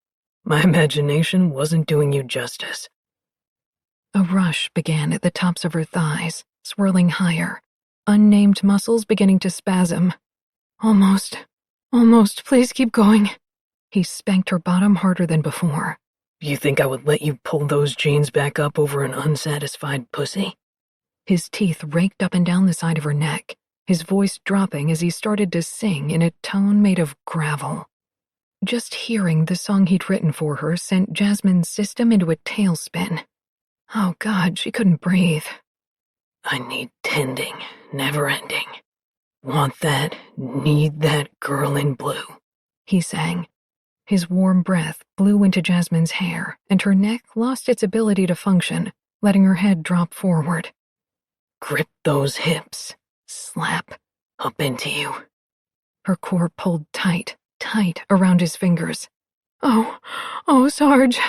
My imagination wasn't doing you justice. A rush began at the tops of her thighs, swirling higher, unnamed muscles beginning to spasm. Almost, please keep going. He spanked her bottom harder than before. You think I would let you pull those jeans back up over an unsatisfied pussy? His teeth raked up and down the side of her neck, his voice dropping as he started to sing in a tone made of gravel. Just hearing the song he'd written for her sent Jasmine's system into a tailspin. Oh God, she couldn't breathe. I need tending, never ending. Want that, need that girl in blue, he sang. His warm breath blew into Jasmine's hair, and her neck lost its ability to function, letting her head drop forward. Grip those hips. Slap. Up into you. Her core pulled tight around his fingers. Oh, Sarge.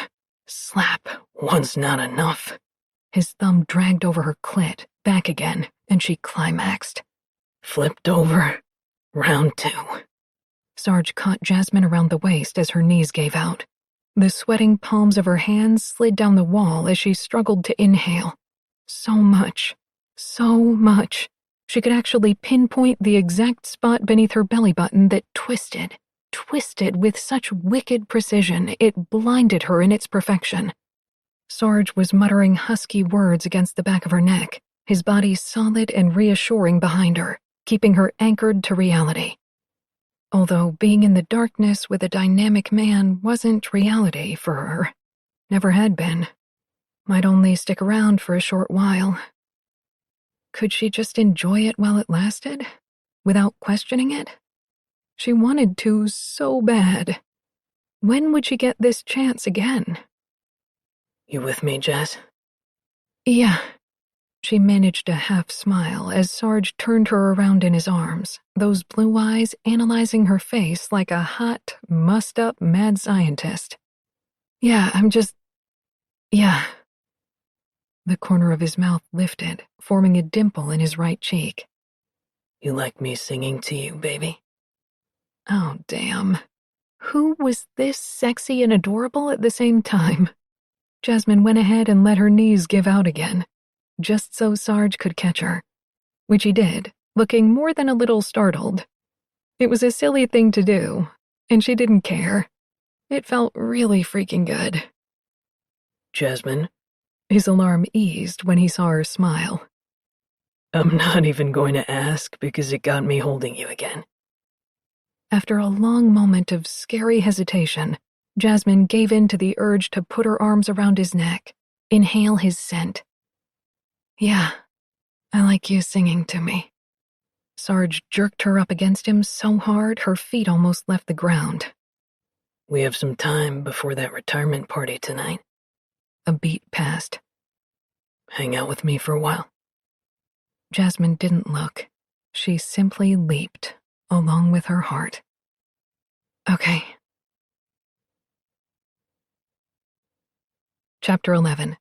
Slap. One's not enough. His thumb dragged over her clit, back again, and she climaxed. Flipped over. Round 2. Sarge caught Jasmine around the waist as her knees gave out. The sweating palms of her hands slid down the wall as she struggled to inhale. So much. She could actually pinpoint the exact spot beneath her belly button that twisted with such wicked precision it blinded her in its perfection. Sarge was muttering husky words against the back of her neck, his body solid and reassuring behind her, keeping her anchored to reality. Although being in the darkness with a dynamic man wasn't reality for her. Never had been. Might only stick around for a short while. Could she just enjoy it while it lasted, without questioning it? She wanted to so bad. When would she get this chance again? You with me, Jazz? Yeah. She managed a half-smile as Sarge turned her around in his arms, those blue eyes analyzing her face like a hot, mussed-up mad scientist. Yeah. The corner of his mouth lifted, forming a dimple in his right cheek. You like me singing to you, baby? Oh, damn. Who was this sexy and adorable at the same time? Jasmine went ahead and let her knees give out again, just so Sarge could catch her, which he did, looking more than a little startled. It was a silly thing to do, and she didn't care. It felt really freaking good. Jasmine? His alarm eased when he saw her smile. I'm not even going to ask because it got me holding you again. After a long moment of scary hesitation, Jasmine gave in to the urge to put her arms around his neck, inhale his scent. Yeah, I like you singing to me. Sarge jerked her up against him so hard her feet almost left the ground. We have some time before that retirement party tonight. A beat passed. Hang out with me for a while. Jasmine didn't look. She simply leaped, along with her heart. Okay. Chapter 11.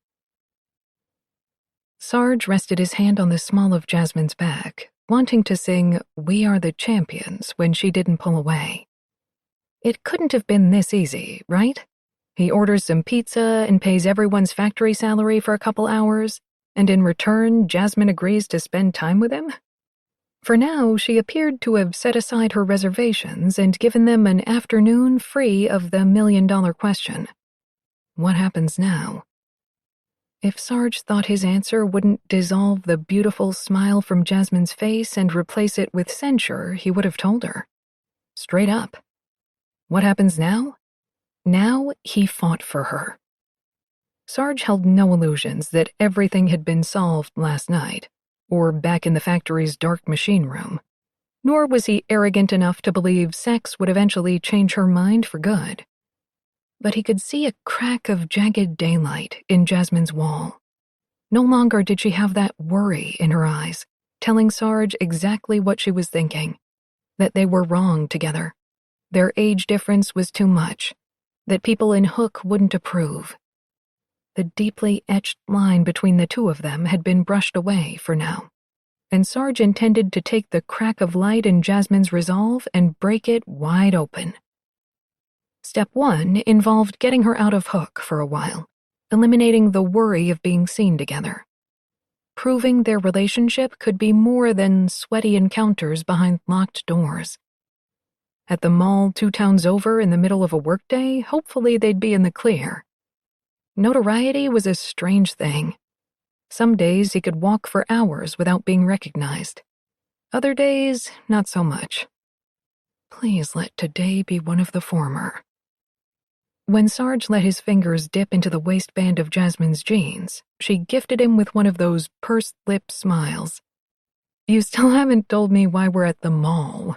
Sarge rested his hand on the small of Jasmine's back, wanting to sing "We Are the Champions" when she didn't pull away. It couldn't have been this easy, right? He orders some pizza and pays everyone's factory salary for a couple hours, and in return, Jasmine agrees to spend time with him? For now, she appeared to have set aside her reservations and given them an afternoon free of the million-dollar question. What happens now? If Sarge thought his answer wouldn't dissolve the beautiful smile from Jasmine's face and replace it with censure, he would have told her. Straight up. What happens now? Now he fought for her. Sarge held no illusions that everything had been solved last night, or back in the factory's dark machine room. Nor was he arrogant enough to believe sex would eventually change her mind for good. But he could see a crack of jagged daylight in Jasmine's wall. No longer did she have that worry in her eyes, telling Sarge exactly what she was thinking, that they were wrong together. Their age difference was too much, that people in Hook wouldn't approve. The deeply etched line between the two of them had been brushed away for now, and Sarge intended to take the crack of light in Jasmine's resolve and break it wide open. Step 1 involved getting her out of Hook for a while, eliminating the worry of being seen together. Proving their relationship could be more than sweaty encounters behind locked doors. At the mall 2 towns over in the middle of a workday, hopefully they'd be in the clear. Notoriety was a strange thing. Some days he could walk for hours without being recognized. Other days, not so much. Please let today be one of the former. When Sarge let his fingers dip into the waistband of Jasmine's jeans, she gifted him with one of those pursed lip smiles. You still haven't told me why we're at the mall.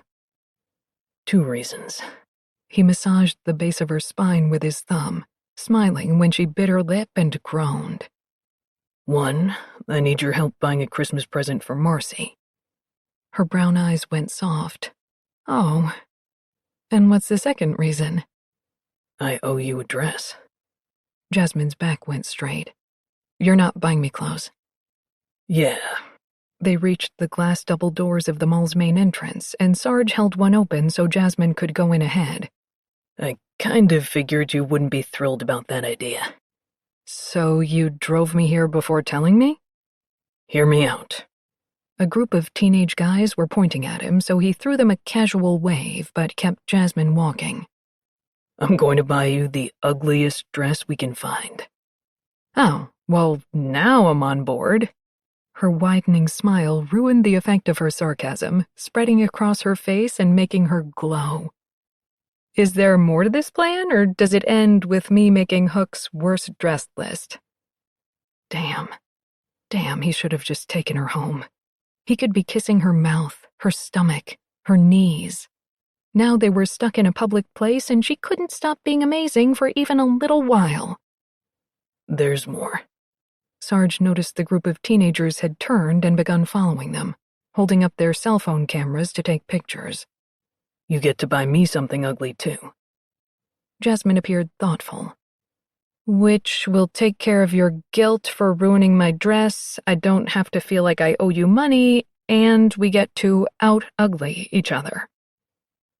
2 reasons. He massaged the base of her spine with his thumb, smiling when she bit her lip and groaned. 1, I need your help buying a Christmas present for Marcy. Her brown eyes went soft. Oh. And what's the second reason? I owe you a dress. Jasmine's back went straight. You're not buying me clothes. Yeah. They reached the glass double doors of the mall's main entrance, and Sarge held one open so Jasmine could go in ahead. I kind of figured you wouldn't be thrilled about that idea. So you drove me here before telling me? Hear me out. A group of teenage guys were pointing at him, so he threw them a casual wave but kept Jasmine walking. I'm going to buy you the ugliest dress we can find. Oh, well, now I'm on board. Her widening smile ruined the effect of her sarcasm, spreading across her face and making her glow. Is there more to this plan, or does it end with me making Hook's worst dressed list? Damn, he should have just taken her home. He could be kissing her mouth, her stomach, her knees. Now they were stuck in a public place and she couldn't stop being amazing for even a little while. There's more. Sarge noticed the group of teenagers had turned and begun following them, holding up their cell phone cameras to take pictures. You get to buy me something ugly, too. Jasmine appeared thoughtful. Which will take care of your guilt for ruining my dress, I don't have to feel like I owe you money, and we get to out-ugly each other.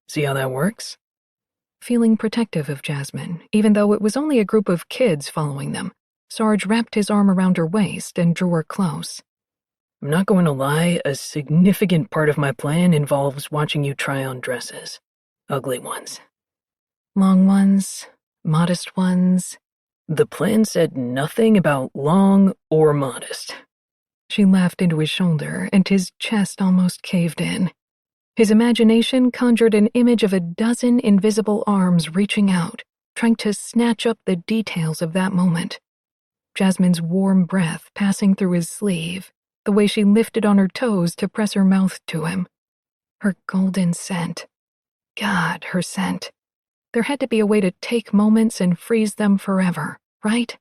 See how that works? Feeling protective of Jasmine, even though it was only a group of kids following them, Sarge wrapped his arm around her waist and drew her close. I'm not going to lie, a significant part of my plan involves watching you try on dresses. Ugly ones. Long ones, modest ones. The plan said nothing about long or modest. She laughed into his shoulder, and his chest almost caved in. His imagination conjured an image of a dozen invisible arms reaching out, trying to snatch up the details of that moment. Jasmine's warm breath passing through his sleeve, the way she lifted on her toes to press her mouth to him. Her golden scent. God, her scent. There had to be a way to take moments and freeze them forever, right?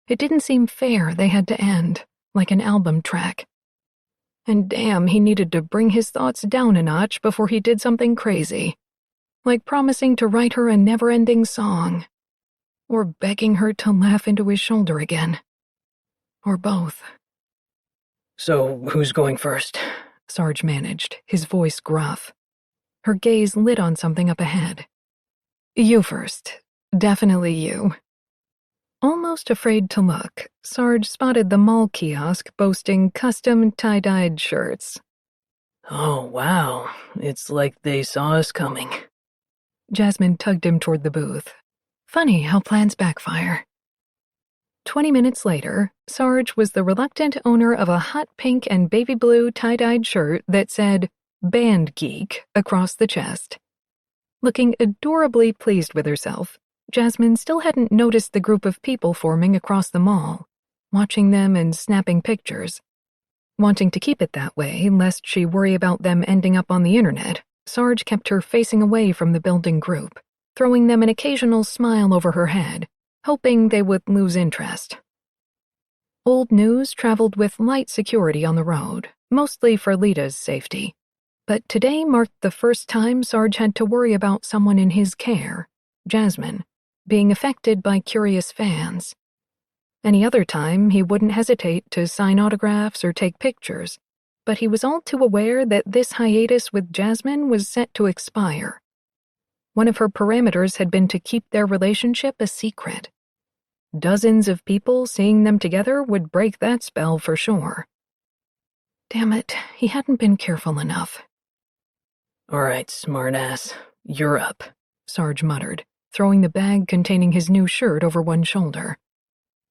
It didn't seem fair they had to end, like an album track. And damn, he needed to bring his thoughts down a notch before he did something crazy. Like promising to write her a never-ending song. Or begging her to laugh into his shoulder again. Or both. So, who's going first? Sarge managed, his voice gruff. Her gaze lit on something up ahead. You first. Definitely you. Almost afraid to look, Sarge spotted the mall kiosk boasting custom tie-dyed shirts. Oh, wow. It's like they saw us coming. Jasmine tugged him toward the booth. Funny how plans backfire. 20 minutes later, Sarge was the reluctant owner of a hot pink and baby blue tie-dyed shirt that said, Band Geek, across the chest. Looking adorably pleased with herself, Jasmine still hadn't noticed the group of people forming across the mall, watching them and snapping pictures. Wanting to keep it that way, lest she worry about them ending up on the internet, Sarge kept her facing away from the building group, throwing them an occasional smile over her head, hoping they would lose interest. Old News traveled with light security on the road, mostly for Lita's safety. But today marked the first time Sarge had to worry about someone in his care, Jasmine, being affected by curious fans. Any other time, he wouldn't hesitate to sign autographs or take pictures, but he was all too aware that this hiatus with Jasmine was set to expire. One of her parameters had been to keep their relationship a secret. Dozens of people seeing them together would break that spell for sure. Damn it, he hadn't been careful enough. All right, smartass, you're up, Sarge muttered, throwing the bag containing his new shirt over one shoulder.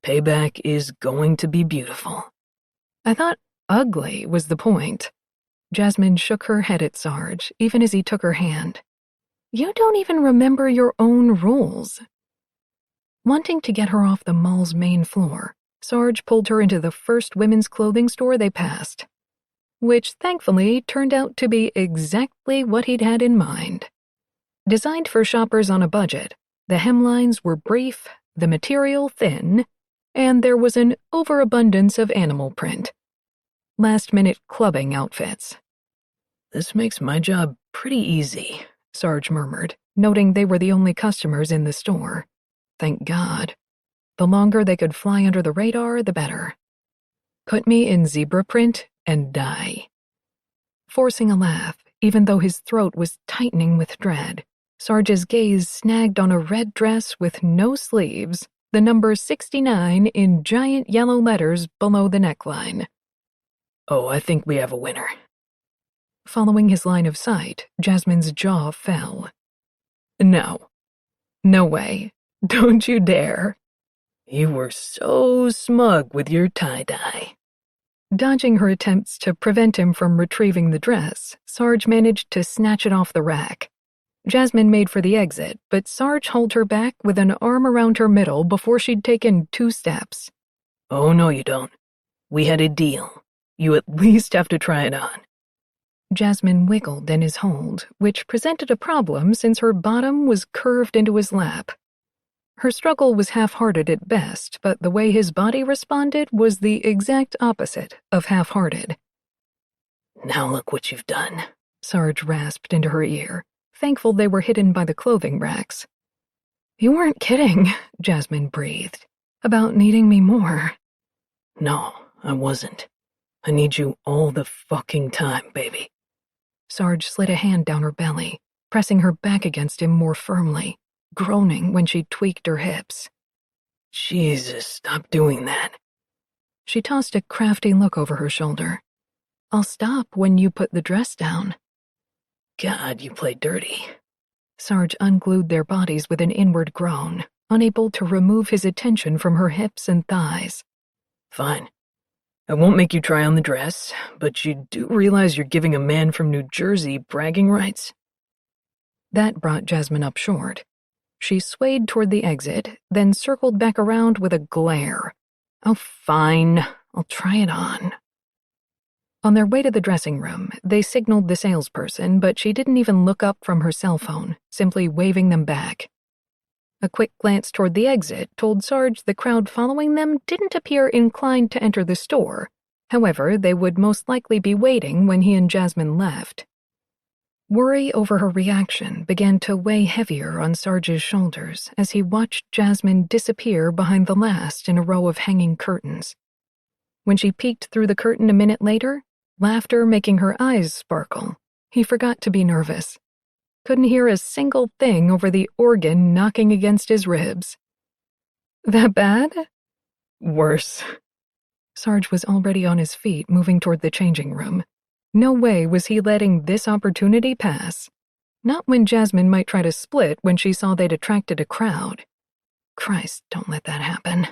Payback is going to be beautiful. I thought ugly was the point. Jasmine shook her head at Sarge, even as he took her hand. You don't even remember your own rules. Wanting to get her off the mall's main floor, Sarge pulled her into the first women's clothing store they passed, which thankfully turned out to be exactly what he'd had in mind. Designed for shoppers on a budget, the hemlines were brief, the material thin, and there was an overabundance of animal print. Last-minute clubbing outfits. This makes my job pretty easy, Sarge murmured, noting they were the only customers in the store. Thank God. The longer they could fly under the radar, the better. Put me in zebra print and die. Forcing a laugh, even though his throat was tightening with dread, Sarge's gaze snagged on a red dress with no sleeves, the number 69 in giant yellow letters below the neckline. Oh, I think we have a winner. Following his line of sight, Jasmine's jaw fell. No. No way. Don't you dare. You were so smug with your tie-dye. Dodging her attempts to prevent him from retrieving the dress, Sarge managed to snatch it off the rack. Jasmine made for the exit, but Sarge held her back with an arm around her middle before she'd taken 2 steps. Oh, no, you don't. We had a deal. You at least have to try it on. Jasmine wiggled in his hold, which presented a problem since her bottom was curved into his lap. Her struggle was half-hearted at best, but the way his body responded was the exact opposite of half-hearted. Now look what you've done, Sarge rasped into her ear, thankful they were hidden by the clothing racks. You weren't kidding, Jasmine breathed, about needing me more. No, I wasn't. I need you all the fucking time, baby. Sarge slid a hand down her belly, pressing her back against him more firmly, groaning when she tweaked her hips. Jesus, stop doing that. She tossed a crafty look over her shoulder. I'll stop when you put the dress down. God, you play dirty. Sarge unglued their bodies with an inward groan, unable to remove his attention from her hips and thighs. Fine. I won't make you try on the dress, but you do realize you're giving a man from New Jersey bragging rights? That brought Jasmine up short. She swayed toward the exit, then circled back around with a glare. Oh, fine. I'll try it on. On their way to the dressing room, they signaled the salesperson, but she didn't even look up from her cell phone, simply waving them back. A quick glance toward the exit told Sarge the crowd following them didn't appear inclined to enter the store. However, they would most likely be waiting when he and Jasmine left. Worry over her reaction began to weigh heavier on Sarge's shoulders as he watched Jasmine disappear behind the last in a row of hanging curtains. When she peeked through the curtain a minute later, laughter making her eyes sparkle, he forgot to be nervous. Couldn't hear a single thing over the organ knocking against his ribs. That bad? Worse. Sarge was already on his feet, moving toward the changing room. No way was he letting this opportunity pass. Not when Jasmine might try to split when she saw they'd attracted a crowd. Christ, don't let that happen.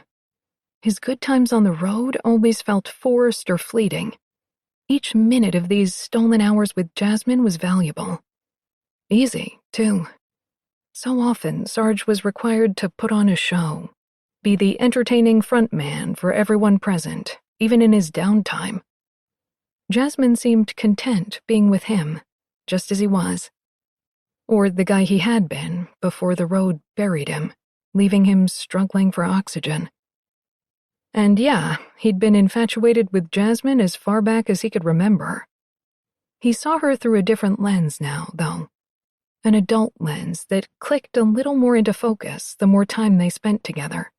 His good times on the road always felt forced or fleeting. Each minute of these stolen hours with Jasmine was valuable. Easy, too. So often, Sarge was required to put on a show, be the entertaining front man for everyone present, even in his downtime. Jasmine seemed content being with him, just as he was. Or the guy he had been before the road buried him, leaving him struggling for oxygen. And yeah, he'd been infatuated with Jasmine as far back as he could remember. He saw her through a different lens now, though. An adult lens that clicked a little more into focus the more time they spent together.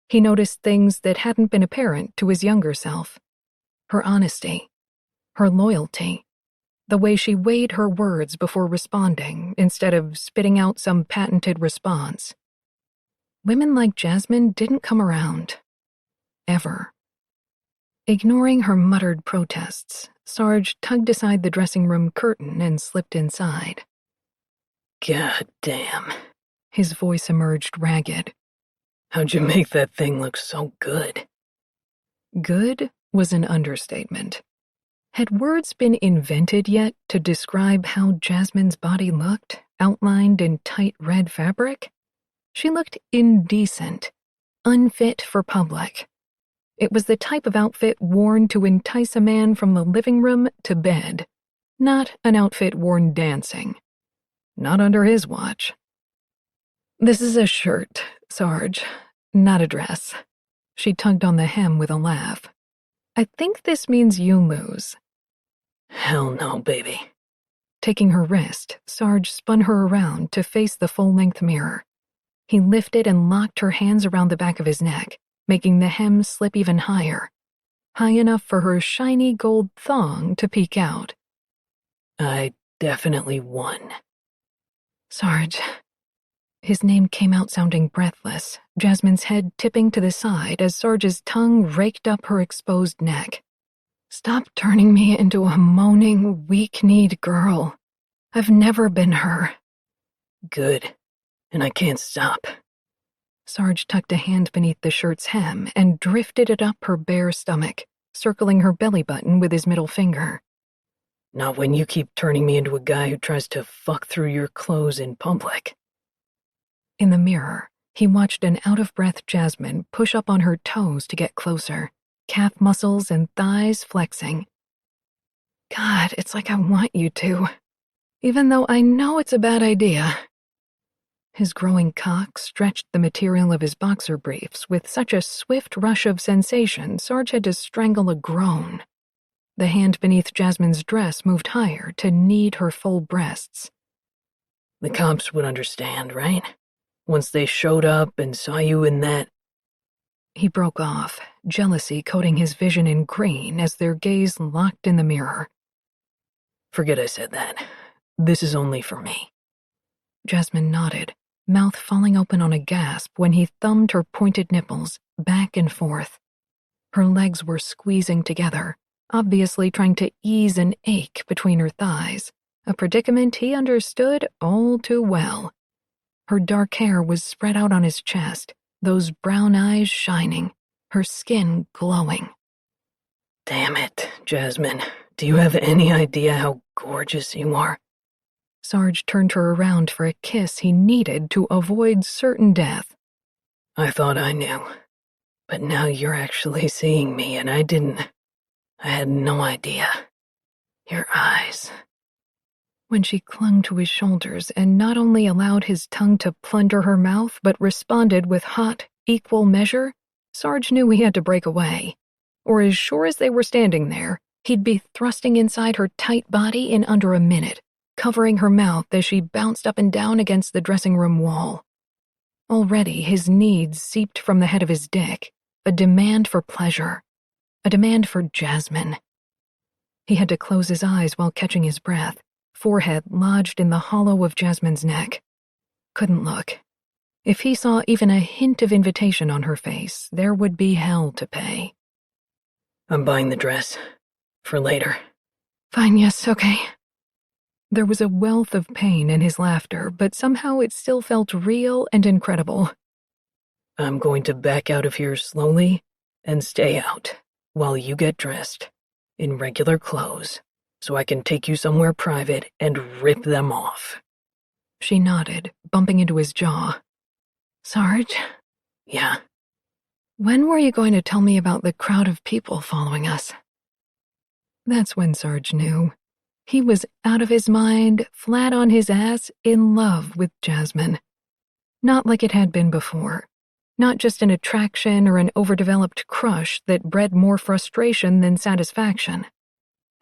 He noticed things that hadn't been apparent to his younger self. Her honesty, her loyalty, the way she weighed her words before responding instead of spitting out some patented response. Women like Jasmine didn't come around. Ever. Ignoring her muttered protests, Sarge tugged aside the dressing room curtain and slipped inside. God damn. His voice emerged ragged. How'd you make that thing look so good? Good was an understatement. Had words been invented yet to describe how Jasmine's body looked, outlined in tight red fabric? She looked indecent, unfit for public. It was the type of outfit worn to entice a man from the living room to bed, not an outfit worn dancing. Not under his watch. This is a shirt, Sarge, not a dress. She tugged on the hem with a laugh. I think this means you lose. Hell no, baby. Taking her wrist, Sarge spun her around to face the full-length mirror. He lifted and locked her hands around the back of his neck, making the hem slip even higher, high enough for her shiny gold thong to peek out. I definitely won. Sarge. His name came out sounding breathless, Jasmine's head tipping to the side as Sarge's tongue raked up her exposed neck. Stop turning me into a moaning, weak-kneed girl. I've never been her. Good. And I can't stop. Sarge tucked a hand beneath the shirt's hem and drifted it up her bare stomach, circling her belly button with his middle finger. Not when you keep turning me into a guy who tries to fuck through your clothes in public. In the mirror, He watched an out-of-breath Jasmine push up on her toes to get closer, calf muscles and thighs flexing. God, it's like I want you to, even though I know it's a bad idea. His growing cock stretched the material of his boxer briefs with such a swift rush of sensation Sarge had to strangle a groan. The hand beneath Jasmine's dress moved higher to knead her full breasts. The cops would understand, right? Once they showed up and saw you in that... He broke off, jealousy coating his vision in green as their gaze locked in the mirror. Forget I said that. This is only for me. Jasmine nodded, mouth falling open on a gasp when he thumbed her pointed nipples back and forth. Her legs were squeezing together, obviously trying to ease an ache between her thighs, a predicament he understood all too well. Her dark hair was spread out on his chest, those brown eyes shining, her skin glowing. Damn it, Jasmine. Do you have any idea how gorgeous you are? Sarge turned her around for a kiss he needed to avoid certain death. I thought I knew, but now you're actually seeing me and I didn't. I had no idea. Your eyes. When she clung to his shoulders and not only allowed his tongue to plunder her mouth but responded with hot, equal measure, Sarge knew he had to break away. Or as sure as they were standing there, he'd be thrusting inside her tight body in under a minute, covering her mouth as she bounced up and down against the dressing room wall. Already his needs seeped from the head of his dick, a demand for pleasure, a demand for Jasmine. He had to close his eyes while catching his breath, forehead lodged in the hollow of Jasmine's neck. Couldn't look. If he saw even a hint of invitation on her face, there would be hell to pay. I'm buying the dress. For later. Fine, yes, okay. There was a wealth of pain in his laughter, but somehow it still felt real and incredible. I'm going to back out of here slowly and stay out while you get dressed in regular clothes so I can take you somewhere private and rip them off. She nodded, bumping into his jaw. Sarge? Yeah? When were you going to tell me about the crowd of people following us? That's when Sarge knew. He was out of his mind, flat on his ass, in love with Jasmine. Not like it had been before. Not just an attraction or an overdeveloped crush that bred more frustration than satisfaction.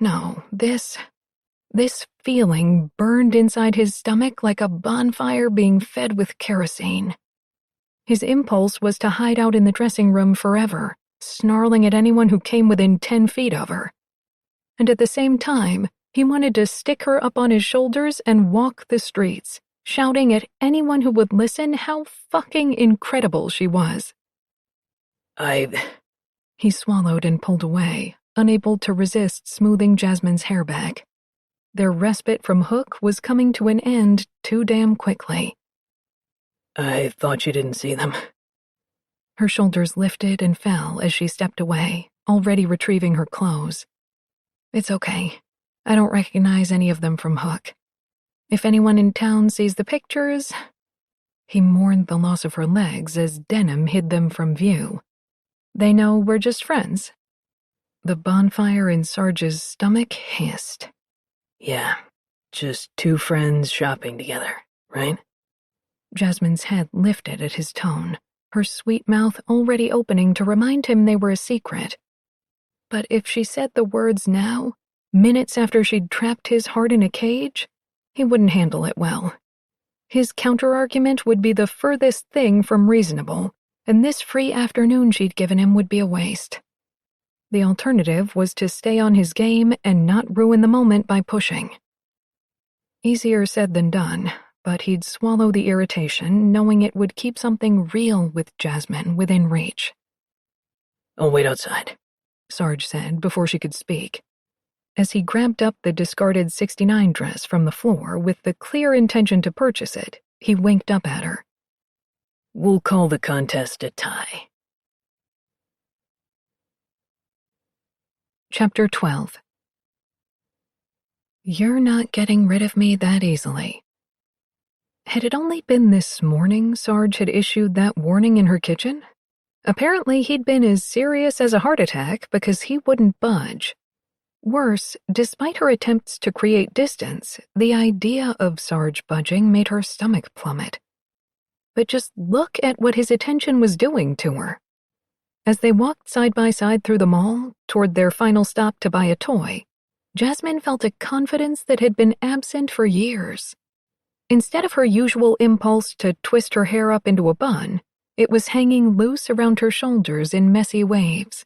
No, this feeling burned inside his stomach like a bonfire being fed with kerosene. His impulse was to hide out in the dressing room forever, snarling at anyone who came within 10 feet of her. And at the same time, he wanted to stick her up on his shoulders and walk the streets, shouting at anyone who would listen how fucking incredible she was. He swallowed and pulled away, unable to resist smoothing Jasmine's hair back. Their respite from Hook was coming to an end too damn quickly. I thought you didn't see them. Her shoulders lifted and fell as she stepped away, already retrieving her clothes. It's okay. I don't recognize any of them from Hook. If anyone in town sees the pictures... He mourned the loss of her legs as denim hid them from view. They know we're just friends. The bonfire in Sarge's stomach hissed. Yeah, just two friends shopping together, right? Jasmine's head lifted at his tone, her sweet mouth already opening to remind him they were a secret. But if she said the words now, minutes after she'd trapped his heart in a cage, he wouldn't handle it well. His counter-argument would be the furthest thing from reasonable, and this free afternoon she'd given him would be a waste. The alternative was to stay on his game and not ruin the moment by pushing. Easier said than done, but he'd swallow the irritation, knowing it would keep something real with Jasmine within reach. I'll wait outside, Sarge said before she could speak. As he grabbed up the discarded '69 dress from the floor with the clear intention to purchase it, he winked up at her. We'll call the contest a tie. Chapter 12. You're not getting rid of me that easily. Had it only been this morning Sarge had issued that warning in her kitchen? Apparently he'd been as serious as a heart attack because he wouldn't budge. Worse, despite her attempts to create distance, the idea of Sarge budging made her stomach plummet. But just look at what his attention was doing to her. As they walked side by side through the mall, toward their final stop to buy a toy, Jasmine felt a confidence that had been absent for years. Instead of her usual impulse to twist her hair up into a bun, it was hanging loose around her shoulders in messy waves.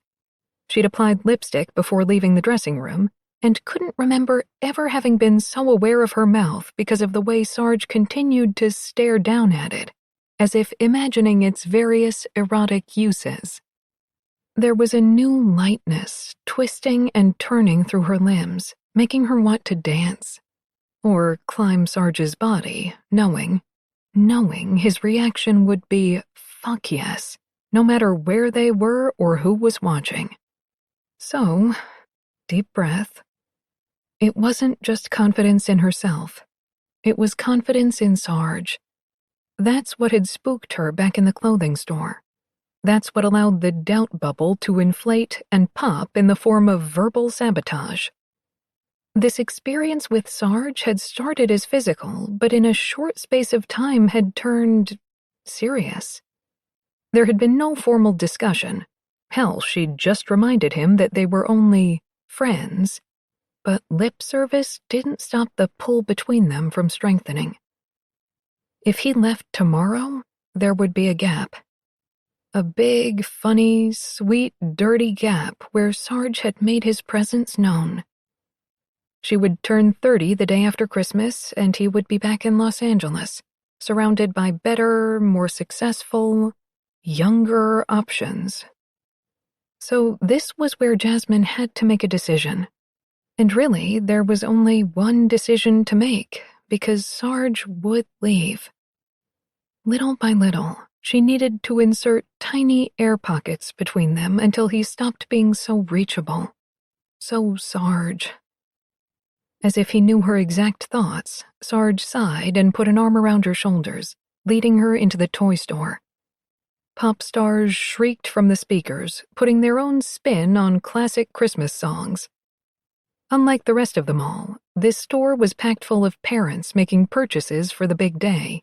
She'd applied lipstick before leaving the dressing room, and couldn't remember ever having been so aware of her mouth because of the way Sarge continued to stare down at it, as if imagining its various erotic uses. There was a new lightness twisting and turning through her limbs, making her want to dance. Or climb Sarge's body, knowing his reaction would be, fuck yes, no matter where they were or who was watching. So, deep breath. It wasn't just confidence in herself. It was confidence in Sarge. That's what had spooked her back in the clothing store. That's what allowed the doubt bubble to inflate and pop in the form of verbal sabotage. This experience with Sarge had started as physical, but in a short space of time had turned serious. There had been no formal discussion. Hell, she'd just reminded him that they were only friends. But lip service didn't stop the pull between them from strengthening. If he left tomorrow, there would be a gap. A big, funny, sweet, dirty gap where Sarge had made his presence known. She would turn 30 the day after Christmas, and he would be back in Los Angeles, surrounded by better, more successful, younger options. So this was where Jasmine had to make a decision. And really, there was only one decision to make, because Sarge would leave. Little by little, she needed to insert tiny air pockets between them until he stopped being so reachable. So Sarge. As if he knew her exact thoughts, Sarge sighed and put an arm around her shoulders, leading her into the toy store. Pop stars shrieked from the speakers, putting their own spin on classic Christmas songs. Unlike the rest of the mall, this store was packed full of parents making purchases for the big day.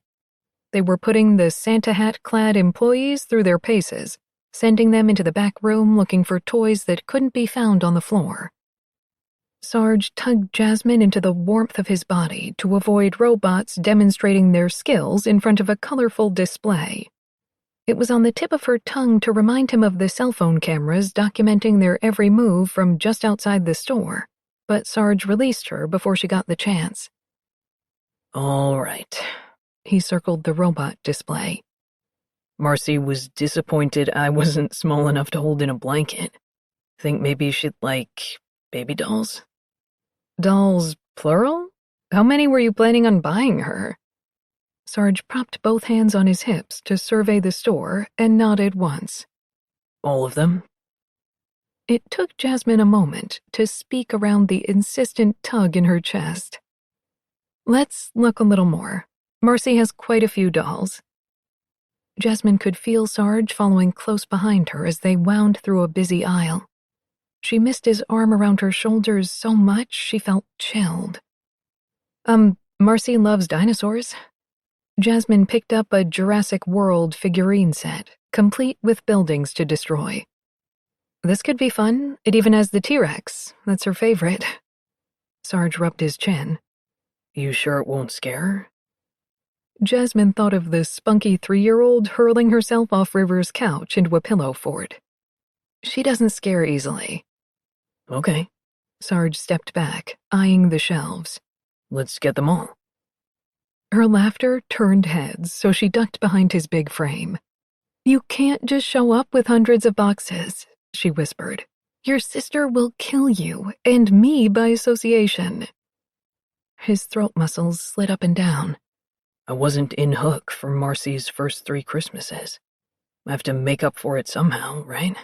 They were putting the Santa hat-clad employees through their paces, sending them into the back room looking for toys that couldn't be found on the floor. Sarge tugged Jasmine into the warmth of his body to avoid robots demonstrating their skills in front of a colorful display. It was on the tip of her tongue to remind him of the cell phone cameras documenting their every move from just outside the store, but Sarge released her before she got the chance. All right. He circled the robot display. Marcy was disappointed I wasn't small enough to hold in a blanket. Think maybe she'd like baby dolls? Dolls, plural? How many were you planning on buying her? Sarge propped both hands on his hips to survey the store and nodded once. All of them? It took Jasmine a moment to speak around the insistent tug in her chest. Let's look a little more. Marcy has quite a few dolls. Jasmine could feel Sarge following close behind her as they wound through a busy aisle. She missed his arm around her shoulders so much she felt chilled. Marcy loves dinosaurs. Jasmine picked up a Jurassic World figurine set, complete with buildings to destroy. This could be fun. It even has the T-Rex. That's her favorite. Sarge rubbed his chin. You sure it won't scare her? Jasmine thought of the spunky 3-year-old hurling herself off River's couch into a pillow fort. She doesn't scare easily. Okay. Sarge stepped back, eyeing the shelves. Let's get them all. Her laughter turned heads, so she ducked behind his big frame. You can't just show up with hundreds of boxes, she whispered. Your sister will kill you, and me by association. His throat muscles slid up and down. I wasn't in hook for Marcy's first 3 Christmases. I have to make up for it somehow, right?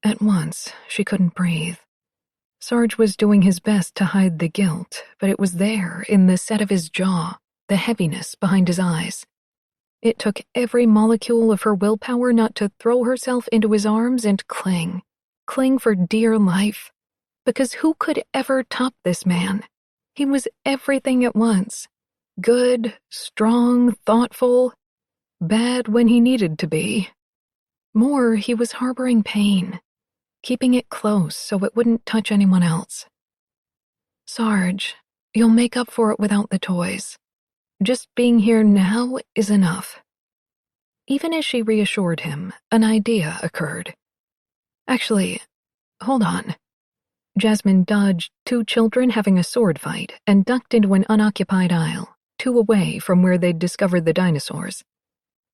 At once, she couldn't breathe. Sarge was doing his best to hide the guilt, but it was there, in the set of his jaw, the heaviness behind his eyes. It took every molecule of her willpower not to throw herself into his arms and cling for dear life. Because who could ever top this man? He was everything at once. Good, strong, thoughtful, bad when he needed to be. More, he was harboring pain, keeping it close so it wouldn't touch anyone else. Sarge, you'll make up for it without the toys. Just being here now is enough. Even as she reassured him, an idea occurred. Actually, hold on. Jasmine dodged 2 children having a sword fight and ducked into an unoccupied aisle, 2 away from where they'd discovered the dinosaurs.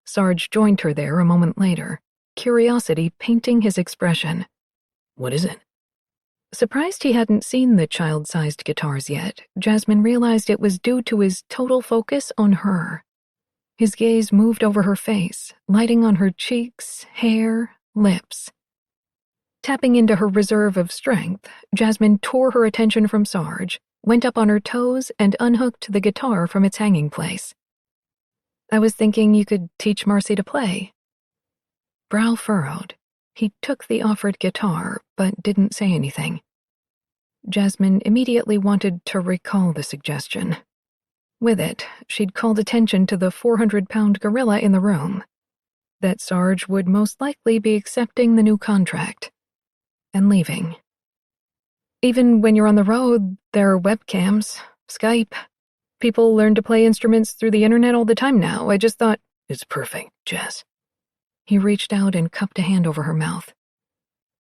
Sarge joined her there a moment later, curiosity painting his expression. What is it? Surprised he hadn't seen the child-sized guitars yet, Jasmine realized it was due to his total focus on her. His gaze moved over her face, lighting on her cheeks, hair, lips. Tapping into her reserve of strength, Jasmine tore her attention from Sarge, went up on her toes, and unhooked the guitar from its hanging place. I was thinking you could teach Marcy to play. Brow furrowed. He took the offered guitar, but didn't say anything. Jasmine immediately wanted to recall the suggestion. With it, she'd called attention to the 400-pound gorilla in the room. That Sarge would most likely be accepting the new contract. And leaving. Even when you're on the road, there are webcams, Skype. People learn to play instruments through the internet all the time now. I just thought, It's perfect, Jess. He reached out and cupped a hand over her mouth.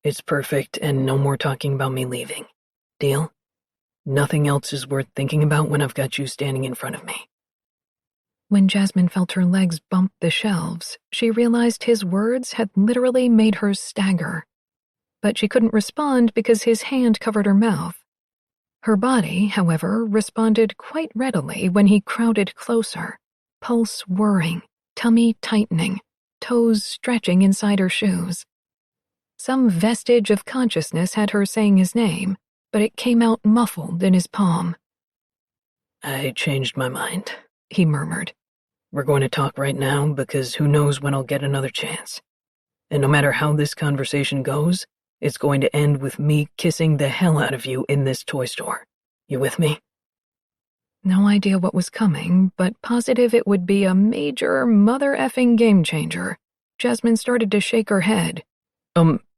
It's perfect, and no more talking about me leaving. Deal? Nothing else is worth thinking about when I've got you standing in front of me. When Jasmine felt her legs bump the shelves, she realized his words had literally made her stagger. But she couldn't respond because his hand covered her mouth. Her body, however, responded quite readily when he crowded closer, pulse whirring, tummy tightening, toes stretching inside her shoes. Some vestige of consciousness had her saying his name, but it came out muffled in his palm. I changed my mind, he murmured. We're going to talk right now because who knows when I'll get another chance. And no matter how this conversation goes, it's going to end with me kissing the hell out of you in this toy store. You with me? No idea what was coming, but positive it would be a major mother-effing game-changer. Jasmine started to shake her head.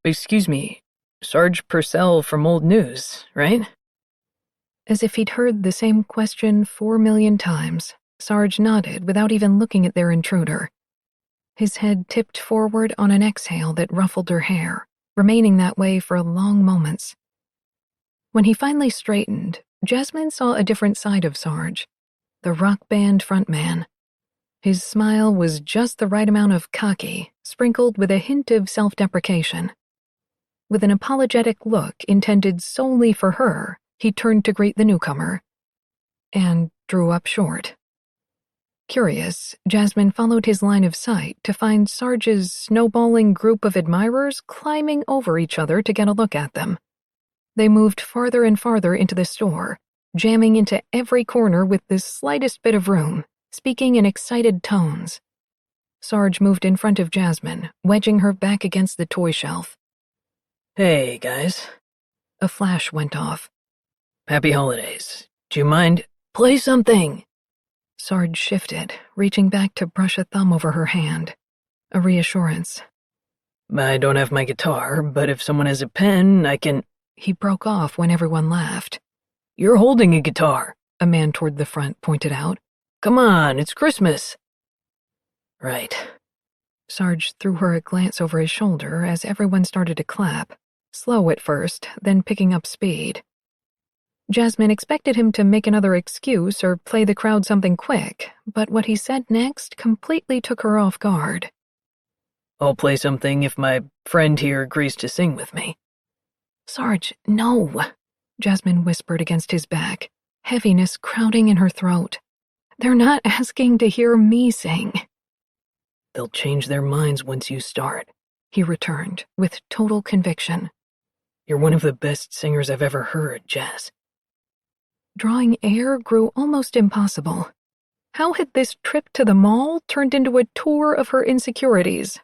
Excuse me, Sarge Purcell from Old News, right? As if he'd heard the same question 4 million times, Sarge nodded without even looking at their intruder. His head tipped forward on an exhale that ruffled her hair, remaining that way for long moments. When he finally straightened, Jasmine saw a different side of Sarge, the rock band frontman. His smile was just the right amount of cocky, sprinkled with a hint of self-deprecation. With an apologetic look intended solely for her, he turned to greet the newcomer, and drew up short. Curious, Jasmine followed his line of sight to find Sarge's snowballing group of admirers climbing over each other to get a look at them. They moved farther and farther into the store, jamming into every corner with the slightest bit of room, speaking in excited tones. Sarge moved in front of Jasmine, wedging her back against the toy shelf. Hey, guys. A flash went off. Happy holidays. Do you mind? Play something! Sarge shifted, reaching back to brush a thumb over her hand. A reassurance. I don't have my guitar, but if someone has a pen, I can... He broke off when everyone laughed. You're holding a guitar, a man toward the front pointed out. Come on, it's Christmas. Right. Sarge threw her a glance over his shoulder as everyone started to clap, slow at first, then picking up speed. Jasmine expected him to make another excuse or play the crowd something quick, but what he said next completely took her off guard. I'll play something if my friend here agrees to sing with me. Sarge, no, Jasmine whispered against his back, heaviness crowding in her throat. They're not asking to hear me sing. They'll change their minds once you start, he returned, with total conviction. You're one of the best singers I've ever heard, Jazz. Drawing air grew almost impossible. How had this trip to the mall turned into a tour of her insecurities?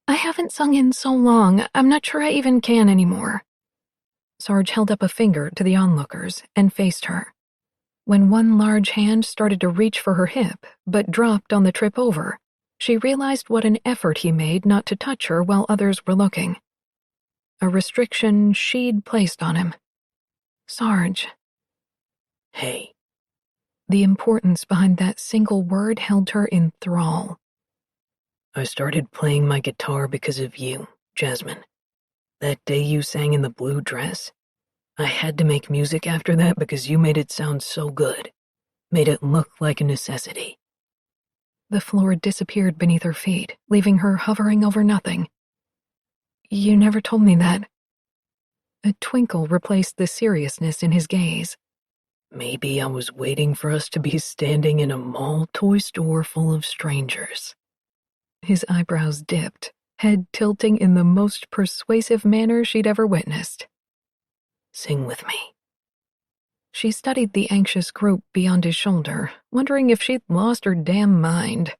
I haven't sung in so long, I'm not sure I even can anymore. Sarge held up a finger to the onlookers and faced her. When one large hand started to reach for her hip, but dropped on the trip over, she realized what an effort he made not to touch her while others were looking. A restriction she'd placed on him. Sarge. Hey. The importance behind that single word held her in thrall. I started playing my guitar because of you, Jasmine. That day you sang in the blue dress, I had to make music after that because you made it sound so good. Made it look like a necessity. The floor disappeared beneath her feet, leaving her hovering over nothing. You never told me that. A twinkle replaced the seriousness in his gaze. Maybe I was waiting for us to be standing in a mall toy store full of strangers. His eyebrows dipped, head tilting in the most persuasive manner she'd ever witnessed. Sing with me. She studied the anxious group beyond his shoulder, wondering if she'd lost her damn mind.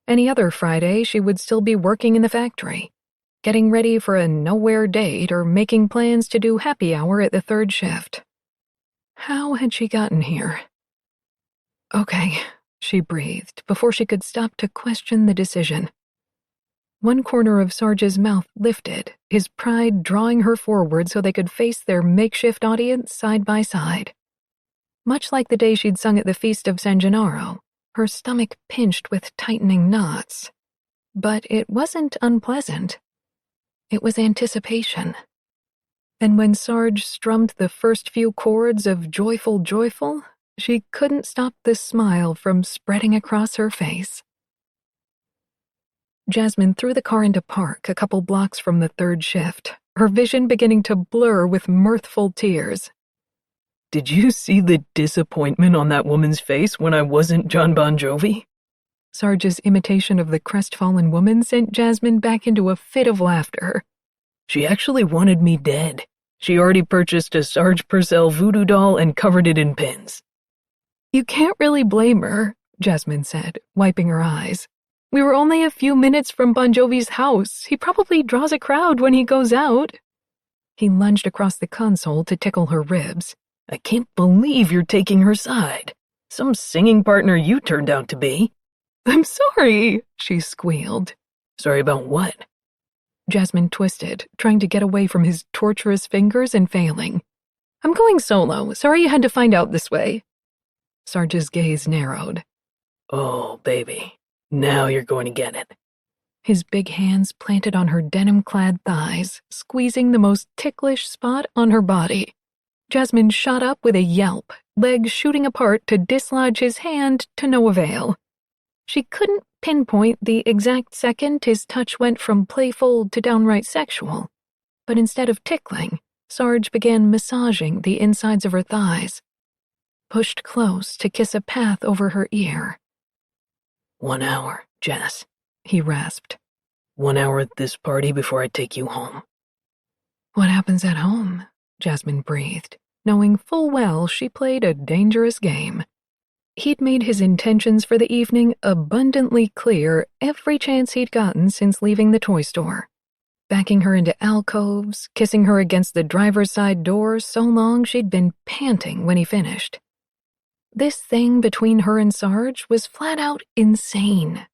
Any other Friday, she would still be working in the factory, getting ready for a nowhere date or making plans to do happy hour at the third shift. How had she gotten here? Okay, she breathed before she could stop to question the decision. One corner of Sarge's mouth lifted, his pride drawing her forward so they could face their makeshift audience side by side. Much like the day she'd sung at the Feast of San Gennaro, her stomach pinched with tightening knots. But it wasn't unpleasant. It was anticipation. And when Sarge strummed the first few chords of Joyful, Joyful, she couldn't stop the smile from spreading across her face. Jasmine threw the car into park a couple blocks from the third shift, her vision beginning to blur with mirthful tears. Did you see the disappointment on that woman's face when I wasn't John Bon Jovi? Sarge's imitation of the crestfallen woman sent Jasmine back into a fit of laughter. She actually wanted me dead. She already purchased a Sarge Purcell voodoo doll and covered it in pins. You can't really blame her, Jasmine said, wiping her eyes. We were only a few minutes from Bon Jovi's house. He probably draws a crowd when he goes out. He lunged across the console to tickle her ribs. I can't believe you're taking her side. Some singing partner you turned out to be. I'm sorry, she squealed. Sorry about what? Jasmine twisted, trying to get away from his torturous fingers and failing. I'm going solo. Sorry you had to find out this way. Sarge's gaze narrowed. Oh, baby. Now you're going to get it. His big hands planted on her denim-clad thighs, squeezing the most ticklish spot on her body. Jasmine shot up with a yelp, legs shooting apart to dislodge his hand to no avail. She couldn't pinpoint the exact second his touch went from playful to downright sexual, but instead of tickling, Sarge began massaging the insides of her thighs, pushed close to kiss a path over her ear. 1 hour, Jess, he rasped. 1 hour at this party before I take you home. What happens at home? Jasmine breathed, knowing full well she played a dangerous game. He'd made his intentions for the evening abundantly clear every chance he'd gotten since leaving the toy store, backing her into alcoves, kissing her against the driver's side door so long she'd been panting when he finished. This thing between her and Sarge was flat out insane.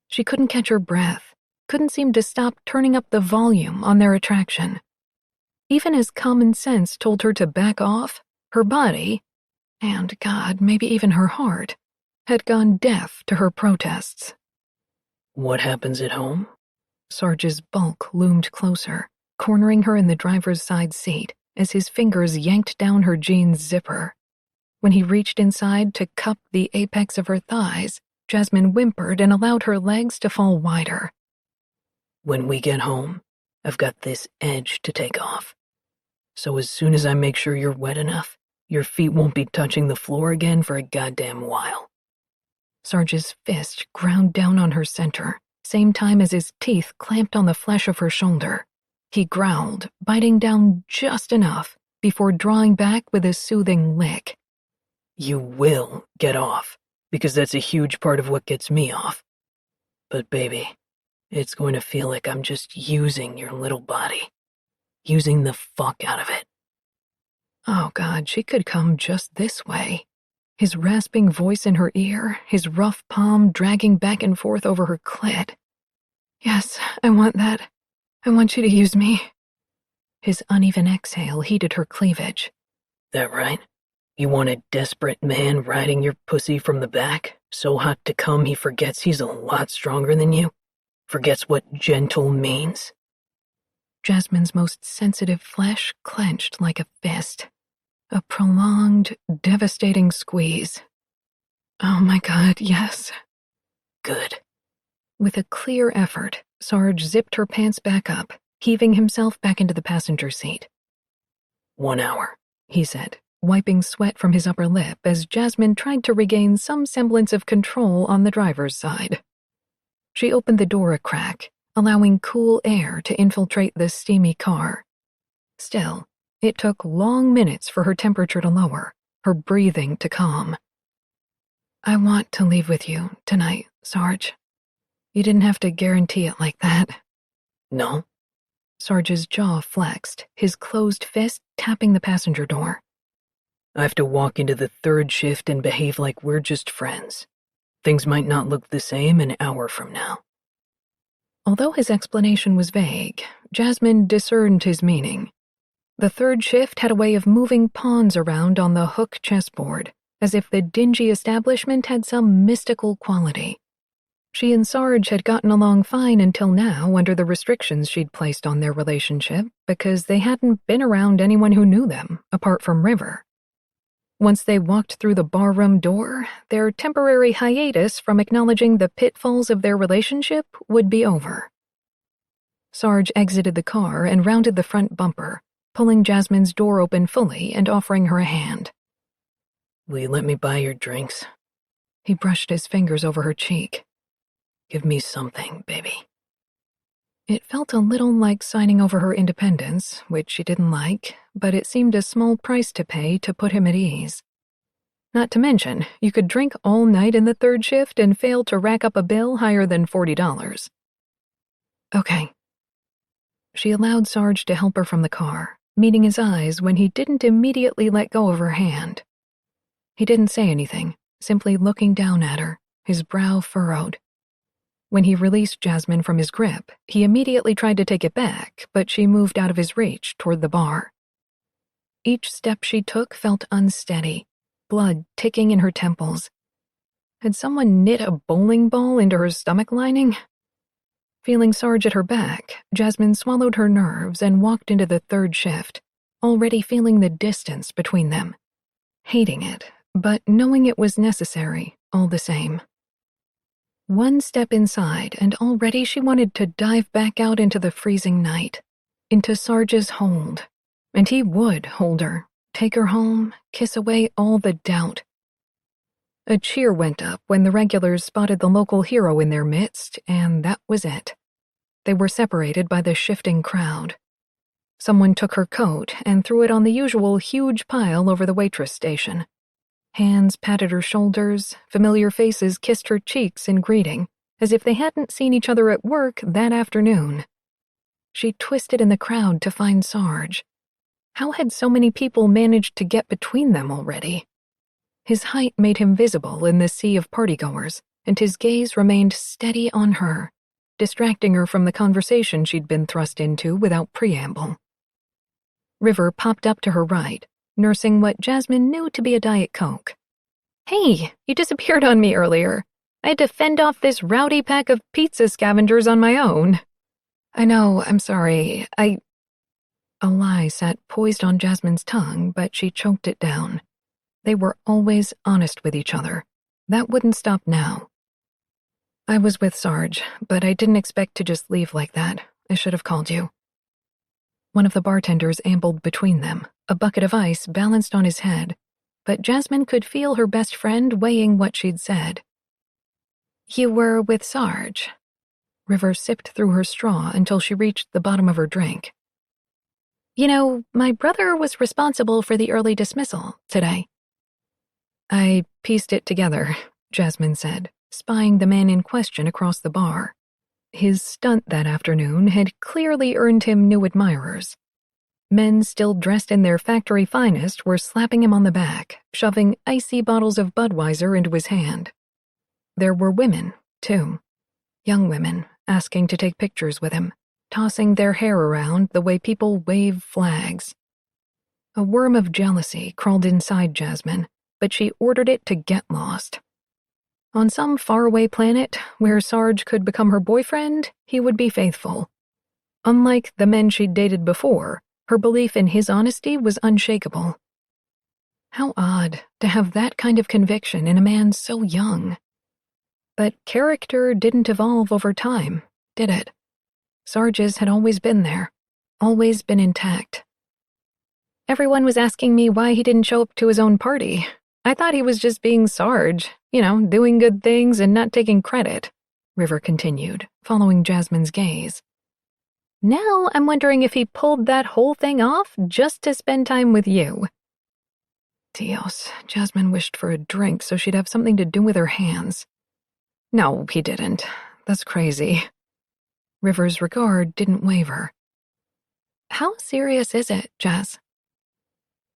She couldn't catch her breath, couldn't seem to stop turning up the volume on their attraction. Even as common sense told her to back off, her body, and God, maybe even her heart, had gone deaf to her protests. What happens at home? Sarge's bulk loomed closer, cornering her in the driver's side seat as his fingers yanked down her jeans zipper. When he reached inside to cup the apex of her thighs, Jasmine whimpered and allowed her legs to fall wider. When we get home, I've got this edge to take off. So as soon as I make sure you're wet enough, your feet won't be touching the floor again for a goddamn while. Sarge's fist ground down on her center, same time as his teeth clamped on the flesh of her shoulder. He growled, biting down just enough before drawing back with a soothing lick. You will get off. because that's a huge part of what gets me off. But baby, it's going to feel like I'm just using your little body. Using the fuck out of it. Oh God, she could come just this way. His rasping voice in her ear, his rough palm dragging back and forth over her clit. Yes, I want that. I want you to use me. His uneven exhale heated her cleavage. That right? You want a desperate man riding your pussy from the back, so hot to come he forgets he's a lot stronger than you? Forgets what gentle means? Jasmine's most sensitive flesh clenched like a fist. A prolonged, devastating squeeze. Oh my God, yes. Good. With a clear effort, Sarge zipped her pants back up, heaving himself back into the passenger seat. 1 hour, he said, wiping sweat from his upper lip as Jasmine tried to regain some semblance of control on the driver's side. She opened the door a crack, allowing cool air to infiltrate the steamy car. Still, it took long minutes for her temperature to lower, her breathing to calm. I want to leave with you tonight, Sarge. You didn't have to guarantee it like that. No? Sarge's jaw flexed, his closed fist tapping the passenger door. I have to walk into the third shift and behave like we're just friends. Things might not look the same an hour from now. Although his explanation was vague, Jasmine discerned his meaning. The third shift had a way of moving pawns around on the hook chessboard, as if the dingy establishment had some mystical quality. She and Sarge had gotten along fine until now under the restrictions she'd placed on their relationship because they hadn't been around anyone who knew them, apart from River. Once they walked through the barroom door, their temporary hiatus from acknowledging the pitfalls of their relationship would be over. Sarge exited the car and rounded the front bumper, pulling Jasmine's door open fully and offering her a hand. Will you let me buy your drinks? He brushed his fingers over her cheek. Give me something, baby. It felt a little like signing over her independence, which she didn't like, but it seemed a small price to pay to put him at ease. Not to mention, you could drink all night in the third shift and fail to rack up a bill higher than $40. Okay. She allowed Sarge to help her from the car, meeting his eyes when he didn't immediately let go of her hand. He didn't say anything, simply looking down at her, his brow furrowed. When he released Jasmine from his grip, he immediately tried to take it back, but she moved out of his reach toward the bar. Each step she took felt unsteady, blood ticking in her temples. Had someone knit a bowling ball into her stomach lining? Feeling Sarge at her back, Jasmine swallowed her nerves and walked into the third shift, already feeling the distance between them. Hating it, but knowing it was necessary all the same. One step inside, and already she wanted to dive back out into the freezing night, into Sarge's hold. And he would hold her, take her home, kiss away all the doubt. A cheer went up when the regulars spotted the local hero in their midst, and that was it. They were separated by the shifting crowd. Someone took her coat and threw it on the usual huge pile over the waitress station. Hands patted her shoulders, familiar faces kissed her cheeks in greeting, as if they hadn't seen each other at work that afternoon. She twisted in the crowd to find Sarge. How had so many people managed to get between them already? His height made him visible in the sea of partygoers, and his gaze remained steady on her, distracting her from the conversation she'd been thrust into without preamble. River popped up to her right, nursing what Jasmine knew to be a Diet Coke. Hey, you disappeared on me earlier. I had to fend off this rowdy pack of pizza scavengers on my own. I know, I'm sorry, A lie sat poised on Jasmine's tongue, but she choked it down. They were always honest with each other. That wouldn't stop now. I was with Sarge, but I didn't expect to just leave like that. I should have called you. One of the bartenders ambled between them, a bucket of ice balanced on his head, but Jasmine could feel her best friend weighing what she'd said. You were with Sarge. River sipped through her straw until she reached the bottom of her drink. You know, my brother was responsible for the early dismissal today. I pieced it together. Jasmine said, spying the man in question across the bar. His stunt that afternoon had clearly earned him new admirers. Men still dressed in their factory finest were slapping him on the back, shoving icy bottles of Budweiser into his hand. There were women, too. Young women, asking to take pictures with him, tossing their hair around the way people wave flags. A worm of jealousy crawled inside Jasmine, but she ordered it to get lost. On some faraway planet where Sarge could become her boyfriend, he would be faithful. Unlike the men she'd dated before, her belief in his honesty was unshakable. How odd to have that kind of conviction in a man so young. But character didn't evolve over time, did it? Sarge's had always been there, always been intact. Everyone was asking me why he didn't show up to his own party. I thought he was just being Sarge, doing good things and not taking credit, River continued, following Jasmine's gaze. Now I'm wondering if he pulled that whole thing off just to spend time with you. Dios, Jasmine wished for a drink so she'd have something to do with her hands. No, he didn't. That's crazy. River's regard didn't waver. How serious is it, Jas?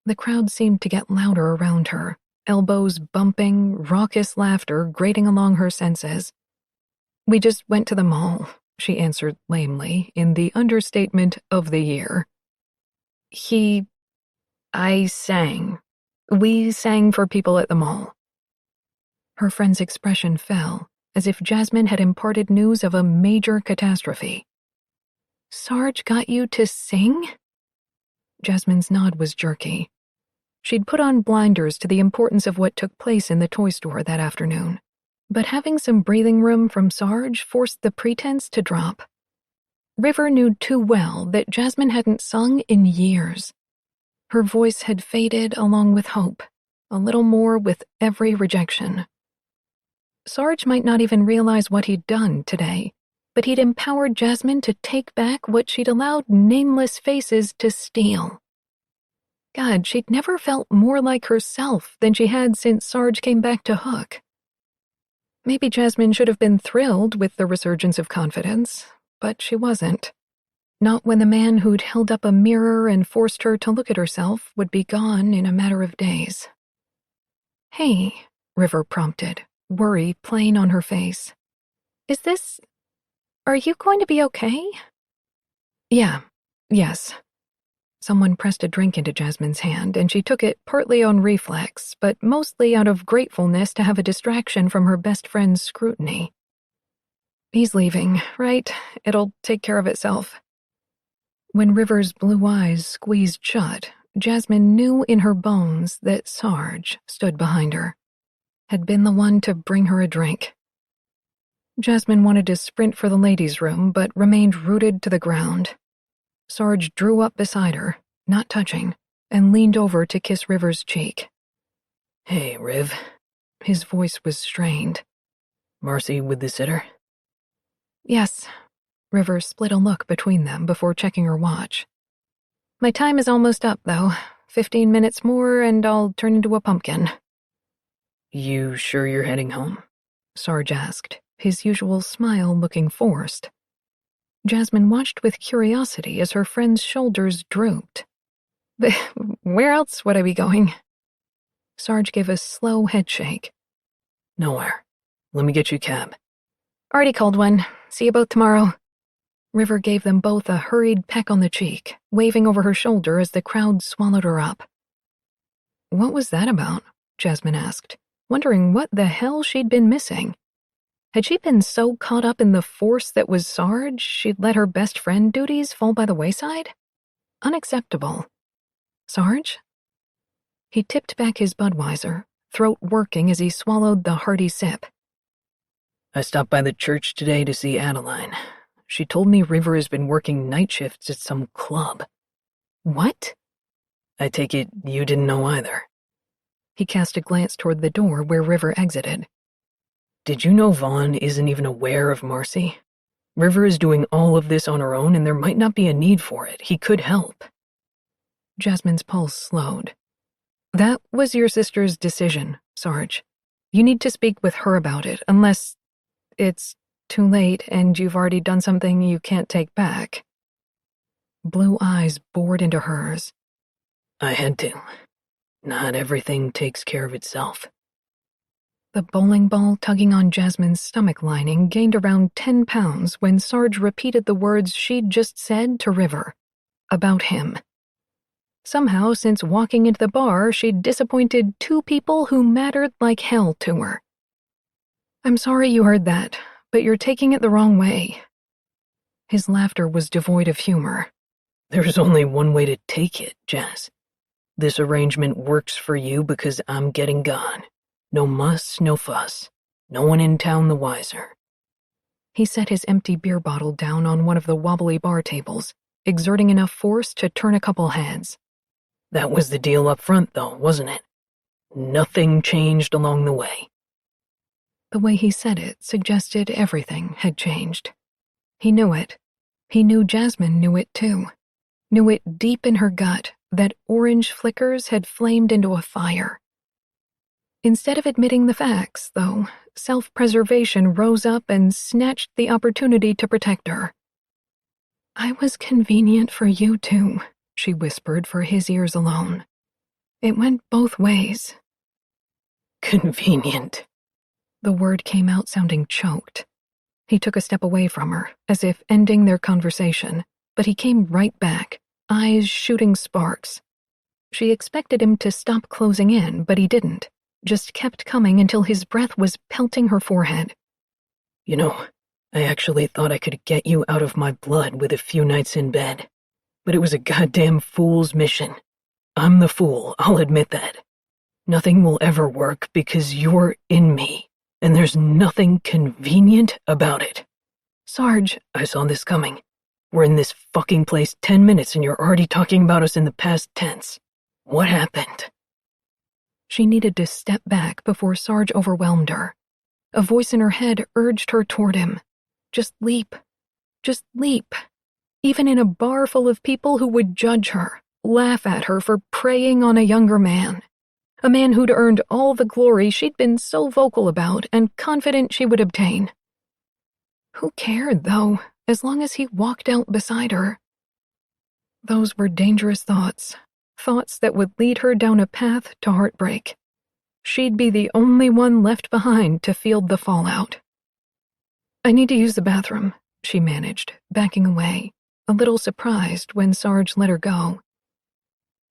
The crowd seemed to get louder around her, elbows bumping, raucous laughter grating along her senses. We just went to the mall, she answered lamely, in the understatement of the year. I sang. We sang for people at the mall. Her friend's expression fell, as if Jasmine had imparted news of a major catastrophe. Sarge got you to sing? Jasmine's nod was jerky. She'd put on blinders to the importance of what took place in the toy store that afternoon, but having some breathing room from Sarge forced the pretense to drop. River knew too well that Jasmine hadn't sung in years. Her voice had faded along with hope, a little more with every rejection. Sarge might not even realize what he'd done today, but he'd empowered Jasmine to take back what she'd allowed nameless faces to steal. God, she'd never felt more like herself than she had since Sarge came back to Hook. Maybe Jasmine should have been thrilled with the resurgence of confidence, but she wasn't. Not when the man who'd held up a mirror and forced her to look at herself would be gone in a matter of days. Hey, River prompted, worry plain on her face. Are you going to be okay? Yes. Someone pressed a drink into Jasmine's hand, and she took it partly on reflex, but mostly out of gratefulness to have a distraction from her best friend's scrutiny. He's leaving, right? It'll take care of itself. When River's blue eyes squeezed shut, Jasmine knew in her bones that Sarge stood behind her, had been the one to bring her a drink. Jasmine wanted to sprint for the ladies' room, but remained rooted to the ground. Sarge drew up beside her, not touching, and leaned over to kiss River's cheek. Hey, Riv. His voice was strained. Marcy with the sitter? Yes. River split a look between them before checking her watch. My time is almost up, though. 15 minutes more and I'll turn into a pumpkin. You sure you're heading home? Sarge asked, his usual smile looking forced. Jasmine watched with curiosity as her friend's shoulders drooped. But where else would I be going? Sarge gave a slow headshake. Nowhere. Let me get you a cab. Already called one. See you both tomorrow. River gave them both a hurried peck on the cheek, waving over her shoulder as the crowd swallowed her up. What was that about? Jasmine asked, wondering what the hell she'd been missing. Had she been so caught up in the force that was Sarge, she'd let her best friend duties fall by the wayside? Unacceptable. Sarge? He tipped back his Budweiser, throat working as he swallowed the hearty sip. I stopped by the church today to see Adeline. She told me River has been working night shifts at some club. What? I take it you didn't know either. He cast a glance toward the door where River exited. Did you know Vaughn isn't even aware of Marcy? River is doing all of this on her own and there might not be a need for it. He could help. Jasmine's pulse slowed. That was your sister's decision, Sarge. You need to speak with her about it, unless it's too late and you've already done something you can't take back. Blue eyes bored into hers. I had to. Not everything takes care of itself. The bowling ball tugging on Jasmine's stomach lining gained around 10 pounds when Sarge repeated the words she'd just said to River. About him. Somehow, since walking into the bar, she'd disappointed 2 people who mattered like hell to her. I'm sorry you heard that, but you're taking it the wrong way. His laughter was devoid of humor. There's only one way to take it, Jazz. This arrangement works for you because I'm getting gone. No muss, no fuss. No one in town the wiser. He set his empty beer bottle down on one of the wobbly bar tables, exerting enough force to turn a couple heads. That was the deal up front, though, wasn't it? Nothing changed along the way. The way he said it suggested everything had changed. He knew it. He knew Jasmine knew it too. Knew it deep in her gut that orange flickers had flamed into a fire. Instead of admitting the facts, though, self-preservation rose up and snatched the opportunity to protect her. I was convenient for you too, she whispered for his ears alone. It went both ways. Convenient. The word came out sounding choked. He took a step away from her, as if ending their conversation, but he came right back, eyes shooting sparks. She expected him to stop closing in, but he didn't, just kept coming until his breath was pelting her forehead. You know, I actually thought I could get you out of my blood with a few nights in bed, but it was a goddamn fool's mission. I'm the fool, I'll admit that. Nothing will ever work because you're in me, and there's nothing convenient about it. Sarge, I saw this coming. We're in this fucking place 10 minutes and you're already talking about us in the past tense. What happened? She needed to step back before Sarge overwhelmed her. A voice in her head urged her toward him. Just leap. Just leap. Even in a bar full of people who would judge her, laugh at her for preying on a younger man. A man who'd earned all the glory she'd been so vocal about and confident she would obtain. Who cared, though, as long as he walked out beside her? Those were dangerous thoughts. Thoughts that would lead her down a path to heartbreak. She'd be the only one left behind to field the fallout. I need to use the bathroom, she managed, backing away, a little surprised when Sarge let her go.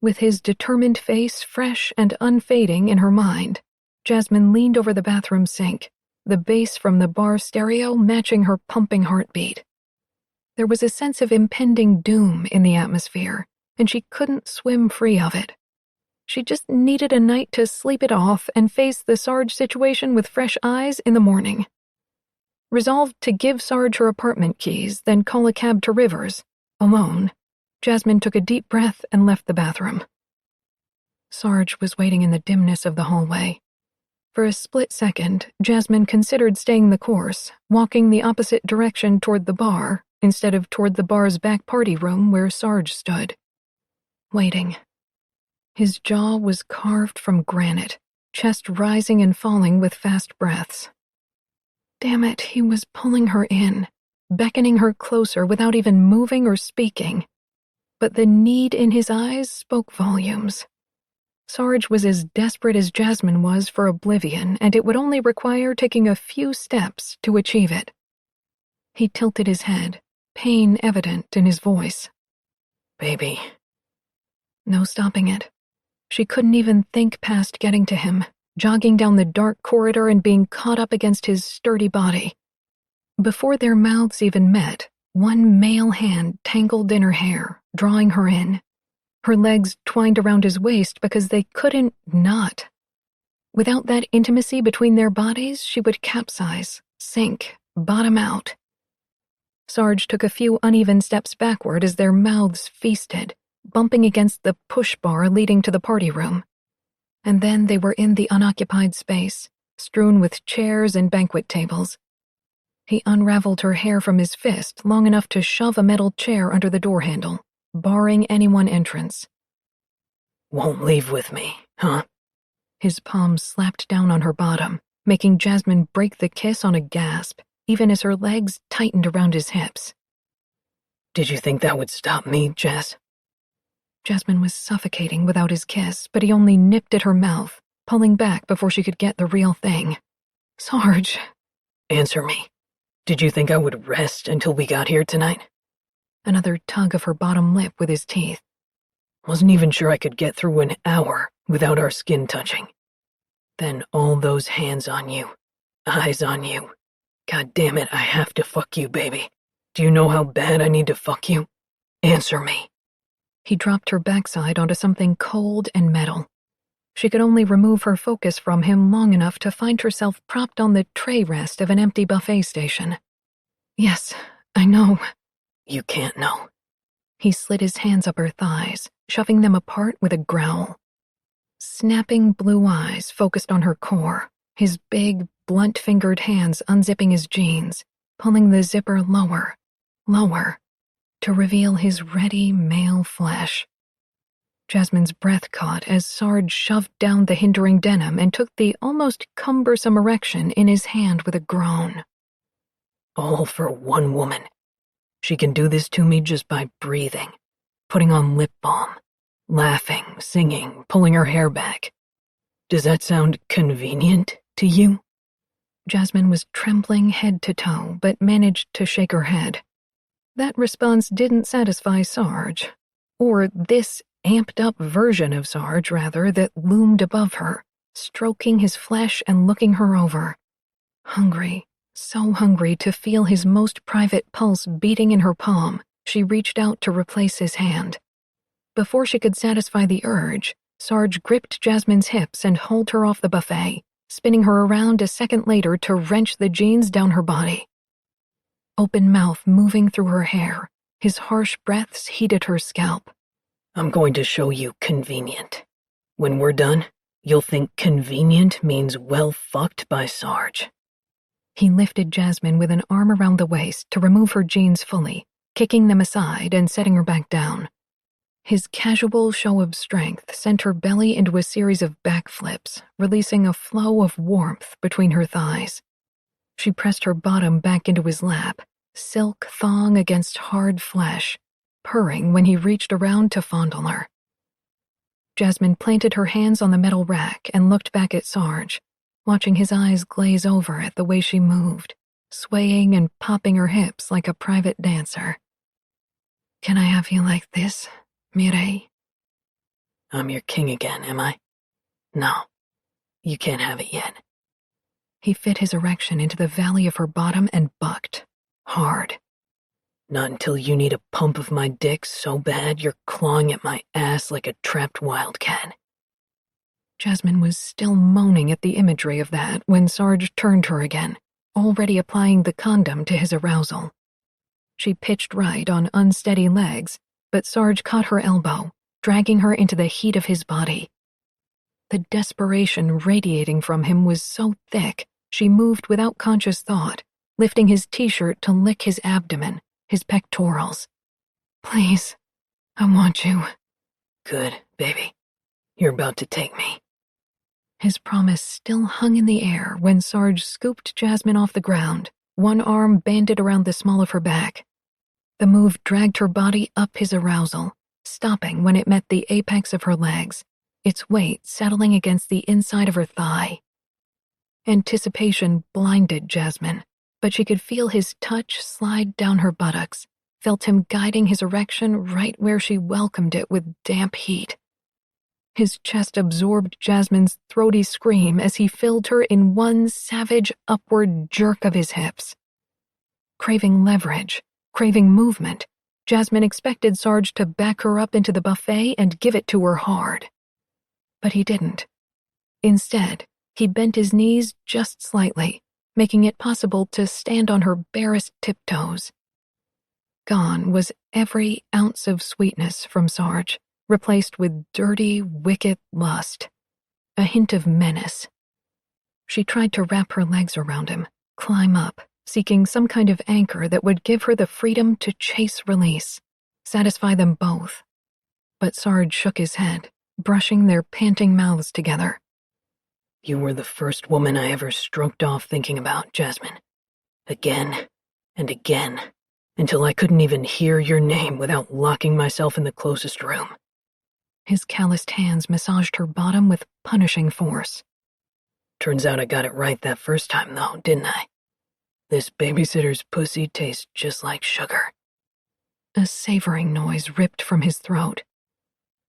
With his determined face fresh and unfading in her mind, Jasmine leaned over the bathroom sink, the bass from the bar stereo matching her pumping heartbeat. There was a sense of impending doom in the atmosphere, and she couldn't swim free of it. She just needed a night to sleep it off and face the Sarge situation with fresh eyes in the morning. Resolved to give Sarge her apartment keys, then call a cab to Rivers, alone, Jasmine took a deep breath and left the bathroom. Sarge was waiting in the dimness of the hallway. For a split second, Jasmine considered staying the course, walking the opposite direction toward the bar, instead of toward the bar's back party room where Sarge stood. Waiting. His jaw was carved from granite, chest rising and falling with fast breaths. Damn it, he was pulling her in, beckoning her closer without even moving or speaking. But the need in his eyes spoke volumes. Sarge was as desperate as Jasmine was for oblivion, and it would only require taking a few steps to achieve it. He tilted his head, pain evident in his voice. Baby. No stopping it. She couldn't even think past getting to him, jogging down the dark corridor and being caught up against his sturdy body. Before their mouths even met, one male hand tangled in her hair, drawing her in. Her legs twined around his waist because they couldn't not. Without that intimacy between their bodies, she would capsize, sink, bottom out. Sarge took a few uneven steps backward as their mouths feasted, bumping against the push bar leading to the party room. And then they were in the unoccupied space, strewn with chairs and banquet tables. He unraveled her hair from his fist long enough to shove a metal chair under the door handle, barring anyone entrance. Won't leave with me, huh? His palms slapped down on her bottom, making Jasmine break the kiss on a gasp, even as her legs tightened around his hips. Did you think that would stop me, Jess? Jasmine was suffocating without his kiss, but he only nipped at her mouth, pulling back before she could get the real thing. Sarge. Answer me. Did you think I would rest until we got here tonight? Another tug of her bottom lip with his teeth. Wasn't even sure I could get through an hour without our skin touching. Then all those hands on you, eyes on you. God damn it, I have to fuck you, baby. Do you know how bad I need to fuck you? Answer me. He dropped her backside onto something cold and metal. She could only remove her focus from him long enough to find herself propped on the tray rest of an empty buffet station. Yes, I know. You can't know. He slid his hands up her thighs, shoving them apart with a growl. Snapping blue eyes focused on her core, his big, blunt-fingered hands unzipping his jeans, pulling the zipper lower, lower, to reveal his ready male flesh. Jasmine's breath caught as Sarge shoved down the hindering denim and took the almost cumbersome erection in his hand with a groan. All for one woman. She can do this to me just by breathing, putting on lip balm, laughing, singing, pulling her hair back. Does that sound convenient to you? Jasmine was trembling head to toe, but managed to shake her head. That response didn't satisfy Sarge, or this amped-up version of Sarge, rather, that loomed above her, stroking his flesh and looking her over. Hungry, so hungry to feel his most private pulse beating in her palm, she reached out to replace his hand. Before she could satisfy the urge, Sarge gripped Jasmine's hips and hauled her off the buffet, spinning her around a second later to wrench the jeans down her body. Open mouth moving through her hair, his harsh breaths heated her scalp. I'm going to show you convenient. When we're done, you'll think convenient means well fucked by Sarge. He lifted Jasmine with an arm around the waist to remove her jeans fully, kicking them aside and setting her back down. His casual show of strength sent her belly into a series of backflips, releasing a flow of warmth between her thighs. She pressed her bottom back into his lap, silk thong against hard flesh, purring when he reached around to fondle her. Jasmine planted her hands on the metal rack and looked back at Sarge, watching his eyes glaze over at the way she moved, swaying and popping her hips like a private dancer. Can I have you like this, Mireille? I'm your king again, am I? No, you can't have it yet. He fit his erection into the valley of her bottom and bucked, hard. Not until you need a pump of my dick so bad you're clawing at my ass like a trapped wildcat. Jasmine was still moaning at the imagery of that when Sarge turned her again, already applying the condom to his arousal. She pitched right on unsteady legs, but Sarge caught her elbow, dragging her into the heat of his body. The desperation radiating from him was so thick, she moved without conscious thought, lifting his t-shirt to lick his abdomen, his pectorals. Please, I want you. Good, baby. You're about to take me. His promise still hung in the air when Sarge scooped Jasmine off the ground, one arm banded around the small of her back. The move dragged her body up his arousal, stopping when it met the apex of her legs, its weight settling against the inside of her thigh. Anticipation blinded Jasmine, but she could feel his touch slide down her buttocks, felt him guiding his erection right where she welcomed it with damp heat. His chest absorbed Jasmine's throaty scream as he filled her in one savage upward jerk of his hips. Craving leverage, craving movement, Jasmine expected Sarge to back her up into the buffet and give it to her hard. But he didn't. Instead, he bent his knees just slightly, making it possible to stand on her barest tiptoes. Gone was every ounce of sweetness from Sarge, replaced with dirty, wicked lust, a hint of menace. She tried to wrap her legs around him, climb up, seeking some kind of anchor that would give her the freedom to chase release, satisfy them both. But Sarge shook his head, brushing their panting mouths together. You were the first woman I ever stroked off thinking about, Jasmine. Again and again, until I couldn't even hear your name without locking myself in the closest room. His calloused hands massaged her bottom with punishing force. Turns out I got it right that first time, though, didn't I? This babysitter's pussy tastes just like sugar. A savoring noise ripped from his throat.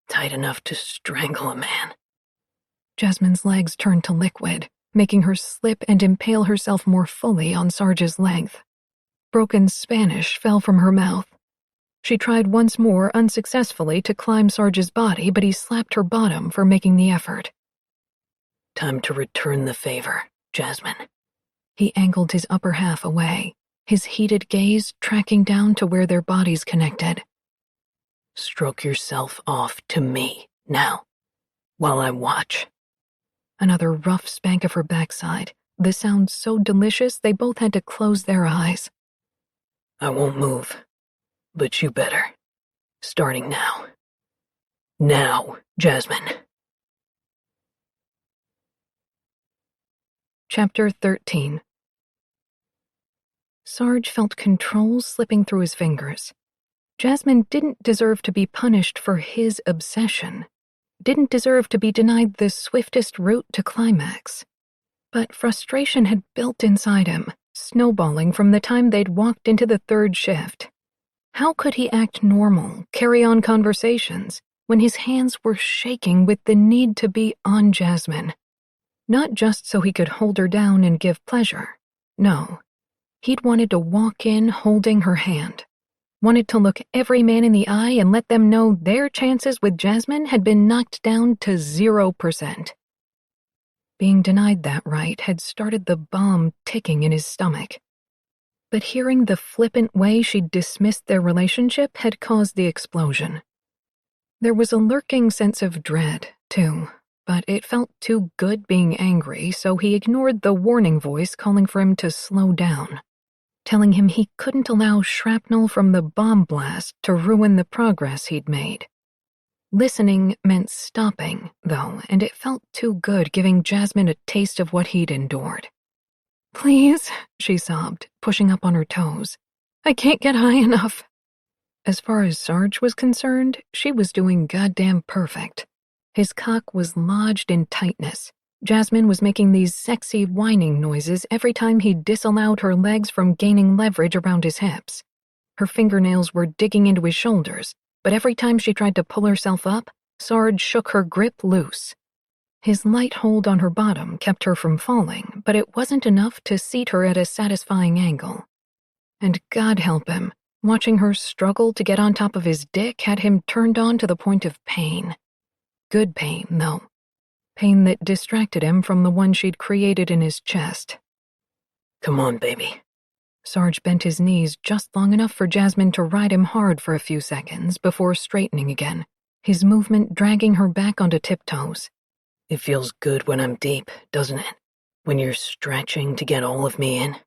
Tight enough to strangle a man. Jasmine's legs turned to liquid, making her slip and impale herself more fully on Sarge's length. Broken Spanish fell from her mouth. She tried once more unsuccessfully to climb Sarge's body, but he slapped her bottom for making the effort. Time to return the favor, Jasmine. He angled his upper half away, his heated gaze tracking down to where their bodies connected. Stroke yourself off to me, now, while I watch. Another rough spank of her backside, the sound so delicious they both had to close their eyes. I won't move, but you better. Starting now. Now, Jasmine. Chapter 13. Sarge felt control slipping through his fingers. Jasmine didn't deserve to be punished for his obsession, didn't deserve to be denied the swiftest route to climax. But frustration had built inside him, snowballing from the time they'd walked into the third shift. How could he act normal, carry on conversations, when his hands were shaking with the need to be on Jasmine? Not just so he could hold her down and give pleasure. No. He'd wanted to walk in holding her hand. Wanted to look every man in the eye and let them know their chances with Jasmine had been knocked down to 0%. Being denied that right had started the bomb ticking in his stomach. But hearing the flippant way she'd dismissed their relationship had caused the explosion. There was a lurking sense of dread, too, but it felt too good being angry, so he ignored the warning voice calling for him to slow down, telling him he couldn't allow shrapnel from the bomb blast to ruin the progress he'd made. Listening meant stopping, though, and it felt too good giving Jasmine a taste of what he'd endured. "Please," she sobbed, pushing up on her toes. "I can't get high enough." As far as Sarge was concerned, she was doing goddamn perfect. His cock was lodged in tightness. Jasmine was making these sexy whining noises every time he disallowed her legs from gaining leverage around his hips. Her fingernails were digging into his shoulders, but every time she tried to pull herself up, Sarge shook her grip loose. His light hold on her bottom kept her from falling, but it wasn't enough to seat her at a satisfying angle. And God help him, watching her struggle to get on top of his dick had him turned on to the point of pain. Good pain, though. Pain that distracted him from the one she'd created in his chest. Come on, baby. Sarge bent his knees just long enough for Jasmine to ride him hard for a few seconds before straightening again, his movement dragging her back onto tiptoes. It feels good when I'm deep, doesn't it? When you're stretching to get all of me in.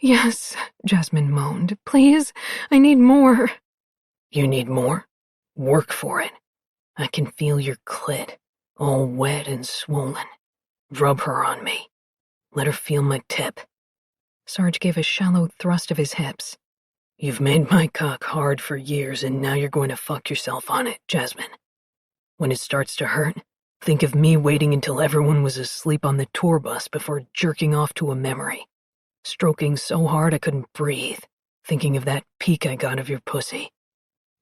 Yes, Jasmine moaned. Please, I need more. You need more? Work for it. I can feel your clit, all wet and swollen. Rub her on me. Let her feel my tip. Sarge gave a shallow thrust of his hips. You've made my cock hard for years, and now you're going to fuck yourself on it, Jasmine. When it starts to hurt, think of me waiting until everyone was asleep on the tour bus before jerking off to a memory. Stroking so hard I couldn't breathe, thinking of that peek I got of your pussy.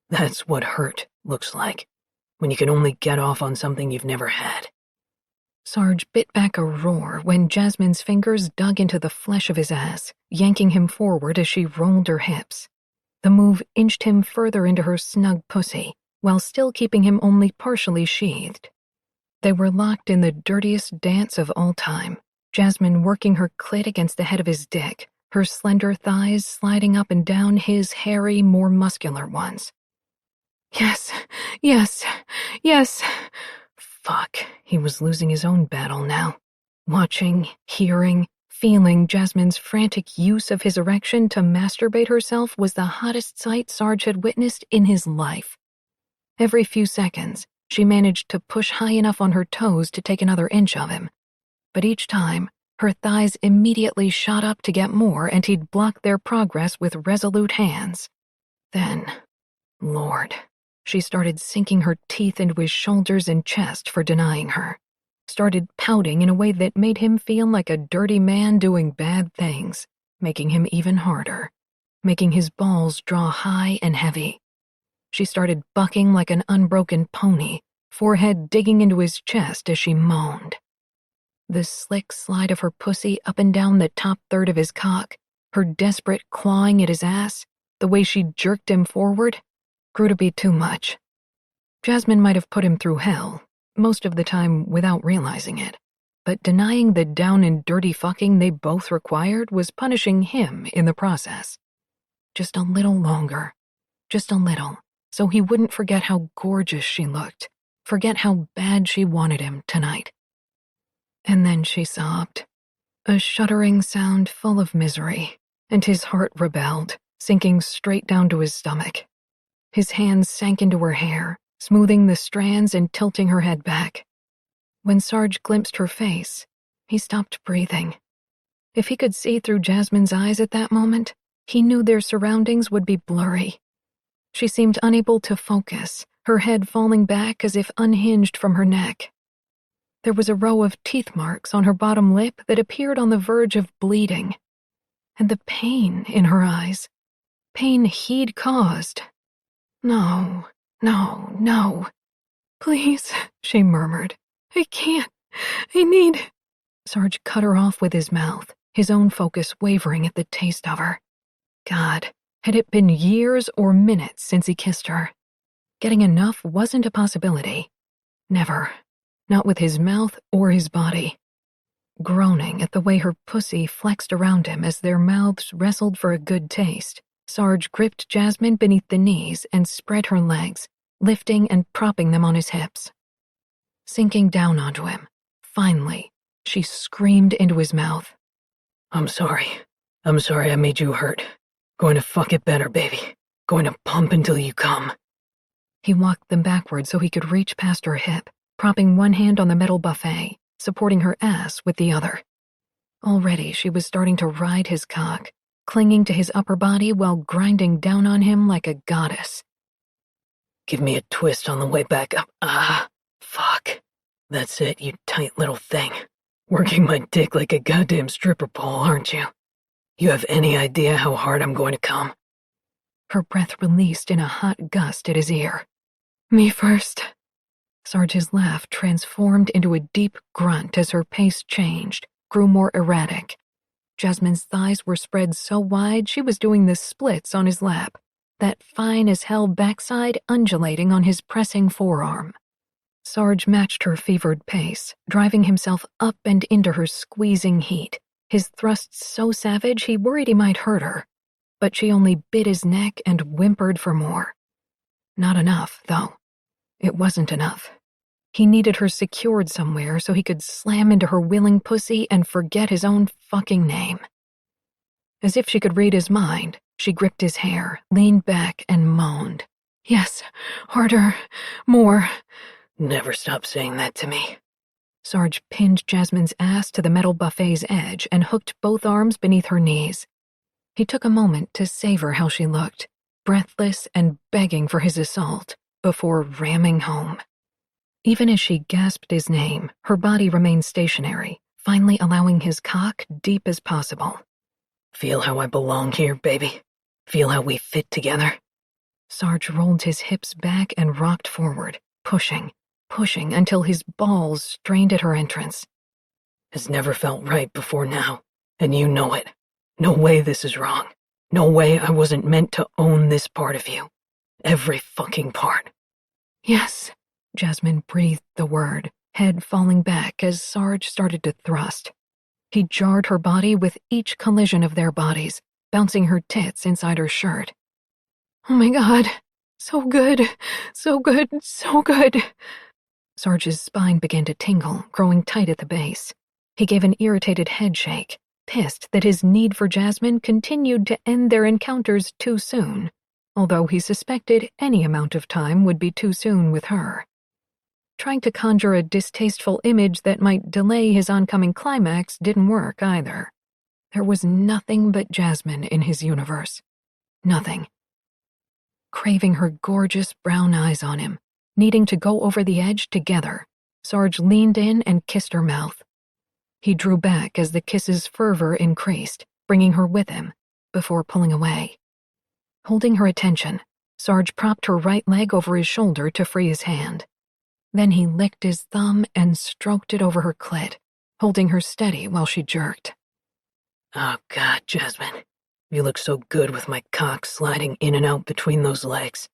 That's what hurt looks like, when you can only get off on something you've never had. Sarge bit back a roar when Jasmine's fingers dug into the flesh of his ass, yanking him forward as she rolled her hips. The move inched him further into her snug pussy, while still keeping him only partially sheathed. They were locked in the dirtiest dance of all time, Jasmine working her clit against the head of his dick, her slender thighs sliding up and down his hairy, more muscular ones. Yes, yes, yes. Fuck, he was losing his own battle now. Watching, hearing, feeling Jasmine's frantic use of his erection to masturbate herself was the hottest sight Sarge had witnessed in his life. Every few seconds, she managed to push high enough on her toes to take another inch of him. but each time, her thighs immediately shot up to get more and he'd block their progress with resolute hands. Then, Lord, she started sinking her teeth into his shoulders and chest for denying her. Started pouting in a way that made him feel like a dirty man doing bad things, making him even harder, making his balls draw high and heavy. She started bucking like an unbroken pony, forehead digging into his chest as she moaned. The slick slide of her pussy up and down the top third of his cock, her desperate clawing at his ass, the way she jerked him forward, grew to be too much. Jasmine might have put him through hell, most of the time without realizing it, but denying the down and dirty fucking they both required was punishing him in the process. Just a little longer, just a little, so he wouldn't forget how gorgeous she looked, forget how bad she wanted him tonight. And then she sobbed, a shuddering sound full of misery, and his heart rebelled, sinking straight down to his stomach. His hands sank into her hair, smoothing the strands and tilting her head back. When Sarge glimpsed her face, he stopped breathing. If he could see through Jasmine's eyes at that moment, he knew their surroundings would be blurry. She seemed unable to focus, her head falling back as if unhinged from her neck. There was a row of teeth marks on her bottom lip that appeared on the verge of bleeding. And the pain in her eyes. Pain he'd caused. No, no, no. Please, she murmured. I can't. I need... Sarge cut her off with his mouth, his own focus wavering at the taste of her. God, had it been years or minutes since he kissed her? Getting enough wasn't a possibility. Never. Not with his mouth or his body. Groaning at the way her pussy flexed around him as their mouths wrestled for a good taste, Sarge gripped Jasmine beneath the knees and spread her legs, lifting and propping them on his hips. Sinking down onto him, finally, she screamed into his mouth. I'm sorry. I'm sorry I made you hurt. Going to fuck it better, baby. Going to pump until you come. He walked them backward so he could reach past her hip, propping one hand on the metal buffet, supporting her ass with the other. Already she was starting to ride his cock, clinging to his upper body while grinding down on him like a goddess. Give me a twist on the way back up. Ah, fuck. That's it, you tight little thing. Working my dick like a goddamn stripper pole, aren't you? You have any idea how hard I'm going to come? Her breath released in a hot gust at his ear. Me first. Sarge's laugh transformed into a deep grunt as her pace changed, grew more erratic. Jasmine's thighs were spread so wide she was doing the splits on his lap, that fine-as-hell backside undulating on his pressing forearm. Sarge matched her fevered pace, driving himself up and into her squeezing heat, his thrusts so savage he worried he might hurt her. But she only bit his neck and whimpered for more. Not enough, though. It wasn't enough. He needed her secured somewhere so he could slam into her willing pussy and forget his own fucking name. As if she could read his mind, she gripped his hair, leaned back, and moaned. Yes, harder, more. Never stop saying that to me. Sarge pinned Jasmine's ass to the metal buffet's edge and hooked both arms beneath her knees. He took a moment to savor how she looked, breathless and begging for his assault, before ramming home. Even as she gasped his name, her body remained stationary, finally allowing his cock deep as possible. Feel how I belong here, baby? Feel how we fit together? Sarge rolled his hips back and rocked forward, pushing until his balls strained at her entrance. It's never felt right before now, and you know it. No way this is wrong. No way I wasn't meant to own this part of you. Every fucking part. Yes, Jasmine breathed the word, head falling back as Sarge started to thrust. He jarred her body with each collision of their bodies, bouncing her tits inside her shirt. Oh my God, so good, so good, so good. Sarge's spine began to tingle, growing tight at the base. He gave an irritated head shake, pissed that his need for Jasmine continued to end their encounters too soon, although he suspected any amount of time would be too soon with her. Trying to conjure a distasteful image that might delay his oncoming climax didn't work either. There was nothing but Jasmine in his universe. Nothing. Craving her gorgeous brown eyes on him, needing to go over the edge together, Sarge leaned in and kissed her mouth. He drew back as the kiss's fervor increased, bringing her with him, before pulling away. Holding her attention, Sarge propped her right leg over his shoulder to free his hand. Then he licked his thumb and stroked it over her clit, holding her steady while she jerked. Oh, God, Jasmine. You look so good with my cock sliding in and out between those legs.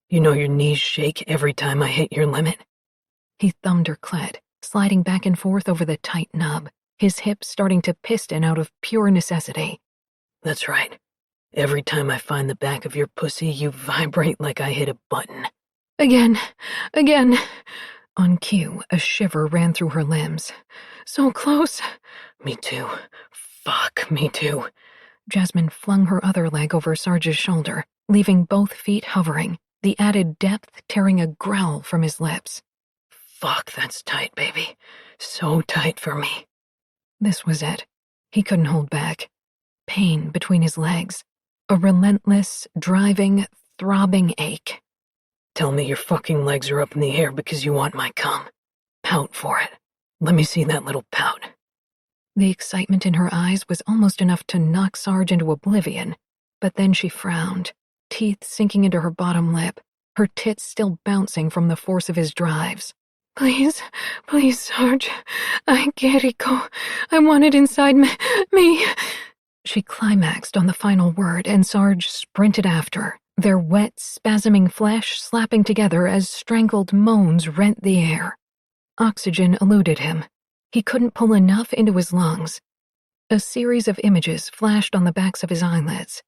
You know your knees shake every time I hit your limit. He thumbed her clit, sliding back and forth over the tight nub, his hips starting to piston out of pure necessity. That's right. Every time I find the back of your pussy, you vibrate like I hit a button. Again. On cue, a shiver ran through her limbs. So close. Me too. Fuck, me too. Jasmine flung her other leg over Sarge's shoulder, leaving both feet hovering, the added depth tearing a growl from his lips. Fuck, that's tight, baby. So tight for me. This was it. He couldn't hold back. Pain between his legs. A relentless, driving, throbbing ache. Tell me your fucking legs are up in the air because you want my cum. Pout for it. Let me see that little pout. The excitement in her eyes was almost enough to knock Sarge into oblivion, but then she frowned, teeth sinking into her bottom lip, her tits still bouncing from the force of his drives. Please, Sarge. I can't go. I want it inside me. She climaxed on the final word, and Sarge sprinted after, their wet, spasming flesh slapping together as strangled moans rent the air. Oxygen eluded him. He couldn't pull enough into his lungs. A series of images flashed on the backs of his eyelids.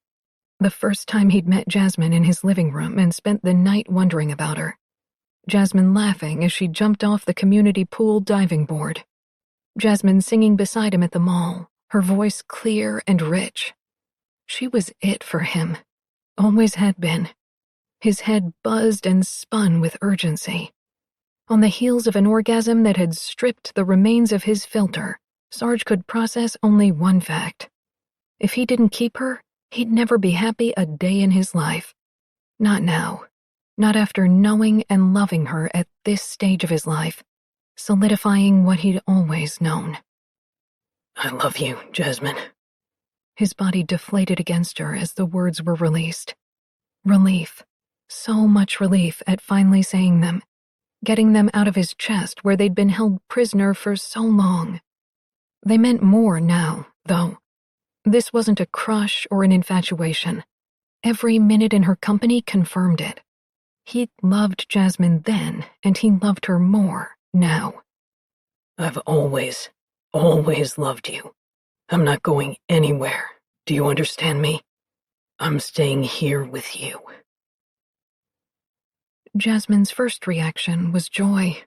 The first time he'd met Jasmine in his living room and spent the night wondering about her. Jasmine laughing as she jumped off the community pool diving board. Jasmine singing beside him at the mall, her voice clear and rich. She was it for him. Always had been. His head buzzed and spun with urgency. On the heels of an orgasm that had stripped the remains of his filter, Sarge could process only one fact. If he didn't keep her, he'd never be happy a day in his life. Not now. Not after knowing and loving her at this stage of his life, solidifying what he'd always known. I love you, Jasmine. His body deflated against her as the words were released. Relief. So much relief at finally saying them, getting them out of his chest where they'd been held prisoner for so long. They meant more now, though. This wasn't a crush or an infatuation. Every minute in her company confirmed it. He loved Jasmine then, and he loved her more now. I've always loved you. I'm not going anywhere. Do you understand me? I'm staying here with you. Jasmine's first reaction was joy.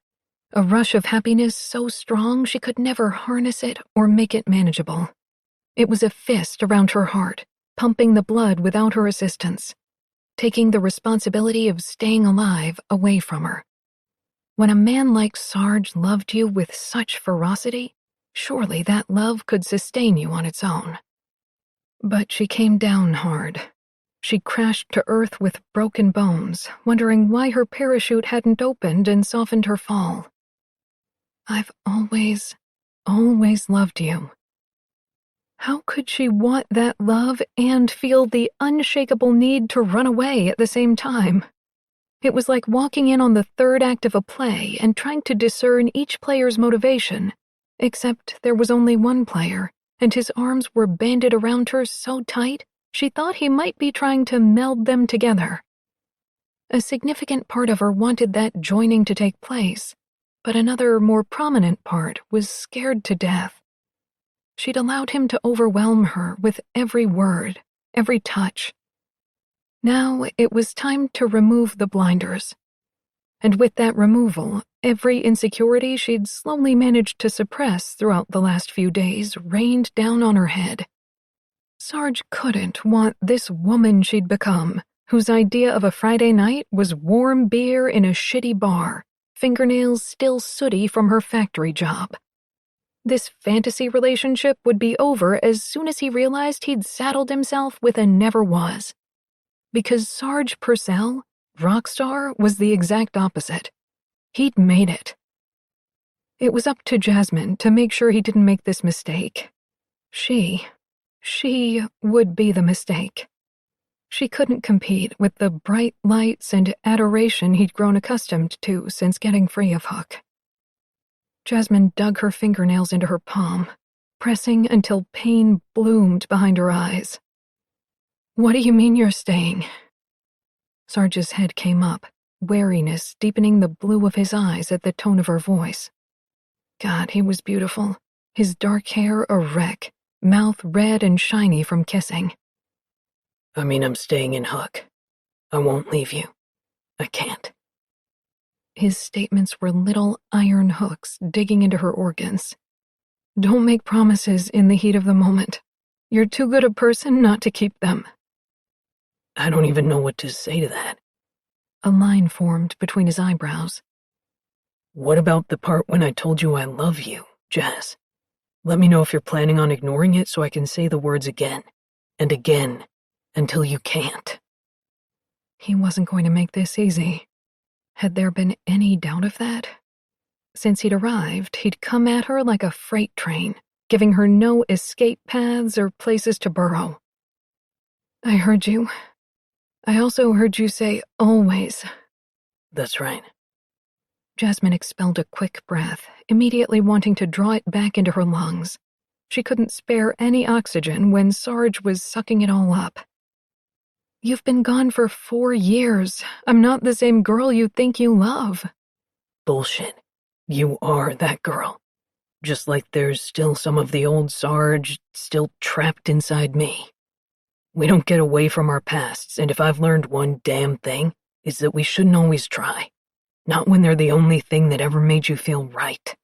A rush of happiness so strong she could never harness it or make it manageable. It was a fist around her heart, pumping the blood without her assistance, taking the responsibility of staying alive away from her. When a man like Sarge loved you with such ferocity, surely that love could sustain you on its own. But she came down hard. She crashed to earth with broken bones, wondering why her parachute hadn't opened and softened her fall. I've always loved you. How could she want that love and feel the unshakable need to run away at the same time? It was like walking in on the third act of a play and trying to discern each player's motivation, except there was only one player, and his arms were banded around her so tight she thought he might be trying to meld them together. A significant part of her wanted that joining to take place, but another, more prominent part was scared to death. She'd allowed him to overwhelm her with every word, every touch. Now it was time to remove the blinders. And with that removal, every insecurity she'd slowly managed to suppress throughout the last few days rained down on her head. Sarge couldn't want this woman she'd become, whose idea of a Friday night was warm beer in a shitty bar, fingernails still sooty from her factory job. This fantasy relationship would be over as soon as he realized he'd saddled himself with a never was. Because Sarge Purcell, rock star, was the exact opposite. He'd made it. It was up to Jasmine to make sure he didn't make this mistake. She would be the mistake. She couldn't compete with the bright lights and adoration he'd grown accustomed to since getting free of Hook. Jasmine dug her fingernails into her palm, pressing until pain bloomed behind her eyes. "What do you mean you're staying?" Sarge's head came up, wariness deepening the blue of his eyes at the tone of her voice. God, he was beautiful, his dark hair a wreck, mouth red and shiny from kissing. I mean, I'm staying in Hook. I won't leave you. I can't. His statements were little iron hooks digging into her organs. Don't make promises in the heat of the moment. You're too good a person not to keep them. I don't even know what to say to that. A line formed between his eyebrows. What about the part when I told you I love you, Jazz? Let me know if you're planning on ignoring it so I can say the words again and again until you can't. He wasn't going to make this easy. Had there been any doubt of that? Since he'd arrived, he'd come at her like a freight train, giving her no escape paths or places to burrow. I heard you. I also heard you say always. That's right. Jasmine expelled a quick breath, immediately wanting to draw it back into her lungs. She couldn't spare any oxygen when Sarge was sucking it all up. You've been gone for 4 years. I'm not the same girl you think you love. Bullshit. You are that girl. Just like there's still some of the old Sarge still trapped inside me. We don't get away from our pasts, and if I've learned one damn thing, it's that we shouldn't always try. Not when they're the only thing that ever made you feel right.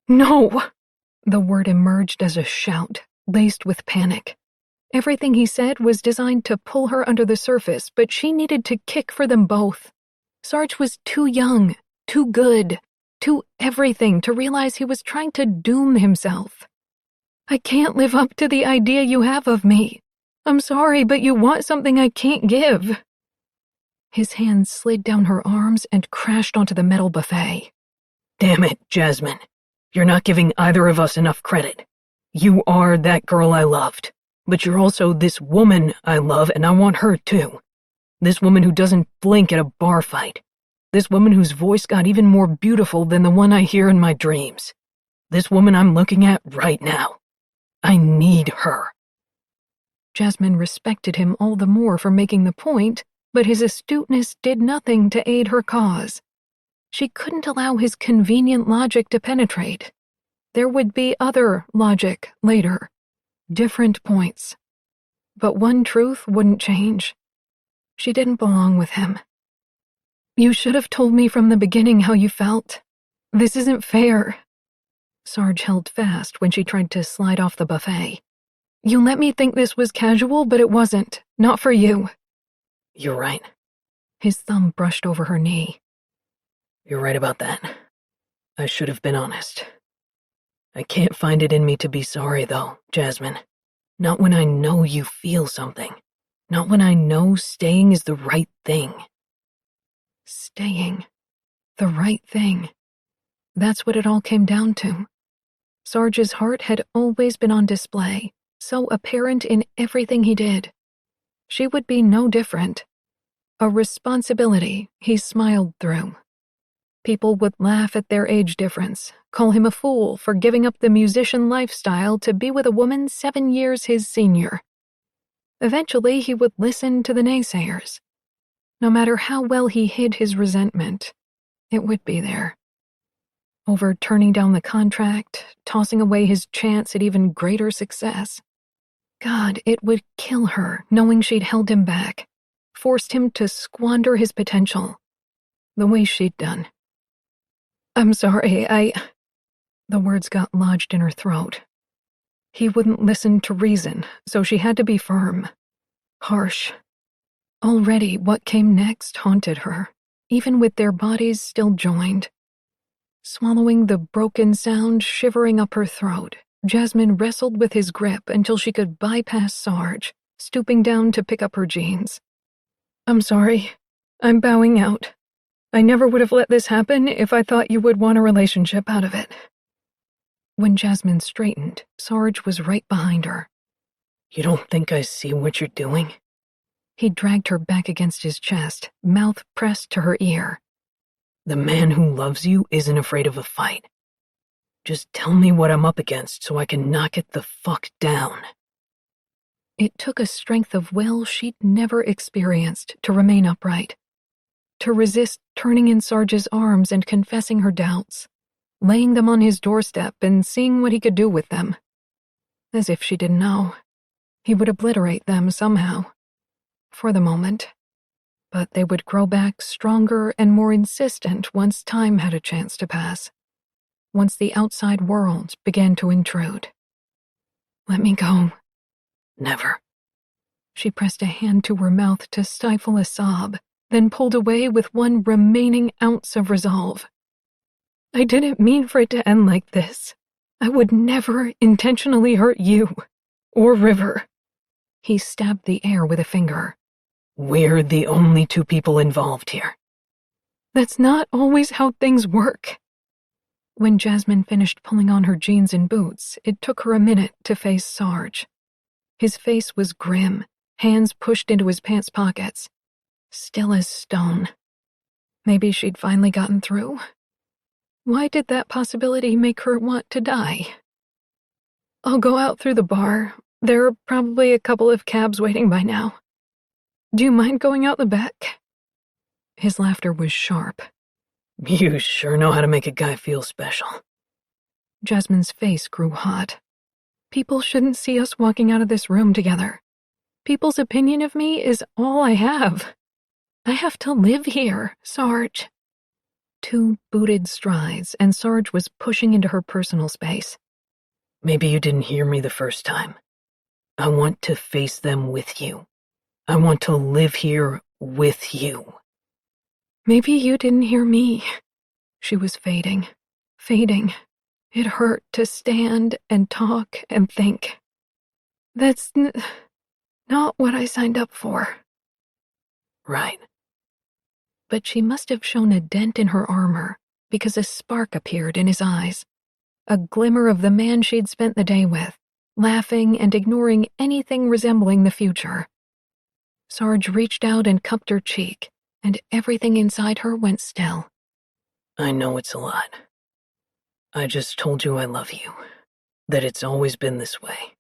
No! The word emerged as a shout, laced with panic. Everything he said was designed to pull her under the surface, but she needed to kick for them both. Sarge was too young, too good, too everything to realize he was trying to doom himself. I can't live up to the idea you have of me. I'm sorry, but you want something I can't give. His hand slid down her arms and crashed onto the metal buffet. Damn it, Jasmine. You're not giving either of us enough credit. You are that girl I loved, but you're also this woman I love, and I want her too. This woman who doesn't blink at a bar fight. This woman whose voice got even more beautiful than the one I hear in my dreams. This woman I'm looking at right now. I need her. Jasmine respected him all the more for making the point, but his astuteness did nothing to aid her cause. She couldn't allow his convenient logic to penetrate. There would be other logic later, different points. But one truth wouldn't change. She didn't belong with him. You should have told me from the beginning how you felt. This isn't fair. Sarge held fast when she tried to slide off the buffet. You let me think this was casual, but it wasn't. Not for you. You're right. His thumb brushed over her knee. You're right about that. I should have been honest. I can't find it in me to be sorry, though, Jasmine. Not when I know you feel something. Not when I know staying is the right thing. Staying. The right thing. That's what it all came down to. Sarge's heart had always been on display, so apparent in everything he did. She would be no different. A responsibility he smiled through. People would laugh at their age difference, call him a fool for giving up the musician lifestyle to be with a woman 7 years his senior. Eventually, he would listen to the naysayers. No matter how well he hid his resentment, it would be there. Over turning down the contract, tossing away his chance at even greater success. God, it would kill her knowing she'd held him back, forced him to squander his potential, the way she'd done. I'm sorry, The words got lodged in her throat. He wouldn't listen to reason, so she had to be firm, harsh. Already what came next haunted her, even with their bodies still joined. Swallowing the broken sound shivering up her throat, Jasmine wrestled with his grip until she could bypass Sarge, stooping down to pick up her jeans. "I'm sorry. I'm bowing out. I never would have let this happen if I thought you would want a relationship out of it." When Jasmine straightened, Sarge was right behind her. "You don't think I see what you're doing?" He dragged her back against his chest, mouth pressed to her ear. "The man who loves you isn't afraid of a fight. Just tell me what I'm up against so I can knock it the fuck down." It took a strength of will she'd never experienced to remain upright, to resist turning in Sarge's arms and confessing her doubts, laying them on his doorstep and seeing what he could do with them. As if she didn't know. He would obliterate them somehow. For the moment. But they would grow back stronger and more insistent once time had a chance to pass. Once the outside world began to intrude. "Let me go." "Never." She pressed a hand to her mouth to stifle a sob, then pulled away with one remaining ounce of resolve. "I didn't mean for it to end like this. I would never intentionally hurt you. Or River." He stabbed the air with a finger. "We're the only two people involved here." "That's not always how things work." When Jasmine finished pulling on her jeans and boots, it took her a minute to face Sarge. His face was grim, hands pushed into his pants pockets. Still as stone. Maybe she'd finally gotten through? Why did that possibility make her want to die? "I'll go out through the bar. There are probably a couple of cabs waiting by now. Do you mind going out the back?" His laughter was sharp. "You sure know how to make a guy feel special." Jasmine's face grew hot. "People shouldn't see us walking out of this room together. People's opinion of me is all I have. I have to live here, Sarge." 2 booted strides, and Sarge was pushing into her personal space. "Maybe you didn't hear me the first time. I want to face them with you. I want to live here with you." "Maybe you didn't hear me." She was fading. It hurt to stand and talk and think. "That's not what I signed up for." "Right." But she must have shown a dent in her armor, because a spark appeared in his eyes. A glimmer of the man she'd spent the day with, laughing and ignoring anything resembling the future. Sarge reached out and cupped her cheek, and everything inside her went still. "I know it's a lot. I just told you I love you, that it's always been this way.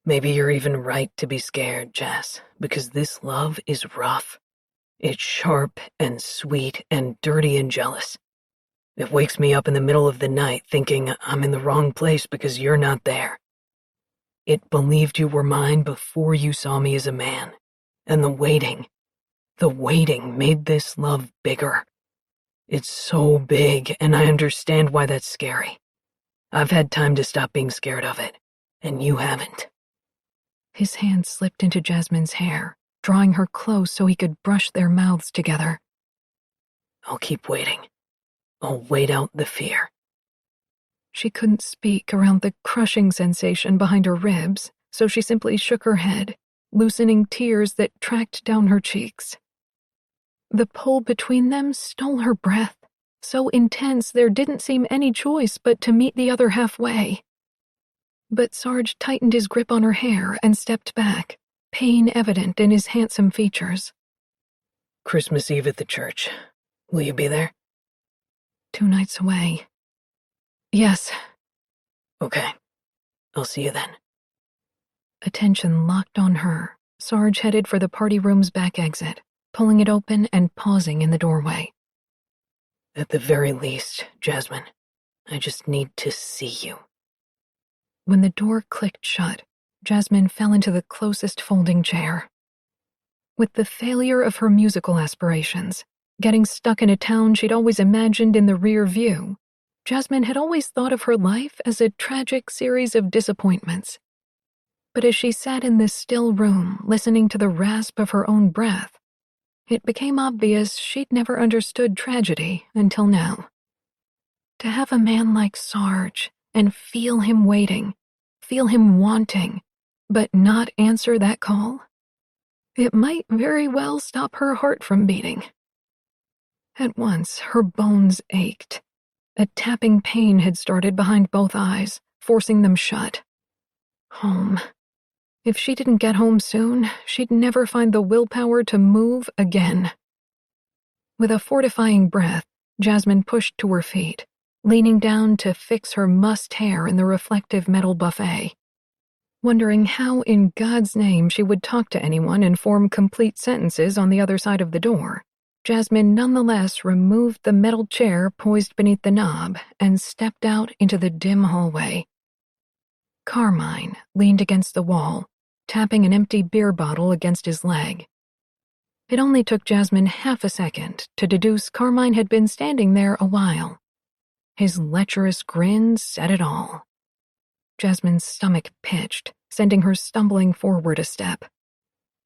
Maybe you're even right to be scared, Jess, because this love is rough. It's sharp and sweet and dirty and jealous. It wakes me up in the middle of the night thinking I'm in the wrong place because you're not there. It believed you were mine before you saw me as a man, and the waiting made this love bigger. It's so big, and I understand why that's scary. I've had time to stop being scared of it, and you haven't." His hand slipped into Jasmine's hair, drawing her close so he could brush their mouths together. "I'll keep waiting. I'll wait out the fear." She couldn't speak around the crushing sensation behind her ribs, so she simply shook her head, loosening tears that tracked down her cheeks. The pull between them stole her breath, so intense there didn't seem any choice but to meet the other halfway. But Sarge tightened his grip on her hair and stepped back, pain evident in his handsome features. "Christmas Eve at the church. Will you be there?" 2 nights away. "Yes." "Okay. I'll see you then." Attention locked on her, Sarge headed for the party room's back exit, pulling it open and pausing in the doorway. "At the very least, Jasmine, I just need to see you." When the door clicked shut, Jasmine fell into the closest folding chair. With the failure of her musical aspirations, getting stuck in a town she'd always imagined in the rear view, Jasmine had always thought of her life as a tragic series of disappointments. But as she sat in this still room, listening to the rasp of her own breath, it became obvious she'd never understood tragedy until now. To have a man like Sarge and feel him waiting, feel him wanting, but not answer that call, it might very well stop her heart from beating. At once, her bones ached. A tapping pain had started behind both eyes, forcing them shut. Home. If she didn't get home soon, she'd never find the willpower to move again. With a fortifying breath, Jasmine pushed to her feet, leaning down to fix her mussed hair in the reflective metal buffet. Wondering how in God's name she would talk to anyone and form complete sentences on the other side of the door, Jasmine nonetheless removed the metal chair poised beneath the knob and stepped out into the dim hallway. Carmine leaned against the wall, tapping an empty beer bottle against his leg. It only took Jasmine half a second to deduce Carmine had been standing there a while. His lecherous grin said it all. Jasmine's stomach pitched, sending her stumbling forward a step.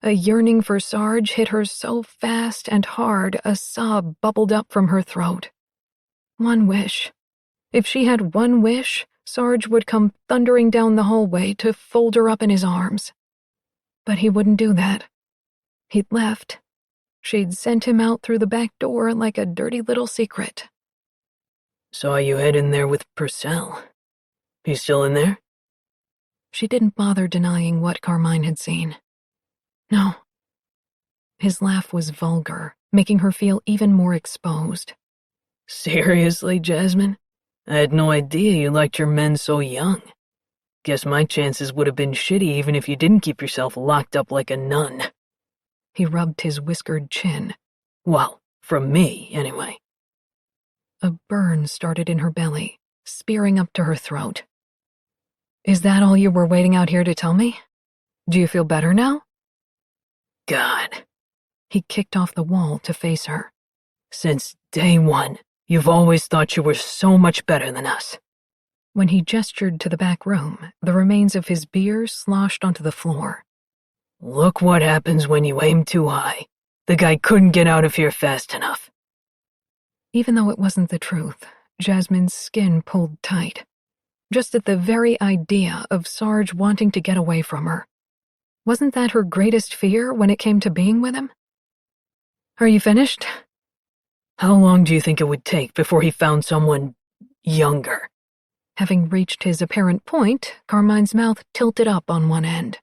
A yearning for Sarge hit her so fast and hard a sob bubbled up from her throat. One wish. If she had one wish, Sarge would come thundering down the hallway to fold her up in his arms. But he wouldn't do that. He'd left. She'd sent him out through the back door like a dirty little secret. Saw you head in there with Purcell. He's still in there? She didn't bother denying what Carmine had seen. No. His laugh was vulgar, making her feel even more exposed. Seriously, Jasmine? I had no idea you liked your men so young. Guess my chances would have been shitty even if you didn't keep yourself locked up like a nun. He rubbed his whiskered chin. Well, from me, anyway. A burn started in her belly, spearing up to her throat. Is that all you were waiting out here to tell me? Do you feel better now? God. He kicked off the wall to face her. Since day one, you've always thought you were so much better than us. When he gestured to the back room, the remains of his beer sloshed onto the floor. Look what happens when you aim too high. The guy couldn't get out of here fast enough. Even though it wasn't the truth, Jasmine's skin pulled tight. Just at the very idea of Sarge wanting to get away from her. Wasn't that her greatest fear when it came to being with him? Are you finished? How long do you think it would take before he found someone younger? Having reached his apparent point, Carmine's mouth tilted up on one end.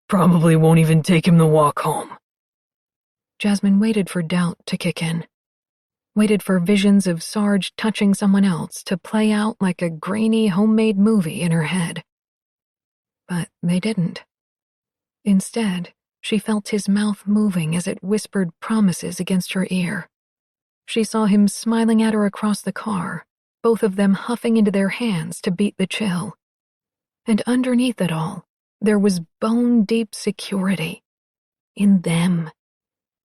Probably won't even take him the walk home. Jasmine waited for doubt to kick in. Waited for visions of Sarge touching someone else to play out like a grainy homemade movie in her head. But they didn't. Instead, she felt his mouth moving as it whispered promises against her ear. She saw him smiling at her across the car, both of them huffing into their hands to beat the chill. And underneath it all, there was bone-deep security. In them.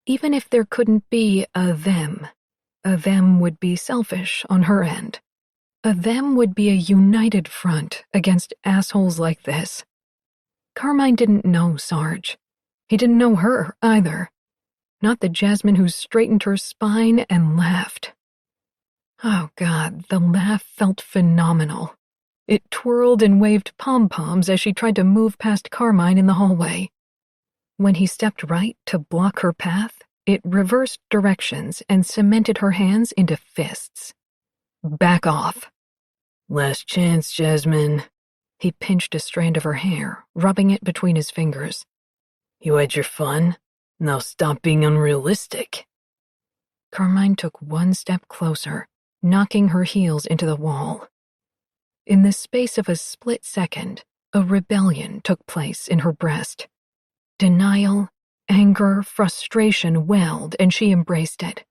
Even if there couldn't be a them would be selfish on her end. A them would be a united front against assholes like this. Carmine didn't know Sarge. He didn't know her, either. Not the Jasmine who straightened her spine and laughed. Oh God, the laugh felt phenomenal. It twirled and waved pom-poms as she tried to move past Carmine in the hallway. When he stepped right to block her path, it reversed directions and cemented her hands into fists. Back off. Last chance, Jasmine. He pinched a strand of her hair, rubbing it between his fingers. You had your fun. Now stop being unrealistic. Carmine took one step closer, knocking her heels into the wall. In the space of a split second, a rebellion took place in her breast. Denial, anger, frustration welled, and she embraced it.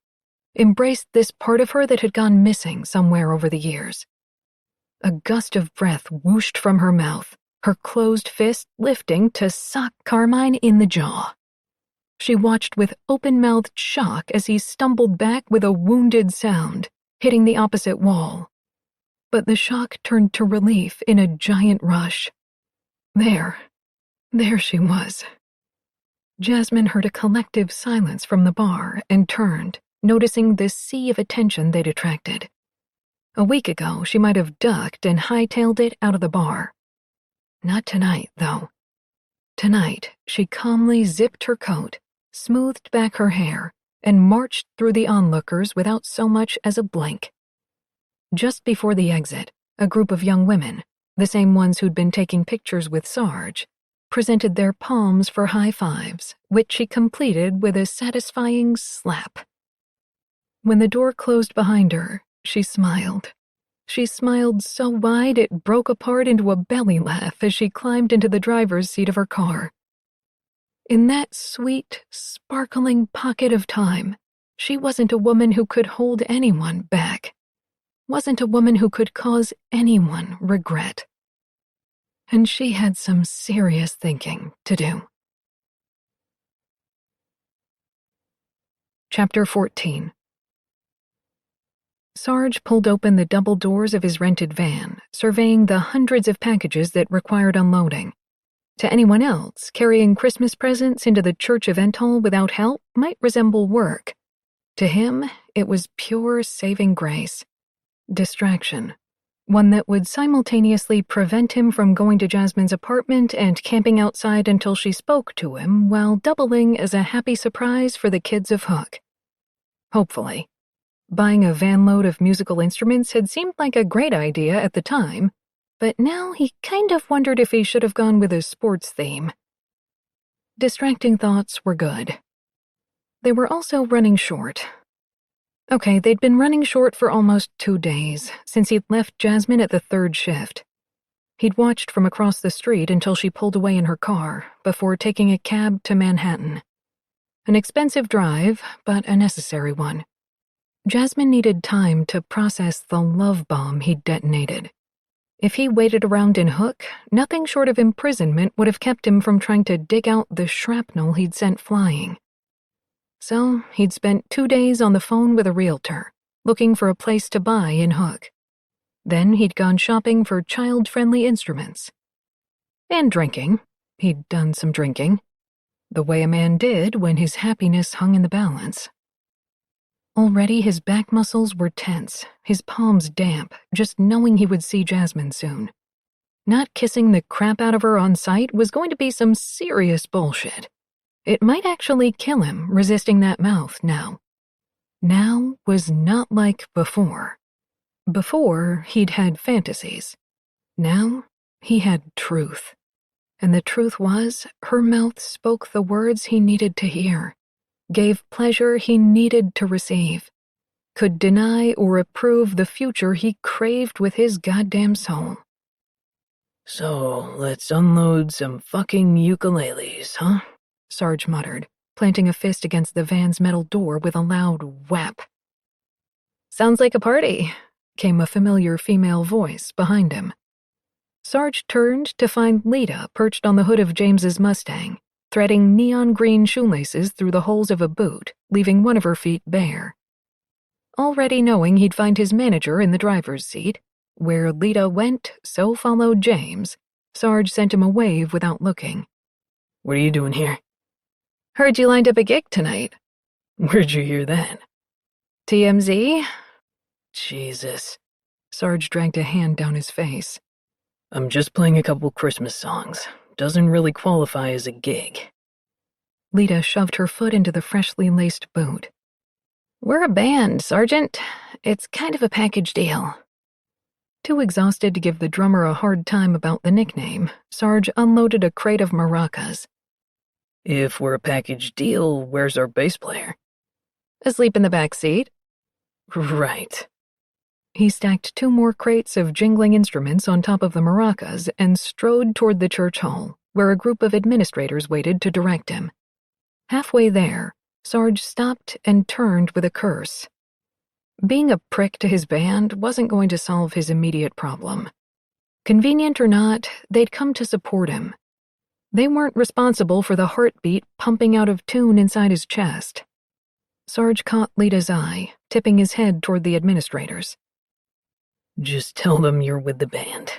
Embraced this part of her that had gone missing somewhere over the years. A gust of breath whooshed from her mouth, her closed fist lifting to sock Carmine in the jaw. She watched with open-mouthed shock as he stumbled back with a wounded sound, hitting the opposite wall. But the shock turned to relief in a giant rush. There she was. Jasmine heard a collective silence from the bar and turned, noticing the sea of attention they'd attracted. A week ago, she might have ducked and hightailed it out of the bar. Not tonight, though. Tonight, she calmly zipped her coat, smoothed back her hair, and marched through the onlookers without so much as a blink. Just before the exit, a group of young women, the same ones who'd been taking pictures with Sarge, presented their palms for high fives, which she completed with a satisfying slap. When the door closed behind her, she smiled. She smiled so wide it broke apart into a belly laugh as she climbed into the driver's seat of her car. In that sweet, sparkling pocket of time, she wasn't a woman who could hold anyone back. Wasn't a woman who could cause anyone regret. And she had some serious thinking to do. Chapter 14. Sarge pulled open the double doors of his rented van, surveying the hundreds of packages that required unloading. To anyone else, carrying Christmas presents into the church event hall without help might resemble work. To him, it was pure saving grace. Distraction. One that would simultaneously prevent him from going to Jasmine's apartment and camping outside until she spoke to him, while doubling as a happy surprise for the kids of Hook. Hopefully. Buying a van load of musical instruments had seemed like a great idea at the time, but now he kind of wondered if he should have gone with a sports theme. Distracting thoughts were good. They were also running short. Okay, they'd been running short for almost 2 days, since he'd left Jasmine at the third shift. He'd watched from across the street until she pulled away in her car, before taking a cab to Manhattan. An expensive drive, but a necessary one. Jasmine needed time to process the love bomb he'd detonated. If he waited around in Hook, nothing short of imprisonment would have kept him from trying to dig out the shrapnel he'd sent flying. So he'd spent 2 days on the phone with a realtor, looking for a place to buy in Hook. Then he'd gone shopping for child-friendly instruments. And drinking. He'd done some drinking. The way a man did when his happiness hung in the balance. Already his back muscles were tense, his palms damp, just knowing he would see Jasmine soon. Not kissing the crap out of her on sight was going to be some serious bullshit. It might actually kill him resisting that mouth now. Now was not like before. Before, he'd had fantasies. Now, he had truth. And the truth was, her mouth spoke the words he needed to hear. Gave pleasure he needed to receive, could deny or approve the future he craved with his goddamn soul. So, let's unload some fucking ukuleles, huh? Sarge muttered, planting a fist against the van's metal door with a loud whap. Sounds like a party, came a familiar female voice behind him. Sarge turned to find Lita perched on the hood of James's Mustang, threading neon green shoelaces through the holes of a boot, leaving one of her feet bare. Already knowing he'd find his manager in the driver's seat, where Lita went, so followed James, Sarge sent him a wave without looking. What are you doing here? Heard you lined up a gig tonight. Where'd you hear that? TMZ? Jesus. Sarge dragged a hand down his face. I'm just playing a couple Christmas songs. Doesn't really qualify as a gig. Lita shoved her foot into the freshly laced boot. We're a band, Sergeant. It's kind of a package deal. Too exhausted to give the drummer a hard time about the nickname, Sarge unloaded a crate of maracas. If we're a package deal, where's our bass player? Asleep in the back seat. Right. He stacked 2 more crates of jingling instruments on top of the maracas and strode toward the church hall, where a group of administrators waited to direct him. Halfway there, Sarge stopped and turned with a curse. Being a prick to his band wasn't going to solve his immediate problem. Convenient or not, they'd come to support him. They weren't responsible for the heartbeat pumping out of tune inside his chest. Sarge caught Lita's eye, tipping his head toward the administrators. Just tell them you're with the band.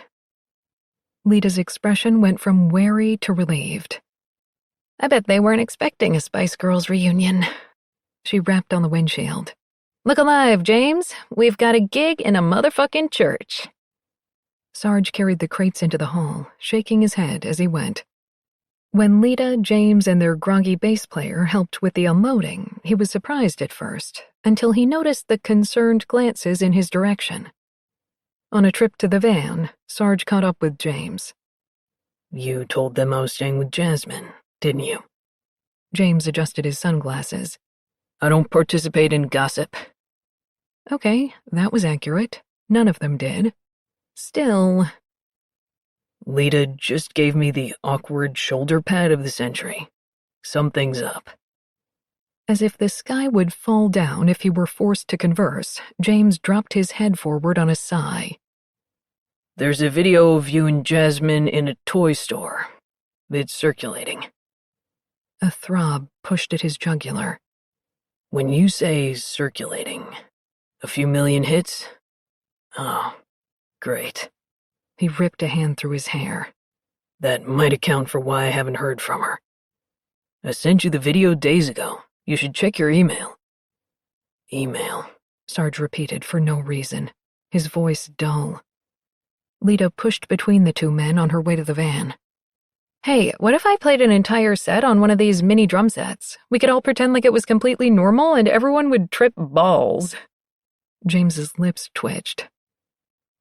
Lita's expression went from wary to relieved. I bet they weren't expecting a Spice Girls reunion. She rapped on the windshield. Look alive, James. We've got a gig in a motherfucking church. Sarge carried the crates into the hall, shaking his head as he went. When Lita, James, and their groggy bass player helped with the unloading, he was surprised at first, until he noticed the concerned glances in his direction. On a trip to the van, Sarge caught up with James. You told them I was staying with Jasmine, didn't you? James adjusted his sunglasses. I don't participate in gossip. Okay, that was accurate. None of them did. Still... Lita just gave me the awkward shoulder pat of the century. Something's up. As if the sky would fall down if he were forced to converse, James dropped his head forward on a sigh. There's a video of you and Jasmine in a toy store. It's circulating. A throb pushed at his jugular. When you say circulating, a few million hits? Oh, great. He ripped a hand through his hair. That might account for why I haven't heard from her. I sent you the video days ago. You should check your email. Email, Sarge repeated for no reason, his voice dull. Lita pushed between the two men on her way to the van. Hey, what if I played an entire set on one of these mini drum sets? We could all pretend like it was completely normal and everyone would trip balls. James's lips twitched.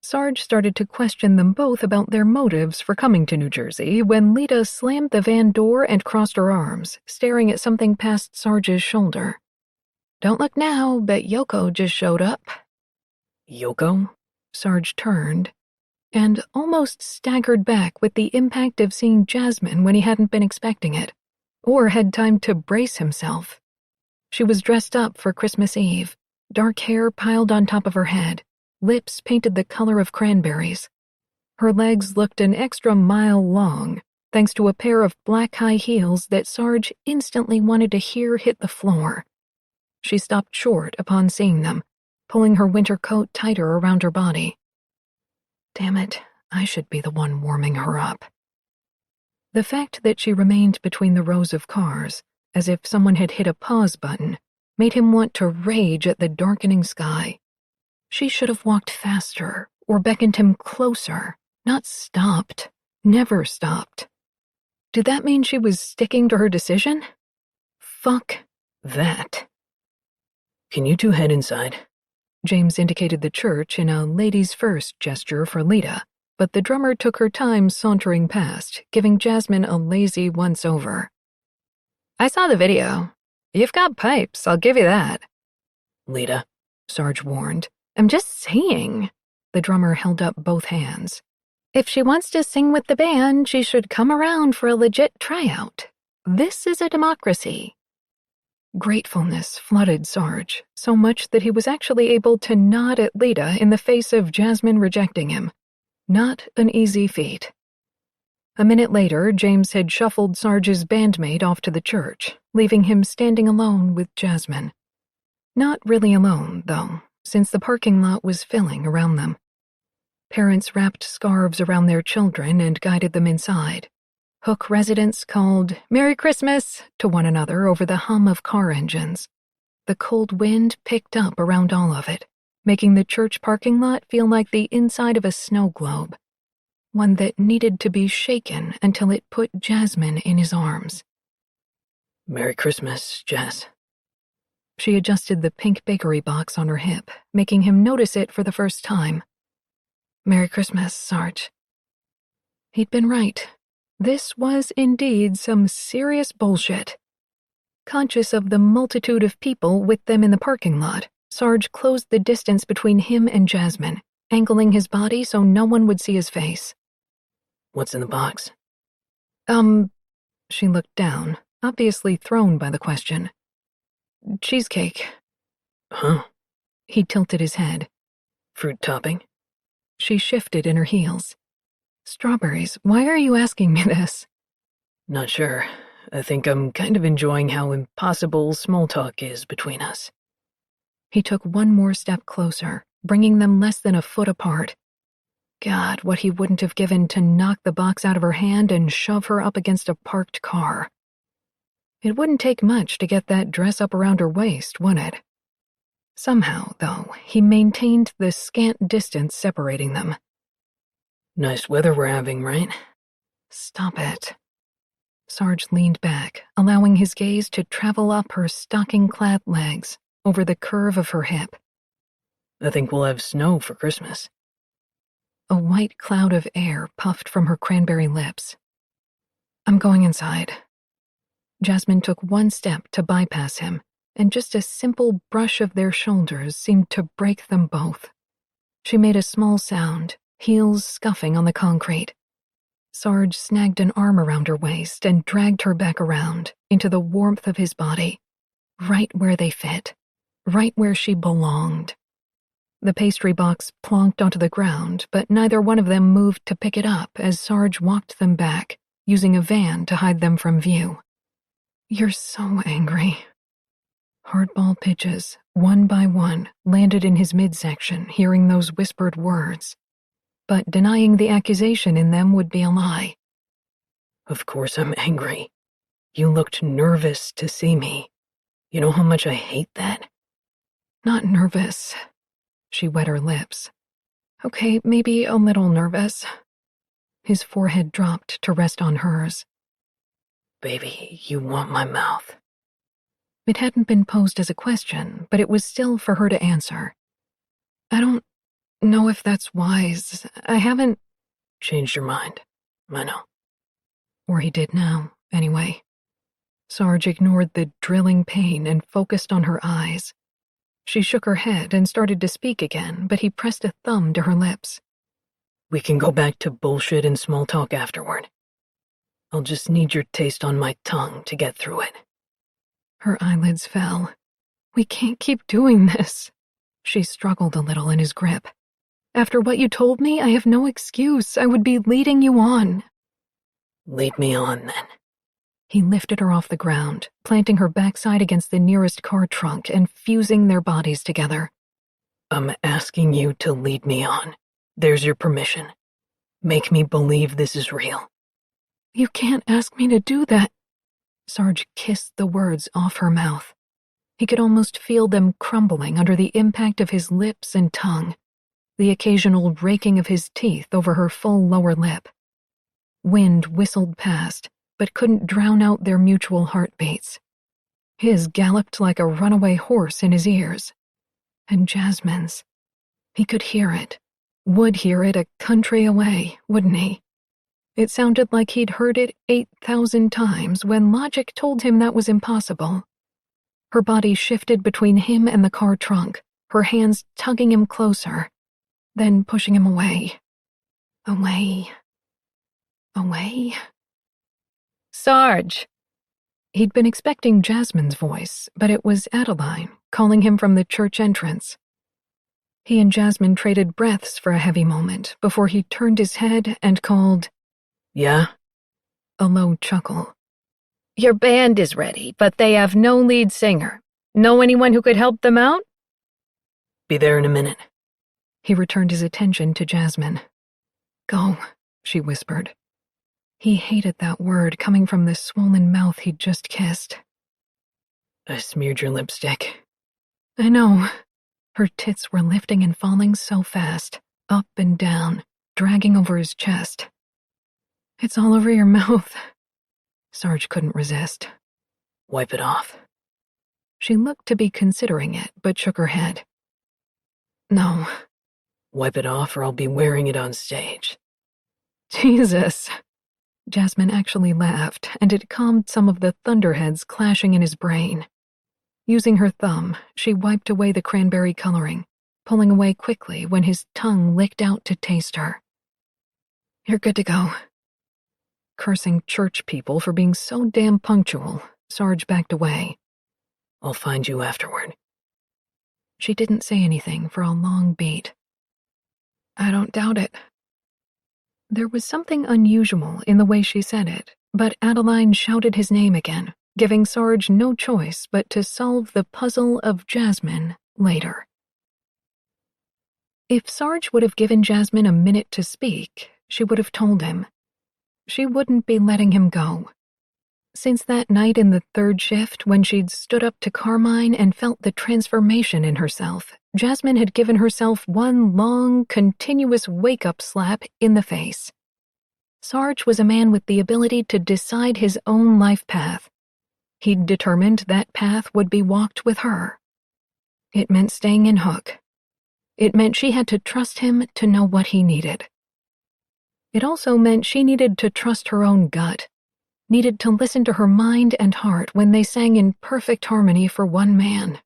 Sarge started to question them both about their motives for coming to New Jersey when Lita slammed the van door and crossed her arms, staring at something past Sarge's shoulder. Don't look now, but Yoko just showed up. Yoko? Sarge turned and almost staggered back with the impact of seeing Jasmine when he hadn't been expecting it, or had time to brace himself. She was dressed up for Christmas Eve, dark hair piled on top of her head, lips painted the color of cranberries. Her legs looked an extra mile long, thanks to a pair of black high heels that Sarge instantly wanted to hear hit the floor. She stopped short upon seeing them, pulling her winter coat tighter around her body. Damn it, I should be the one warming her up. The fact that she remained between the rows of cars, as if someone had hit a pause button, made him want to rage at the darkening sky. She should have walked faster, or beckoned him closer, not stopped, never stopped. Did that mean she was sticking to her decision? Fuck that. Can you two head inside? James indicated the church in a ladies-first gesture for Lita, but the drummer took her time sauntering past, giving Jasmine a lazy once-over. I saw the video. You've got pipes, I'll give you that. Lita, Sarge warned. I'm just saying. The drummer held up both hands. If she wants to sing with the band, she should come around for a legit tryout. This is a democracy. Gratefulness flooded Sarge, so much that he was actually able to nod at Lita in the face of Jasmine rejecting him. Not an easy feat. A minute later, James had shuffled Sarge's bandmate off to the church, leaving him standing alone with Jasmine. Not really alone, though, since the parking lot was filling around them. Parents wrapped scarves around their children and guided them inside. Hook residents called "Merry Christmas" to one another over the hum of car engines. The cold wind picked up around all of it, making the church parking lot feel like the inside of a snow globe, one that needed to be shaken until it put Jasmine in his arms. Merry Christmas, Jazz. She adjusted the pink bakery box on her hip, making him notice it for the first time. Merry Christmas, Sarge. He'd been right. This was indeed some serious bullshit. Conscious of the multitude of people with them in the parking lot, Sarge closed the distance between him and Jasmine, angling his body so no one would see his face. What's in the box? She looked down, obviously thrown by the question. Cheesecake. Huh? He tilted his head. Fruit topping? She shifted in her heels. Strawberries, why are you asking me this? Not sure. I think I'm kind of enjoying how impossible small talk is between us. He took one more step closer, bringing them less than a foot apart. God, what he wouldn't have given to knock the box out of her hand and shove her up against a parked car. It wouldn't take much to get that dress up around her waist, would it? Somehow, though, he maintained the scant distance separating them. Nice weather we're having, right? Stop it. Sarge leaned back, allowing his gaze to travel up her stocking-clad legs, over the curve of her hip. I think we'll have snow for Christmas. A white cloud of air puffed from her cranberry lips. I'm going inside. Jasmine took one step to bypass him, and just a simple brush of their shoulders seemed to break them both. She made a small sound, heels scuffing on the concrete. Sarge snagged an arm around her waist and dragged her back around, into the warmth of his body, right where they fit, right where she belonged. The pastry box plonked onto the ground, but neither one of them moved to pick it up as Sarge walked them back, using a van to hide them from view. You're so angry. Hardball pitches, one by one, landed in his midsection, hearing those whispered words. But denying the accusation in them would be a lie. Of course I'm angry. You looked nervous to see me. You know how much I hate that? Not nervous. She wet her lips. Okay, maybe a little nervous. His forehead dropped to rest on hers. Baby, you want my mouth. It hadn't been posed as a question, but it was still for her to answer. I don't know if that's wise. I haven't... Changed your mind. I know. Or he did now, anyway. Sarge ignored the drilling pain and focused on her eyes. She shook her head and started to speak again, but he pressed a thumb to her lips. We can go back to bullshit and small talk afterward. I'll just need your taste on my tongue to get through it. Her eyelids fell. We can't keep doing this. She struggled a little in his grip. After what you told me, I have no excuse. I would be leading you on. Lead me on, then. He lifted her off the ground, planting her backside against the nearest car trunk and fusing their bodies together. I'm asking you to lead me on. There's your permission. Make me believe this is real. You can't ask me to do that. Sarge kissed the words off her mouth. He could almost feel them crumbling under the impact of his lips and tongue, the occasional raking of his teeth over her full lower lip. Wind whistled past, but couldn't drown out their mutual heartbeats. His galloped like a runaway horse in his ears. And Jasmine's. He could hear it, would hear it a country away, wouldn't he? It sounded like he'd heard it 8,000 times when logic told him that was impossible. Her body shifted between him and the car trunk, her hands tugging him closer, then pushing him away. Away. Away. Sarge! He'd been expecting Jasmine's voice, but it was Adeline, calling him from the church entrance. He and Jasmine traded breaths for a heavy moment before he turned his head and called, Yeah? A low chuckle. Your band is ready, but they have no lead singer. Know anyone who could help them out? Be there in a minute. He returned his attention to Jasmine. Go, she whispered. He hated that word coming from the swollen mouth he'd just kissed. I smeared your lipstick. I know. Her tits were lifting and falling so fast, up and down, dragging over his chest. It's all over your mouth. Sarge couldn't resist. Wipe it off. She looked to be considering it, but shook her head. No. Wipe it off or I'll be wearing it on stage. Jesus. Jasmine actually laughed, and it calmed some of the thunderheads clashing in his brain. Using her thumb, she wiped away the cranberry coloring, pulling away quickly when his tongue licked out to taste her. You're good to go. Cursing church people for being so damn punctual, Sarge backed away. I'll find you afterward. She didn't say anything for a long beat. I don't doubt it. There was something unusual in the way she said it, but Adeline shouted his name again, giving Sarge no choice but to solve the puzzle of Jasmine later. If Sarge would have given Jasmine a minute to speak, she would have told him. She wouldn't be letting him go. Since that night in the third shift when she'd stood up to Carmine and felt the transformation in herself, Jasmine had given herself one long, continuous wake-up slap in the face. Sarge was a man with the ability to decide his own life path. He'd determined that path would be walked with her. It meant staying in Hook. It meant she had to trust him to know what he needed. It also meant she needed to trust her own gut, needed to listen to her mind and heart when they sang in perfect harmony for one man.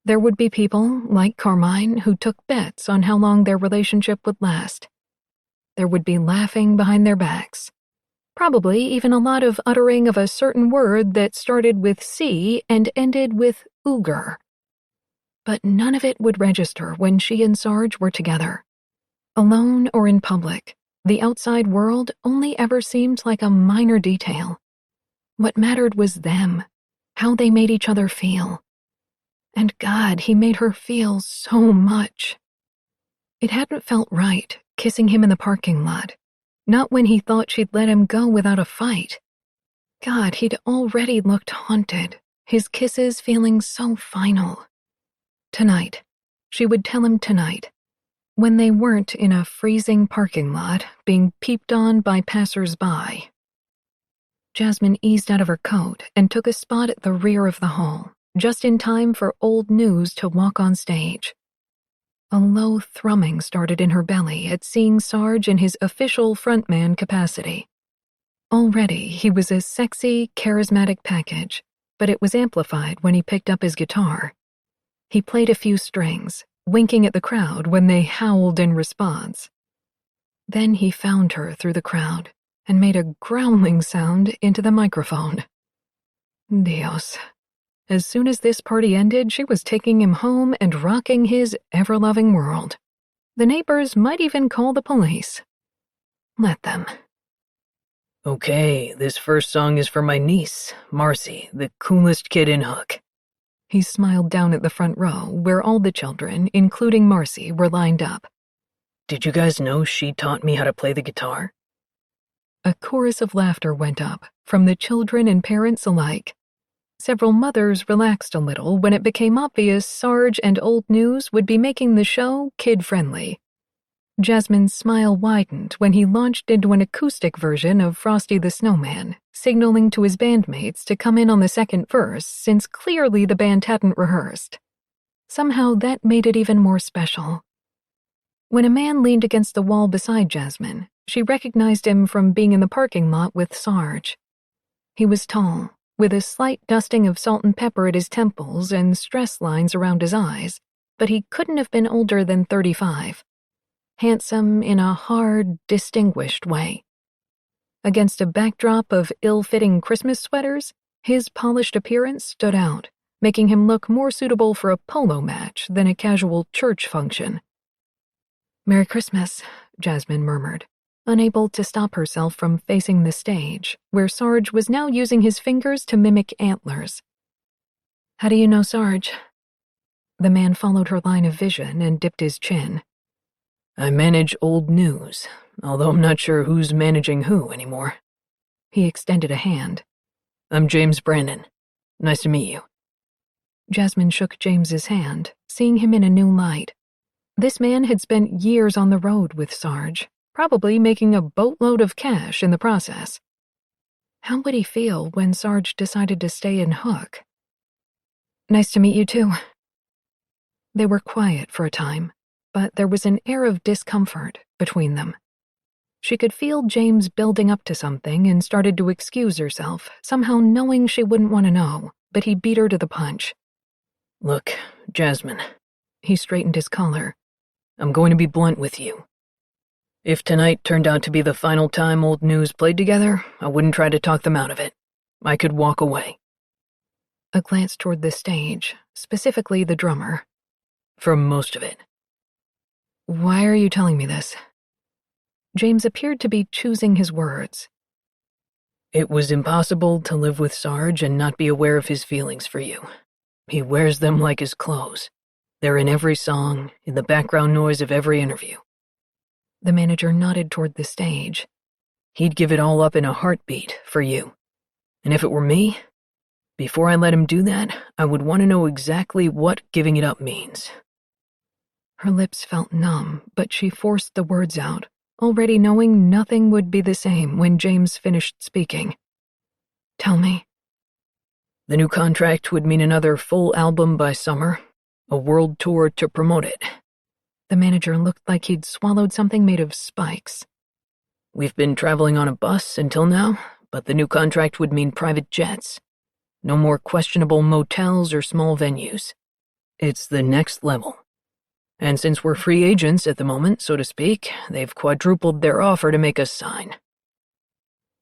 There would be people, like Carmine, who took bets on how long their relationship would last. There would be laughing behind their backs. Probably even a lot of uttering of a certain word that started with C and ended with ooger. But none of it would register when she and Sarge were together. Alone or in public, the outside world only ever seemed like a minor detail. What mattered was them, how they made each other feel. And God, he made her feel so much. It hadn't felt right, kissing him in the parking lot. Not when he thought she'd let him go without a fight. God, he'd already looked haunted, his kisses feeling so final. Tonight. She would tell him tonight. When they weren't in a freezing parking lot, being peeped on by passers-by. Jasmine eased out of her coat and took a spot at the rear of the hall, just in time for Old News to walk on stage. A low thrumming started in her belly at seeing Sarge in his official frontman capacity. Already, he was a sexy, charismatic package, but it was amplified when he picked up his guitar. He played a few strings, winking at the crowd when they howled in response. Then he found her through the crowd and made a growling sound into the microphone. Dios. As soon as this party ended, she was taking him home and rocking his ever-loving world. The neighbors might even call the police. Let them. Okay, this first song is for my niece, Marcy, the coolest kid in Hook. He smiled down at the front row, where all the children, including Marcy, were lined up. Did you guys know she taught me how to play the guitar? A chorus of laughter went up, from the children and parents alike. Several mothers relaxed a little when it became obvious Sarge and Old News would be making the show kid-friendly. Jasmine's smile widened when he launched into an acoustic version of Frosty the Snowman, signaling to his bandmates to come in on the second verse since clearly the band hadn't rehearsed. Somehow that made it even more special. When a man leaned against the wall beside Jasmine, she recognized him from being in the parking lot with Sarge. He was tall, with a slight dusting of salt and pepper at his temples and stress lines around his eyes, but he couldn't have been older than 35. Handsome in a hard, distinguished way. Against a backdrop of ill-fitting Christmas sweaters, his polished appearance stood out, making him look more suitable for a polo match than a casual church function. "Merry Christmas," Jasmine murmured, unable to stop herself from facing the stage, where Sarge was now using his fingers to mimic antlers. "How do you know Sarge?" The man followed her line of vision and dipped his chin. I manage Old News, although I'm not sure who's managing who anymore. He extended a hand. I'm James Brandon. Nice to meet you. Jasmine shook James's hand, seeing him in a new light. This man had spent years on the road with Sarge, probably making a boatload of cash in the process. How would he feel when Sarge decided to stay in Hook? "Nice to meet you too." They were quiet for a time, but there was an air of discomfort between them. She could feel James building up to something and started to excuse herself, somehow knowing she wouldn't want to know, but he beat her to the punch. Look, Jasmine. He straightened his collar. I'm going to be blunt with you. If tonight turned out to be the final time Old News played together, I wouldn't try to talk them out of it. I could walk away. A glance toward the stage, specifically the drummer. For most of it. Why are you telling me this? James appeared to be choosing his words. It was impossible to live with Sarge and not be aware of his feelings for you. He wears them like his clothes. They're in every song, in the background noise of every interview. The manager nodded toward the stage. He'd give it all up in a heartbeat for you. And if it were me, before I let him do that, I would want to know exactly what giving it up means. Her lips felt numb, but she forced the words out, already knowing nothing would be the same when James finished speaking. Tell me. The new contract would mean another full album by summer, a world tour to promote it. The manager looked like he'd swallowed something made of spikes. We've been traveling on a bus until now, but the new contract would mean private jets. No more questionable motels or small venues. It's the next level. And since we're free agents at the moment, so to speak, they've quadrupled their offer to make us sign.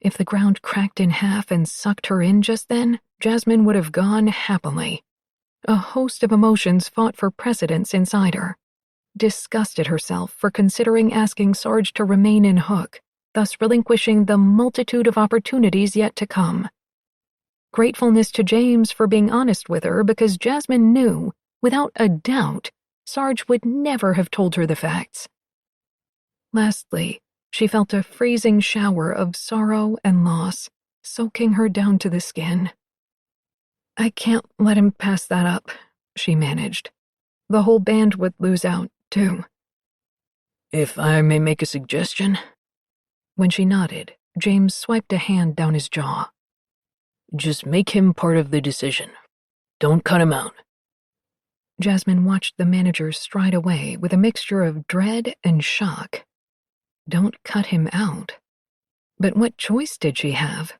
If the ground cracked in half and sucked her in just then, Jasmine would have gone happily. A host of emotions fought for precedence inside her. Disgusted herself for considering asking Sarge to remain in Hook, thus relinquishing the multitude of opportunities yet to come. Gratefulness to James for being honest with her because Jasmine knew, without a doubt, Sarge would never have told her the facts. Lastly, she felt a freezing shower of sorrow and loss, soaking her down to the skin. I can't let him pass that up, she managed. The whole band would lose out, too. If I may make a suggestion? When she nodded, James swiped a hand down his jaw. Just make him part of the decision. Don't cut him out. Jasmine watched the manager stride away with a mixture of dread and shock. Don't cut him out. But what choice did she have?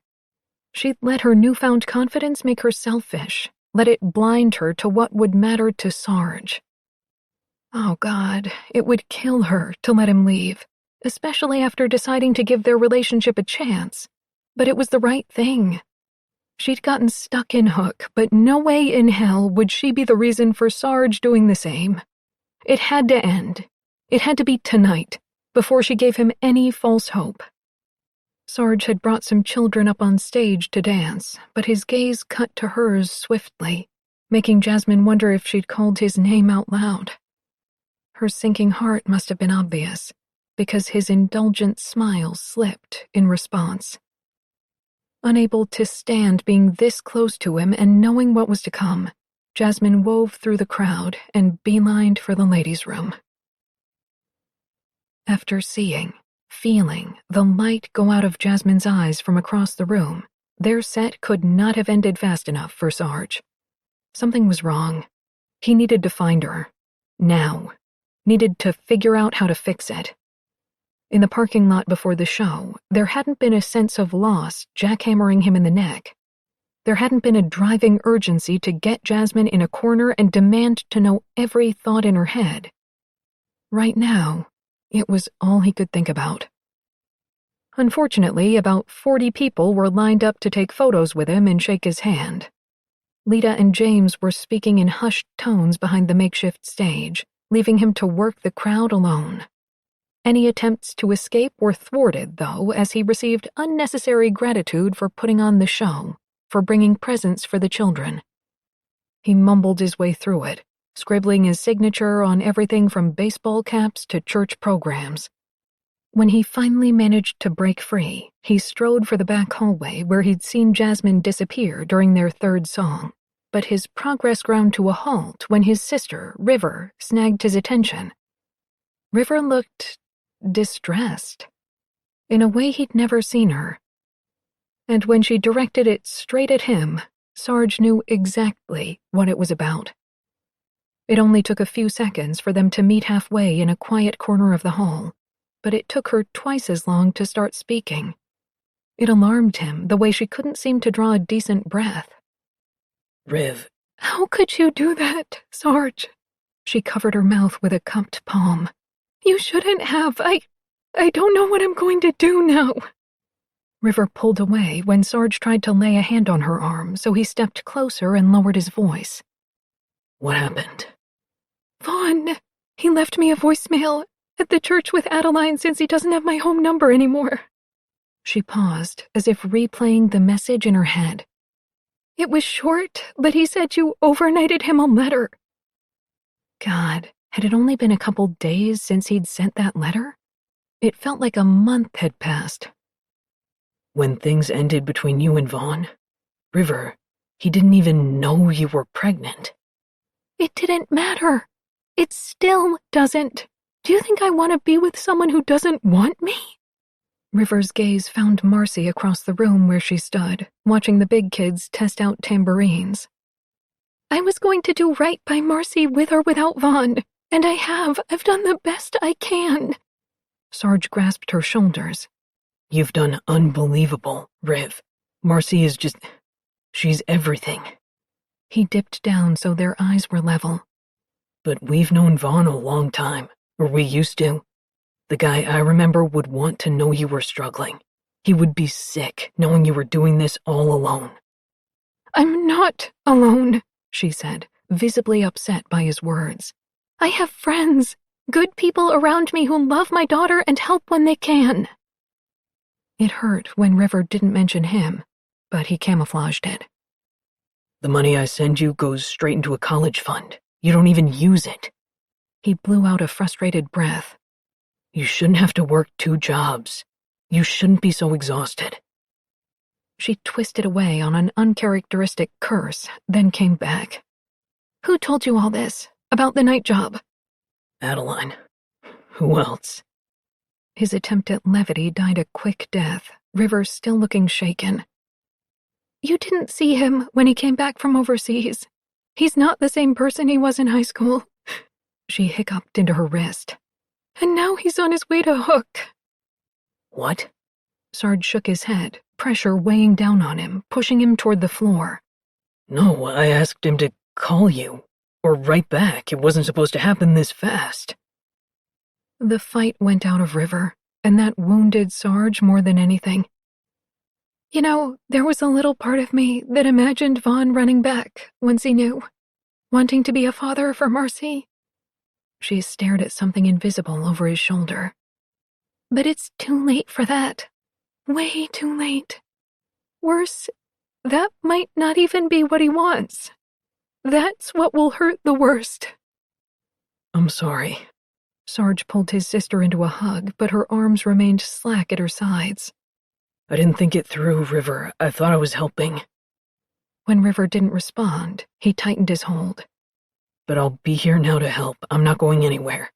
She'd let her newfound confidence make her selfish, let it blind her to what would matter to Sarge. Oh God, it would kill her to let him leave, especially after deciding to give their relationship a chance. But it was the right thing. She'd gotten stuck in Hook, but no way in hell would she be the reason for Sarge doing the same. It had to end. It had to be tonight, before she gave him any false hope. Sarge had brought some children up on stage to dance, but his gaze cut to hers swiftly, making Jasmine wonder if she'd called his name out loud. Her sinking heart must have been obvious, because his indulgent smile slipped in response. Unable to stand being this close to him and knowing what was to come, Jasmine wove through the crowd and beelined for the ladies' room. After feeling the light go out of Jasmine's eyes from across the room, their set could not have ended fast enough for Sarge. Something was wrong. He needed to find her. Now. Needed to figure out how to fix it. In the parking lot before the show, there hadn't been a sense of loss jackhammering him in the neck. There hadn't been a driving urgency to get Jasmine in a corner and demand to know every thought in her head. Right now, it was all he could think about. Unfortunately, about 40 people were lined up to take photos with him and shake his hand. Lita and James were speaking in hushed tones behind the makeshift stage, leaving him to work the crowd alone. Any attempts to escape were thwarted, though, as he received unnecessary gratitude for putting on the show, for bringing presents for the children. He mumbled his way through it, scribbling his signature on everything from baseball caps to church programs. When he finally managed to break free, he strode for the back hallway where he'd seen Jasmine disappear during their third song, but his progress ground to a halt when his sister, River, snagged his attention. River looked distressed, in a way he'd never seen her. And when she directed it straight at him, Sarge knew exactly what it was about. It only took a few seconds for them to meet halfway in a quiet corner of the hall, but it took her twice as long to start speaking. It alarmed him the way she couldn't seem to draw a decent breath. Riv. How could you do that, Sarge? She covered her mouth with a cupped palm. You shouldn't have. I don't know what I'm going to do now. River pulled away when Sarge tried to lay a hand on her arm, so he stepped closer and lowered his voice. What happened? Vaughn, he left me a voicemail at the church with Adeline since he doesn't have my home number anymore. She paused, as if replaying the message in her head. It was short, but he said you overnighted him a letter. God, had it only been a couple days since he'd sent that letter? It felt like a month had passed. When things ended between you and Vaughn, River, he didn't even know you were pregnant. It didn't matter. It still doesn't. Do you think I want to be with someone who doesn't want me? River's gaze found Marcy across the room where she stood, watching the big kids test out tambourines. I was going to do right by Marcy with or without Vaughn, and I have. I've done the best I can. Sarge grasped her shoulders. You've done unbelievable, Riv. Marcy is just... she's everything. He dipped down so their eyes were level. But we've known Vaughn a long time, or we used to. The guy I remember would want to know you were struggling. He would be sick knowing you were doing this all alone. I'm not alone, she said, visibly upset by his words. I have friends, good people around me who love my daughter and help when they can. It hurt when River didn't mention him, but he camouflaged it. The money I send you goes straight into a college fund. You don't even use it. He blew out a frustrated breath. You shouldn't have to work 2 jobs. You shouldn't be so exhausted. She twisted away on an uncharacteristic curse, then came back. Who told you all this? About the night job? Adeline. Who else? His attempt at levity died a quick death, River still looking shaken. You didn't see him when he came back from overseas. He's not the same person he was in high school. She hiccuped into her wrist. And now he's on his way to Hook. What? Sarge shook his head, pressure weighing down on him, pushing him toward the floor. No, I asked him to call you. Or write back. It wasn't supposed to happen this fast. The fight went out of River, and that wounded Sarge more than anything. You know, there was a little part of me that imagined Vaughn running back once he knew, wanting to be a father for Marcy. She stared at something invisible over his shoulder. But it's too late for that. Way too late. Worse, that might not even be what he wants. That's what will hurt the worst. I'm sorry. Sarge pulled his sister into a hug, but her arms remained slack at her sides. I didn't think it through, River. I thought I was helping. When River didn't respond, he tightened his hold. But I'll be here now to help. I'm not going anywhere.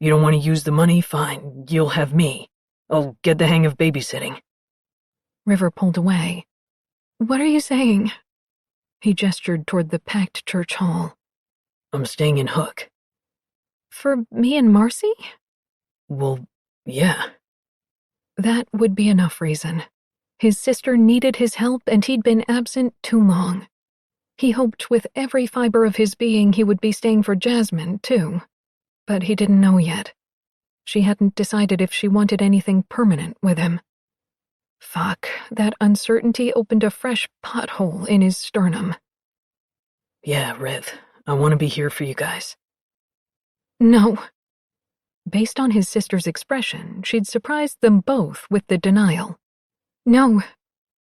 You don't want to use the money? Fine. You'll have me. I'll get the hang of babysitting. River pulled away. What are you saying? He gestured toward the packed church hall. I'm staying in Hook. For me and Marcy? Well, yeah. That would be enough reason. His sister needed his help and he'd been absent too long. He hoped with every fiber of his being he would be staying for Jasmine, too. But he didn't know yet. She hadn't decided if she wanted anything permanent with him. Fuck, that uncertainty opened a fresh pothole in his sternum. Yeah, Riv, I want to be here for you guys. No. Based on his sister's expression, she'd surprised them both with the denial. No,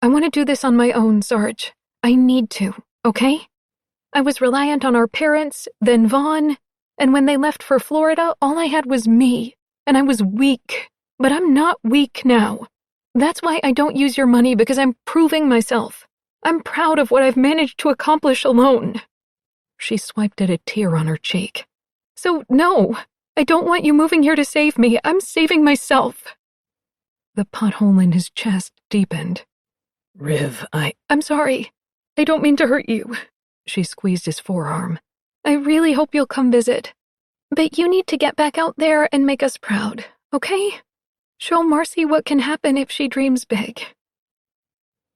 I want to do this on my own, Sarge. I need to, okay? I was reliant on our parents, then Vaughn, and when they left for Florida, all I had was me, and I was weak. But I'm not weak now. That's why I don't use your money, because I'm proving myself. I'm proud of what I've managed to accomplish alone. She swiped at a tear on her cheek. So, no, I don't want you moving here to save me. I'm saving myself. The pothole in his chest deepened. Riv, I'm sorry. I don't mean to hurt you. She squeezed his forearm. I really hope you'll come visit. But you need to get back out there and make us proud, okay? Show Marcy what can happen if she dreams big.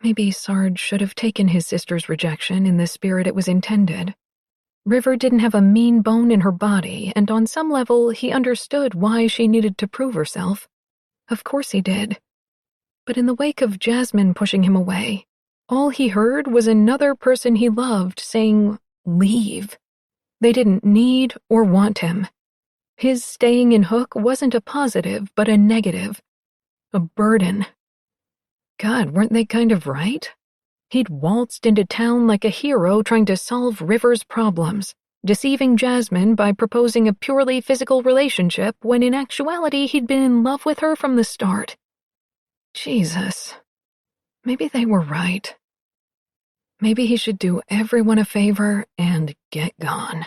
Maybe Sarge should have taken his sister's rejection in the spirit it was intended. River didn't have a mean bone in her body, and on some level he understood why she needed to prove herself. Of course he did. But in the wake of Jasmine pushing him away, all he heard was another person he loved saying, leave. They didn't need or want him. His staying in Hook wasn't a positive, but a negative. A burden. God, weren't they kind of right? He'd waltzed into town like a hero trying to solve River's problems, deceiving Jasmine by proposing a purely physical relationship when in actuality he'd been in love with her from the start. Jesus. Maybe they were right. Maybe he should do everyone a favor and get gone.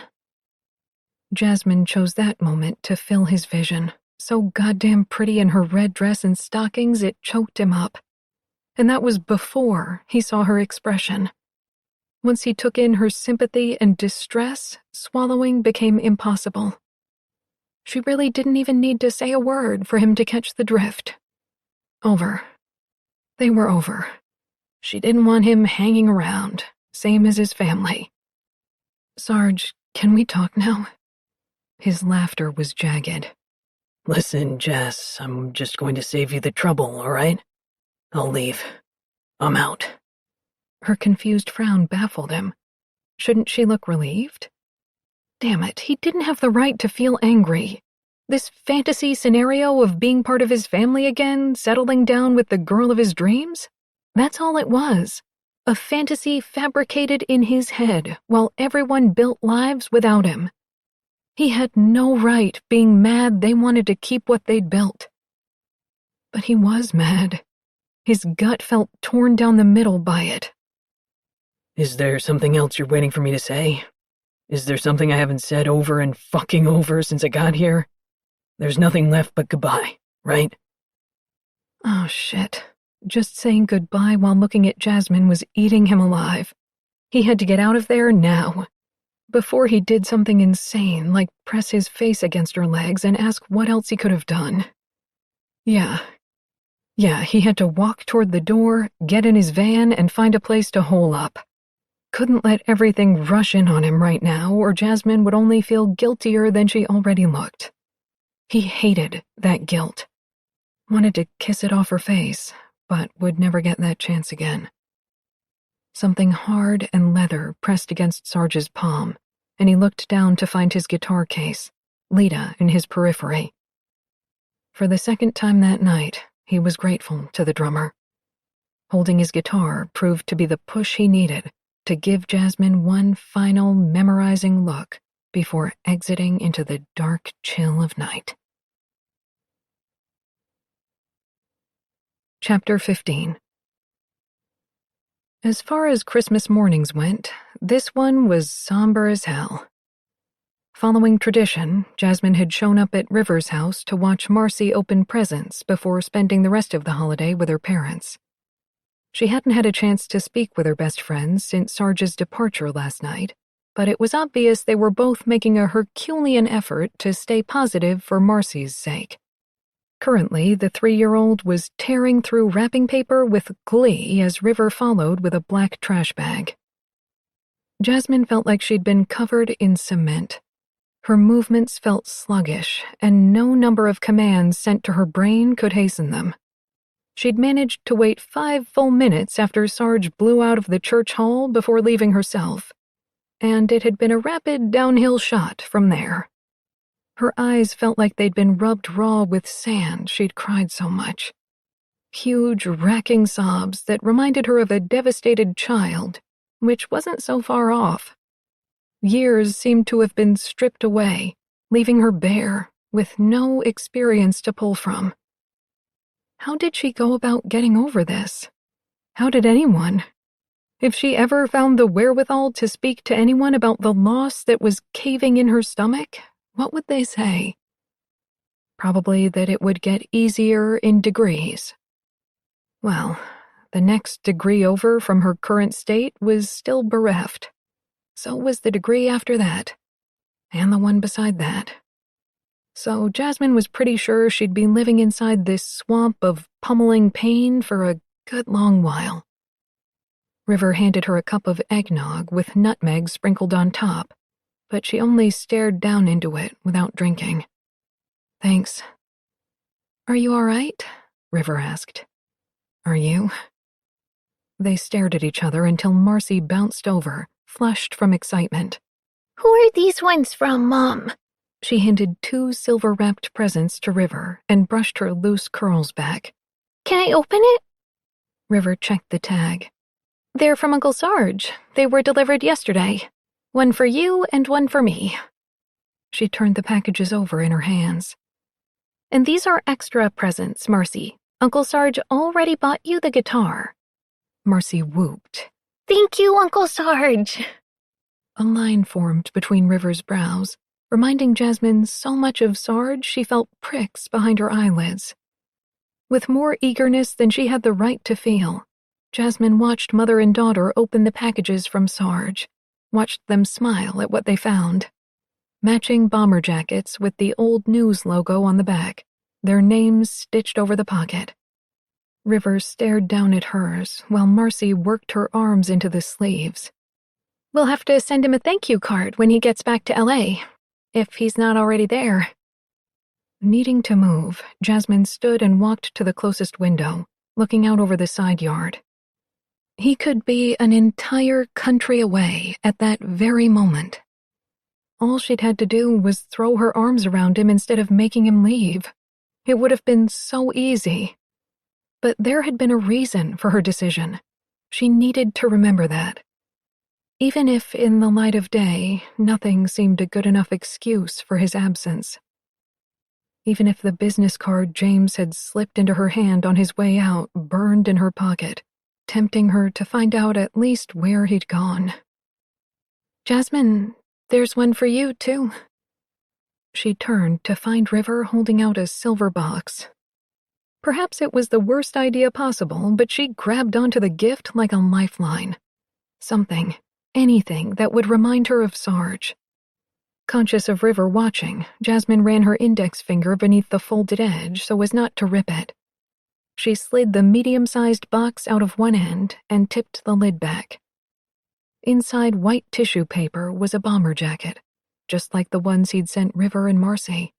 Jasmine chose that moment to fill his vision, so goddamn pretty in her red dress and stockings it choked him up. And that was before he saw her expression. Once he took in her sympathy and distress, swallowing became impossible. She really didn't even need to say a word for him to catch the drift. Over. They were over. She didn't want him hanging around, same as his family. Sarge, can we talk now? His laughter was jagged. Listen, Jess, I'm just going to save you the trouble, all right? I'll leave. I'm out. Her confused frown baffled him. Shouldn't she look relieved? Damn it, he didn't have the right to feel angry. This fantasy scenario of being part of his family again, settling down with the girl of his dreams? That's all it was. A fantasy fabricated in his head while everyone built lives without him. He had no right being mad they wanted to keep what they'd built. But he was mad. His gut felt torn down the middle by it. Is there something else you're waiting for me to say? Is there something I haven't said over and fucking over since I got here? There's nothing left but goodbye, right? Oh, shit. Just saying goodbye while looking at Jasmine was eating him alive. He had to get out of there now. Before he did something insane, like press his face against her legs and ask what else he could have done. Yeah, he had to walk toward the door, get in his van, and find a place to hole up. Couldn't let everything rush in on him right now, or Jasmine would only feel guiltier than she already looked. He hated that guilt. Wanted to kiss it off her face, but would never get that chance again. Something hard and leather pressed against Sarge's palm, and he looked down to find his guitar case, Lita in his periphery. For the second time that night, he was grateful to the drummer. Holding his guitar proved to be the push he needed to give Jasmine one final memorizing look before exiting into the dark chill of night. Chapter 15. As far as Christmas mornings went, this one was somber as hell. Following tradition, Jasmine had shown up at River's house to watch Marcy open presents before spending the rest of the holiday with her parents. She hadn't had a chance to speak with her best friends since Sarge's departure last night, but it was obvious they were both making a Herculean effort to stay positive for Marcy's sake. Currently, the 3-year-old was tearing through wrapping paper with glee as River followed with a black trash bag. Jasmine felt like she'd been covered in cement. Her movements felt sluggish, and no number of commands sent to her brain could hasten them. She'd managed to wait 5 full minutes after Sarge blew out of the church hall before leaving herself, and it had been a rapid downhill shot from there. Her eyes felt like they'd been rubbed raw with sand, she'd cried so much. Huge, racking sobs that reminded her of a devastated child, which wasn't so far off. Years seemed to have been stripped away, leaving her bare, with no experience to pull from. How did she go about getting over this? How did anyone? If she ever found the wherewithal to speak to anyone about the loss that was caving in her stomach, what would they say? Probably that it would get easier in degrees. Well, the next degree over from her current state was still bereft. So was the degree after that, and the one beside that. So Jasmine was pretty sure she'd be living inside this swamp of pummeling pain for a good long while. River handed her a cup of eggnog with nutmeg sprinkled on top, but she only stared down into it without drinking. Thanks. Are you all right? River asked. Are you? They stared at each other until Marcy bounced over, flushed from excitement. Who are these ones from, Mom? She handed 2 silver-wrapped presents to River and brushed her loose curls back. Can I open it? River checked the tag. They're from Uncle Sarge. They were delivered yesterday. One for you and one for me. She turned the packages over in her hands. And these are extra presents, Marcy. Uncle Sarge already bought you the guitar. Marcy whooped. Thank you, Uncle Sarge. A line formed between River's brows, reminding Jasmine so much of Sarge she felt pricks behind her eyelids. With more eagerness than she had the right to feel, Jasmine watched mother and daughter open the packages from Sarge, watched them smile at what they found. Matching bomber jackets with the Old News logo on the back, their names stitched over the pocket. River stared down at hers while Marcy worked her arms into the sleeves. We'll have to send him a thank you card when he gets back to LA, if he's not already there. Needing to move, Jasmine stood and walked to the closest window, looking out over the side yard. He could be an entire country away at that very moment. All she'd had to do was throw her arms around him instead of making him leave. It would have been so easy. But there had been a reason for her decision. She needed to remember that. Even if, in the light of day, nothing seemed a good enough excuse for his absence. Even if the business card James had slipped into her hand on his way out burned in her pocket, tempting her to find out at least where he'd gone. Jasmine, there's one for you, too. She turned to find River holding out a silver box. Perhaps it was the worst idea possible, but she grabbed onto the gift like a lifeline. Something, anything that would remind her of Sarge. Conscious of River watching, Jasmine ran her index finger beneath the folded edge so as not to rip it. She slid the medium-sized box out of one end and tipped the lid back. Inside white tissue paper was a bomber jacket, just like the ones he'd sent River and Marcy.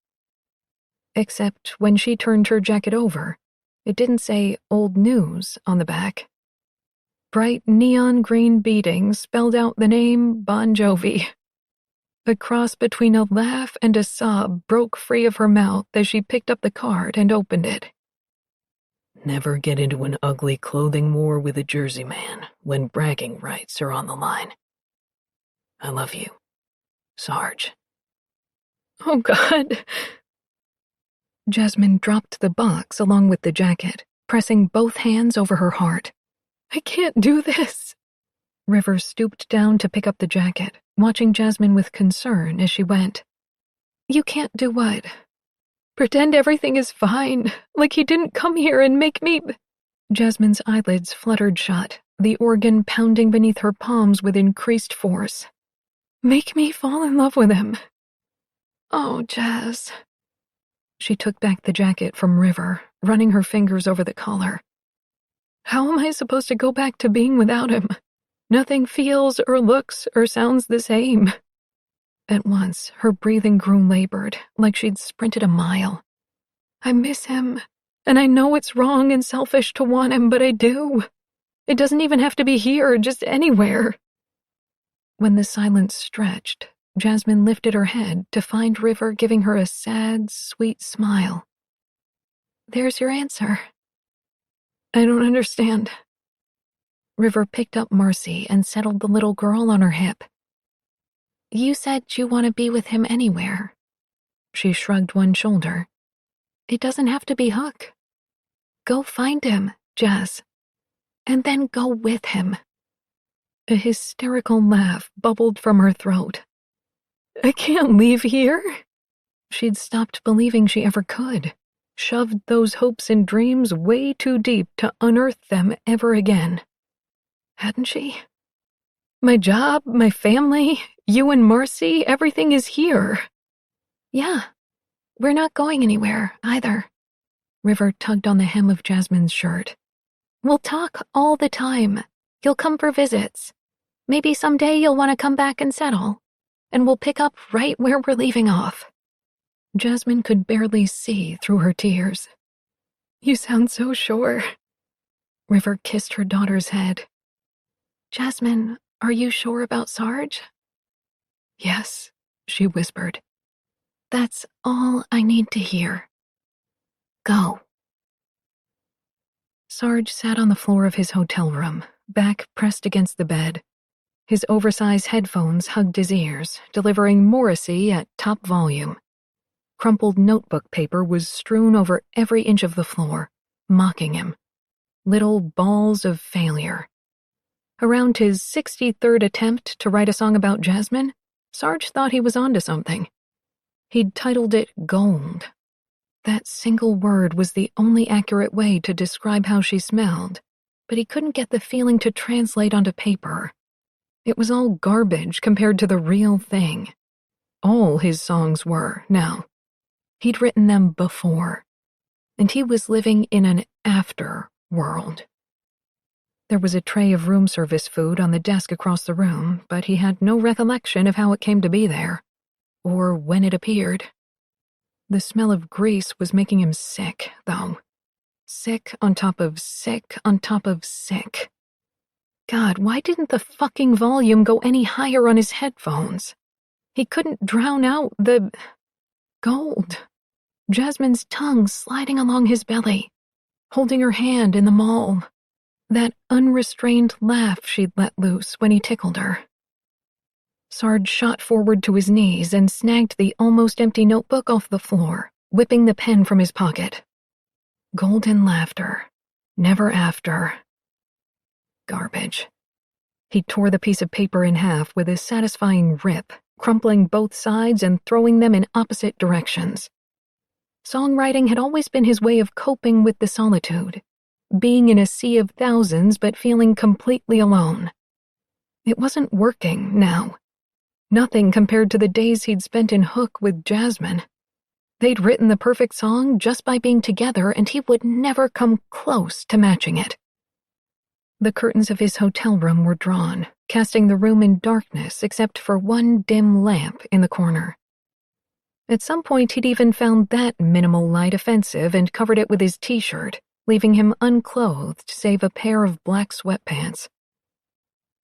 Except when she turned her jacket over, it didn't say Old News on the back. Bright neon green beading spelled out the name Bon Jovi. A cross between a laugh and a sob broke free of her mouth as she picked up the card and opened it. Never get into an ugly clothing war with a Jersey man when bragging rights are on the line. I love you, Sarge. Oh, God. Jasmine dropped the box along with the jacket, pressing both hands over her heart. I can't do this. River stooped down to pick up the jacket, watching Jasmine with concern as she went. You can't do what? Pretend everything is fine, like he didn't come here and make me... Jasmine's eyelids fluttered shut, the organ pounding beneath her palms with increased force. Make me fall in love with him. Oh, Jas. She took back the jacket from River, running her fingers over the collar. How am I supposed to go back to being without him? Nothing feels or looks or sounds the same. At once, her breathing grew labored, like she'd sprinted a mile. I miss him, and I know it's wrong and selfish to want him, but I do. It doesn't even have to be here, just anywhere. When the silence stretched, Jasmine lifted her head to find River giving her a sad, sweet smile. There's your answer. I don't understand. River picked up Marcy and settled the little girl on her hip. You said you want to be with him anywhere. She shrugged one shoulder. It doesn't have to be Hook. Go find him, Jas. And then go with him. A hysterical laugh bubbled from her throat. I can't leave here. She'd stopped believing she ever could, shoved those hopes and dreams way too deep to unearth them ever again. Hadn't she? My job, my family, you and Marcy, everything is here. Yeah, we're not going anywhere, either. River tugged on the hem of Jasmine's shirt. We'll talk all the time. You'll come for visits. Maybe someday you'll want to come back and settle. And we'll pick up right where we're leaving off. Jasmine could barely see through her tears. You sound so sure. River kissed her daughter's head. Jasmine, are you sure about Sarge? Yes, she whispered. That's all I need to hear. Go. Sarge sat on the floor of his hotel room, back pressed against the bed. His oversized headphones hugged his ears, delivering Morrissey at top volume. Crumpled notebook paper was strewn over every inch of the floor, mocking him. Little balls of failure. Around his 63rd attempt to write a song about Jasmine, Sarge thought he was onto something. He'd titled it Gold. That single word was the only accurate way to describe how she smelled, but he couldn't get the feeling to translate onto paper. It was all garbage compared to the real thing. All his songs were, now. He'd written them before, and he was living in an after world. There was a tray of room service food on the desk across the room, but he had no recollection of how it came to be there, or when it appeared. The smell of grease was making him sick, though. Sick on top of sick on top of sick. God, why didn't the fucking volume go any higher on his headphones? He couldn't drown out the gold. Jasmine's tongue sliding along his belly, holding her hand in the maul. That unrestrained laugh she'd let loose when he tickled her. Sarge shot forward to his knees and snagged the almost empty notebook off the floor, whipping the pen from his pocket. Golden laughter. Never after. Garbage. He tore the piece of paper in half with a satisfying rip, crumpling both sides and throwing them in opposite directions. Songwriting had always been his way of coping with the solitude, being in a sea of thousands but feeling completely alone. It wasn't working now. Nothing compared to the days he'd spent in Hook with Jasmine. They'd written the perfect song just by being together, and he would never come close to matching it. The curtains of his hotel room were drawn, casting the room in darkness except for one dim lamp in the corner. At some point, he'd even found that minimal light offensive and covered it with his t-shirt, leaving him unclothed save a pair of black sweatpants.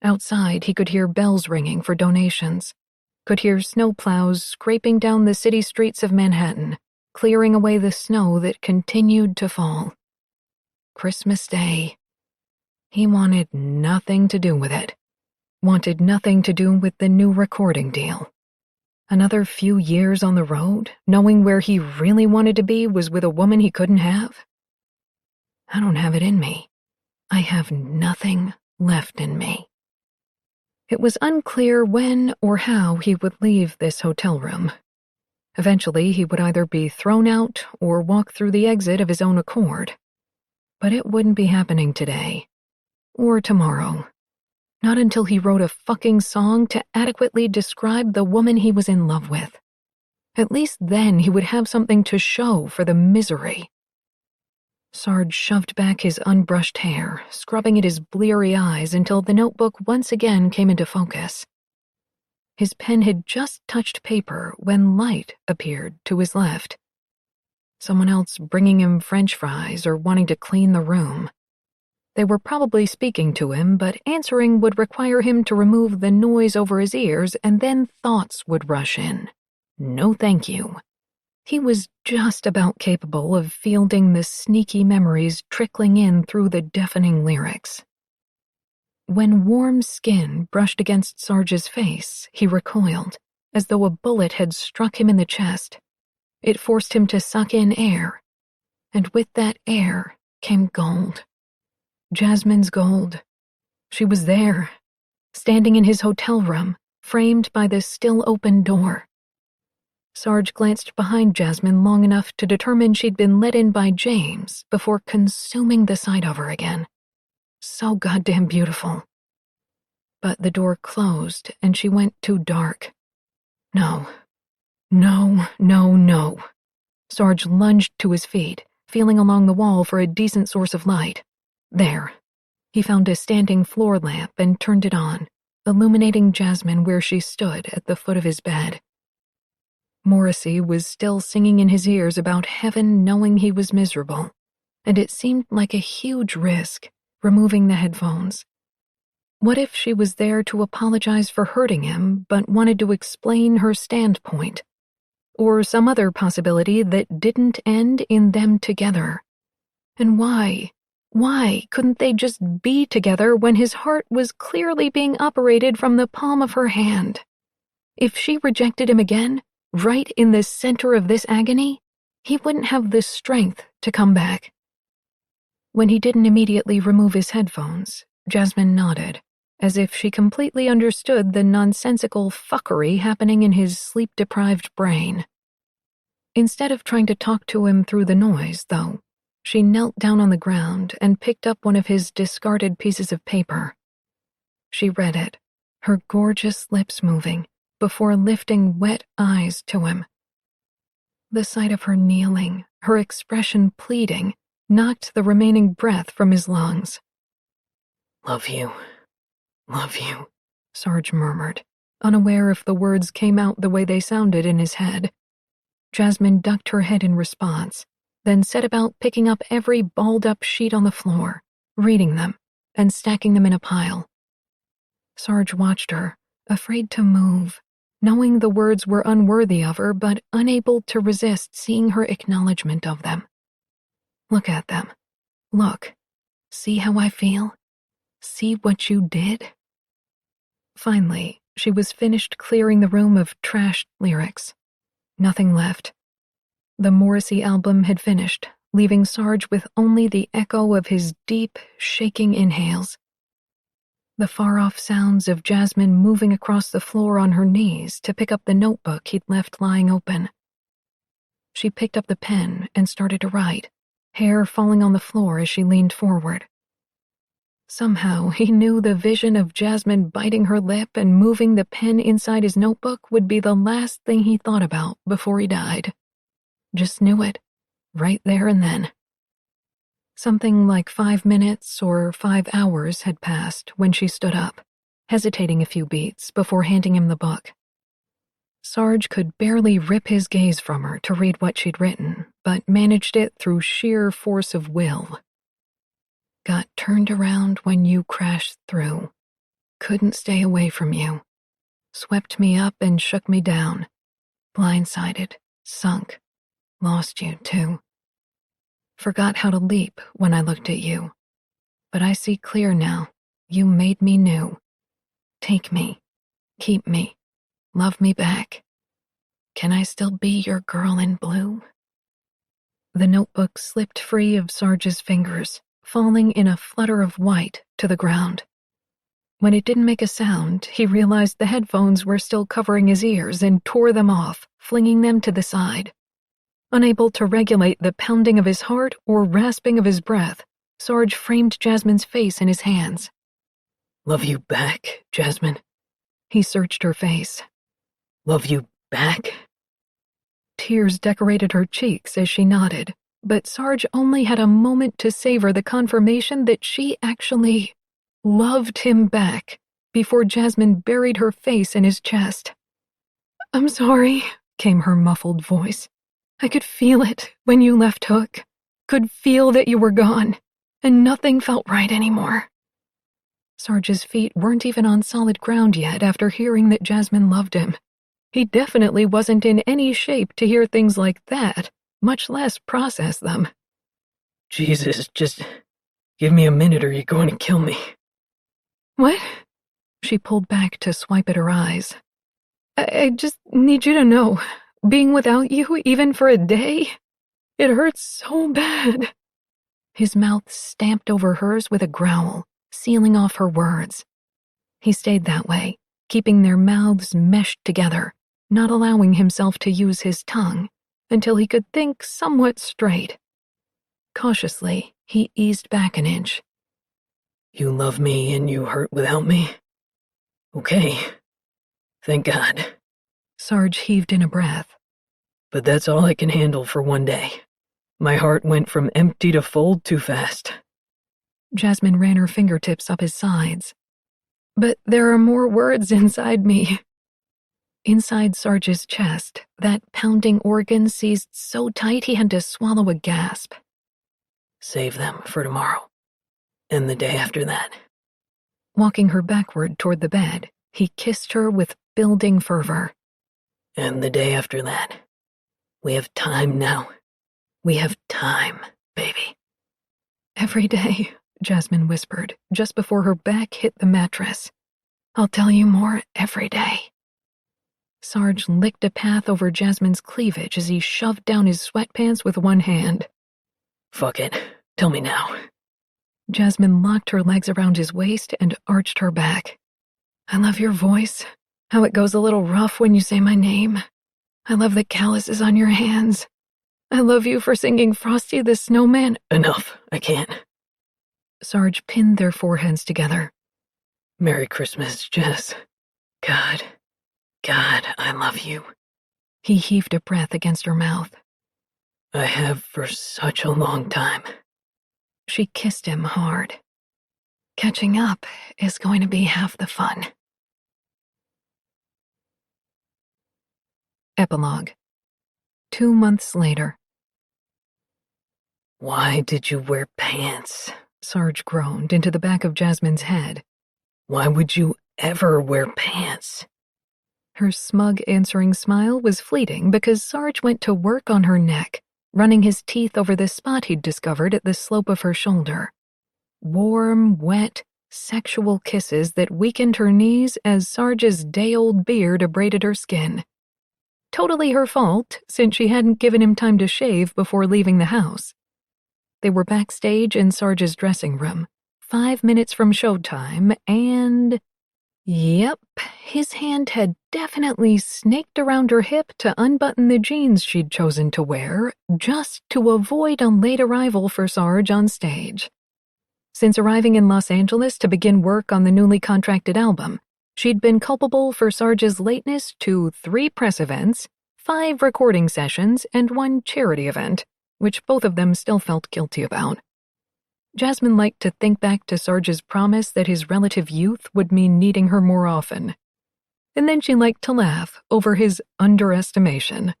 Outside, he could hear bells ringing for donations, could hear snowplows scraping down the city streets of Manhattan, clearing away the snow that continued to fall. Christmas Day. He wanted nothing to do with it. Wanted nothing to do with the new recording deal. Another few years on the road, knowing where he really wanted to be was with a woman he couldn't have? I don't have it in me. I have nothing left in me. It was unclear when or how he would leave this hotel room. Eventually, he would either be thrown out or walk through the exit of his own accord. But it wouldn't be happening today. Or tomorrow. Not until he wrote a fucking song to adequately describe the woman he was in love with. At least then he would have something to show for the misery. Sarge shoved back his unbrushed hair, scrubbing at his bleary eyes until the notebook once again came into focus. His pen had just touched paper when light appeared to his left. Someone else bringing him French fries or wanting to clean the room. They were probably speaking to him, but answering would require him to remove the noise over his ears, and then thoughts would rush in. No thank you. He was just about capable of fielding the sneaky memories trickling in through the deafening lyrics. When warm skin brushed against Sarge's face, he recoiled, as though a bullet had struck him in the chest. It forced him to suck in air, and with that air came gold. Jasmine's gold. She was there, standing in his hotel room, framed by the still open door. Sarge glanced behind Jasmine long enough to determine she'd been let in by James before consuming the sight of her again. So goddamn beautiful. But the door closed and she went too dark. No. No, no, no. Sarge lunged to his feet, feeling along the wall for a decent source of light. There. He found a standing floor lamp and turned it on, illuminating Jasmine where she stood at the foot of his bed. Morrissey was still singing in his ears about heaven knowing he was miserable, and it seemed like a huge risk, removing the headphones. What if she was there to apologize for hurting him, but wanted to explain her standpoint? Or some other possibility that didn't end in them together? And why? Why couldn't they just be together when his heart was clearly being operated from the palm of her hand? If she rejected him again, right in the center of this agony, he wouldn't have the strength to come back. When he didn't immediately remove his headphones, Jasmine nodded, as if she completely understood the nonsensical fuckery happening in his sleep-deprived brain. Instead of trying to talk to him through the noise, though, she knelt down on the ground and picked up one of his discarded pieces of paper. She read it, her gorgeous lips moving, before lifting wet eyes to him. The sight of her kneeling, her expression pleading, knocked the remaining breath from his lungs. Love you, Sarge murmured, unaware if the words came out the way they sounded in his head. Jasmine ducked her head in response, then set about picking up every balled-up sheet on the floor, reading them, and stacking them in a pile. Sarge watched her, afraid to move, knowing the words were unworthy of her, but unable to resist seeing her acknowledgement of them. Look at them. Look. See how I feel? See what you did? Finally, she was finished clearing the room of trashed lyrics. Nothing left. The Morrissey album had finished, leaving Sarge with only the echo of his deep, shaking inhales. The far-off sounds of Jasmine moving across the floor on her knees to pick up the notebook he'd left lying open. She picked up the pen and started to write, hair falling on the floor as she leaned forward. Somehow, he knew the vision of Jasmine biting her lip and moving the pen inside his notebook would be the last thing he thought about before he died. Just knew it, right there and then. Something like 5 minutes or 5 hours had passed when she stood up, hesitating a few beats before handing him the book. Sarge could barely rip his gaze from her to read what she'd written, but managed it through sheer force of will. Got turned around when you crashed through. Couldn't stay away from you. Swept me up and shook me down. Blindsided, sunk, lost you too. Forgot how to leap when I looked at you. But I see clear now. You made me new. Take me. Keep me. Love me back. Can I still be your girl in blue? The notebook slipped free of Sarge's fingers, falling in a flutter of white to the ground. When it didn't make a sound, he realized the headphones were still covering his ears and tore them off, flinging them to the side. Unable to regulate the pounding of his heart or rasping of his breath, Sarge framed Jasmine's face in his hands. Love you back, Jasmine. He searched her face. Love you back? Tears decorated her cheeks as she nodded, but Sarge only had a moment to savor the confirmation that she actually loved him back before Jasmine buried her face in his chest. "I'm sorry," came her muffled voice. "I could feel it when you left Hook. Could feel that you were gone, and nothing felt right anymore." Sarge's feet weren't even on solid ground yet after hearing that Jasmine loved him. He definitely wasn't in any shape to hear things like that, much less process them. Jesus, just give me a minute or you're going to kill me. What? She pulled back to swipe at her eyes. I just need you to know, being without you, even for a day, it hurts so bad." His mouth stamped over hers with a growl, sealing off her words. He stayed that way, keeping their mouths meshed together, not allowing himself to use his tongue until he could think somewhat straight. Cautiously, he eased back an inch. You love me and you hurt without me? Okay. Thank God. Sarge heaved in a breath. But that's all I can handle for one day. My heart went from empty to full too fast. Jasmine ran her fingertips up his sides. But there are more words inside me. Inside Sarge's chest, that pounding organ seized so tight he had to swallow a gasp. Save them for tomorrow. And the day after that. Walking her backward toward the bed, he kissed her with building fervor. And the day after that. We have time now. We have time, baby. Every day, Jasmine whispered, just before her back hit the mattress. I'll tell you more every day. Sarge licked a path over Jasmine's cleavage as he shoved down his sweatpants with one hand. Fuck it. Tell me now. Jasmine locked her legs around his waist and arched her back. I love your voice, how it goes a little rough when you say my name. I love the calluses on your hands. I love you for singing Frosty the Snowman. Enough, I can't. Sarge pinned their foreheads together. Merry Christmas, Jess. God, I love you. He heaved a breath against her mouth. I have for such a long time. She kissed him hard. Catching up is going to be half the fun. Epilogue. 2 months later. Why did you wear pants? Sarge groaned into the back of Jasmine's head. Why would you ever wear pants? Her smug answering smile was fleeting because Sarge went to work on her neck, running his teeth over the spot he'd discovered at the slope of her shoulder. Warm, wet, sexual kisses that weakened her knees as Sarge's day-old beard abraded her skin. Totally her fault, since she hadn't given him time to shave before leaving the house. They were backstage in Sarge's dressing room, 5 minutes from showtime, and... Yep, his hand had definitely snaked around her hip to unbutton the jeans she'd chosen to wear, just to avoid a late arrival for Sarge on stage. Since arriving in Los Angeles to begin work on the newly contracted album, she'd been culpable for Sarge's lateness to 3 press events, 5 recording sessions, and 1 charity event, which both of them still felt guilty about. Jasmine liked to think back to Sarge's promise that his relative youth would mean needing her more often. And then she liked to laugh over his underestimation.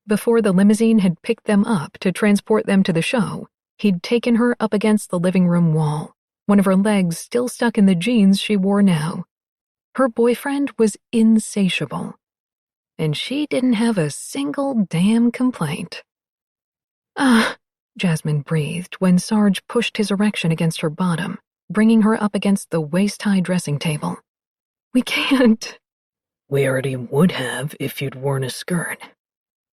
Before the limousine had picked them up to transport them to the show, he'd taken her up against the living room wall, one of her legs still stuck in the jeans she wore now. Her boyfriend was insatiable, and she didn't have a single damn complaint. Ah, Jasmine breathed when Sarge pushed his erection against her bottom, bringing her up against the waist-high dressing table. We can't. We already would have if you'd worn a skirt.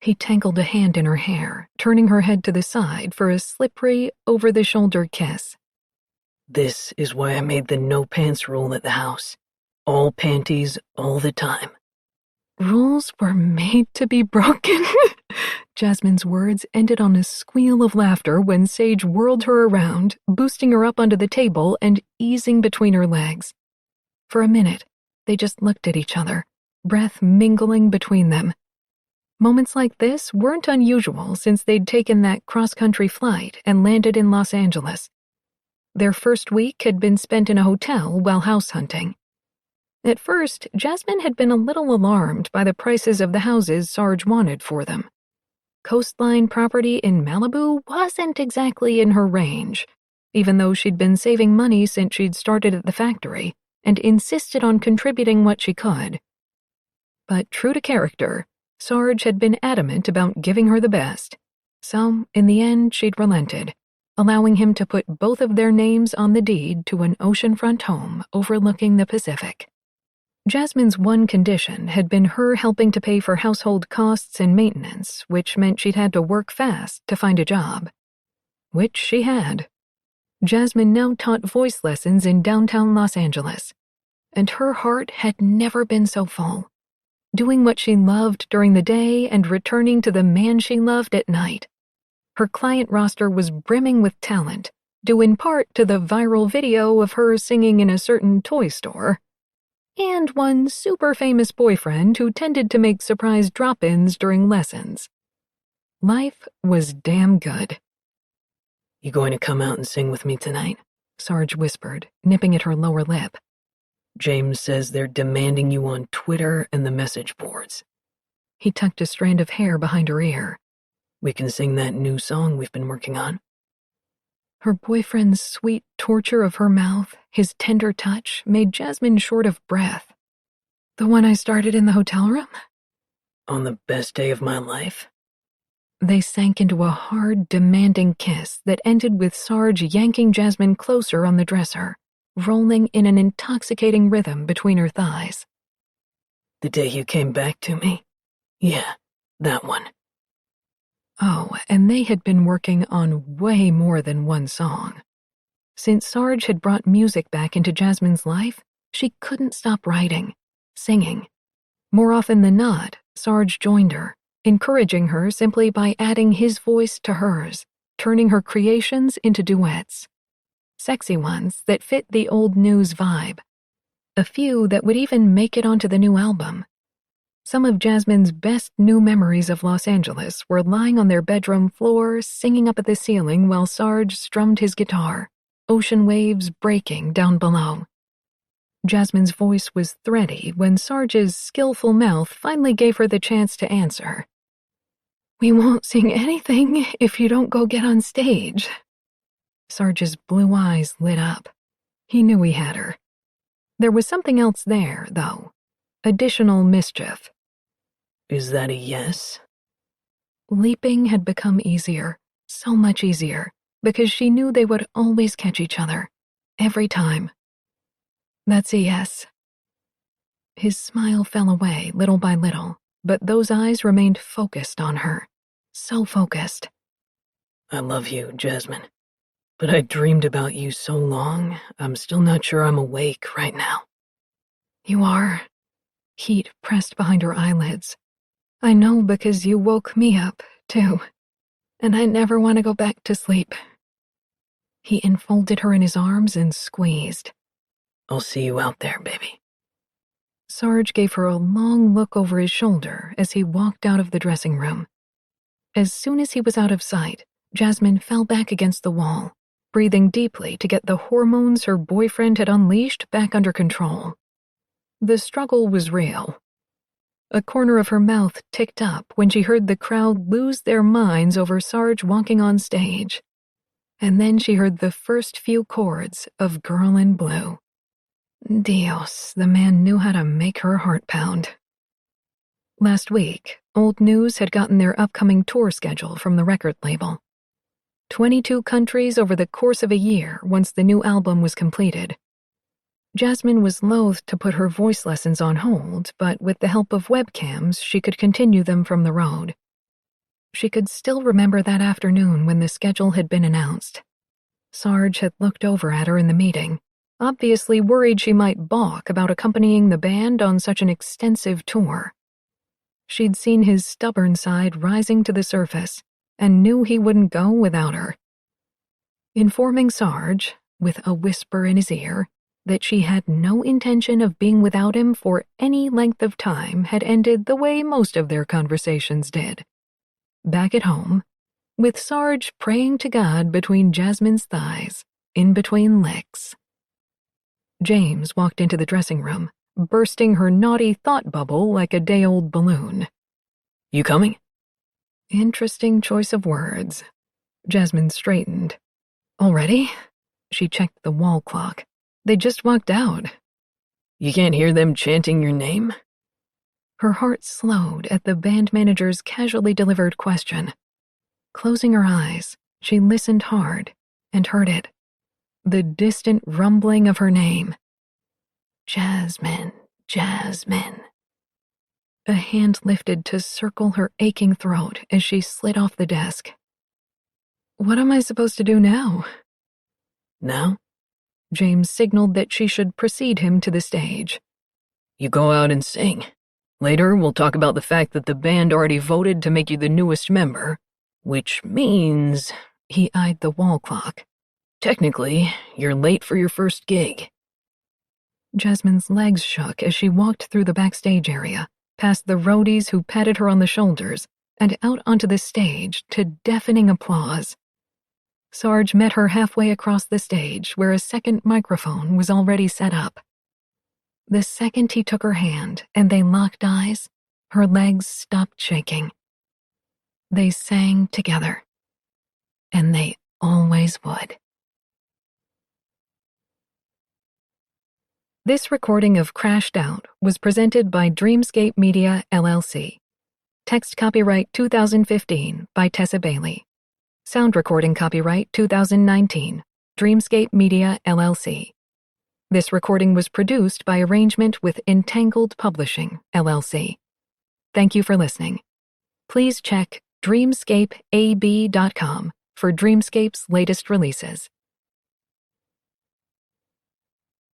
He tangled a hand in her hair, turning her head to the side for a slippery, over-the-shoulder kiss. This is why I made the no-pants rule at the house. All panties, all the time. Rules were made to be broken. Jasmine's words ended on a squeal of laughter when Sage whirled her around, boosting her up onto the table and easing between her legs. For a minute, they just looked at each other, breath mingling between them. Moments like this weren't unusual since they'd taken that cross-country flight and landed in Los Angeles. Their first week had been spent in a hotel while house hunting. At first, Jasmine had been a little alarmed by the prices of the houses Sarge wanted for them. Coastline property in Malibu wasn't exactly in her range, even though she'd been saving money since she'd started at the factory and insisted on contributing what she could. But true to character, Sarge had been adamant about giving her the best, so in the end she'd relented, allowing him to put both of their names on the deed to an oceanfront home overlooking the Pacific. Jasmine's one condition had been her helping to pay for household costs and maintenance, which meant she'd had to work fast to find a job. Which she had. Jasmine now taught voice lessons in downtown Los Angeles, and her heart had never been so full, doing what she loved during the day and returning to the man she loved at night. Her client roster was brimming with talent, due in part to the viral video of her singing in a certain toy store, and one super famous boyfriend who tended to make surprise drop-ins during lessons. Life was damn good. You going to come out and sing with me tonight? Sarge whispered, nipping at her lower lip. James says they're demanding you on Twitter and the message boards. He tucked a strand of hair behind her ear. We can sing that new song we've been working on. Her boyfriend's sweet torture of her mouth, his tender touch, made Jasmine short of breath. The one I started in the hotel room? On the best day of my life. They sank into a hard, demanding kiss that ended with Sarge yanking Jasmine closer on the dresser, rolling in an intoxicating rhythm between her thighs. The day you came back to me? Yeah, that one. Oh, and they had been working on way more than one song. Since Sarge had brought music back into Jasmine's life, she couldn't stop writing, singing. More often than not, Sarge joined her, encouraging her simply by adding his voice to hers, turning her creations into duets. Sexy ones that fit the old news vibe. A few that would even make it onto the new album. Some of Jasmine's best new memories of Los Angeles were lying on their bedroom floor, singing up at the ceiling while Sarge strummed his guitar, ocean waves breaking down below. Jasmine's voice was thready when Sarge's skillful mouth finally gave her the chance to answer. "We won't sing anything if you don't go get on stage." Sarge's blue eyes lit up. He knew he had her. There was something else there, though. Additional mischief. Is that a yes? Leaping had become easier, so much easier, because she knew they would always catch each other. Every time. "That's a yes." His smile fell away little by little, but those eyes remained focused on her. So focused. I love you, Jasmine. But I dreamed about you so long, I'm still not sure I'm awake right now. "You are." Heat pressed behind her eyelids. "I know because you woke me up, too. And I never want to go back to sleep." He enfolded her in his arms and squeezed. I'll see you out there, baby. Sarge gave her a long look over his shoulder as he walked out of the dressing room. As soon as he was out of sight, Jasmine fell back against the wall, breathing deeply to get the hormones her boyfriend had unleashed back under control. The struggle was real. A corner of her mouth ticked up when she heard the crowd lose their minds over Sarge walking on stage. And then she heard the first few chords of Girl in Blue. Dios, the man knew how to make her heart pound. Last week, Old News had gotten their upcoming tour schedule from the record label. 22 countries over the course of a year once the new album was completed. Jasmine was loath to put her voice lessons on hold, but with the help of webcams, she could continue them from the road. She could still remember that afternoon when the schedule had been announced. Sarge had looked over at her in the meeting, obviously worried she might balk about accompanying the band on such an extensive tour. She'd seen his stubborn side rising to the surface and knew he wouldn't go without her. Informing Sarge, with a whisper in his ear, that she had no intention of being without him for any length of time had ended the way most of their conversations did. Back at home, with Sarge praying to God between Jasmine's thighs, in between licks. James walked into the dressing room, bursting her naughty thought bubble like a day-old balloon. You coming? Interesting choice of words. Jasmine straightened. Already? She checked the wall clock. They just walked out. You can't hear them chanting your name? Her heart slowed at the band manager's casually delivered question. Closing her eyes, she listened hard and heard it. The distant rumbling of her name. Jasmine, Jasmine. A hand lifted to circle her aching throat as she slid off the desk. What am I supposed to do now? Now? James signaled that she should precede him to the stage. You go out and sing. Later, we'll talk about the fact that the band already voted to make you the newest member, which means... He eyed the wall clock. Technically, you're late for your first gig. Jasmine's legs shook as she walked through the backstage area, past the roadies who patted her on the shoulders, and out onto the stage to deafening applause. Sarge met her halfway across the stage where a second microphone was already set up. The second he took her hand and they locked eyes, her legs stopped shaking. They sang together. And they always would. This recording of Crashed Out was presented by Dreamscape Media, LLC. Text copyright 2015 by Tessa Bailey. Sound recording copyright 2019, Dreamscape Media, LLC. This recording was produced by arrangement with Entangled Publishing, LLC. Thank you for listening. Please check dreamscapeab.com for Dreamscape's latest releases.